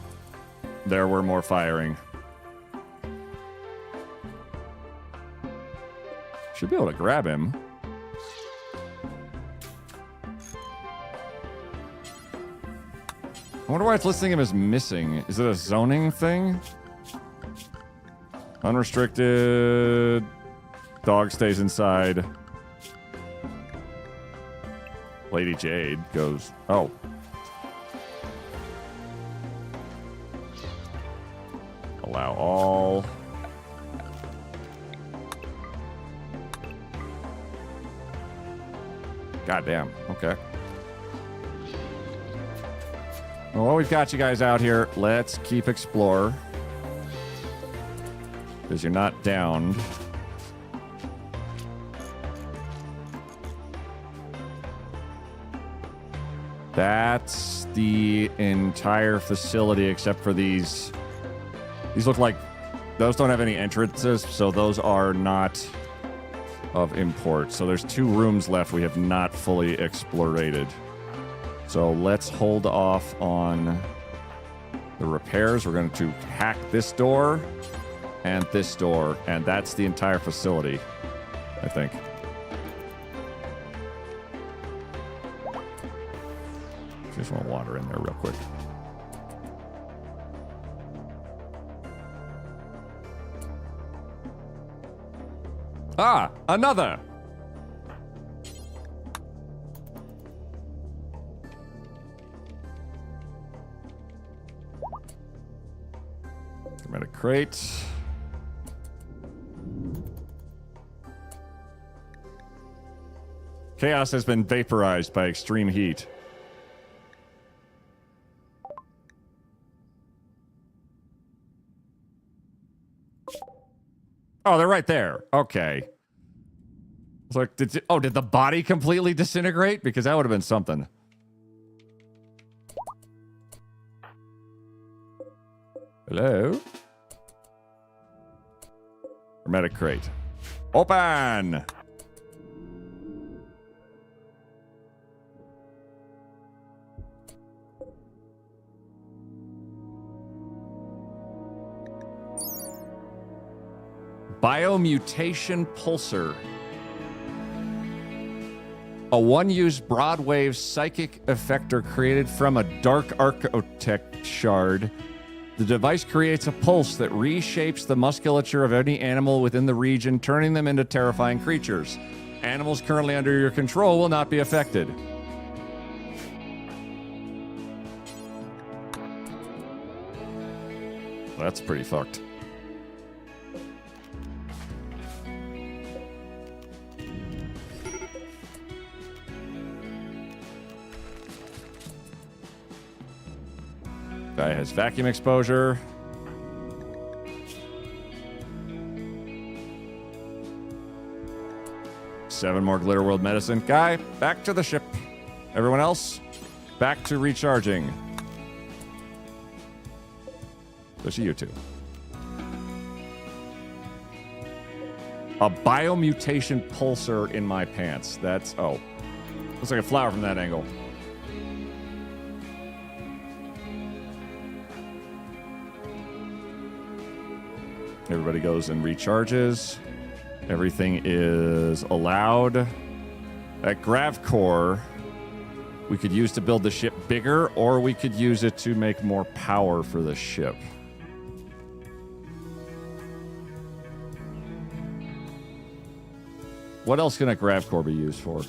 [SPEAKER 2] There were more firing. Should be able to grab him. I wonder why it's listing him as missing. Is it a zoning thing? Unrestricted. Dog stays inside. Lady Jade goes, oh. Allow all. Goddamn. Okay. Well, we've got you guys out here. Let's keep explore. Because you're not downed. That's the entire facility except for these. These look like those don't have any entrances, so those are not of import. So there's 2 rooms left we have not fully explorated. So let's hold off on the repairs. We're going to hack this door and this door, and that's the entire facility, I think. Just want water in there real quick. Ah, another! Hermetic crate. Chaos has been vaporized by extreme heat. Oh, they're right there. Okay. It's like, did the body completely disintegrate? Because that would have been something. Hello? Hermetic crate. Open! Biomutation pulsar. A one-use broadwave psychic effector created from a dark architect shard. The device creates a pulse that reshapes the musculature of any animal within the region, turning them into terrifying creatures. Animals currently under your control will not be affected. That's pretty fucked. Guy has vacuum exposure. Seven more Glitter World medicine. Guy, back to the ship. Everyone else, back to recharging. Especially you two. A biomutation pulsar in my pants. That's, oh. Looks like a flower from that angle. Everybody goes and recharges. Everything is allowed. That grav core we could use to build the ship bigger, or we could use it to make more power for the ship. What else can a grav core be used for?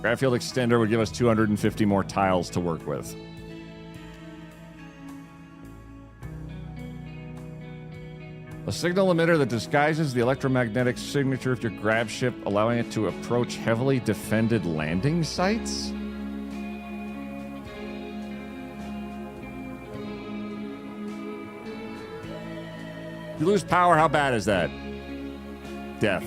[SPEAKER 2] Grav field extender would give us 250 more tiles to work with. A signal emitter that disguises the electromagnetic signature of your grav ship, allowing it to approach heavily defended landing sites? You lose power, how bad is that? Death.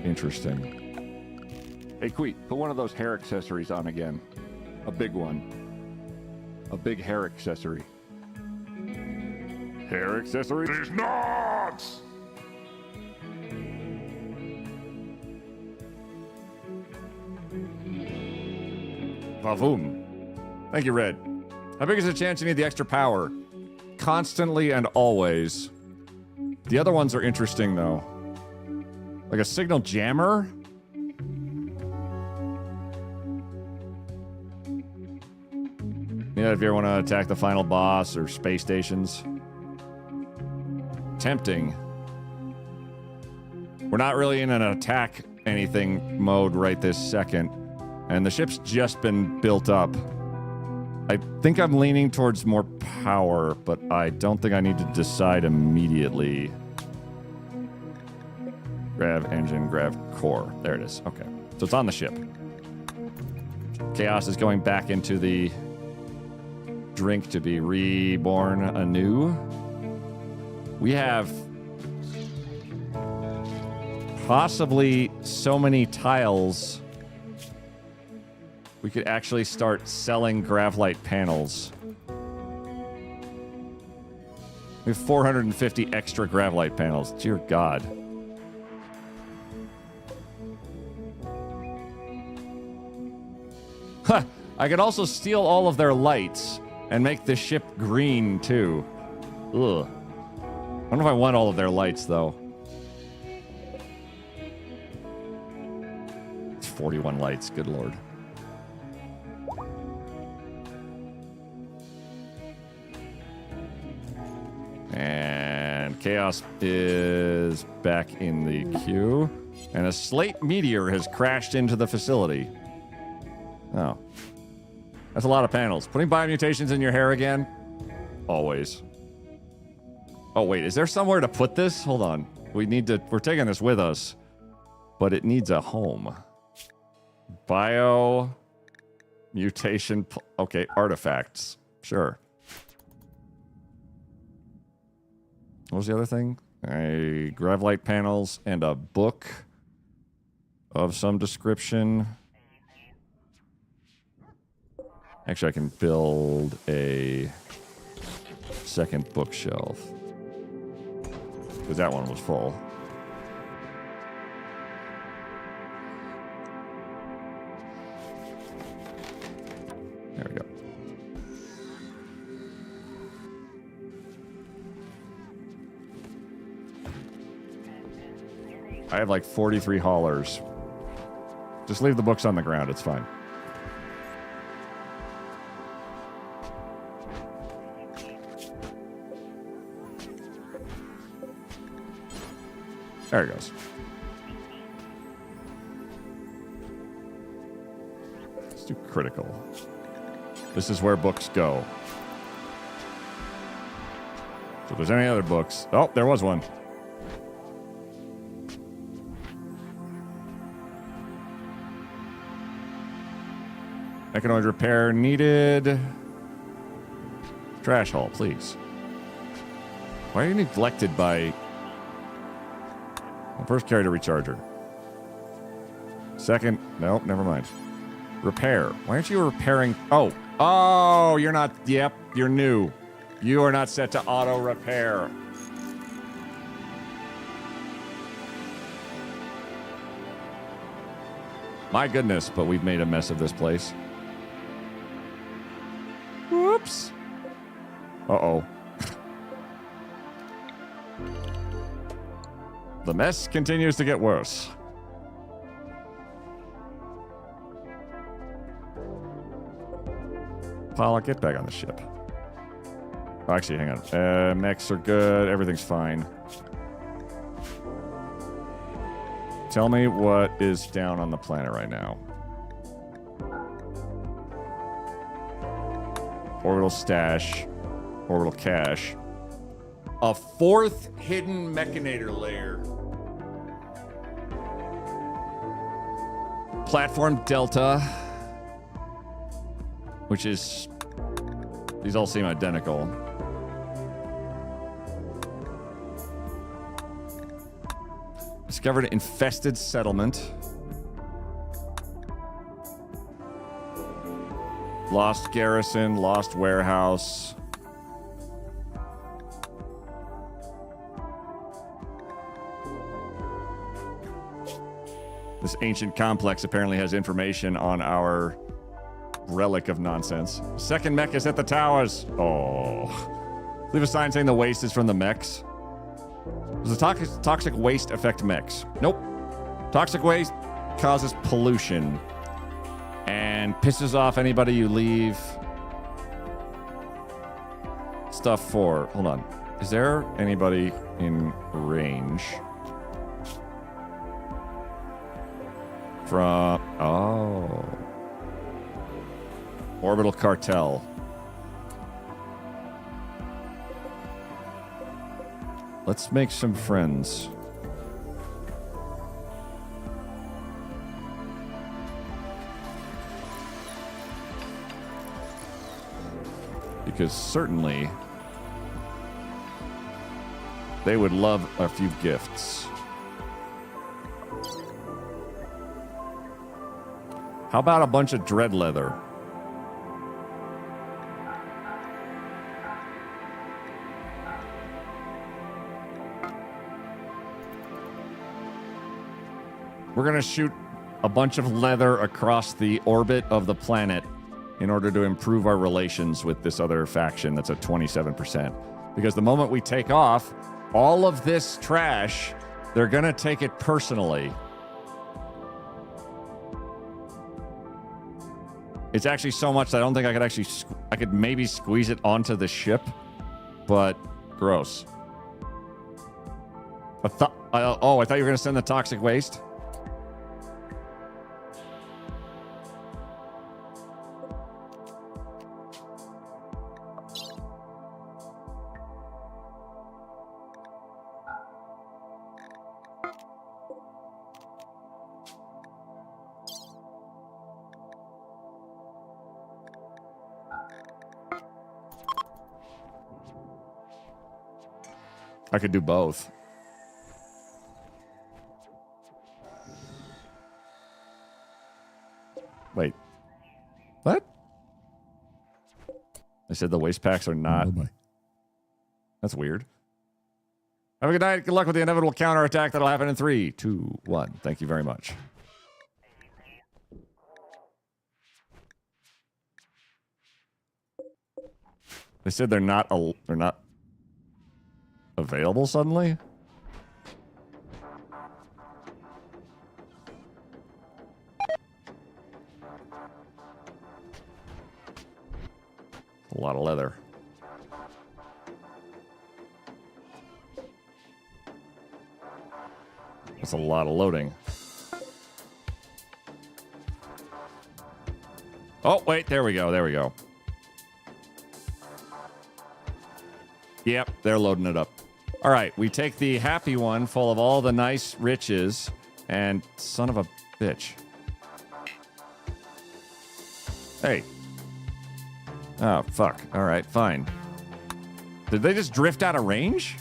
[SPEAKER 2] Interesting.
[SPEAKER 4] Hey, Queet, put one of those hair accessories on again. A big one. A big hair accessory. Hair accessory?
[SPEAKER 6] These nuts!
[SPEAKER 2] Vavoom. Thank you, Red. How big is the chance you need the extra power? Constantly and always. The other ones are interesting, though. Like a signal jammer? Yeah, if you ever want to attack the final boss or space stations. Tempting. We're not really in an attack anything mode right this second. And the ship's just been built up. I think I'm leaning towards more power, but I don't think I need to decide immediately. Grav engine, grav core. There it is. Okay. So it's on the ship. Chaos is going back into the drink to be reborn anew. We have possibly so many tiles we could actually start selling Gravlight panels. We have 450 extra Gravlight panels. Dear God. Huh. I could also steal all of their lights and make the ship green, too. Ugh. I don't know if I want all of their lights, though. It's 41 lights. Good Lord. And Chaos is back in the queue. And a slate meteor has crashed into the facility. Oh. That's a lot of panels. Putting biomutations in your hair again? Always. Oh, wait. Is there somewhere to put this? Hold on. We're taking this with us. But it needs a home. Bio... Mutation... Okay, artifacts. Sure. What was the other thing? Gravlight panels and a book of some description. Actually, I can build a second bookshelf. Because that one was full. There we go. I have like 43 haulers. Just leave the books on the ground. It's fine. There it goes. Let's do critical. This is where books go. So if there's any other books... Oh, there was one. Mechanoid repair needed. Trash haul, please. Why are you neglected by... Well, first carry to recharger. Second... Nope, never mind. Repair. Why aren't you repairing... Oh. Oh, you're not... Yep, you're new. You are not set to auto repair. My goodness, but we've made a mess of this place. Whoops. Uh-oh. The mess continues to get worse. Pollock, get back on the ship. Oh, actually, hang on. Mechs are good. Everything's fine. Tell me what is down on the planet right now. Orbital stash. Orbital cache. A fourth hidden mechanator layer. Platform Delta. Which is... These all seem identical. Discovered infested settlement. Lost garrison, lost warehouse. This ancient complex apparently has information on our relic of nonsense. Second mech is at the towers. Oh. Leave a sign saying the waste is from the mechs. Does the toxic waste affect mechs? Nope. Toxic waste causes pollution and pisses off anybody you leave stuff for. Hold on. Is there anybody in range from... Oh. Orbital cartel. Let's make some friends. Because certainly they would love a few gifts. How about a bunch of dread leather? We're going to shoot a bunch of leather across the orbit of the planet in order to improve our relations with this other faction that's at 27%. Because the moment we take off, all of this trash, they're going to take it personally. It's actually so much that I don't think I could actually... I could maybe squeeze it onto the ship, but gross. I thought you were going to send the toxic waste? I could do both. Wait. What? I said the waste packs are not... Oh, that's weird. Have a good night. Good luck with the inevitable counterattack that'll happen in 3, 2, 1. Thank you very much. They said they're not available suddenly? lot of leather. That's a lot of loading. Oh, wait, there we go, there we go. Yep, they're loading it up. All right, we take the happy one full of all the nice riches, and son of a bitch. Hey. Oh, fuck. All right, fine. Did they just drift out of range?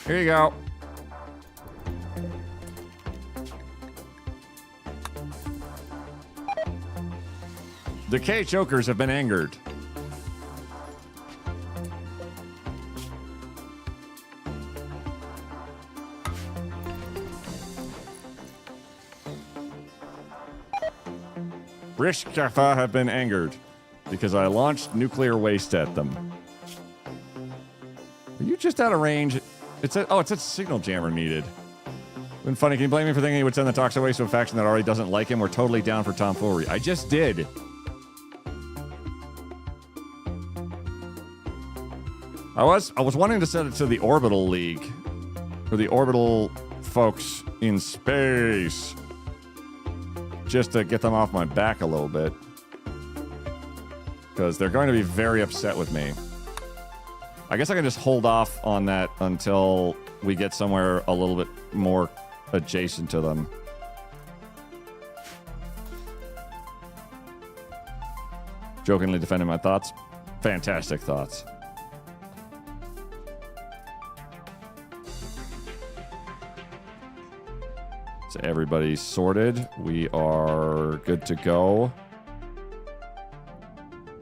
[SPEAKER 2] Here you go. Decay chokers have been angered. Rishkafa have been angered because I launched nuclear waste at them. Are you just out of range? It said signal jammer needed. Been funny. Can you blame me for thinking he would send the toxic waste to a faction that already doesn't like him? We're totally down for tomfoolery. I just did. I was wanting to send it to the Orbital League. Or the Orbital folks in space. Just to get them off my back a little bit. Because they're going to be very upset with me. I guess I can just hold off on that until we get somewhere a little bit more adjacent to them. Jokingly defending my thoughts. Fantastic thoughts. So everybody's sorted. We are good to go.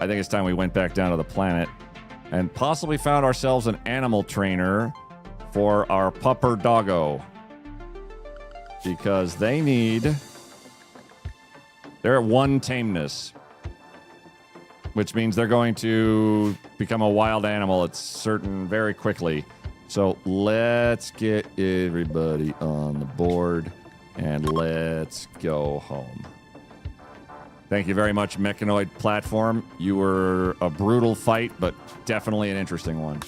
[SPEAKER 2] I think it's time we went back down to the planet and possibly found ourselves an animal trainer for our pupper doggo. Because they're at 1 tameness. Which means they're going to become a wild animal at certain very quickly. So let's get everybody on the board and let's go home. Thank you very much, Mechanoid Platform. You were a brutal fight, but definitely an interesting one.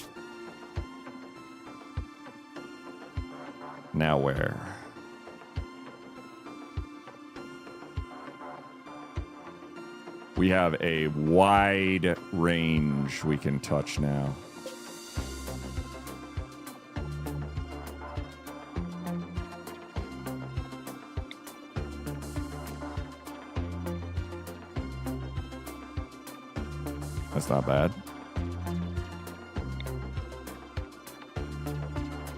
[SPEAKER 2] Now where? We have a wide range we can touch now. That's not bad.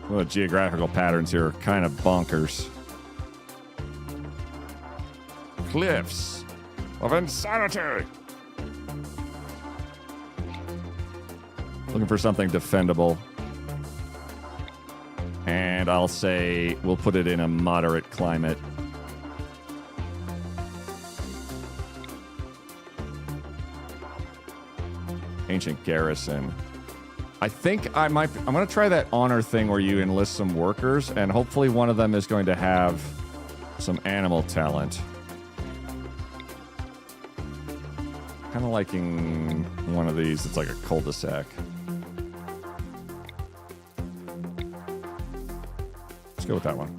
[SPEAKER 2] Well, the geographical patterns here are kind of bonkers. Cliffs of insanity. Looking for something defendable. And I'll say we'll put it in a moderate climate. Ancient garrison. I think I'm going to try that honor thing where you enlist some workers, and hopefully one of them is going to have some animal talent. Kind of liking one of these. It's like a cul-de-sac. Let's go with that one.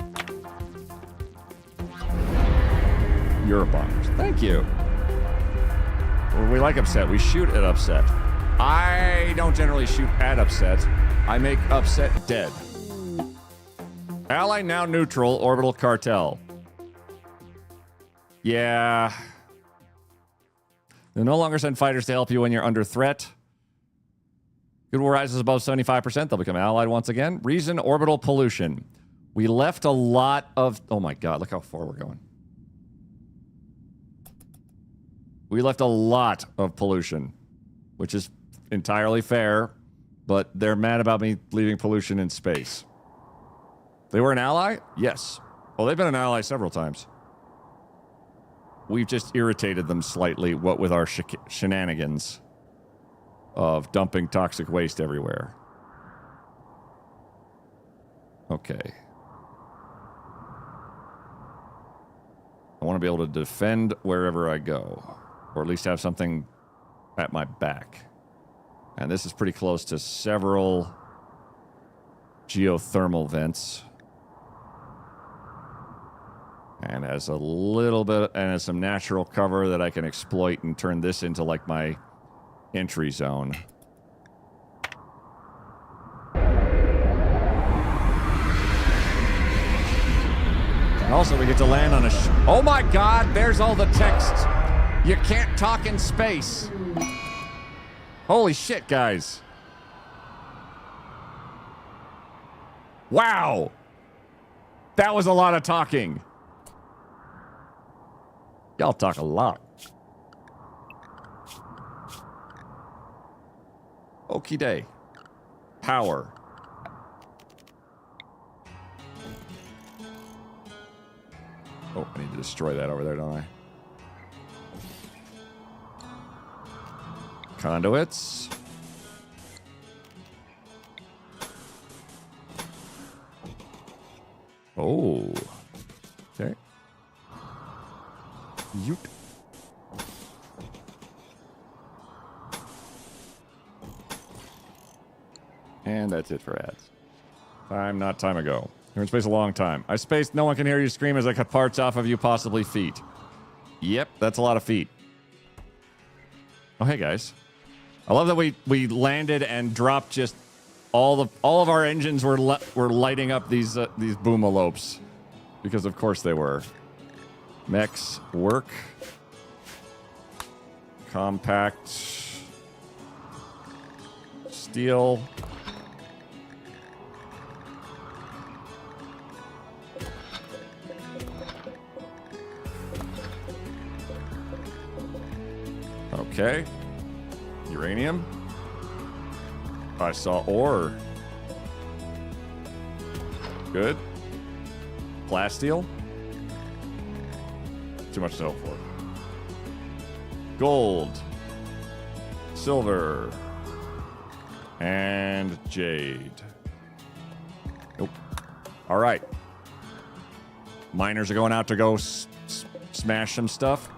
[SPEAKER 2] Europe bombers. Thank you. Well, we like upset. We shoot at upset. I don't generally shoot at upset. I make upset dead. Ally now neutral, orbital cartel. Yeah. They'll no longer send fighters to help you when you're under threat. Goodwill rises above 75%. They'll become allied once again. Reason, orbital pollution. We left a lot of... Oh my god, look how far we're going. We left a lot of pollution, which is entirely fair, but they're mad about me leaving pollution in space. They were an ally? Yes. Well, they've been an ally several times. We've just irritated them slightly, what with our shenanigans. of dumping toxic waste everywhere. Okay. I want to be able to defend wherever I go, or at least have something at my back. And this is pretty close to several geothermal vents. And has a little bit, and has some natural cover that I can exploit and turn this into like my entry zone. And also we get to land on a oh my god, there's all the text. You can't talk in space. Holy shit, guys. Wow. That was a lot of talking. Y'all talk a lot. Okie day. Power. Oh, I need to destroy that over there, don't I? Conduits. Oh. Okay. Yoot. And that's it for ads. Time, not time ago. You're in space a long time. I spaced, no one can hear you scream as I cut parts off of you, possibly feet. Yep, that's a lot of feet. Oh, hey, guys. I love that we landed and dropped just all of our engines were lighting up these boomalopes. Because of course they were. Mechs work. Compact. Steel. Okay. Uranium. I saw ore. Good. Plasteel. Too much to hope for. Gold. Silver. And jade. Nope. All right. Miners are going out to go smash some stuff.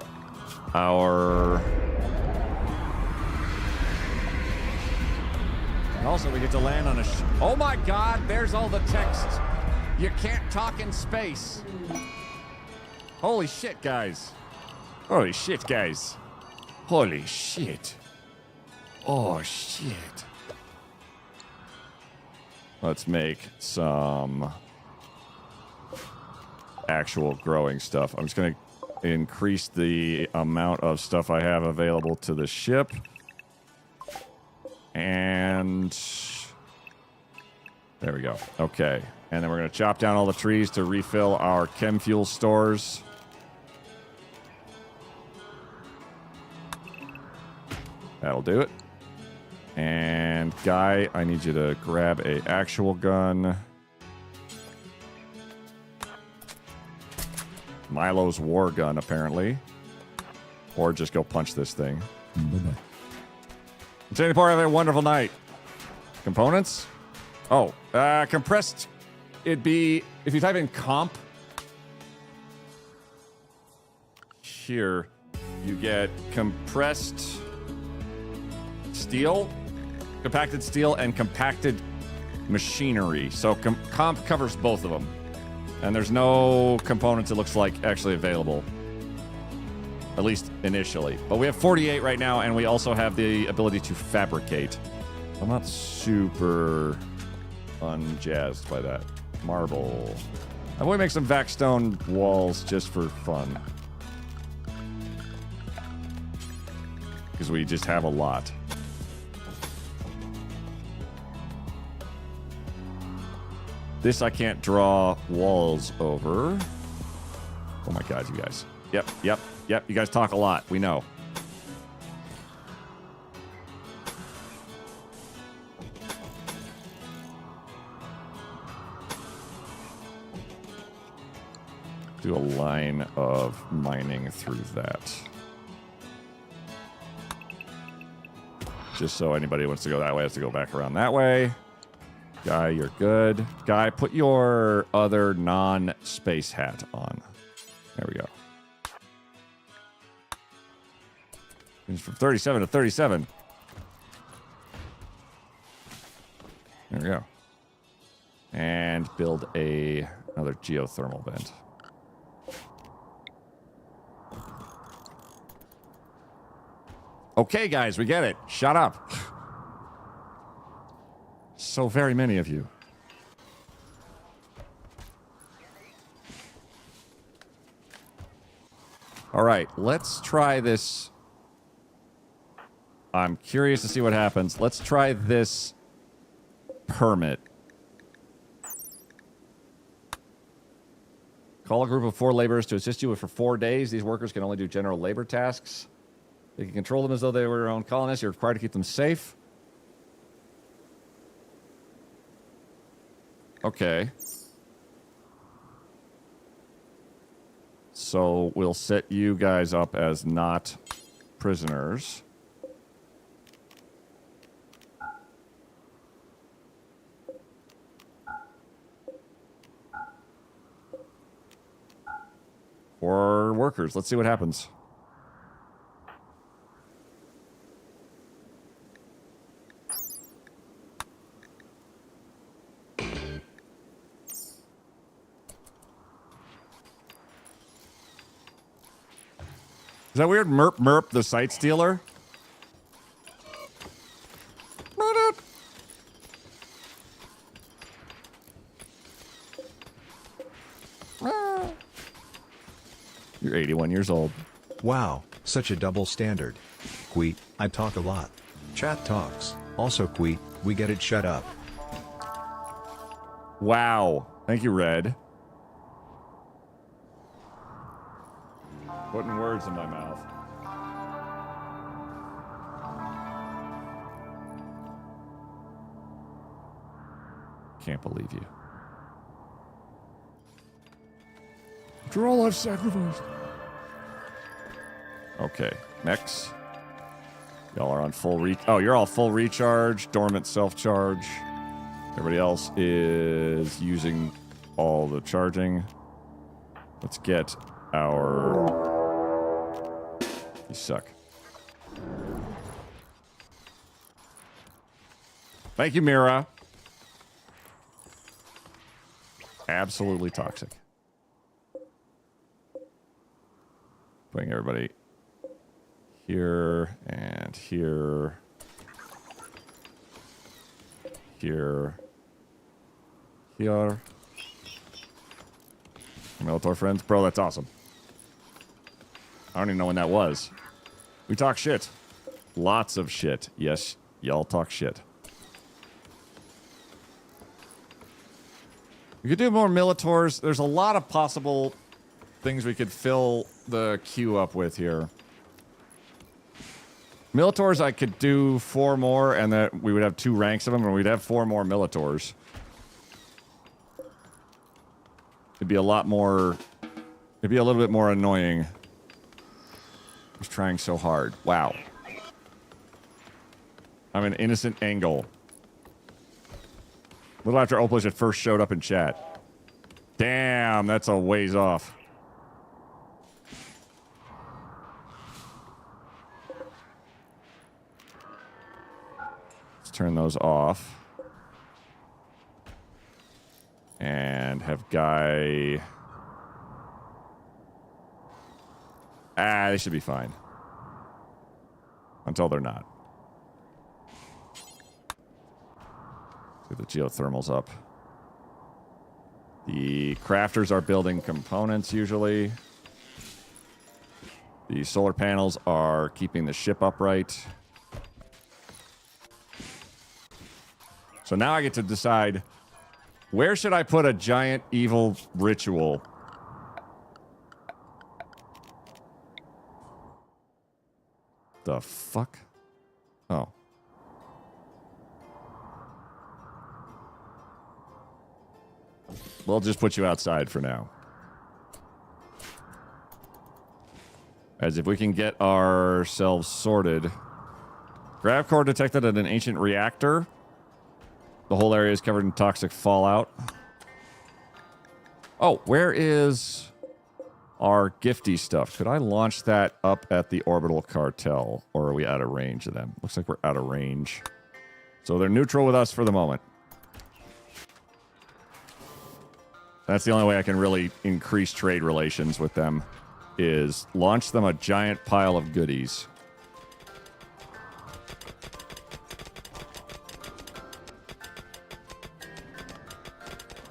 [SPEAKER 2] And also, we get to land on a oh my god, there's all the text. You can't talk in space. Holy shit, guys. Holy shit, guys. Holy shit. Oh, shit. Let's make some actual growing stuff. I'm just going to increase the amount of stuff I have available to the ship. And there we go. Okay. And then we're going to chop down all the trees to refill our chem fuel stores. That'll do it. And Guy, I need you to grab a actual gun. Milo's war gun, apparently. Or just go punch this thing. Insanity Power, have a wonderful night. Components? Oh, compressed. It'd be, if you type in comp, here, you get compressed steel, compacted steel, and compacted machinery. So comp covers both of them. And there's no components, it looks like, actually available. At least initially. But we have 48 right now, and we also have the ability to fabricate. I'm not super unjazzed by that. Marble. I want to make some Vaxstone walls just for fun. Because we just have a lot. This I can't draw walls over. Oh my god, you guys. Yep. You guys talk a lot. We know. Do a line of mining through that. Just so anybody who wants to go that way has to go back around that way. Guy, you're good. Guy, put your other non-space hat on. There we go. It's from 37 to 37. There we go. And build another geothermal vent. Okay, guys, we get it. Shut up. So very many of you. All right, let's try this. I'm curious to see what happens. Let's try this permit. Call a group of 4 laborers to assist you for 4 days. These workers can only do general labor tasks. They can control them as though they were your own colonists. You're required to keep them safe. Okay. So we'll set you guys up as not prisoners. Or workers. Let's see what happens. Is that weird? Merp Merp, the site stealer? You're 81 years old.
[SPEAKER 5] Wow, such a double standard. Queet, I talk a lot. Chat talks. Also Queet, we get it, shut up.
[SPEAKER 2] Wow. Thank you, Red. Putting words in my mouth. Can't believe you. After all I've sacrificed. Okay, next. Y'all are on full oh, you're all full recharge, dormant self-charge. Everybody else is using all the charging. Let's get our... You suck. Thank you, Mira. Absolutely toxic. Putting everybody here and here. Here. Here. Melitor friends. Bro, that's awesome. I don't even know when that was. We talk shit. Lots of shit. Yes, y'all talk shit. We could do more Militors. There's a lot of possible things we could fill the queue up with here. Militors, I could do 4 more, and that we would have 2 ranks of them, and we'd have 4 more Militors. It'd be a lot more... It'd be a little bit more annoying. I was trying so hard. Wow. I'm an innocent angle. A little after Opalish had first showed up in chat. Damn, that's a ways off. Let's turn those off. And have Guy... Ah, they should be fine. Until they're not. Get the geothermals up. The crafters are building components usually. The solar panels are keeping the ship upright. So now I get to decide, where should I put a giant evil ritual? The fuck? Oh. We'll just put you outside for now. As if we can get ourselves sorted, Grav core detected at an ancient reactor. The whole area is covered in toxic fallout. Oh, where is our gifty stuff? Could I launch that up at the orbital cartel? Or are we out of range of them? Looks like we're out of range. So they're neutral with us for the moment. That's the only way I can really increase trade relations with them, is launch them a giant pile of goodies.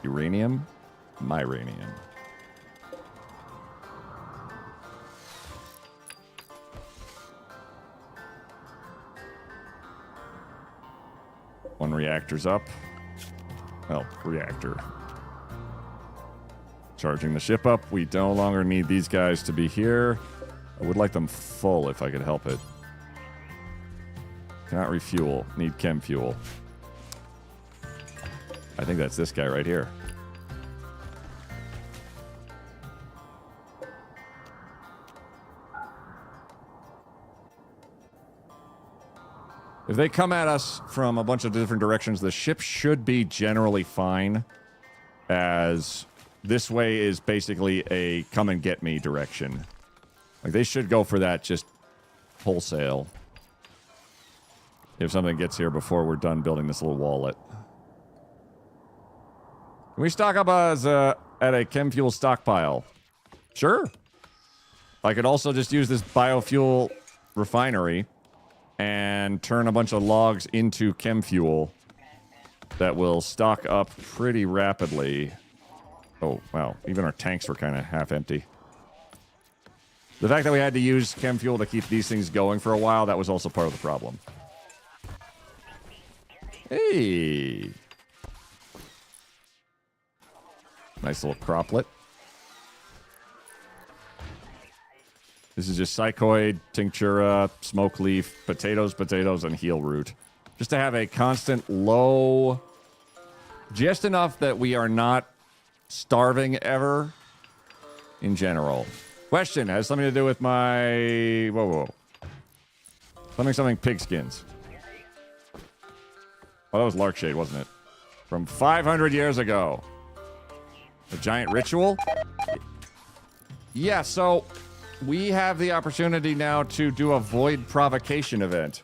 [SPEAKER 2] Uranium? Myranium. One reactor's up. Well, reactor. Charging the ship up. We no longer need these guys to be here. I would like them full if I could help it. Cannot refuel. Need chem fuel. I think that's this guy right here. If they come at us from a bunch of different directions, the ship should be generally fine, as this way is basically a come and get me direction. Like, they should go for that just wholesale. If something gets here before we're done building this little wallet. Can we stock up at a chem fuel stockpile? Sure. I could also just use this biofuel refinery and turn a bunch of logs into chem fuel that will stock up pretty rapidly. Oh, wow. Even our tanks were kind of half empty. The fact that we had to use chem fuel to keep these things going for a while, that was also part of the problem. Hey! Nice little croplet. This is just psychoid, tinctura, smoke leaf, potatoes, and heel root. Just to have a constant low... Just enough that we are not starving ever in general. Question, has something to do with my... Whoa. Something pigskins. Oh, that was Larkshade, wasn't it? From 500 years ago. A giant ritual? Yeah, so... we have the opportunity now to do a void provocation event.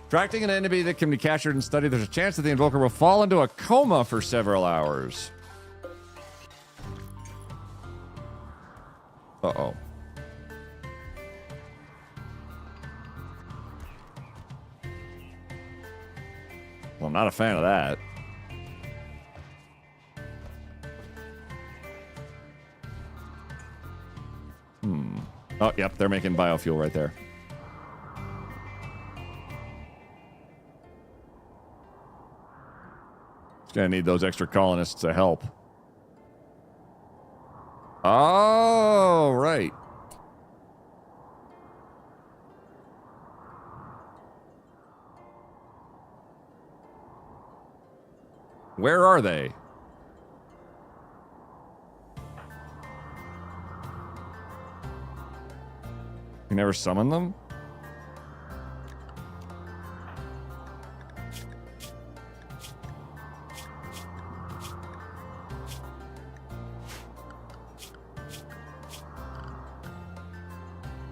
[SPEAKER 2] Attracting an enemy that can be captured and studied, there's a chance that the invoker will fall into a coma for several hours. Uh-oh. Well, I'm not a fan of that. Oh, yep, they're making biofuel right there. Just gonna need those extra colonists to help. Oh, right. Where are they? You never summon them?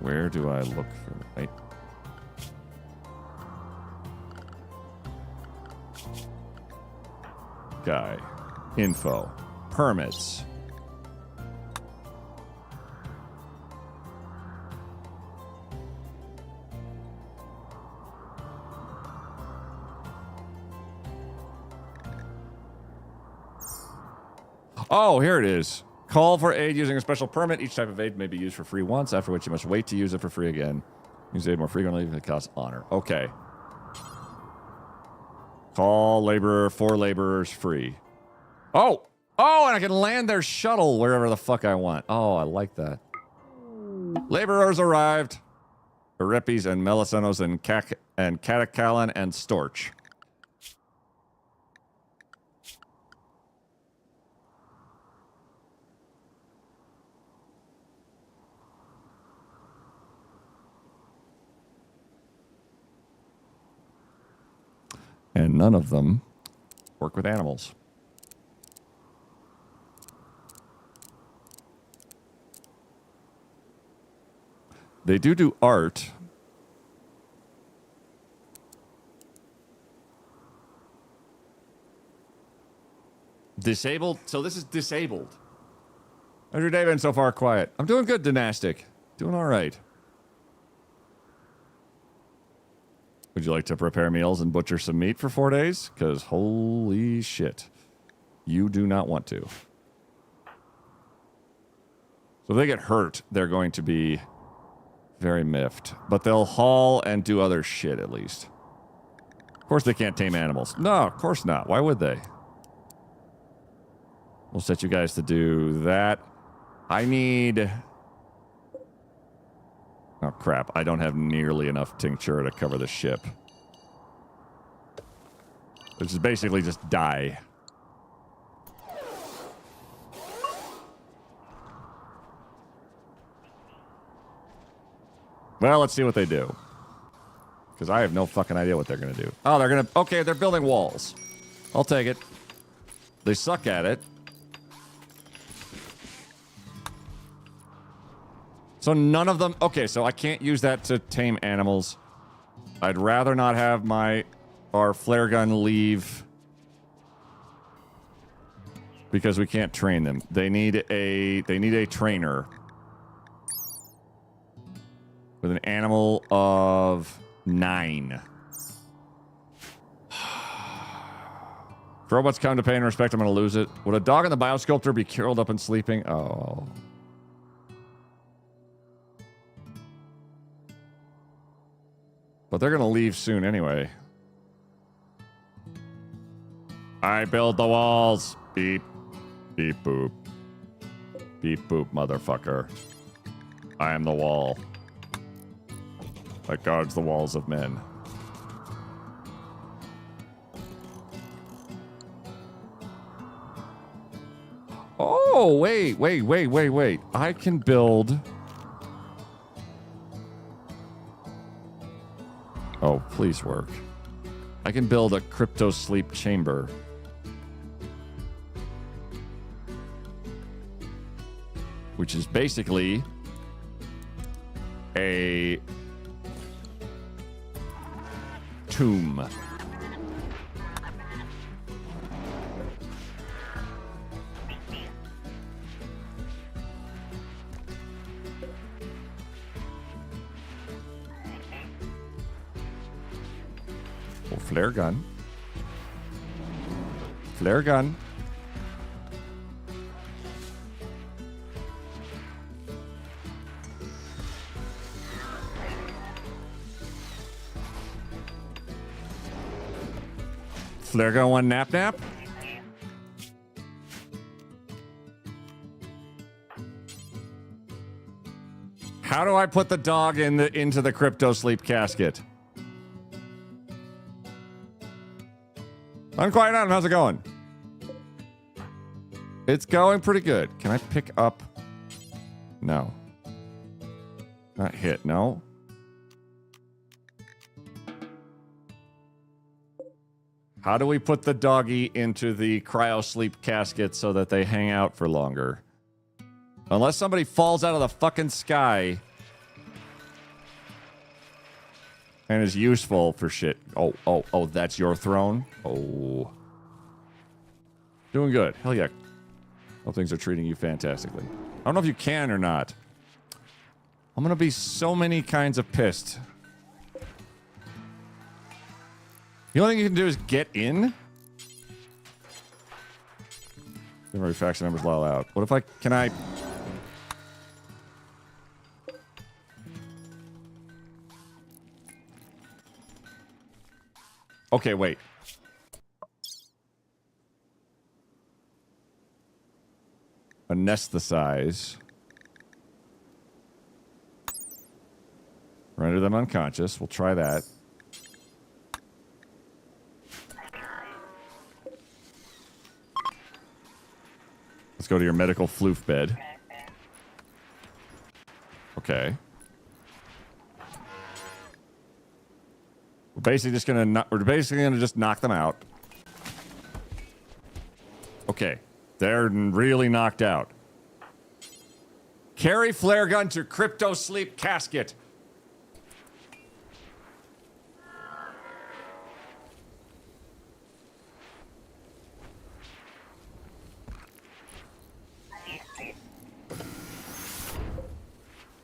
[SPEAKER 2] Where do I look for... Wait. Guy. Info. Permits. Oh, here it is. Call for aid using a special permit. Each type of aid may be used for free once, after which you must wait to use it for free again. Use aid more frequently if it costs honor. Okay. Call laborer, 4 laborers free. Oh! Oh, and I can land their shuttle wherever the fuck I want. Oh, I like that. Laborers arrived. Erepes and Melisenos and Catacallan and Storch. And none of them work with animals. They do art. Disabled? So this is disabled. How's your day been so far? Quiet. I'm doing good, Dynastic. Doing all right. Would you like to prepare meals and butcher some meat for 4 days? Because holy shit. You do not want to. So if they get hurt, they're going to be very miffed. But they'll haul and do other shit at least. Of course they can't tame animals. No, of course not. Why would they? We'll set you guys to do that. I need... Oh, crap. I don't have nearly enough tincture to cover the ship. Which is basically just die. Well, let's see what they do. Because I have no fucking idea what they're going to do. Oh, they're going to... Okay, they're building walls. I'll take it. They suck at it. So none of them... Okay, so I can't use that to tame animals. I'd rather not have our flare gun leave. Because we can't train them. They need a trainer. With an animal of 9. If robots come to pay and respect, I'm going to lose it. Would a dog in the biosculptor be curled up and sleeping? Oh... But they're going to leave soon anyway. I build the walls. Beep. Beep boop. Beep boop, motherfucker. I am the wall that guards the walls of men. Oh, wait. I can build... Oh, please work. I can build a crypto sleep chamber. Which is basically a tomb. Flare gun. Flare gun. Flare gun one nap nap. How do I put the dog into the crypto sleep casket? Unquiet Adam, how's it going? It's going pretty good. Can I pick up? No. Not hit, no. How do we put the doggy into the cryo sleep casket so that they hang out for longer? Unless somebody falls out of the fucking sky and is useful for shit. Oh, that's your throne? Oh. Doing good. Hell yeah. Hope things are treating you fantastically. I don't know if you can or not. I'm gonna be so many kinds of pissed. The only thing you can do is get in? Memory faction numbers loud out. What if can I... Okay, wait. Anesthetize. Render them unconscious. We'll try that. Let's go to your medical floof bed. Okay. We're basically gonna just knock them out. Okay, they're really knocked out. Carry flare gun to crypto sleep casket.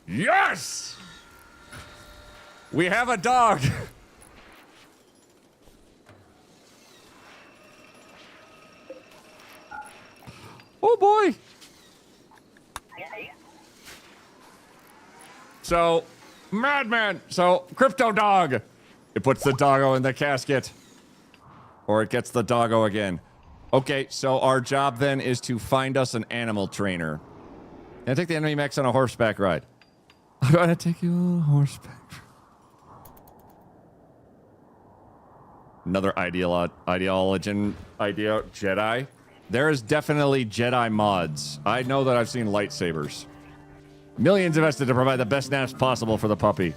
[SPEAKER 2] Yes! We have a dog. Oh boy. So, madman. So, crypto dog. It puts the doggo in the casket. Or it gets the doggo again. Okay, so our job then is to find us an animal trainer. Can I take the enemy mechs on a horseback ride? I'm gonna take you on a horseback. Another Jedi. There is definitely Jedi mods. I know that I've seen lightsabers. Millions invested to provide the best naps possible for the puppy.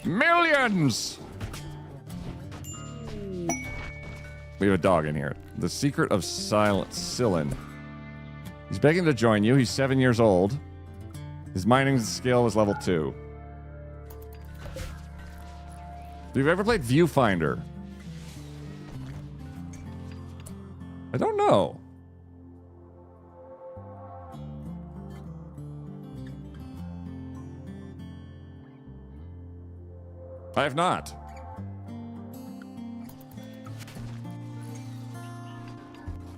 [SPEAKER 2] Millions! We have a dog in here. The Secret of Silent. He's begging to join you. He's 7 years old. His mining skill is level 2. Have you ever played Viewfinder? I don't know. I have not.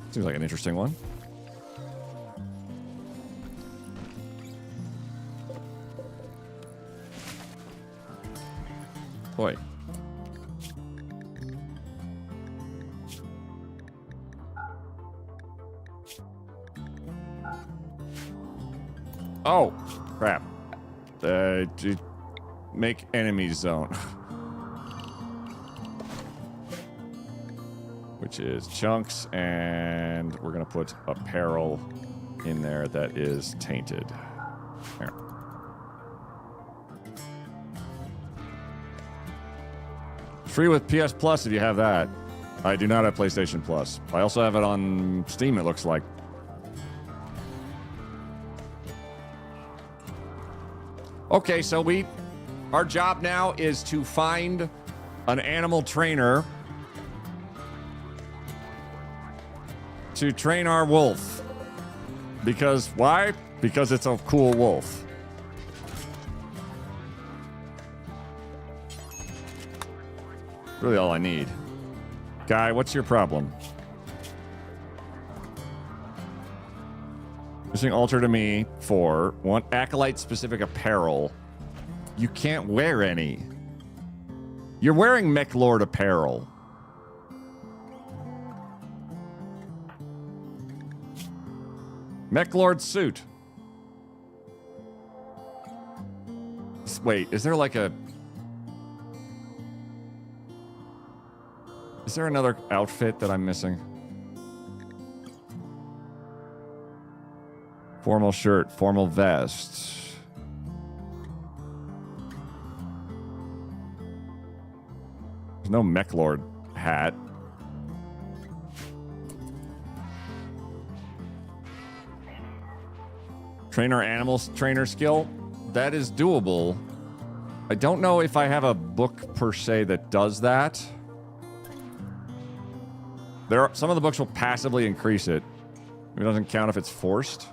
[SPEAKER 2] Seems like an interesting one. Boy. Oh, crap. Make enemy zone. Which is chunks, and we're going to put apparel in there that is tainted. Here. Free with PS Plus if you have that. I do not have PlayStation Plus. I also have it on Steam, it looks like. Okay, so our job now is to find an animal trainer to train our wolf. Because why? Because it's a cool wolf. Really all I need. Guy, what's your problem? Missing altar to me 4. Want acolyte specific apparel. You can't wear any. You're wearing Mech Lord apparel. Mech Lord suit. Wait, is there like a... Is there another outfit that I'm missing? Formal shirt, formal vest. There's no Mech Lord hat. Trainer animals, trainer skill. That is doable. I don't know if I have a book per se that does that. Some of the books will passively increase it. It doesn't count if it's forced.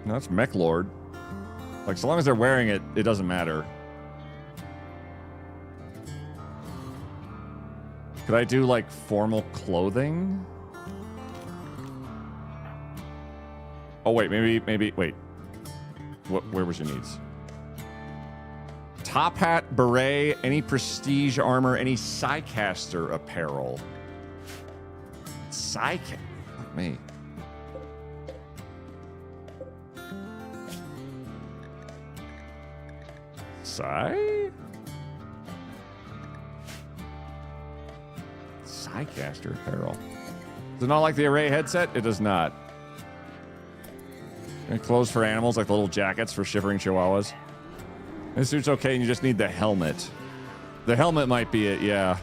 [SPEAKER 2] No, it's Mech Lord. Like, so long as they're wearing it, it doesn't matter. Could I do, like, formal clothing? Oh, wait, maybe, wait. Where was your needs? Top hat, beret, any prestige armor, any Psycaster apparel. Psycaster? Fuck me. Psycaster apparel. Does it not like the array headset? It does not. And clothes for animals, like the little jackets for shivering chihuahuas. This suit's okay, and you just need the helmet. The helmet might be it, yeah.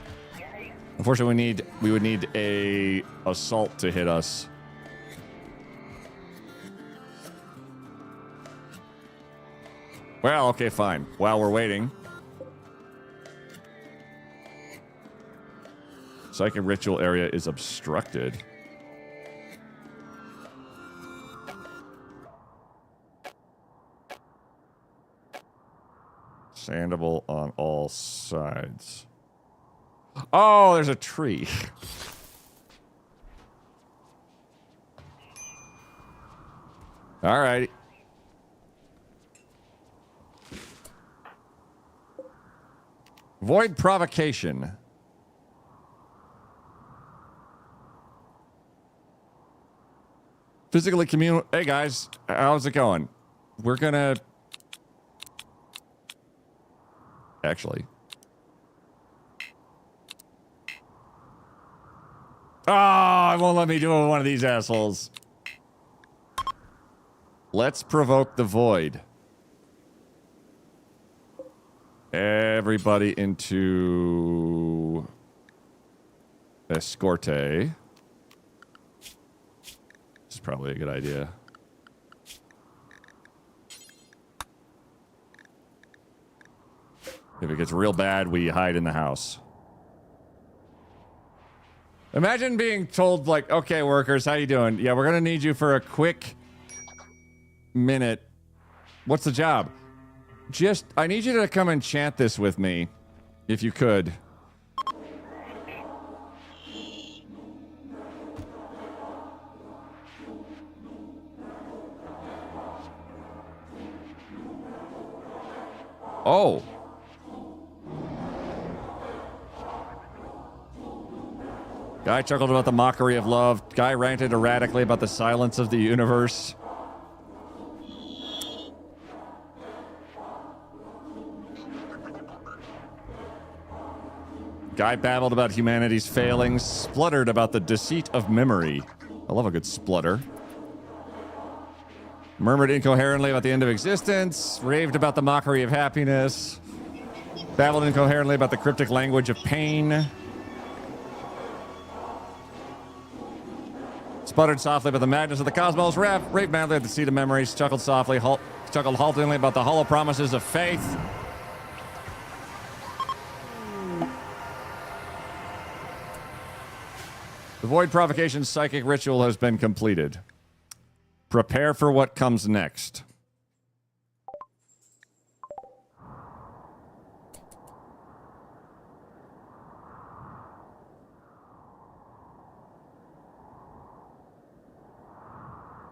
[SPEAKER 2] Unfortunately, we would need a assault to hit us. Well, okay, fine. While we're waiting. Psychic ritual area is obstructed. Sandable on all sides. Oh, there's a tree. All right. Void provocation. Physically commune. Hey guys, how's it going? We're gonna. Actually. Oh, it won't let me do it with one of these assholes. Let's provoke the void. Everybody into Escorte. This is probably a good idea. If it gets real bad, we hide in the house. Imagine being told, like, okay, workers, how you doing? Yeah, we're gonna need you for a quick minute. What's the job? Just, I need you to come and chant this with me, if you could. Oh. Guy chuckled about the mockery of love. Guy ranted erratically about the silence of the universe. Guy babbled about humanity's failings, spluttered about the deceit of memory. I love a good splutter. Murmured incoherently about the end of existence, raved about the mockery of happiness, babbled incoherently about the cryptic language of pain, sputtered softly about the madness of the cosmos, raved madly at the seat of memories, chuckled softly, chuckled haltingly about the hollow promises of faith. The Void Provocation psychic ritual has been completed. Prepare for what comes next.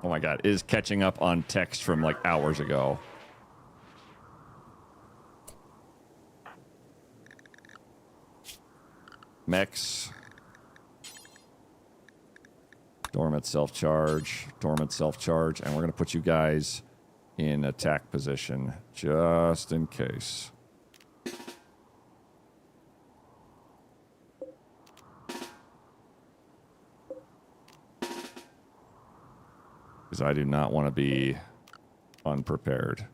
[SPEAKER 2] Oh my god, it is catching up on text from like hours ago. Mechs. Dormant self-charge, and we're going to put you guys in attack position, just in case. Because I do not want to be unprepared.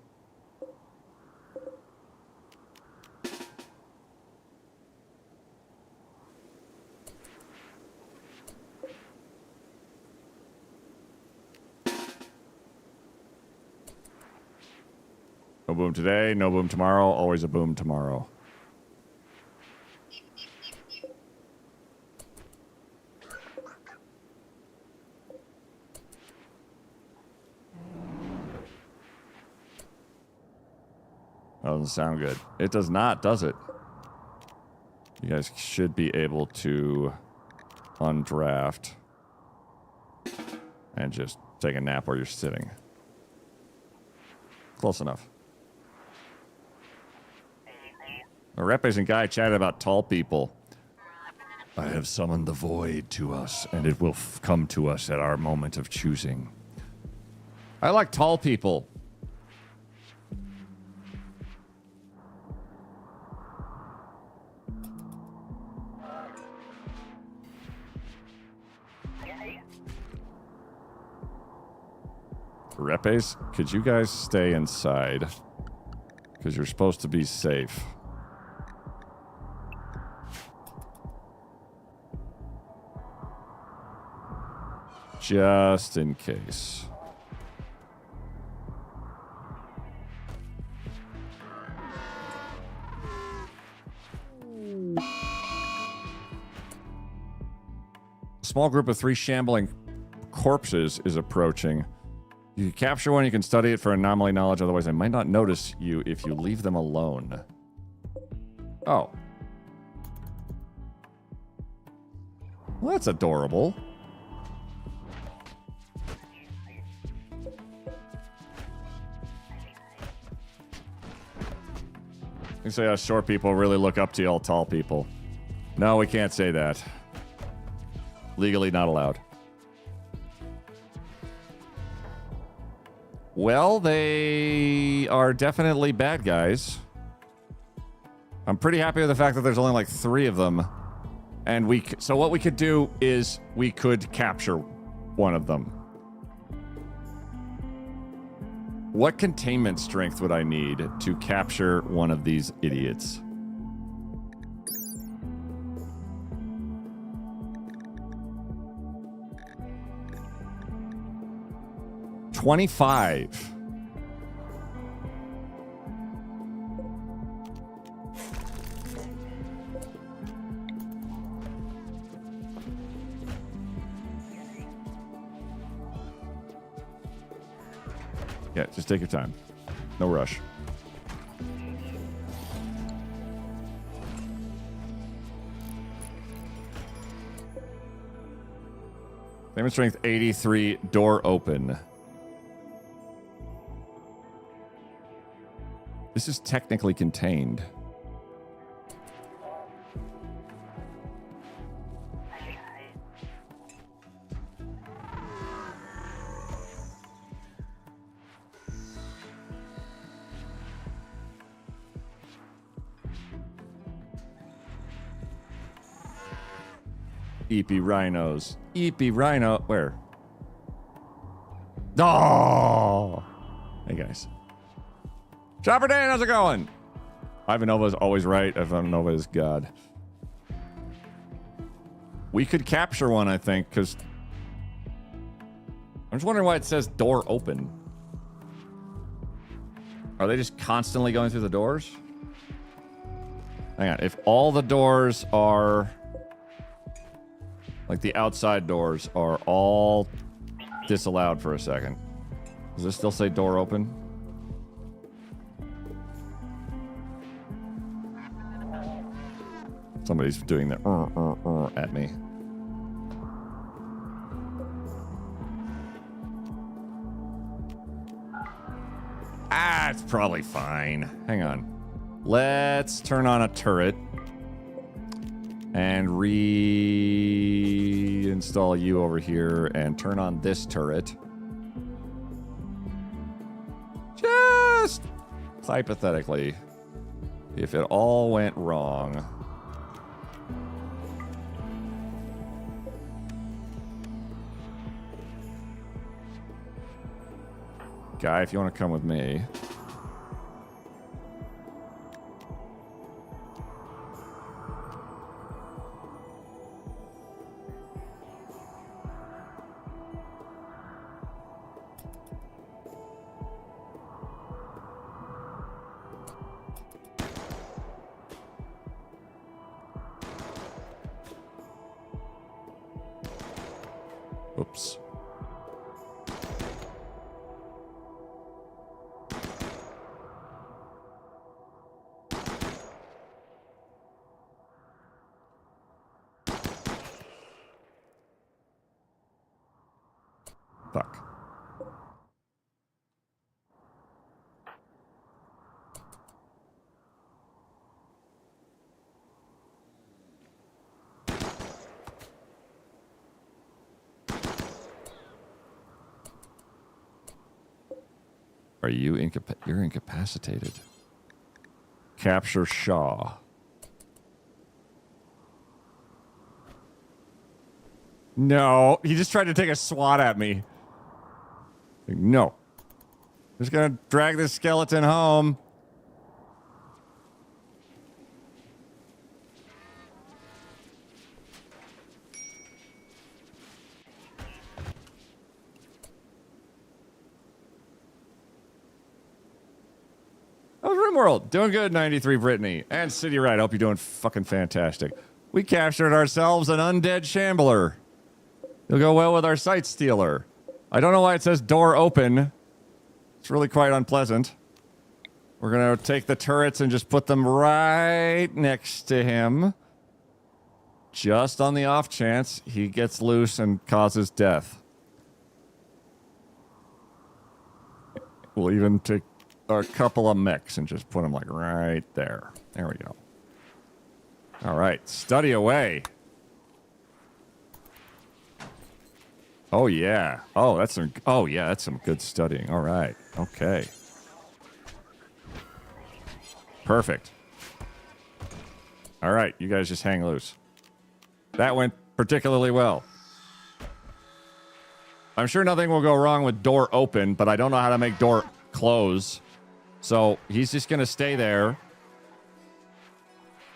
[SPEAKER 2] No boom today, no boom tomorrow, always a boom tomorrow. That doesn't sound good. It does not, does it? You guys should be able to undraft and just take a nap where you're sitting. Close enough. Repes and Guy chatted about tall people. I have summoned the void to us, and it will come to us at our moment of choosing. I like tall people. Repes, could you guys stay inside? Because you're supposed to be safe. Just in case. A small group of 3 shambling corpses is approaching. You can capture one, you can study it for anomaly knowledge, otherwise they might not notice you if you leave them alone. Oh. Well, that's adorable. You say us short people really look up to y'all tall people. No, we can't say that. Legally not allowed. Well, they are definitely bad guys. I'm pretty happy with the fact that there's only like 3 of them. And so what we could do is we could capture one of them. What containment strength would I need to capture one of these idiots? $25. Yeah, just take your time. No rush. Damage strength 83, door open. This is technically contained. EP rhinos. EP rhino. Where? Oh! Hey, guys. Chopper Dan, how's it going? Ivanova's always right. Ivanova is God. We could capture one, I think, because... I'm just wondering why it says door open. Are they just constantly going through the doors? Hang on. If all the doors are... Like the outside doors are all disallowed for a second. Does this still say door open? Somebody's doing the at me. Ah, it's probably fine. Hang on. Let's turn on a turret. And reinstall you over here and turn on this turret. Just hypothetically, if it all went wrong. Guy, if you want to come with me. Oops. Fuck. Are you you're incapacitated. Capture Shaw. No, he just tried to take a swat at me. No. Just gonna drag this skeleton home. Rimworld, doing good, 93 Brittany. And City Ride, hope you're doing fucking fantastic. We captured ourselves an undead shambler. It'll go well with our sight stealer. I don't know why it says door open. It's really quite unpleasant. We're going to take the turrets and just put them right next to him. Just on the off chance he gets loose and causes death. We'll even take a couple of mechs and just put them like right there. There we go. All right, study away. Oh yeah. Oh, that's some. Oh yeah, that's some good studying. All right. Okay. Perfect. All right, you guys just hang loose. That went particularly well. I'm sure nothing will go wrong with door open, but I don't know how to make door close. So he's just going to stay there,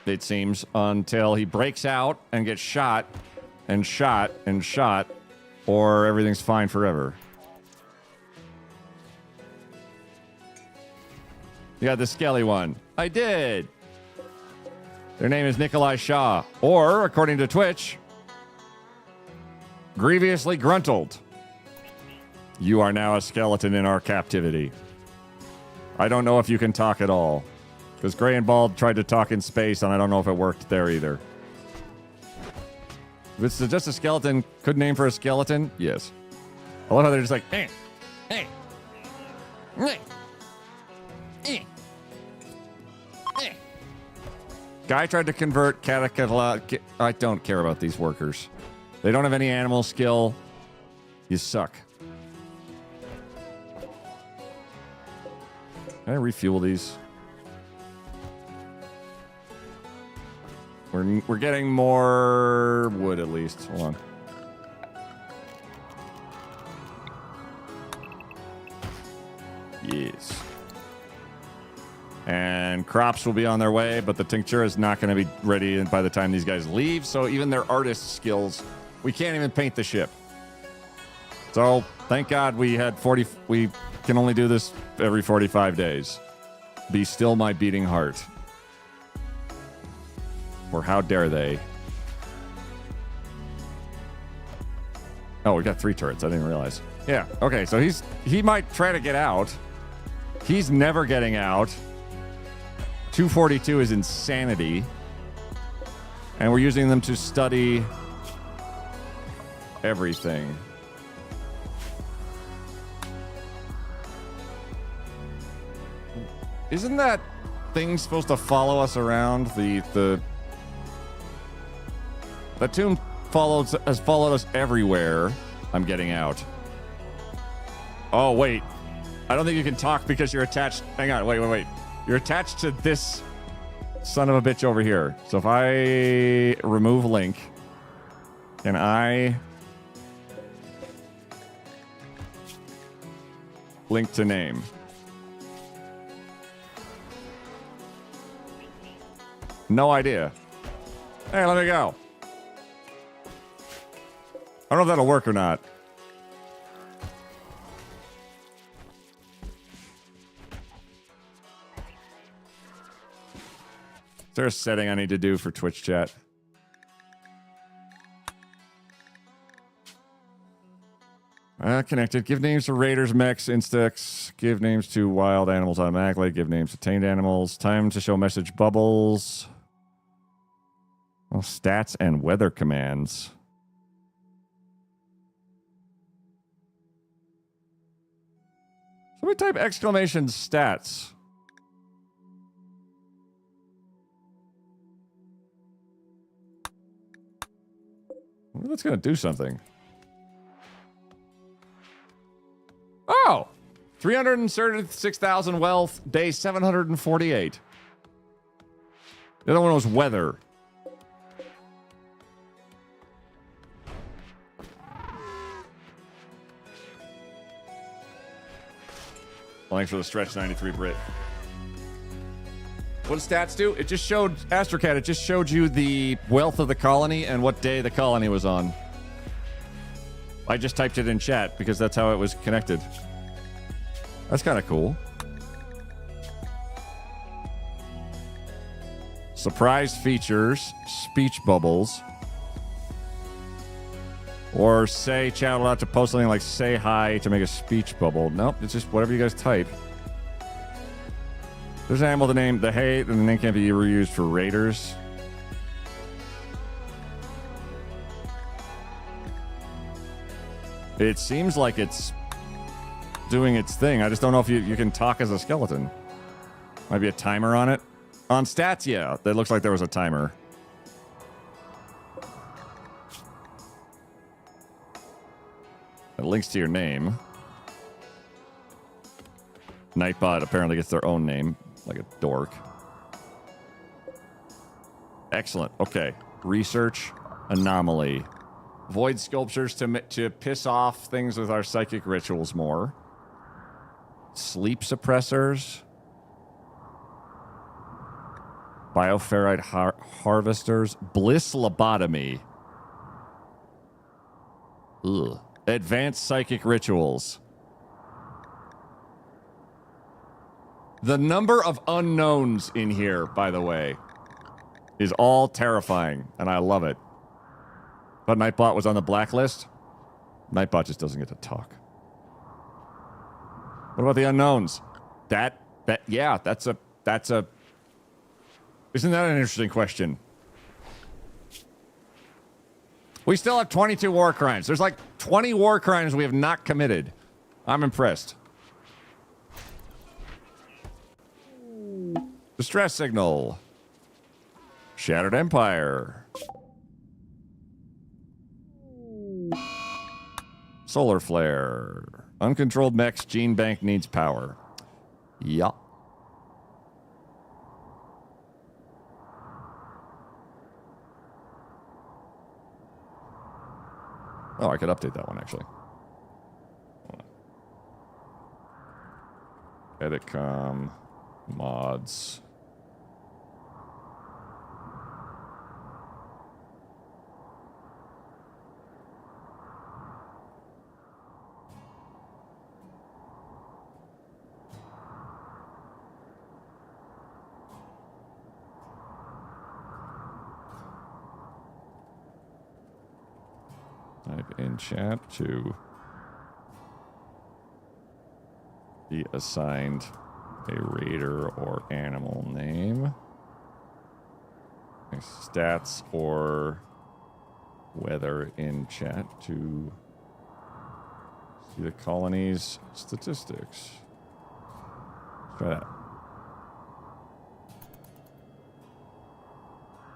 [SPEAKER 2] it seems, until he breaks out and gets shot and shot and shot, or everything's fine forever. You got the skelly one. I did. Their name is Nikolai Shaw, or, according to Twitch, grievously gruntled. You are now a skeleton in our captivity. I don't know if you can talk at all, because Gray and Bald tried to talk in space, and I don't know if it worked there either. If it's just a skeleton, good name for a skeleton? Yes. I love how they're just like, hey, hey, hey, hey. Guy tried to convert Catacala. I don't care about these workers. They don't have any animal skill. You suck. Can I refuel these? We're getting more wood at least. Hold on. Yes. And crops will be on their way, but the tincture is not going to be ready by the time these guys leave. So even their artist skills, we can't even paint the ship. So thank God we had 40. We can only do this every 45 days. Be still my beating heart. Or how dare they? Oh, we got 3 turrets. I didn't realize. Yeah. Okay. So he might try to get out. He's never getting out. 242 is insanity. And we're using them to study everything. Isn't that thing supposed to follow us around? The tomb has followed us everywhere. I'm getting out. Oh, wait. I don't think you can talk because you're attached. Hang on. Wait. You're attached to this son of a bitch over here. So if I remove link, can I link to name? No idea. Hey, let me go. I don't know if that'll work or not. Is there a setting I need to do for Twitch chat? Connected. Give names to raiders, mechs, insects. Give names to wild animals automatically. Give names to tamed animals. Time to show message bubbles. Well, stats and weather commands. Somebody type exclamation stats. I wonder if that's going to do something. Oh! 336,000 wealth, day 748. The other one was weather. Well, thanks for the stretch, 93 Brit. What does stats do? It just showed, Astrocat, it just showed you the wealth of the colony and what day the colony was on. I just typed it in chat because that's how it was connected. That's kind of cool. Surprise features, speech bubbles. Or say, chat out to post something like say hi to make a speech bubble. Nope, it's just whatever you guys type. There's an animal, the name, the hay, and the name can't be reused for raiders. It seems like it's doing its thing. I just don't know if you can talk as a skeleton. Might be a timer on it. On stats, yeah. That looks like there was a timer. It links to your name. Nightbot apparently gets their own name, like a dork. Excellent. Okay. Research. Anomaly. Void sculptures to piss off things with our psychic rituals more. Sleep suppressors. Bioferrite harvesters. Bliss lobotomy. Ugh. Advanced psychic rituals. The number of unknowns in here, by the way, is all terrifying, and I love it. But Nightbot was on the blacklist. Nightbot just doesn't get to talk. What about the unknowns? Yeah, that's a... Isn't that an interesting question? We still have 22 war crimes. There's like 20 war crimes we have not committed. I'm impressed. Distress signal. Shattered Empire. Solar flare. Uncontrolled mechs. Gene bank needs power. Yup. Oh, I could update that one, actually. Edit com. Mods. Type in chat to be assigned a raider or animal name. Stats or weather in chat to see the colony's statistics. Let's try that.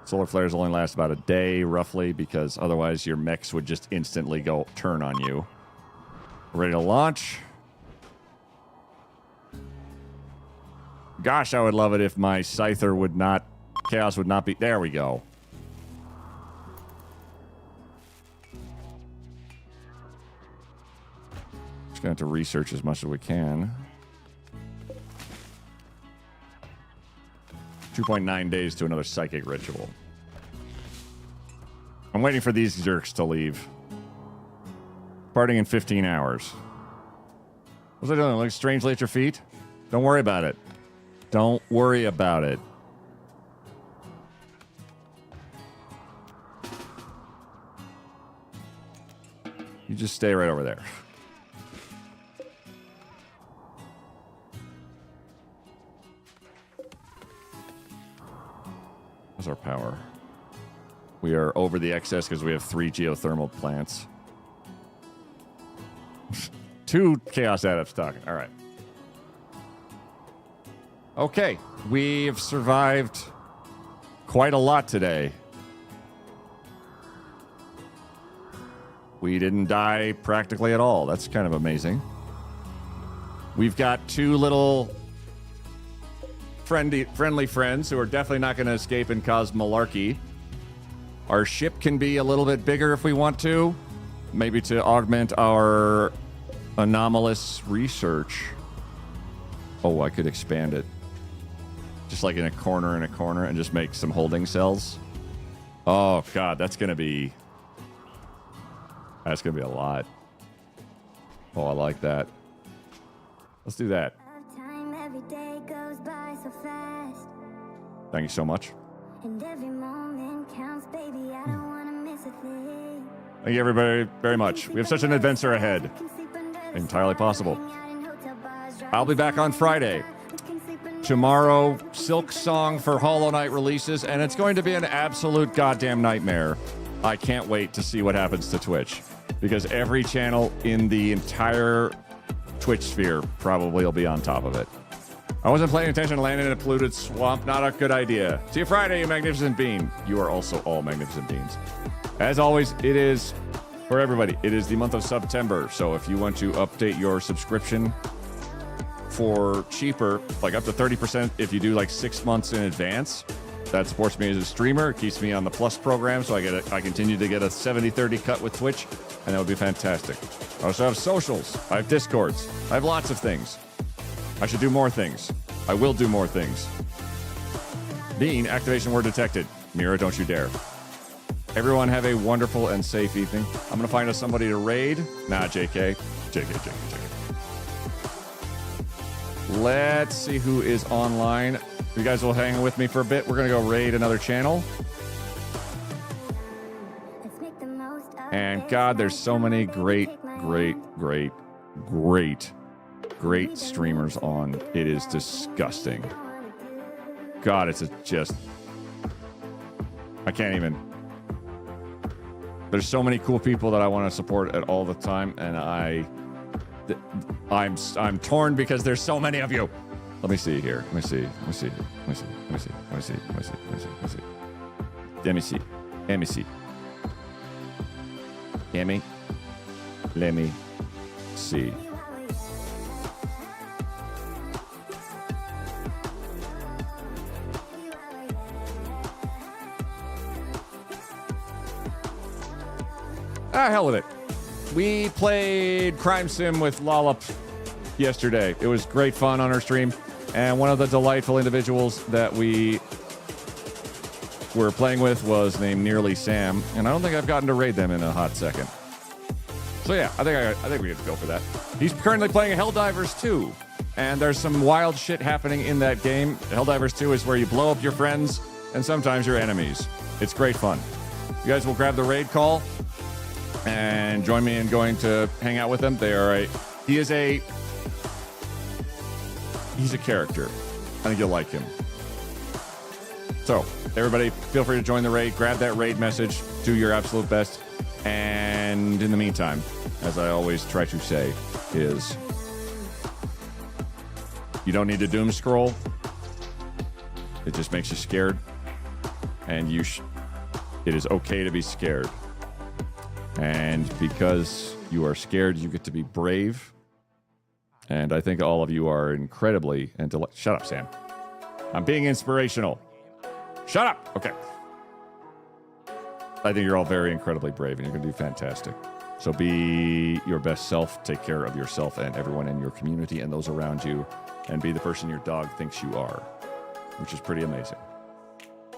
[SPEAKER 2] Solar flares only last about a day, roughly, because otherwise your mechs would just instantly turn on you. Ready to launch. Gosh, I would love it if my Scyther would not... Chaos would not be... There we go. Just gonna have to research as much as we can. 2.9 days to another psychic ritual. I'm waiting for these jerks to leave. Parting in 15 hours. What's I doing? Look strangely at your feet? Don't worry about it. Don't worry about it. You just stay right over there. What's our power? We are over the excess because we have 3 geothermal plants. 2 chaos adepts talking. All right. Okay, we've survived quite a lot today. We didn't die practically at all. That's kind of amazing. We've got 2 little friendly friends who are definitely not going to escape and cause malarkey. Our ship can be a little bit bigger if we want to. Maybe to augment our anomalous research. Oh, I could expand it. Just like in a corner and just make some holding cells. Oh, God, that's going to be a lot. Oh, I like that. Let's do that. Thank you so much.
[SPEAKER 1] And every moment counts, baby. I don't wanna miss a thing.
[SPEAKER 2] Thank you, everybody, very much. We have such an adventure ahead. Entirely possible. I'll be back on Friday. Tomorrow, Silk Song for Hollow Knight releases, and it's going to be an absolute goddamn nightmare. I can't wait to see what happens to Twitch, because every channel in the entire Twitch sphere probably will be on top of it. I wasn't paying attention to landing in a polluted swamp. Not a good idea. See you Friday, you magnificent bean. You are also all magnificent beans. As always, it is, for everybody, it is the month of September. So if you want to update your subscription for cheaper, like up to 30% if you do like 6 months in advance, that supports me as a streamer. It keeps me on the Plus program, so I continue to get a 70-30 cut with Twitch, and that would be fantastic. I also have socials. I have Discords. I have lots of things. I should do more things. I will do more things. Bean, activation word detected. Mira, don't you dare. Everyone have a wonderful and safe evening. I'm going to find us somebody to raid. Nah, JK. JK. Let's see who is online. You guys will hang with me for a bit. We're going to go raid another channel. And God, there's so many great streamers on. It is disgusting. God, it's just... I can't even... There's so many cool people that I want to support at all the time, and I'm torn because there's so many of you. Let me see here. Let me see. Hell with it. We played Crime Sim with Lollop yesterday. It was great fun on our stream. And one of the delightful individuals that we were playing with was named Nearly Sam. And I don't think I've gotten to raid them in a hot second. So yeah, I think we get to go for that. He's currently playing Helldivers 2. And there's some wild shit happening in that game. Helldivers 2 is where you blow up your friends and sometimes your enemies. It's great fun. You guys will grab the raid call and join me in going to hang out with them. He's a character. I think you'll like him. So, everybody, feel free to join the raid. Grab that raid message. Do your absolute best. And in the meantime, as I always try to say, is you don't need to doom scroll. It just makes you scared. And it is okay to be scared. And because you are scared, you get to be brave. And I think all of you are incredibly Shut up, Sam. I'm being inspirational. Shut up. Okay. I think you're all very incredibly brave, and you're going to do fantastic. So be your best self. Take care of yourself and everyone in your community and those around you. And be the person your dog thinks you are, which is pretty amazing.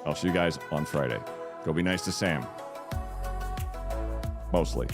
[SPEAKER 2] I'll see you guys on Friday. Go be nice to Sam. Mostly.